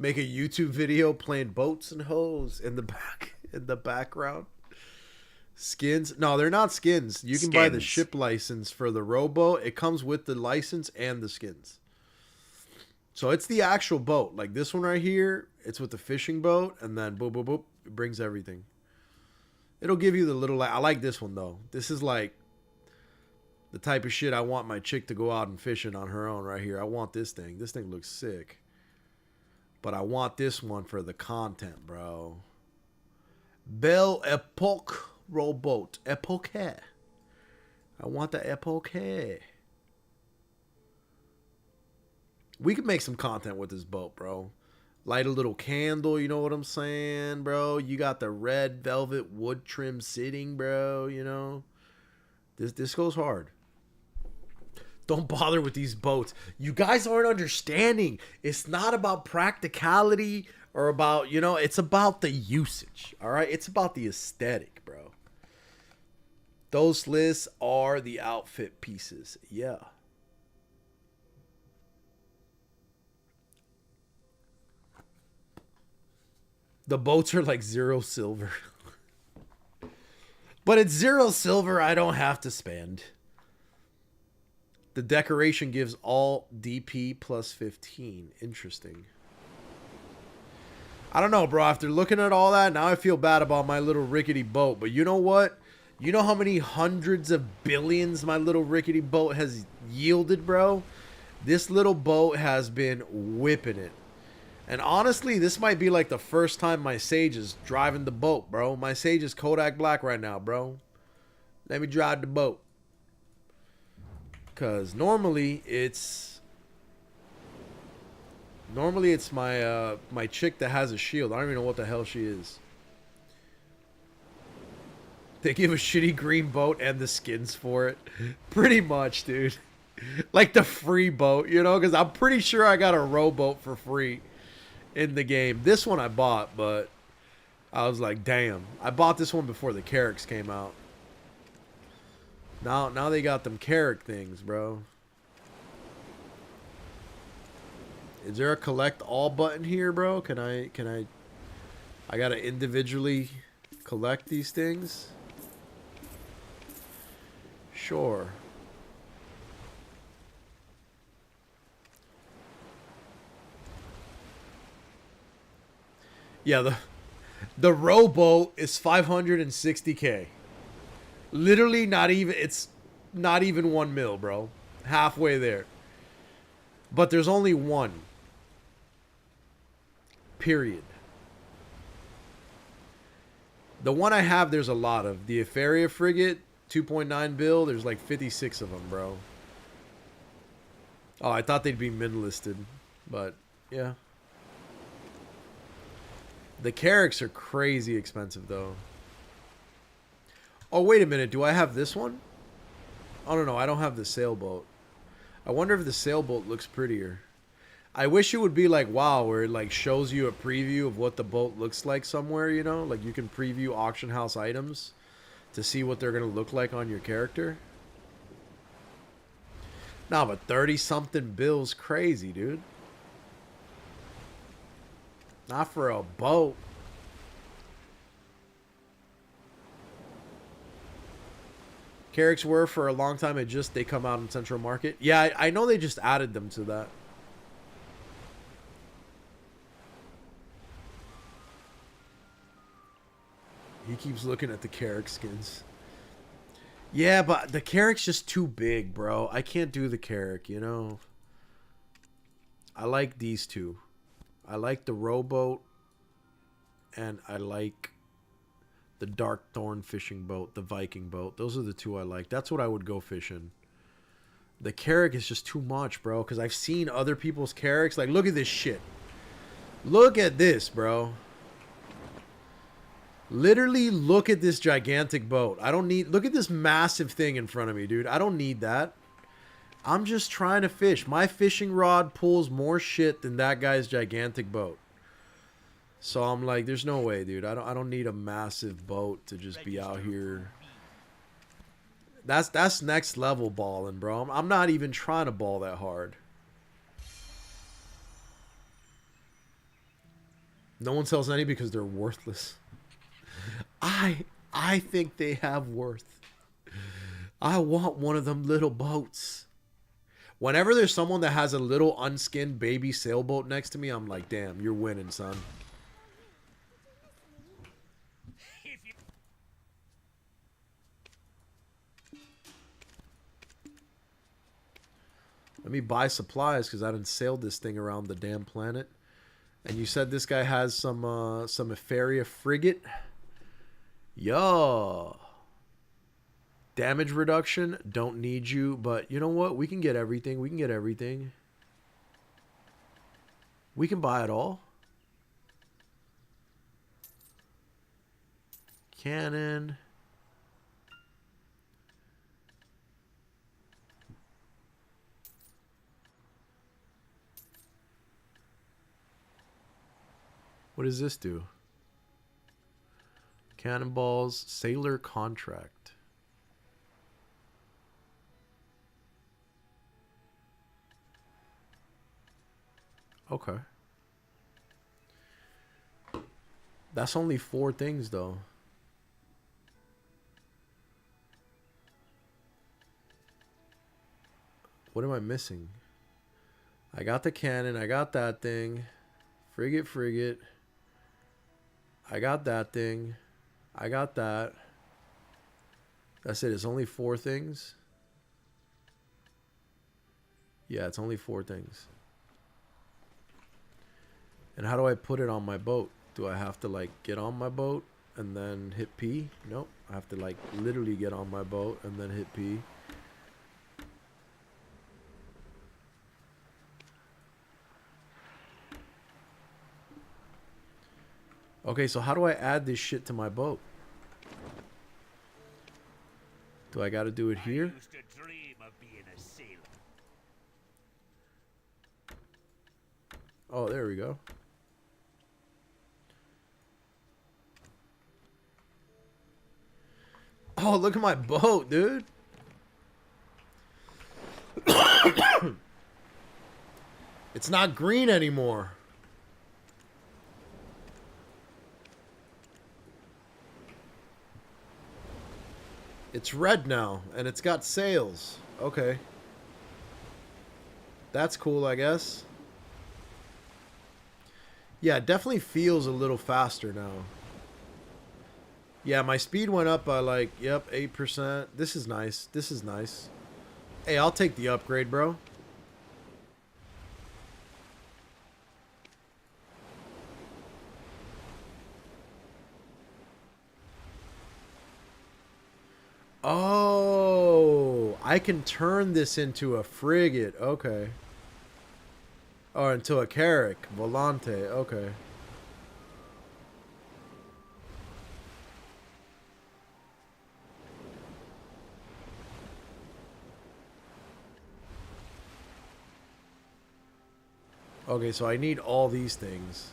Make a YouTube video playing boats and hoes in the background. Skins? No, they're not skins. You can buy the ship license for the rowboat. It comes with the license and the skins. So it's the actual boat. Like this one right here, it's with the fishing boat, and then boop, boop, boop, it brings everything. It'll give you the little... I like this one, though. This is like the type of shit I want my chick to go out and fishing on her own right here. I want this thing. This thing looks sick. But I want this one for the content, bro. Belle Epoque rowboat. Epoque. I want the Epoque. We could make some content with this boat, bro. Light a little candle, you know what I'm saying, bro? You got the red velvet wood trim sitting, bro, you know? This goes hard. Don't bother with these boats. You guys aren't understanding. It's not about practicality or about, you know, it's about the usage, all right? It's about the aesthetic, bro. Those lists are the outfit pieces. Yeah. The boats are like 0 silver. But it's 0 silver I don't have to spend. The decoration gives all DP plus 15. Interesting. I don't know, bro. After looking at all that, now I feel bad about my little rickety boat. But you know what? You know how many hundreds of billions my little rickety boat has yielded, bro? This little boat has been whipping it. And honestly, this might be like the first time my Sage is driving the boat, bro. My Sage is Kodak Black right now, bro. Let me drive the boat. Because normally it's my my chick that has a shield. I don't even know what the hell she is. They give a shitty green boat and the skins for it. Pretty much, dude. Like the free boat, you know? Because I'm pretty sure I got a rowboat for free in the game. This one I bought, but I was like, damn. I bought this one before the Carracks came out. Now they got them Carrack things, bro. Is there a collect all button here, bro? Can I gotta individually collect these things? Sure. Yeah, the rowboat is 560K. Literally not even, it's not even 1 mil, bro. Halfway there. But there's only one. Period. The one I have, there's a lot of. The Euphoria frigate, 2.9 bill, there's like 56 of them, bro. Oh, I thought they'd be min-listed. But, yeah. The Carracks are crazy expensive, though. Oh, wait a minute. Do I have this one? Oh, no, I don't have the sailboat. I wonder if the sailboat looks prettier. I wish it would be like WoW, where it like shows you a preview of what the boat looks like somewhere, you know? Like you can preview auction house items to see what they're going to look like on your character. Nah, but 30-something bill's crazy, dude. Not for a boat. Carracks were for a long time. They come out in Central Market. Yeah, I know they just added them to that. He keeps looking at the Carrack skins. Yeah, but the Carrack's just too big, bro. I can't do the Carrack, you know. I like these two. I like the rowboat, and I like the Dark Thorn fishing boat, the Viking boat. Those are the two I like. That's what I would go fishing. The Carrack is just too much, bro, because I've seen other people's Carracks. Like, look at this shit. Look at this, bro. Literally, look at this gigantic boat. I don't need... Look at this massive thing in front of me, dude. I don't need that. I'm just trying to fish. My fishing rod pulls more shit than that guy's gigantic boat. So I'm like, there's no way, dude. I don't need a massive boat to just be out here. That's next level balling, bro. I'm not even trying to ball that hard. No one sells any because they're worthless. I think they have worth. I want one of them little boats. Whenever there's someone that has a little unskinned baby sailboat next to me, I'm like, damn, you're winning, son. Let me buy supplies because I done sailed this thing around the damn planet. And you said this guy has some Etheria frigate. Yo. Damage reduction. Don't need you. But you know what? We can get everything. We can get everything. We can buy it all. Cannon. What does this do? Cannonballs, sailor contract. Okay. That's only 4 things though. What am I missing? I got the cannon, I got that thing. Frigate. I got that thing. I got that. That's it. It's only 4 things. Yeah, it's only 4 things. And how do I put it on my boat? Do I have to like get on my boat and then hit P? Nope. I have to like literally get on my boat and then hit P. Okay, so how do I add this shit to my boat? Do I got to do it here? I used to dream of being a sailor. Oh, there we go. Oh, look at my boat, dude. It's not green anymore. It's red now, and it's got sails. Okay. That's cool, I guess. Yeah, it definitely feels a little faster now. Yeah, my speed went up by like, yep, 8%. This is nice. This is nice. Hey, I'll take the upgrade, bro. Oh, I can turn this into a frigate. Okay. Or into a carrack. Volante. Okay. Okay, so I need all these things.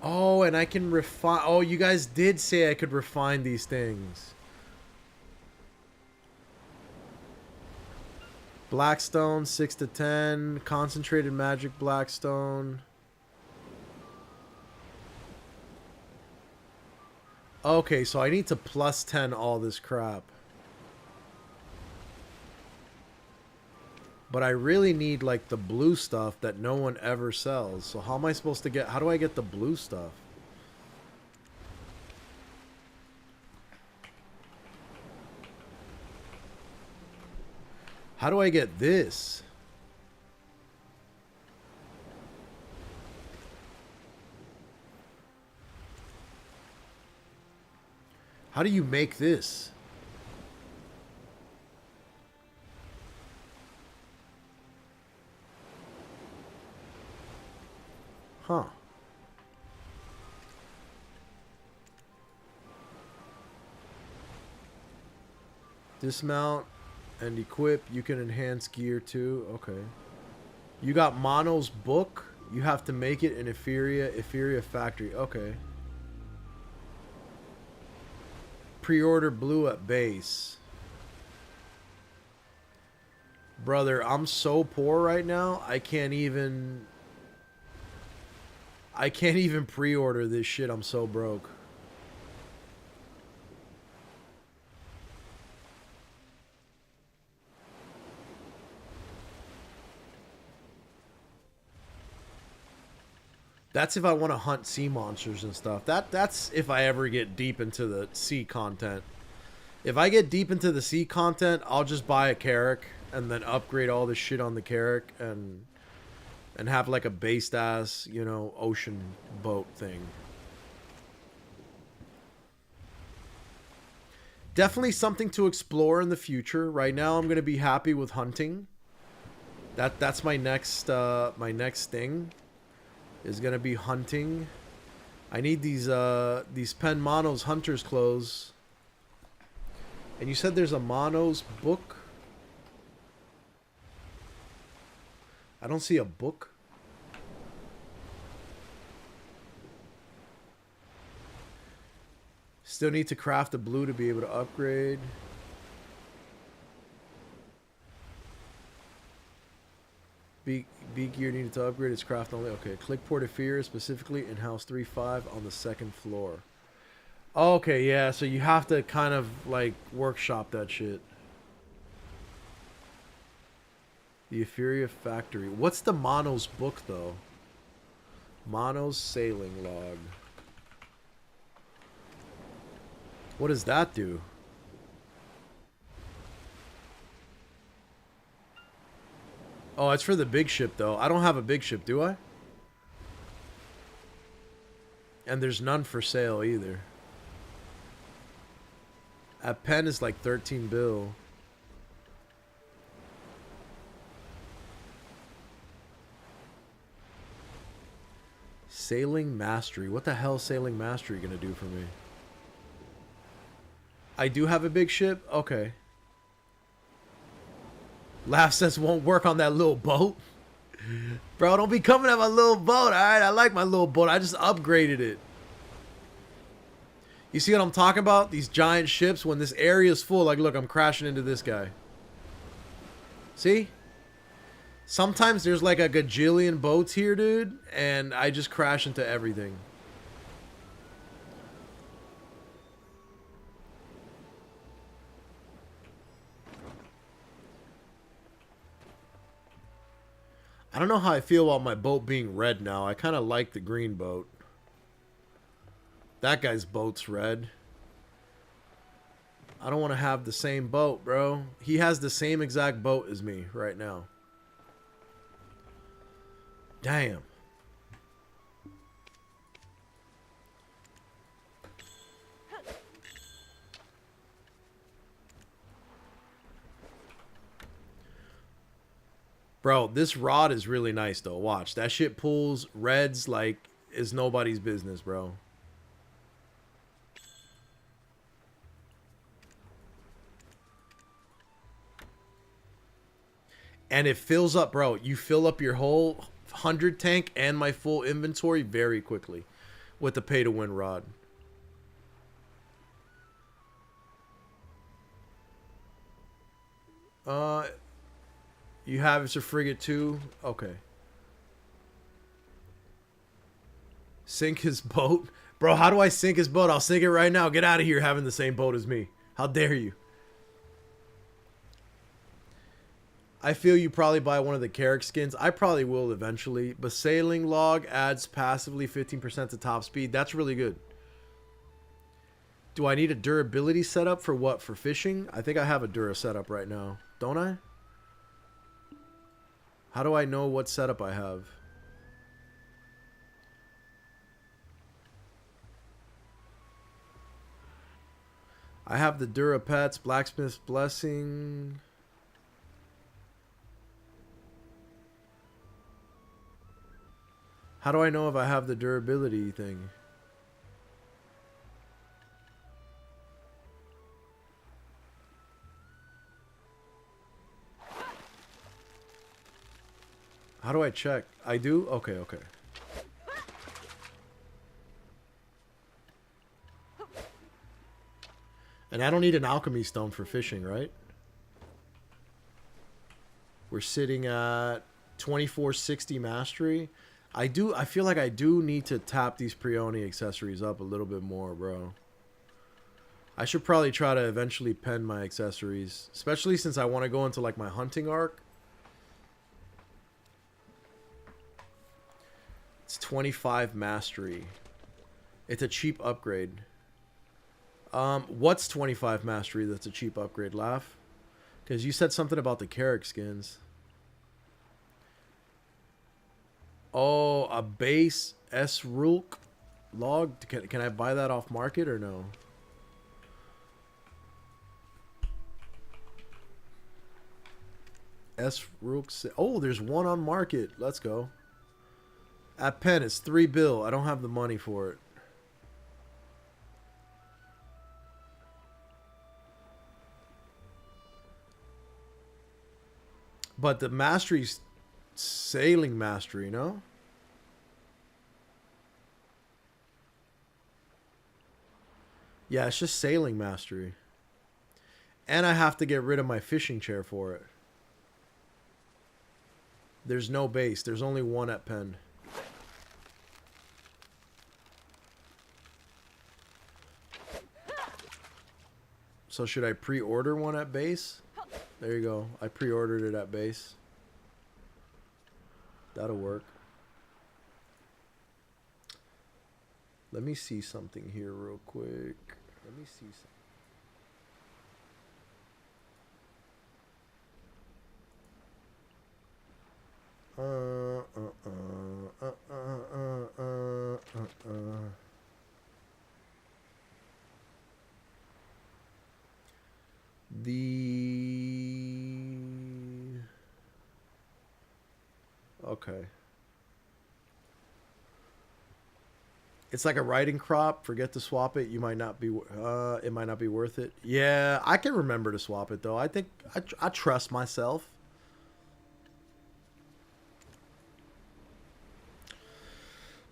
Oh, and I can refine... Oh, you guys did say I could refine these things. Blackstone, 6 to 10. Concentrated magic Blackstone. Okay, so I need to plus 10 all this crap. But I really need, like, the blue stuff that no one ever sells. So how am I supposed to get... How do I get the blue stuff? How do I get this? How do you make this? Huh. Dismount and equip. You can enhance gear too. Okay. You got Mono's book. You have to make it in Etheria factory. Okay. Pre-order blue at base. Brother, I'm so poor right now. I can't even... I can't even pre-order this shit. I'm so broke. That's if I want to hunt sea monsters and stuff. That's if I ever get deep into the sea content. If I get deep into the sea content, I'll just buy a Carrack and then upgrade all the shit on the Carrack and have like a based ass, you know, ocean boat thing. Definitely something to explore in the future. Right now I'm going to be happy with hunting. That's my next thing. Is gonna be hunting. I need these Pen Monos hunter's clothes. And you said there's a Monos book? I don't see a book. Still need to craft a blue to be able to upgrade. B gear needed to upgrade its craft only. Okay, click Port of Fear, specifically in house 3-5 on the 2nd floor. Okay, yeah, so you have to kind of like workshop that shit. The Euphoria Factory. What's the Monos book though? Monos sailing log. What does that do? Oh, it's for the big ship, though. I don't have a big ship, do I? And there's none for sale, either. At Penn is like 13 bill. Sailing Mastery. What the hell is Sailing Mastery gonna do for me? I do have a big ship? Okay. Laugh says won't work on that little boat. Bro, don't be coming at my little boat, alright? I like my little boat. I just upgraded it. You see what I'm talking about? These giant ships, when this area is full, like, look, I'm crashing into this guy. See? Sometimes there's like a gajillion boats here, dude, and I just crash into everything. I don't know how I feel about my boat being red now. I kind of like the green boat. That guy's boat's red. I don't want to have the same boat, bro. He has the same exact boat as me right now. Damn. Bro, this rod is really nice, though. Watch. That shit pulls reds like is nobody's business, bro. And it fills up, bro. You fill up your whole 100 tank and my full inventory very quickly with the pay-to-win rod. You have it's a frigate too? Okay. Sink his boat? Bro, how do I sink his boat? I'll sink it right now. Get out of here having the same boat as me. How dare you? I feel you probably buy one of the Carrack skins. I probably will eventually. But sailing log adds passively 15% to top speed. That's really good. Do I need a durability setup for what? For fishing? I think I have a Dura setup right now. Don't I? How do I know what setup I have? I have the Dura Pets, Blacksmith's Blessing. How do I know if I have the durability thing? How do I check? I do? Okay, okay. And I don't need an alchemy stone for fishing, right? We're sitting at 2460 mastery. I feel like I do need to tap these Preoni accessories up a little bit more, bro. I should probably try to eventually pen my accessories, especially since I want to go into like my hunting arc. It's 25 mastery. It's a cheap upgrade. What's 25 mastery that's a cheap upgrade, Laugh? Because you said something about the Carrick skins. Oh, a base Erkulez log. Can I buy that off market or no? Erkulez. Oh, there's one on market. Let's go. At pen, it's 3 bill. I don't have the money for it. But the mastery's sailing mastery, no? Yeah, it's just sailing mastery. And I have to get rid of my fishing chair for it. There's no base. There's only one at pen. So should I pre-order one at base? There you go. I pre-ordered it at base. That'll work. Let me see something here real quick. Let me see something. Okay. It's like a riding crop. Forget to swap it. You might not be. It might not be worth it. Yeah, I can remember to swap it though. I think I trust myself.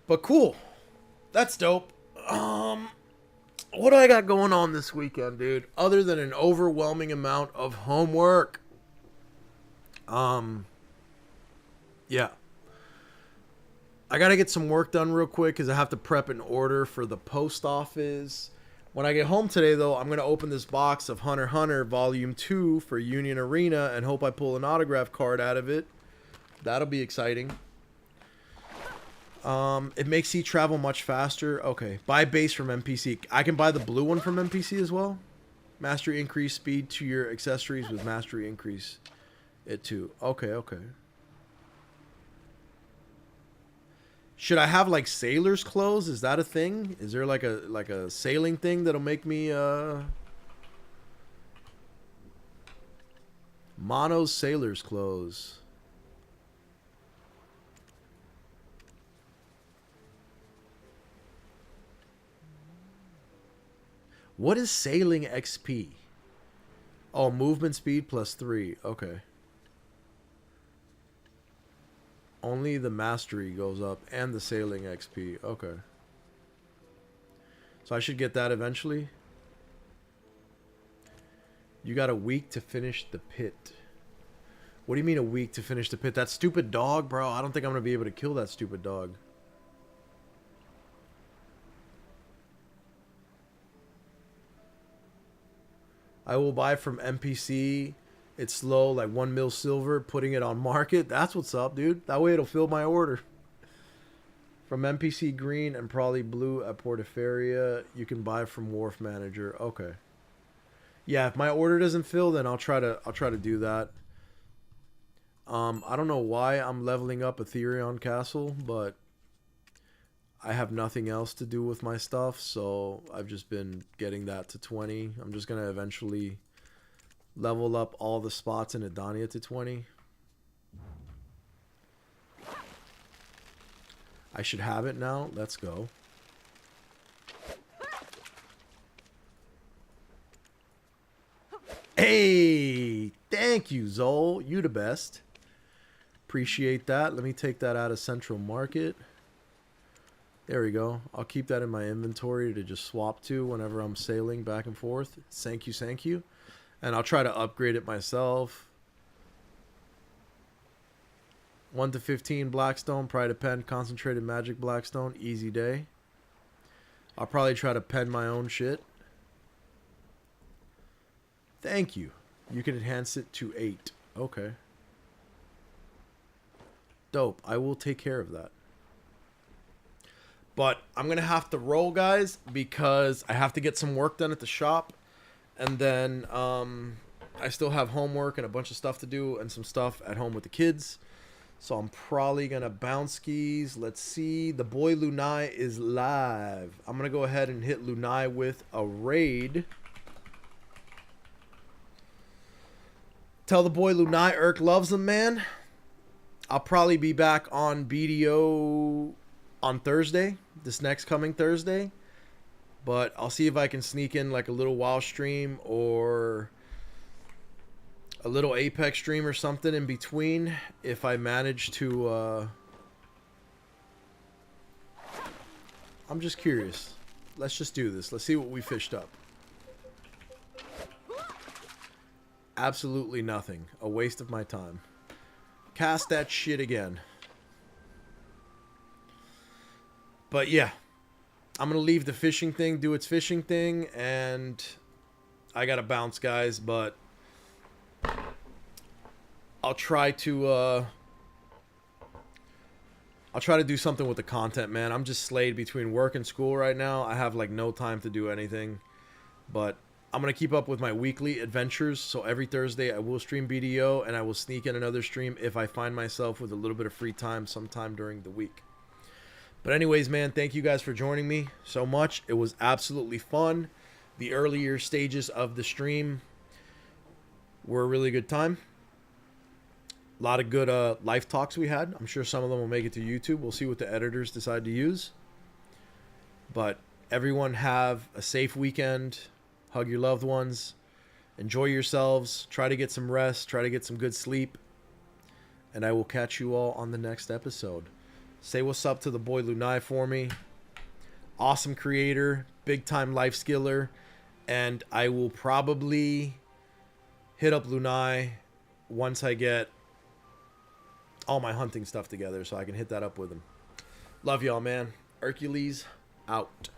But cool. That's dope. What do I got going on this weekend, dude? Other than an overwhelming amount of homework. Yeah. I got to get some work done real quick because I have to prep an order for the post office. When I get home today, though, I'm going to open this box of Hunter x Hunter Volume 2 for Union Arena and hope I pull an autograph card out of it. That'll be exciting. It makes e-travel much faster. Okay. Buy base from NPC. I can buy the blue one from NPC as well. Mastery increase speed to your accessories with mastery increase it too. Okay, okay. Should I have like sailor's clothes? Is that a thing? Is there like a sailing thing that'll make me mono sailor's clothes? What is sailing XP? Oh, movement speed +3. Okay. Only the mastery goes up and the sailing XP. Okay. So I should get that eventually. You got a week to finish the pit. What do you mean a week to finish the pit? That stupid dog, bro. I don't think I'm going to be able to kill that stupid dog. I will buy from NPC. It's slow, like 1 mil silver, putting it on market. That's what's up, dude. That way it'll fill my order. From NPC green and probably blue at Portaferia, you can buy from Wharf Manager. Okay. Yeah, if my order doesn't fill, then I'll try to do that. I don't know why I'm leveling up Ethereon Castle, but I have nothing else to do with my stuff, so I've just been getting that to 20. I'm just gonna eventually level up all the spots in Adania to 20. I should have it now. Let's go. Hey, thank you, Zol. You the best. Appreciate that. Let me take that out of Central Market. There we go. I'll keep that in my inventory to just swap to whenever I'm sailing back and forth. Thank you, thank you. And I'll try to upgrade it myself. 1 to 15 Blackstone. Probably to pen concentrated magic Blackstone. Easy day. I'll probably try to pen my own shit. Thank you. You can enhance it to 8. Okay. Dope. I will take care of that. But I'm going to have to roll, guys, because I have to get some work done at the shop. And then I still have homework and a bunch of stuff to do and some stuff at home with the kids. So I'm probably going to bounce skis. Let's see. The boy Lunai is live. I'm going to go ahead and hit Lunai with a raid. Tell the boy Lunai Erk loves him, man. I'll probably be back on BDO on Thursday, this next coming Thursday. But I'll see if I can sneak in like a little WoW stream or a little Apex stream or something in between if I manage to... I'm just curious. Let's just do this. Let's see what we fished up. Absolutely nothing. A waste of my time. Cast that shit again. But yeah, I'm going to leave the fishing thing, do its fishing thing, and I got to bounce, guys, but I'll try to do something with the content, man. I'm just slayed between work and school right now. I have like no time to do anything, but I'm going to keep up with my weekly adventures. So every Thursday I will stream BDO and I will sneak in another stream if I find myself with a little bit of free time sometime during the week. But anyways, man, thank you guys for joining me so much. It was absolutely fun. The earlier stages of the stream were a really good time. A lot of good life talks we had. I'm sure some of them will make it to YouTube. We'll see what the editors decide to use. But everyone have a safe weekend. Hug your loved ones. Enjoy yourselves. Try to get some rest. Try to get some good sleep. And I will catch you all on the next episode. Say what's up to the boy Lunai for me. Awesome creator. Big time life skiller. And I will probably hit up Lunai once I get all my hunting stuff together so I can hit that up with him. Love y'all, man. Erkulez out.